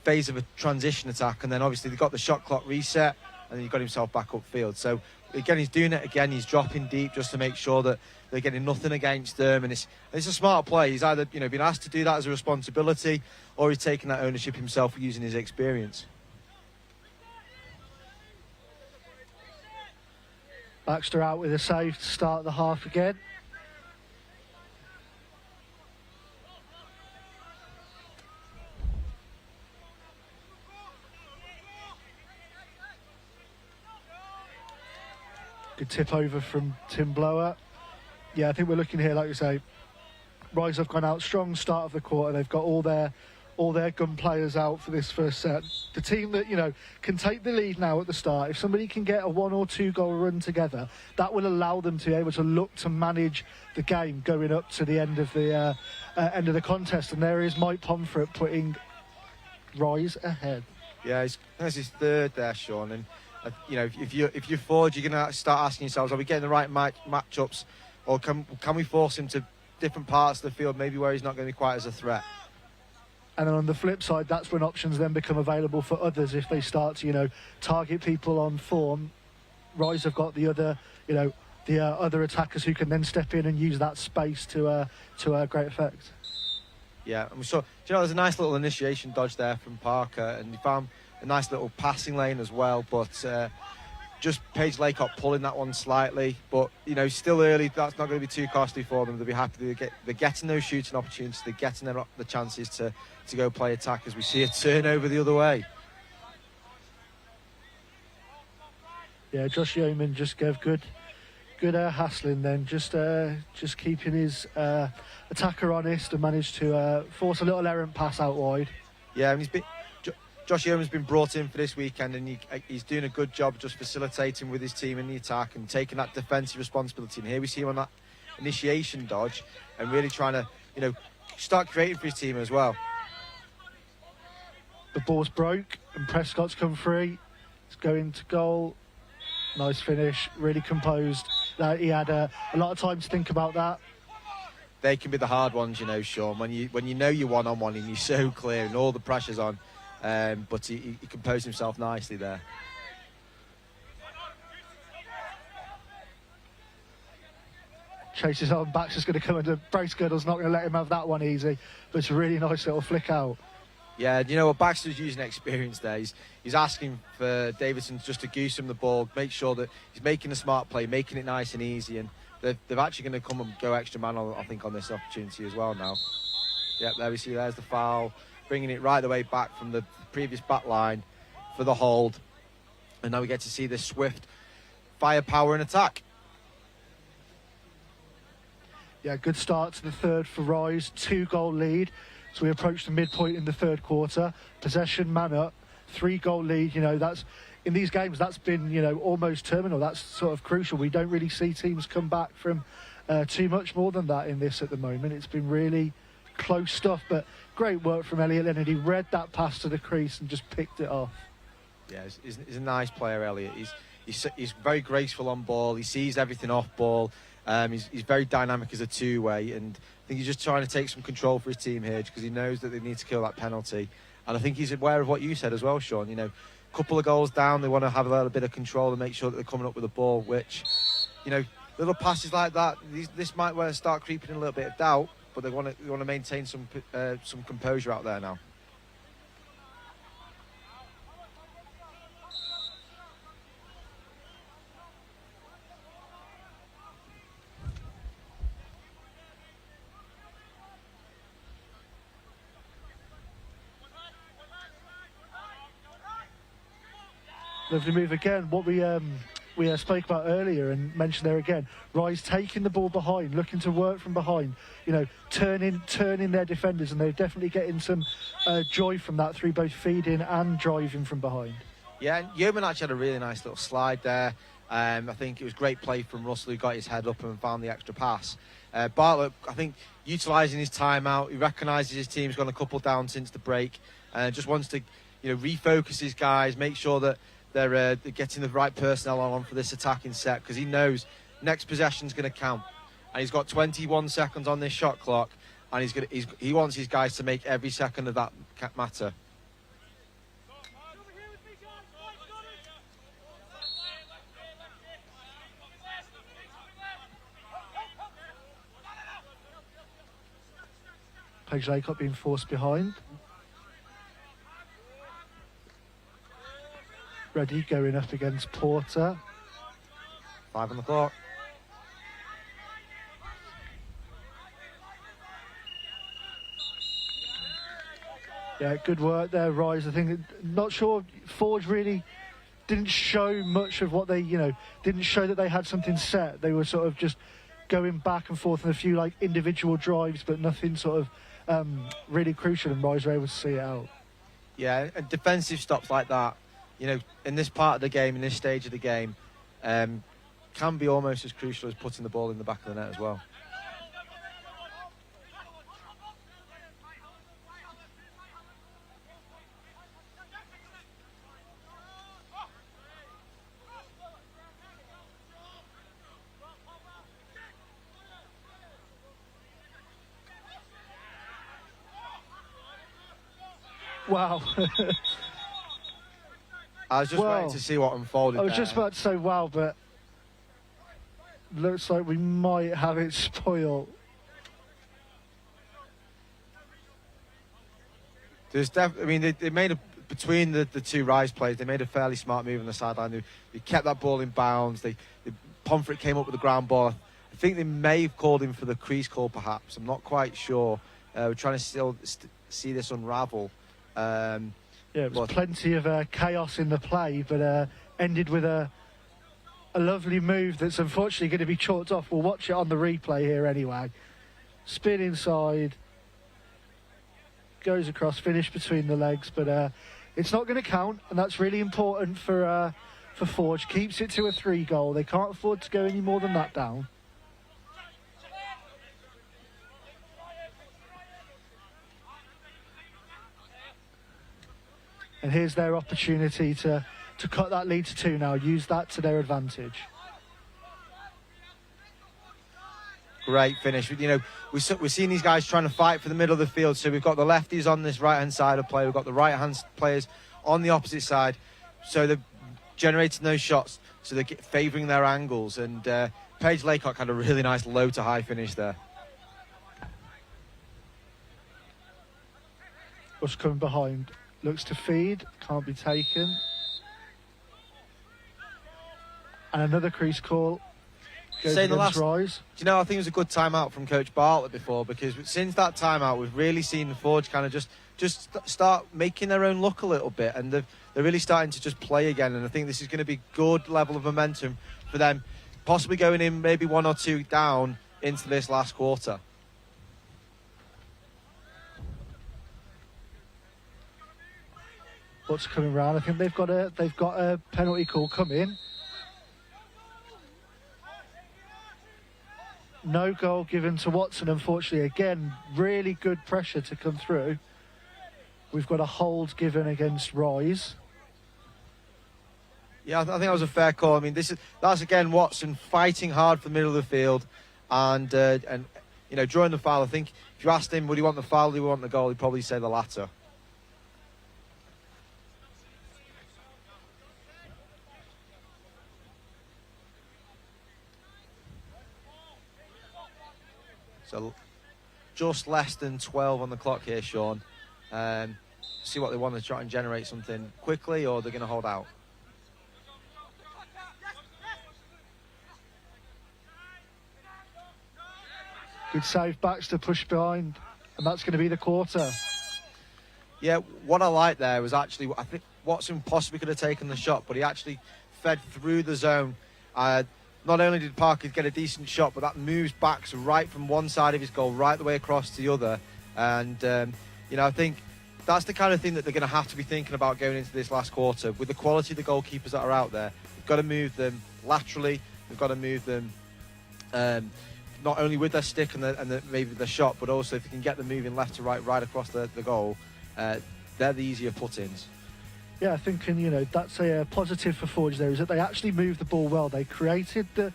phase of a transition attack. And then obviously they got the shot clock reset, and then he got himself back upfield. So again, he's doing it again. He's dropping deep just to make sure that they're getting nothing against them. And it's a smart play. He's either been asked to do that as a responsibility, or he's taking that ownership himself using his experience. Baxter out with a save to start the half again. Good tip over from Tim Blower. Yeah, I think we're looking here, like you say, Rise have gone out strong start of the quarter. They've got all their gun players out for this first set. The team that can take the lead now at the start, if somebody can get a 1 or 2 goal run together, that will allow them to be able to look to manage the game going up to the end of the contest. And there is Mike Pomfret putting Rise ahead. Yeah, that's his third there, Sean. And if you're Forge, you're going to start asking yourselves, are we getting the right matchups, or can we force him to different parts of the field, maybe where he's not going to be quite as a threat? And then on the flip side, that's when options then become available for others if they start to, target people on form. Rise have got the other, other attackers who can then step in and use that space to great effect. Yeah, and we saw, there's a nice little initiation dodge there from Parker, and he found a nice little passing lane as well, but just Paige Laycock pulling that one slightly, but still early. That's not going to be too costly for them. They'll be happy they're getting those shooting opportunities, they're getting the chances to go play attack as we see a turnover the other way. Yeah, Josh Yeoman just gave good Good hassling then, just keeping his attacker honest and managed to force a little errant pass out wide. Yeah, and Josh Yeoman's been brought in for this weekend, and he's doing a good job just facilitating with his team in the attack and taking that defensive responsibility. And here we see him on that initiation dodge and really trying to, start creating for his team as well. The ball's broke and Prescott's come free. It's going to goal. Nice finish, really composed. He had a lot of time to think about that. They can be the hard ones, Sean, when you know you're one-on-one and you're so clear and all the pressure's on. But he composed himself nicely there. Chases on, Baxter's going to come under. Bracegirdle's not going to let him have that one easy, but it's a really nice little flick out. Yeah, Baxter's using experience there. He's asking for Davidson just to goose him the ball, make sure that he's making a smart play, making it nice and easy, and they're actually going to come and go extra man, I think, on this opportunity as well now. Yep, there we see, there's the foul, bringing it right the way back from the previous back line for the hold, and now we get to see this swift firepower and attack. Yeah, good start to the third for Rise, 2-goal lead. So we approach the midpoint in the third quarter. Possession, man up, 3-goal lead. That's in these games. That's been almost terminal. That's sort of crucial. We don't really see teams come back from too much more than that in this at the moment. It's been really close stuff, but great work from Elliot Leonard. He read that pass to the crease and just picked it off. Yeah, he's a nice player, Elliot. He's very graceful on ball. He sees everything off ball. He's very dynamic as a two-way, and I think he's just trying to take some control for his team here because he knows that they need to kill that penalty. And I think he's aware of what you said as well, Sean. A couple of goals down, they want to have a little bit of control and make sure that they're coming up with a ball, which, little passes like that, this might want to start creeping in a little bit of doubt, but they want to maintain some composure out there now. Lovely move again. What we spoke about earlier and mentioned there again. Rise taking the ball behind, looking to work from behind. Turning their defenders, and they're definitely getting some joy from that through both feeding and driving from behind. Yeah, and Yeoman actually had a really nice little slide there. I think it was great play from Russell, who got his head up and found the extra pass. Bartlett, I think, utilising his timeout. He recognises his team's gone a couple down since the break, and just wants to, refocus his guys, make sure that they're getting the right personnel on for this attacking set, because he knows next possession's going to count, and he's got 21 seconds on this shot clock, and he wants his guys to make every second of that matter. Paige Laycock being forced behind. Reddy going up against Porter. 5 on the clock. Yeah, good work there, Rise. I think, not sure, Forge really didn't show much of what they, didn't show that they had something set. They were sort of just going back and forth in a few individual drives, but nothing sort of really crucial, and Rise were able to see it out. Yeah, and defensive stops like that, in this part of the game, in this stage of the game, can be almost as crucial as putting the ball in the back of the net as well. Wow. I was just waiting to see what unfolded. I was just about to say wow, but looks like we might have it spoiled. There's they made between the two Rise players, they made a fairly smart move on the sideline. They kept that ball in bounds. Pomfret came up with the ground ball. I think they may have called him for the crease call, perhaps. I'm not quite sure. We're trying to still see this unravel. Yeah, it was plenty of chaos in the play, but ended with a a lovely move that's unfortunately going to be chalked off. We'll watch it on the replay here anyway. Spin inside, goes across, finish between the legs, but it's not going to count, and that's really important for Forge. Keeps it to a 3 goal. They can't afford to go any more than that down. And here's their opportunity to cut that lead to 2 now, use that to their advantage. Great finish. You know, we're seeing these guys trying to fight for the middle of the field. So we've got the lefties on this right-hand side of play. We've got the right-hand players on the opposite side. So they're generating those shots. So they're favouring their angles. And Paige Laycock had a really nice low to high finish there. What's coming behind? Looks to feed, can't be taken. And another crease call. Goes against Rise. Do you know, I think it was a good timeout from Coach Bartlett before, because since that timeout, we've really seen the Forge kind of just start making their own look a little bit, and they're really starting to just play again. And I think this is going to be good level of momentum for them, possibly going in maybe 1 or 2 down into this last quarter. What's coming round? I think they've got a penalty call coming. No goal given to Watson, unfortunately. Again, really good pressure to come through. We've got a hold given against Rise. Yeah, I think that was a fair call. I mean, that's again Watson fighting hard for the middle of the field, and you know, drawing the foul. I think if you asked him, would he want the foul, would he want the goal, he'd probably say the latter. So just less than 12 on the clock here, Sean. See what they want to try and generate something quickly, or they're going to hold out. Good save, Baxter push behind, and that's going to be the quarter. Yeah, what I like there was actually, I think Watson possibly could have taken the shot, but he actually fed through the zone. Not only did Parker get a decent shot, but that moves backs right from one side of his goal right the way across to the other. And, you know, I think that's the kind of thing that they're going to have to be thinking about going into this last quarter. With the quality of the goalkeepers that are out there, we've got to move them laterally. We've got to move them not only with their stick and maybe the shot, but also if you can get them moving left to right across the goal, they're the easier put-ins. Yeah, I think, and you know, that's a positive for Forge there, is that they actually moved the ball well. They created the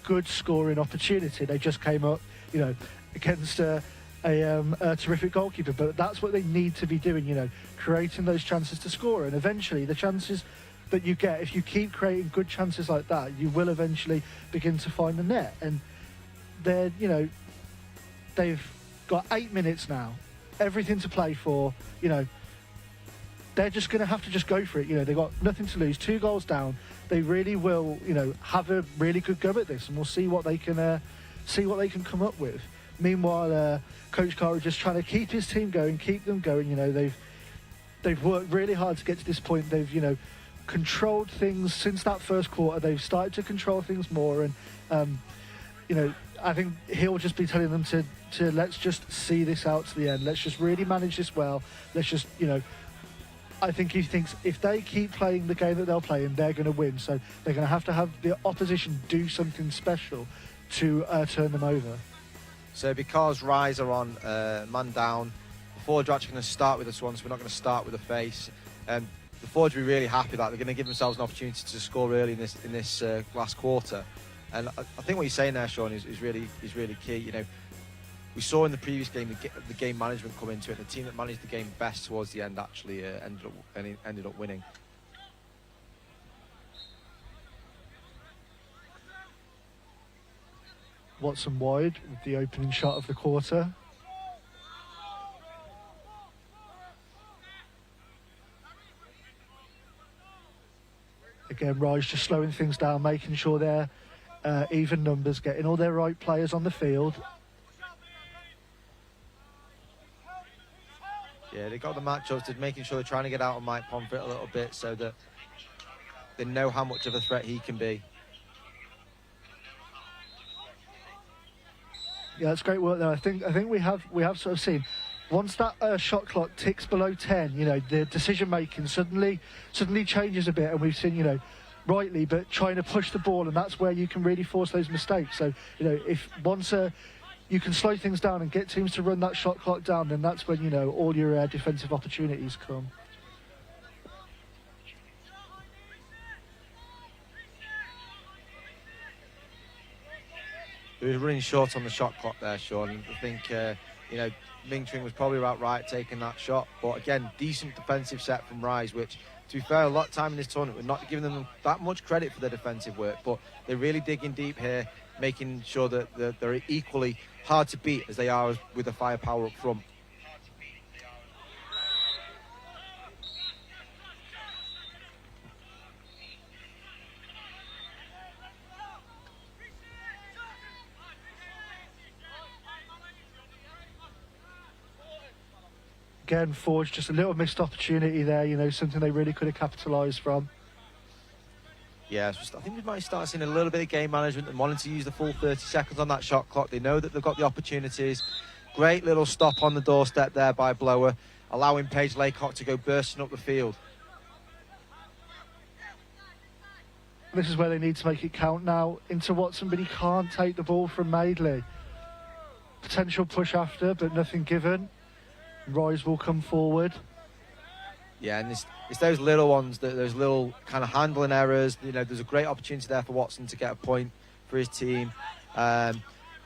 good scoring opportunity. They just came up, you know, against a terrific goalkeeper. But that's what they need to be doing, you know, creating those chances to score. And eventually, the chances that you get, if you keep creating good chances like that, you will eventually begin to find the net. And they're, you know, they've got 8 minutes now, everything to play for, you know. They're just going to have to just go for it. You know, they've got nothing to lose. 2 goals down. They really will, you know, have a really good go at this, and we'll see what they can come up with. Meanwhile, Coach Carr is just trying to keep his team going, keep them going. You know, they've worked really hard to get to this point. They've, you know, controlled things since that first quarter. They've started to control things more, and you know, I think he'll just be telling them to let's just see this out to the end. Let's just really manage this well. Let's just, you know. I think he thinks if they keep playing the game that they're playing, they're going to win. So they're going to have the opposition do something special to turn them over. So because Rise are on man down, the Forge are actually going to start with the Swans. We're not going to start with the face. The Forge will be really happy that they're going to give themselves an opportunity to score early in this last quarter. And I think what you're saying there, Sean, is really key. You know, we saw in the previous game the game management come into it. The team that managed the game best towards the end actually ended up winning. Watson wide with the opening shot of the quarter. Again, Rise just slowing things down, making sure they're even numbers, getting all their right players on the field. Yeah, they got the matchups, to making sure they're trying to get out on Mike Pomfret a little bit so that they know how much of a threat he can be. Yeah, that's great work there. I think we have sort of seen once that shot clock ticks below 10, you know, the decision making suddenly changes a bit, and we've seen, you know, rightly, but trying to push the ball, and that's where you can really force those mistakes. So, you know, if once you can slow things down and get teams to run that shot clock down, then that's when, you know, all your defensive opportunities come. He was running short on the shot clock there, Sean. I think, you know, Ming Tring was probably about right taking that shot. But again, decent defensive set from Rise, which, to be fair, a lot of time in this tournament, we're not giving them that much credit for their defensive work. But they're really digging deep here, making sure that they're equally hard to beat as they are with the firepower up front. Again, Forge, just a little missed opportunity there, you know, something they really could have capitalised from. Yeah, I think we might start seeing a little bit of game management and wanting to use the full 30 seconds on that shot clock. They know that they've got the opportunities. Great little stop on the doorstep there by Blower, allowing Paige Laycock to go bursting up the field. This is where they need to make it count now into what somebody can't take the ball from Madeley. Potential push after, but nothing given. Rise will come forward. Yeah, and it's those little ones, those little kind of handling errors. You know, there's a great opportunity there for Watson to get a point for his team. You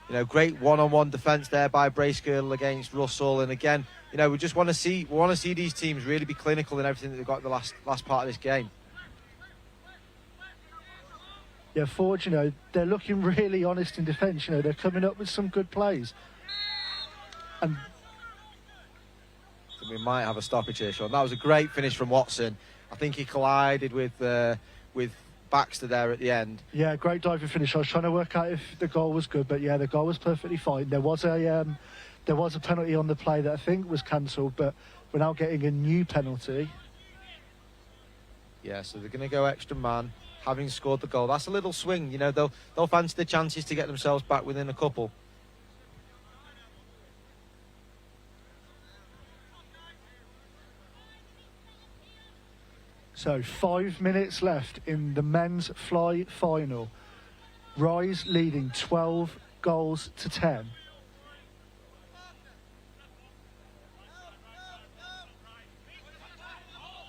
know, great one-on-one defence there by Bracegirdle against Russell. And again, you know, we want to see these teams really be clinical in everything that they've got in the last part of this game. Yeah, Forge, you know, they're looking really honest in defence. You know, they're coming up with some good plays. And we might have a stoppage here, Sean. That was a great finish from Watson. I think he collided with Baxter there at the end. Yeah, great diving finish. I was trying to work out if the goal was good, but yeah, the goal was perfectly fine. There was a penalty on the play that I think was cancelled, but we're now getting a new penalty. Yeah, so they're going to go extra man, having scored the goal. That's a little swing. You know, they'll fancy the chances to get themselves back within a couple. So 5 minutes left in the men's fly final. Rise leading 12 goals to 10.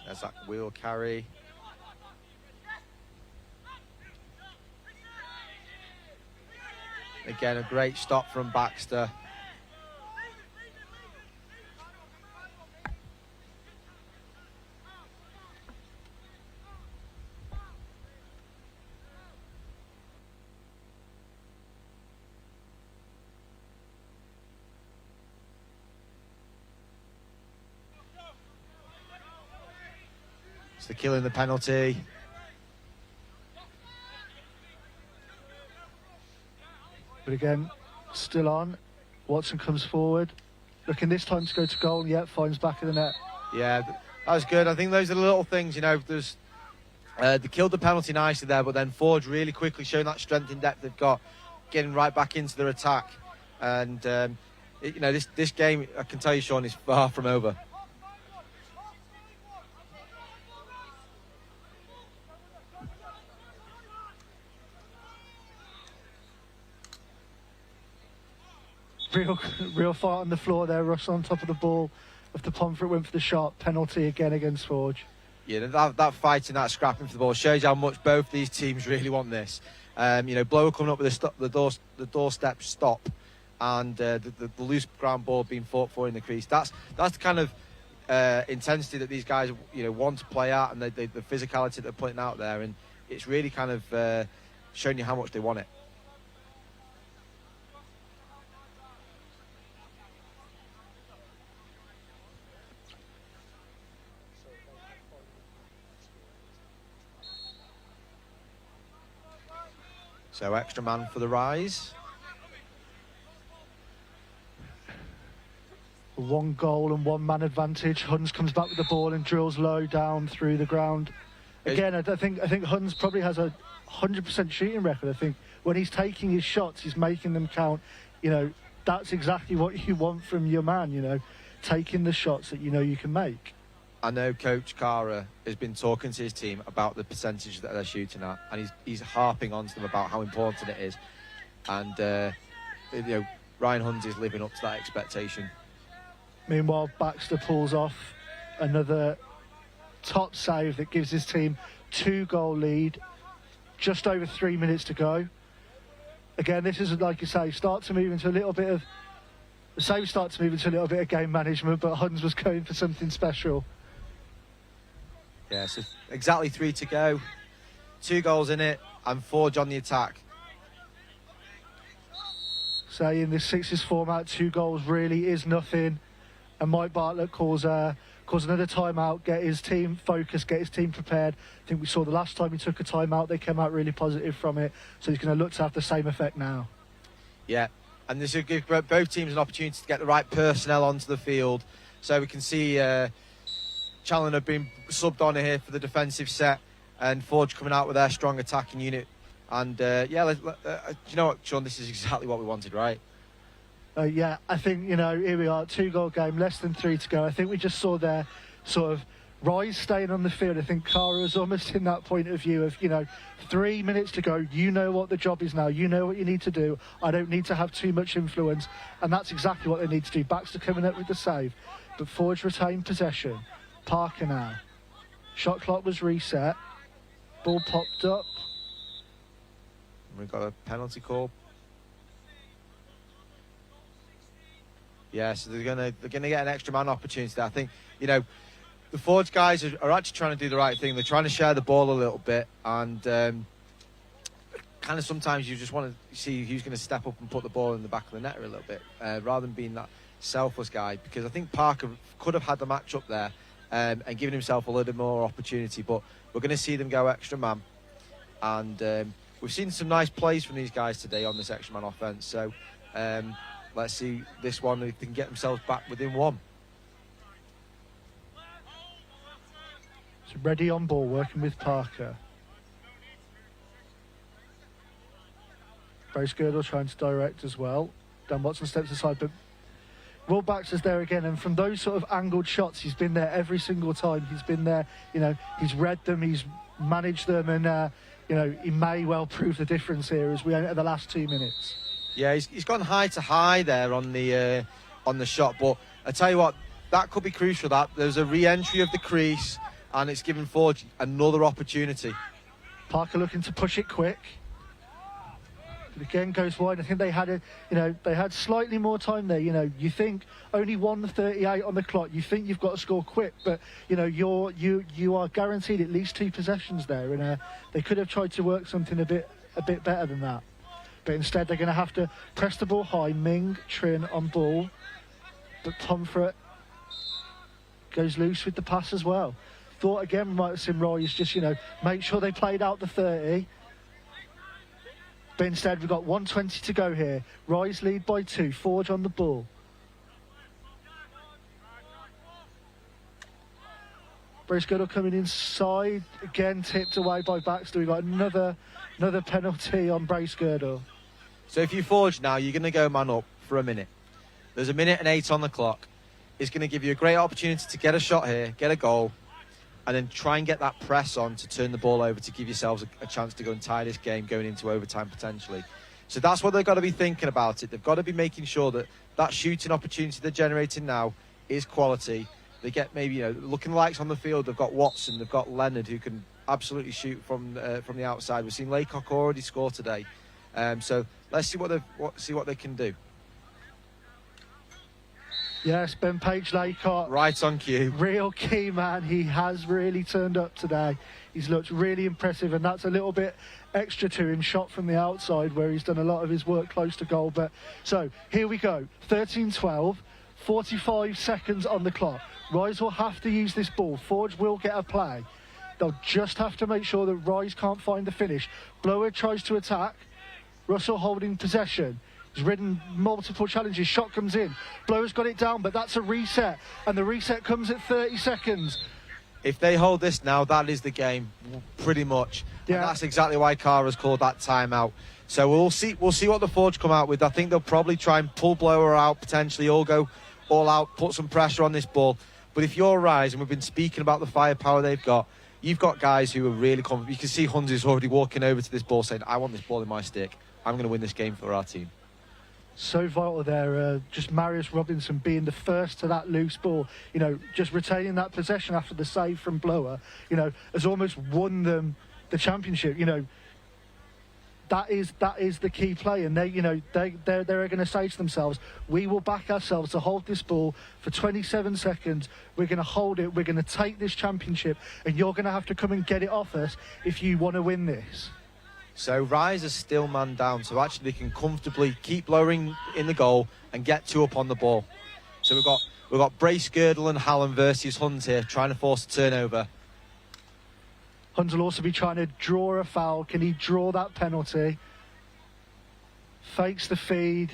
There's that wheel carry. Again, a great stop from Baxter. So they're killing the penalty. But again, still on. Watson comes forward. Looking this time to go to goal. Yep, finds back of the net. Yeah, that was good. I think those are the little things, you know. They killed the penalty nicely there, but then Forge really quickly showing that strength and depth they've got, getting right back into their attack. And, you know, this game, I can tell you, Sean, is far from over. Real fight on the floor there. Russell on top of the ball. If the Pomfret went for the shot, penalty again against Forge. Yeah, that fight and that scrapping for the ball shows how much both these teams really want this. You know, Blower coming up with the doorstep stop, and the loose ground ball being fought for in the crease. That's the kind of intensity that these guys, you know, want to play at, and the physicality that they're putting out there, and it's really kind of showing you how much they want it. So extra man for the Rise. 1 goal and 1 man advantage. Huns comes back with the ball and drills low down through the ground. Again, I think Huns probably has a 100% shooting record. I think when he's taking his shots, he's making them count. You know, that's exactly what you want from your man, you know, taking the shots that you know you can make. I know Coach Cara has been talking to his team about the percentage that they're shooting at, and he's harping on to them about how important it is. And you know, Ryan Hunds is living up to that expectation. Meanwhile, Baxter pulls off another top save that gives his team 2-goal lead. Just over 3 minutes to go. Again, this is, like you say, the save starts to move into a little bit of game management, but Hunds was going for something special. Yeah, so exactly 3 to go. 2 goals in it, and Forge on the attack. Say in this Sixes format, 2 goals really is nothing. And Mike Bartlett calls another timeout, get his team focused, get his team prepared. I think we saw the last time he took a timeout, they came out really positive from it. So he's going to look to have the same effect now. Yeah, and this will give both teams an opportunity to get the right personnel onto the field. So we can see Challoner being subbed on here for the defensive set, and Forge coming out with their strong attacking unit. And yeah, you know what, Sean, this is exactly what we wanted, right? Yeah, I think, you know, here we are, 2-goal game, less than 3 to go. I think we just saw their sort of Rise staying on the field. I think Cara was almost in that point of view of, you know, 3 minutes to go. You know what the job is now. You know what you need to do. I don't need to have too much influence. And that's exactly what they need to do. Baxter coming up with the save. But Forge retained possession. Parker now. Shot clock was reset. Ball popped up. We've got a penalty call. Yeah, so they're gonna get an extra man opportunity there. I think, you know, the Forge guys are actually trying to do the right thing. They're trying to share the ball a little bit, and kind of sometimes you just want to see who's going to step up and put the ball in the back of the net a little bit, rather than being that selfless guy. Because I think Parker could have had the match up there and given himself a little more opportunity, but we're going to see them go extra man, and we've seen some nice plays from these guys today on this extra man offense. So. Let's see this one, if they can get themselves back within 1. So ready on ball, working with Parker. Brace Girdle trying to direct as well. Dan Watson steps aside, but Will Baxter's there again, and from those sort of angled shots, he's been there every single time. He's been there, you know, he's read them, he's managed them, and, you know, he may well prove the difference here as we enter the last 2 minutes. Yeah, he's gone high to high there on the shot, but I tell you what, that could be crucial. That there's a re-entry of the crease, and it's given Forge another opportunity. Parker looking to push it quick. But again, goes wide. I think they had slightly more time there. You know, you think only 1:38 on the clock. You think you've got to score quick, but you know you are guaranteed at least 2 possessions there, and they could have tried to work something a bit better than that. But instead they're going to have to press the ball high. Ming, Trin on ball. But Pomfret goes loose with the pass as well. Thought again we might have seen Roy's just, you know, make sure they played out the 30. But instead we've got 1:20 to go here. Roy's lead by 2. Forge on the ball. Brace Girdle coming inside. Again tipped away by Baxter. We've got another penalty on Brace Girdle. So if you Forge now, you're going to go man up for a minute. There's 1:08 on the clock. It's going to give you a great opportunity to get a shot here, get a goal, and then try and get that press on to turn the ball over to give yourselves a chance to go and tie this game going into overtime potentially. So that's what they've got to be thinking about it. They've got to be making sure that shooting opportunity they're generating now is quality. They get maybe, you know, looking likes on the field. They've got Watson, they've got Leonard who can absolutely shoot from the outside. We've seen Laycock already score today. So let's see what they can do. Yes, Ben Page Laycock. Right on cue. Real key man. He has really turned up today. He's looked really impressive, and that's a little bit extra to him, shot from the outside where he's done a lot of his work close to goal. But so here we go, 13-12, 45 seconds on the clock. Rise will have to use this ball. Forge will get a play. They'll just have to make sure that Rise can't find the finish. Blower tries to attack. Russell holding possession. He's ridden multiple challenges. Shot comes in. Blower's got it down, but that's a reset. And the reset comes at 30 seconds. If they hold this now, that is the game, pretty much. Yeah. And that's exactly why Cara's called that timeout. So we'll see what the Forge come out with. I think they'll probably try and pull Blower out, potentially, or go all out, put some pressure on this ball. But if you're Rise, and we've been speaking about the firepower they've got, you've got guys who are really confident. You can see Hunzy's already walking over to this ball saying, I want this ball in my stick. I'm going to win this game for our team. So vital there, just Marius Robinson being the first to that loose ball, just retaining that possession after the save from Blower, has almost won them the championship. That is the key play, and they're going to say to themselves, we will back ourselves to hold this ball for 27 seconds. We're going to hold it. We're going to take this championship, and you're going to have to come and get it off us if you want to win this. So Rise is still man down, so actually they can comfortably keep lowering in the goal and get 2 up on the ball. So we've got Brace, Girdle and Hallam versus Hunt here, trying to force a turnover. Hunt will also be trying to draw a foul. Can he draw that penalty? Fakes the feed,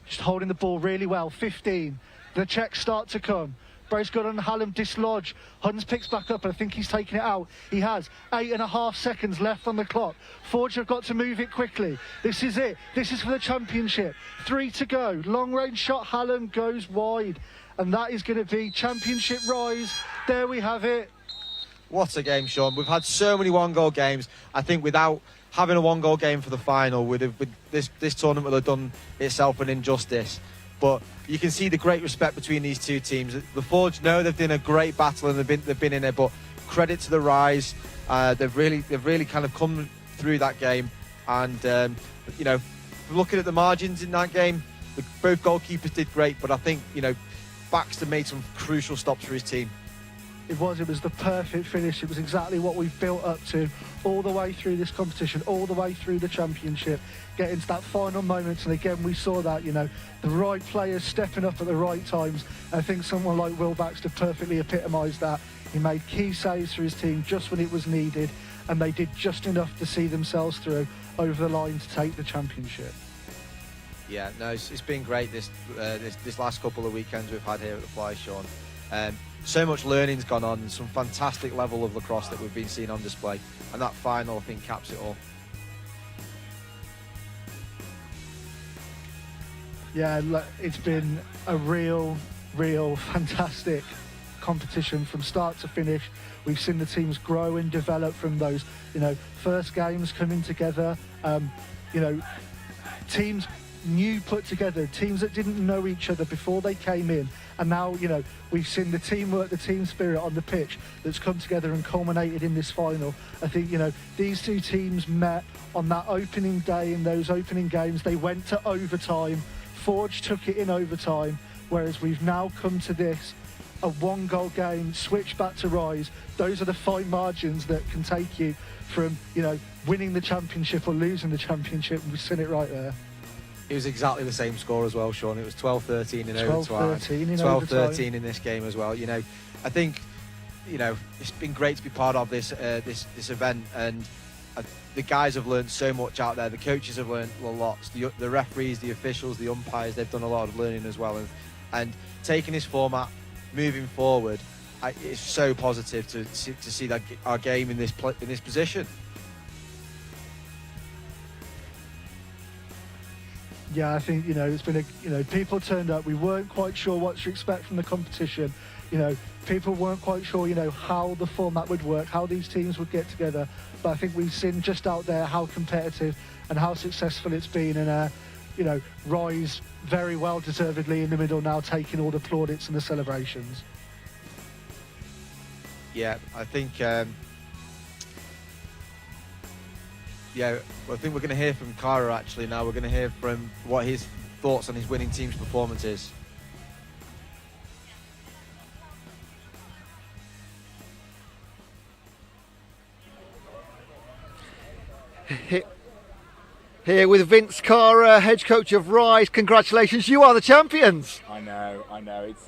just holding the ball really well. 15. The checks start to come. Brace Girdle and Hallam dislodge. Huns picks back up, and I think he's taking it out. He has 8.5 seconds left on the clock. Forge have got to move it quickly. This is it. This is for the championship. 3 to go. Long range shot. Hallam goes wide, and that is going to be championship Rise. There we have it. What a game, Sean. We've had so many one-goal games. I think without having a one-goal game for the final, this tournament would have done itself an injustice. But you can see the great respect between these two teams. The Forge know they've done a great battle and they've been in there, but credit to the Rise. They've really kind of come through that game. And looking at the margins in that game, both goalkeepers did great. But I think Baxter made some crucial stops for his team. It was the perfect finish. It was exactly what we've built up to all the way through this competition, all the way through the championship, getting to that final moment. And again, we saw that, the right players stepping up at the right times. I think someone like Will Baxter perfectly epitomised that. He made key saves for his team just when it was needed, and they did just enough to see themselves through over the line to take the championship. Yeah, no, it's been great this last couple of weekends we've had here at the Fly, Sean. So much learning's gone on, and some fantastic level of lacrosse that we've been seeing on display, and that final, I think, caps it all. Yeah, it's been a real fantastic competition from start to finish. We've seen the teams grow and develop from those, first games coming together. Teams put together, teams that didn't know each other before they came in, and now we've seen the teamwork, the team spirit on the pitch that's come together and culminated in this final. I think these two teams met on that opening day. In those opening games, they went to overtime. Forge took it in overtime, whereas we've now come to this, a 1-goal game, switch back to Rise. Those are the fine margins that can take you from winning the championship or losing the championship. We've seen it right there. It was exactly the same score as well, Sean. It was 12-13 in overtime. 12-13 in this game as well. I think it's been great to be part of this event, and the guys have learned so much out there. The coaches have learned a lot. The referees, the officials, the umpires, they've done a lot of learning as well. And taking this format, moving forward, it's so positive to see that our game in this position. Yeah, I think it's been people turned up. We weren't quite sure what to expect from the competition. People weren't quite sure how the format would work, how these teams would get together. But I think we've seen just out there how competitive and how successful it's been. And Rise very well deservedly in the middle now, taking all the plaudits and the celebrations. Yeah, I think. I think we're going to hear from Cara actually now. We're going to hear from what his thoughts on his winning team's performance is. Here with Vince Cara, head coach of Rise. Congratulations, you are the champions. I know. It's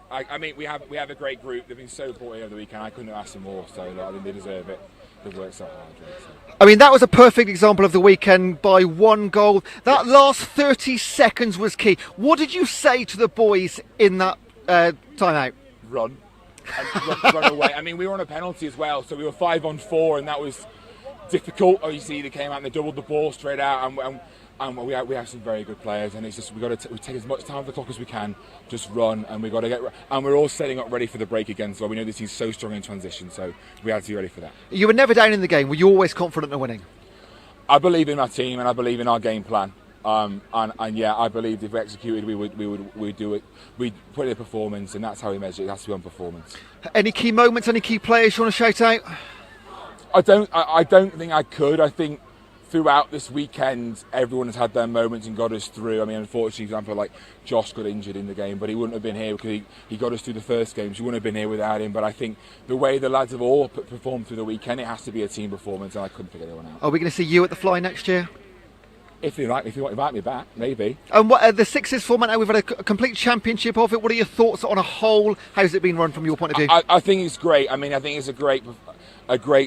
I mean, we have a great group. They've been so supportive over the weekend. I couldn't have asked for more. So I think they deserve it. They've worked so hard. So. I mean, that was a perfect example of the weekend by 1 goal. That last 30 seconds was key. What did you say to the boys in that timeout? Run. and run away. I mean, we were on a penalty as well, so we were 5-on-4, and that was difficult. Obviously, they came out and they doubled the ball straight out, and we have some very good players, and it's just we take as much time off the clock as we can, just run, and we got to get. And we're all setting up ready for the break again. So we know this team's so strong in transition, so we had to be ready for that. You were never down in the game. Were you always confident of winning? I believe in our team, and I believe in our game plan. And yeah, I believed if we executed, we'd do it. We'd put in a performance, and that's how we measure it. It has to be on performance. Any key moments? Any key players you want to shout out? I don't think I could. I think throughout this weekend, everyone has had their moments and got us through. I mean, unfortunately, for example, like Josh got injured in the game, but he wouldn't have been here because he got us through the first game. So he wouldn't have been here without him. But I think the way the lads have all performed through the weekend, it has to be a team performance, and I couldn't pick anyone out. Are we going to see you at the Fly next year? If you want to invite me back, maybe. And what the sixes format now? We've had a complete championship of it. What are your thoughts on a whole? How's it been run from your point of view? I think it's great. I mean, I think it's a great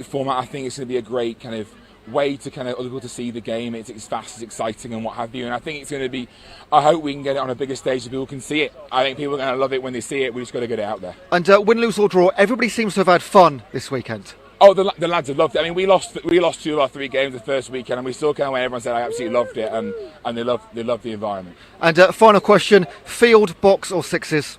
format. I think it's going to be a great kind of way to kind of other people to see the game. It's fast, it's exciting, and what have you. And I think it's going to be. I hope we can get it on a bigger stage so people can see it. I think people are going to love it when they see it. We just got to get it out there. And win, lose or draw, everybody seems to have had fun this weekend. Oh, the lads have loved it. I mean, we lost 2 of our 3 games the first weekend, and we still came away. Everyone said I absolutely loved it, and they love the environment. And final question: field, box, or sixes?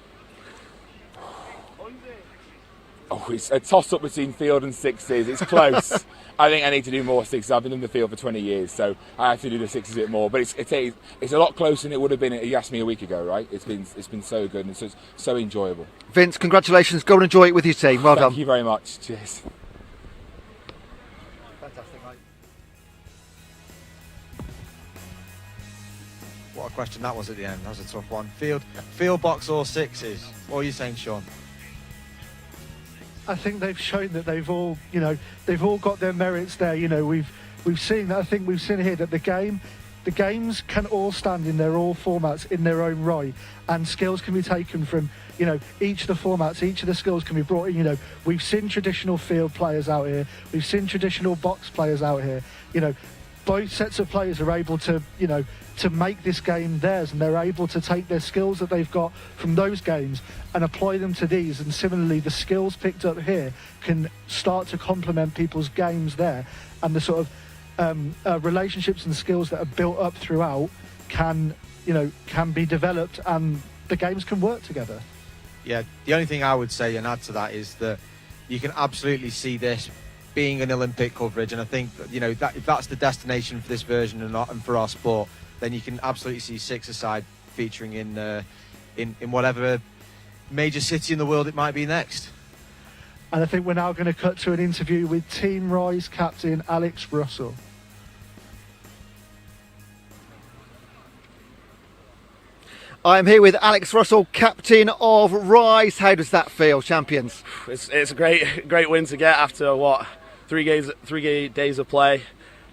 Oh, it's a toss-up between field and sixes. It's close. I think I need to do more sixes. I've been in the field for 20 years, so I have to do the sixes a bit more. But it's a lot closer than it would have been if you asked me a week ago, right? It's been so good and so enjoyable. Vince, congratulations. Go and enjoy it with your team. Well done. Thank you very much. Cheers. Fantastic, mate. What a question that was at the end. That was a tough one. Field, box or sixes? What are you saying, Sean? I think they've shown that they've all got their merits there. You know, we've seen that. I think we've seen here that the games can all stand in their all formats in their own right, and skills can be taken from each of the formats. Each of the skills can be brought in. We've seen traditional field players out here. We've seen traditional box players out here. Both sets of players are able to to make this game theirs, and they're able to take their skills that they've got from those games and apply them to these. And similarly, the skills picked up here can start to complement people's games there, and the sort of relationships and skills that are built up throughout can be developed, and the games can work together. Yeah, the only thing I would say and add to that is that you can absolutely see this being an Olympic coverage, and I think that if that's the destination for this version and for our sport, then you can absolutely see six-a-side featuring in whatever major city in the world it might be next. And I think we're now going to cut to an interview with Team Rise captain Alex Russell. I'm here with Alex Russell, captain of Rise. How does that feel, champions? It's a great win to get after 3 days of play.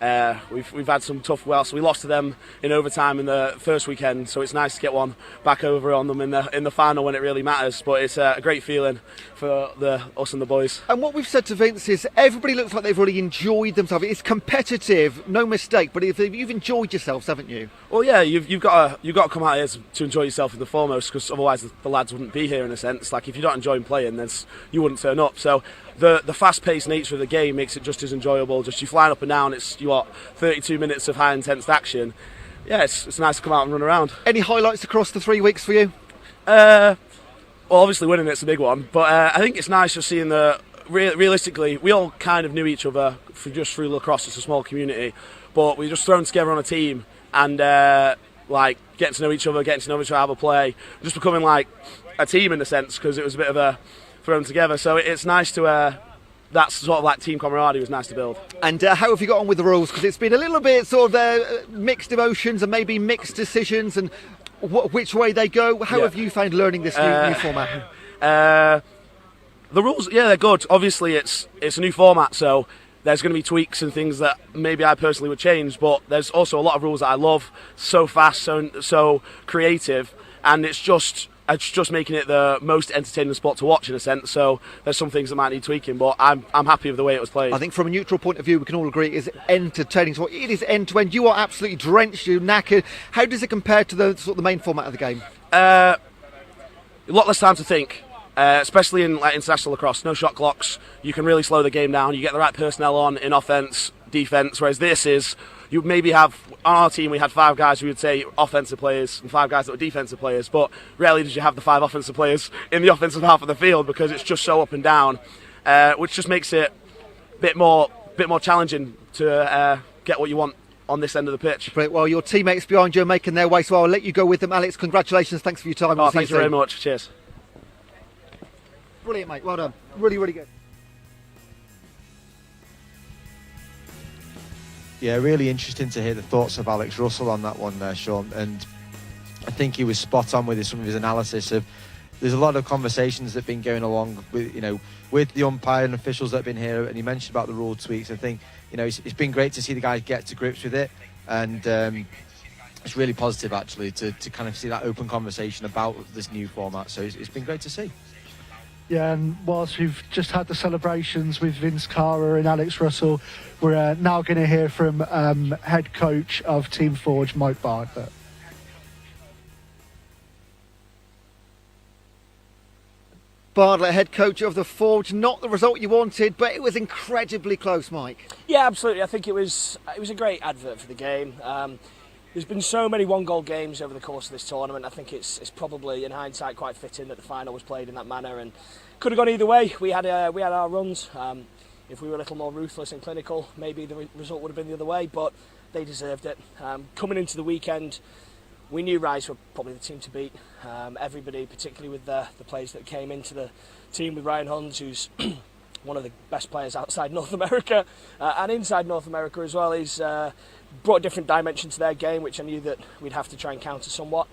We've had some tough so we lost to them in overtime in the first weekend, so it's nice to get one back over on them in the final when it really matters. But it's a great feeling for us and the boys. And what we've said to Vince is everybody looks like they've really enjoyed themselves. It's competitive, no mistake, but you've enjoyed yourselves, haven't you? Well, yeah, you've got to come out here to enjoy yourself in the foremost, because otherwise the lads wouldn't be here in a sense. Like, if you're not enjoying playing, then you wouldn't turn up. So the fast-paced nature of the game makes it just as enjoyable. Just you flying up and down, it's 32 minutes of high intense action. Yeah, it's nice to come out and run around. Any highlights across the 3 weeks for you? Well, obviously winning it's a big one, but I think it's nice just seeing realistically, we all kind of knew each other through lacrosse. It's a small community, but we just thrown together on a team and getting to know each other, getting to know each other, how to play, just becoming like a team in a sense, because it was a bit of a thrown together. So it's nice to that sort of like team camaraderie was nice to build. And how have you got on with the rules? Because it's been a little bit sort of mixed emotions and maybe mixed decisions and which way they go. How have you found learning this new format? The rules, they're good. Obviously, it's a new format, so there's going to be tweaks and things that maybe I personally would change. But there's also a lot of rules that I love. So fast, so creative, and it's just making it the most entertaining sport to watch in a sense. So there's some things that might need tweaking, but I'm happy with the way it was played. I think from a neutral point of view, we can all agree it is entertaining. So it is end to end. You are absolutely drenched, you're knackered. How does it compare to the main format of the game? A lot less time to think. especially in like international lacrosse, no shot clocks. You can really slow the game down. You get the right personnel on in offence, defence. Whereas this is, you maybe have, on our team we had 5 guys who would say offensive players and 5 guys that were defensive players, but rarely did you have the 5 offensive players in the offensive half of the field because it's just so up and down, which just makes it a bit more challenging to get what you want on this end of the pitch. Great. Well, your teammates behind you are making their way, so I'll let you go with them. Alex, congratulations. Thanks for your time. Oh, thank you very much. Cheers. Brilliant, mate. Well done. Really, really good. Yeah, really interesting to hear the thoughts of Alex Russell on that one there, Sean. And I think he was spot on with some of his analysis of. There's a lot of conversations that have been going along with the umpire and officials that have been here, and he mentioned about the rule tweaks. I think it's been great to see the guys get to grips with it, and it's really positive actually to kind of see that open conversation about this new format. So it's been great to see. Yeah, and whilst we've just had the celebrations with Vince Carter and Alex Russell, we're now going to hear from head coach of Team Forge, Mike Bartlett. Bartlett, head coach of the Forge. Not the result you wanted, but it was incredibly close, Mike. Yeah, absolutely. I think it was a great advert for the game. There's been so many one-goal games over the course of this tournament. I think it's probably, in hindsight, quite fitting that the final was played in that manner, and could have gone either way. We had our runs. If we were a little more ruthless and clinical, maybe the result would have been the other way, but they deserved it. Coming into the weekend, we knew Rise were probably the team to beat. Everybody, particularly with the players that came into the team, with Ryan Hunds, who's one of the best players outside North America and inside North America as well. He's brought a different dimension to their game, which I knew that we'd have to try and counter somewhat.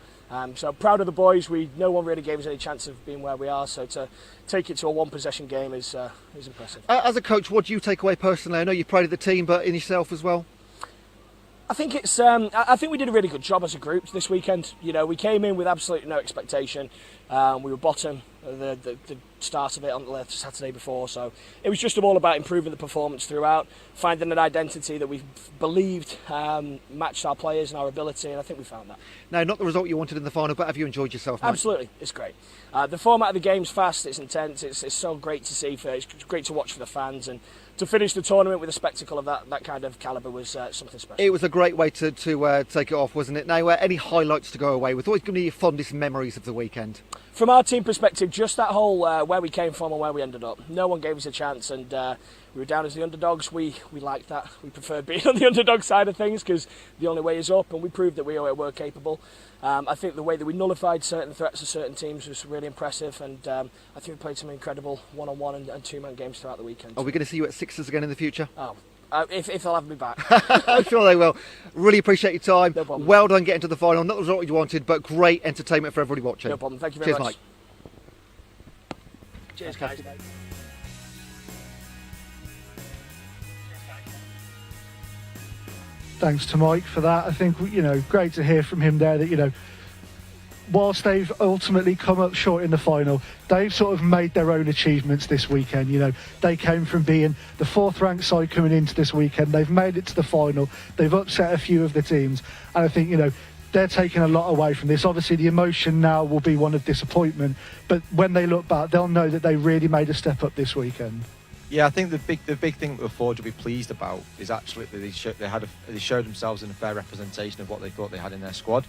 So proud of the boys. No one really gave us any chance of being where we are, so to take it to a one-possession game is impressive. As a coach, what do you take away personally? I know you're proud of the team, but in yourself as well? I think it's. I think we did a really good job as a group this weekend. We came in with absolutely no expectation. We were bottom at the start of it on the Saturday before, so it was just all about improving the performance throughout, finding an identity that we believed matched our players and our ability, and I think we found that. No, not the result you wanted in the final, but have you enjoyed yourself, Mike? Absolutely, it's great. The format of the game's fast, it's intense, it's so great to see. It's great to watch for the fans, and to finish the tournament with a spectacle of that kind of calibre was something special. It was a great way to take it off, wasn't it? Now, any highlights to go away with? What are going to be your fondest memories of the weekend? From our team perspective, just that whole where we came from and where we ended up. No one gave us a chance, and we were down as the underdogs. We liked that. We preferred being on the underdog side of things because the only way is up, and we proved that we were capable. I think the way that we nullified certain threats of certain teams was really impressive, and I think we played some incredible one-on-one and two-man games throughout the weekend. Are we going to see you at Sixers again in the future? Oh. If they'll have me back. I'm sure they will. Really appreciate your time. No problem. Well done getting to the final. Not the result you wanted, but great entertainment for everybody watching. No problem. Thank you very much. much. Cheers, guys. Thanks to Mike for that. I think, great to hear from him there that, whilst they've ultimately come up short in the final, they've sort of made their own achievements this weekend. They came from being the 4th ranked side coming into this weekend. They've made it to the final. They've upset a few of the teams. And I think, they're taking a lot away from this. Obviously, the emotion now will be one of disappointment. But when they look back, they'll know that they really made a step up this weekend. Yeah, I think the big thing that the Forge will be pleased about is actually that they showed themselves in a fair representation of what they thought they had in their squad.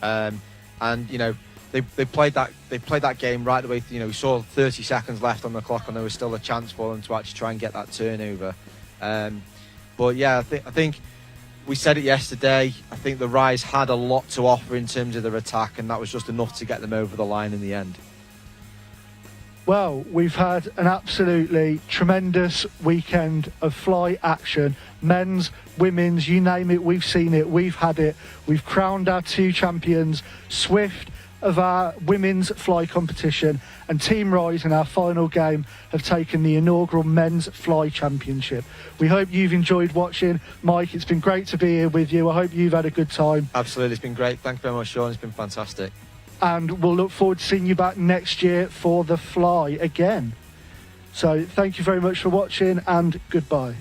And they played that game right the way. We saw 30 seconds left on the clock, and there was still a chance for them to actually try and get that turnover. But yeah, I think we said it yesterday. I think the Rise had a lot to offer in terms of their attack, and that was just enough to get them over the line in the end. Well, we've had an absolutely tremendous weekend of fly action. Men's, women's, you name it, we've seen it, we've had it. We've crowned our 2 champions, Swift of our women's fly competition, and Team Rise in our final game have taken the inaugural men's fly championship. We hope you've enjoyed watching. Mike, it's been great to be here with you. I hope you've had a good time. Absolutely, it's been great. Thank you very much, Sean. It's been fantastic. And we'll look forward to seeing you back next year for the fly again. So thank you very much for watching, and goodbye.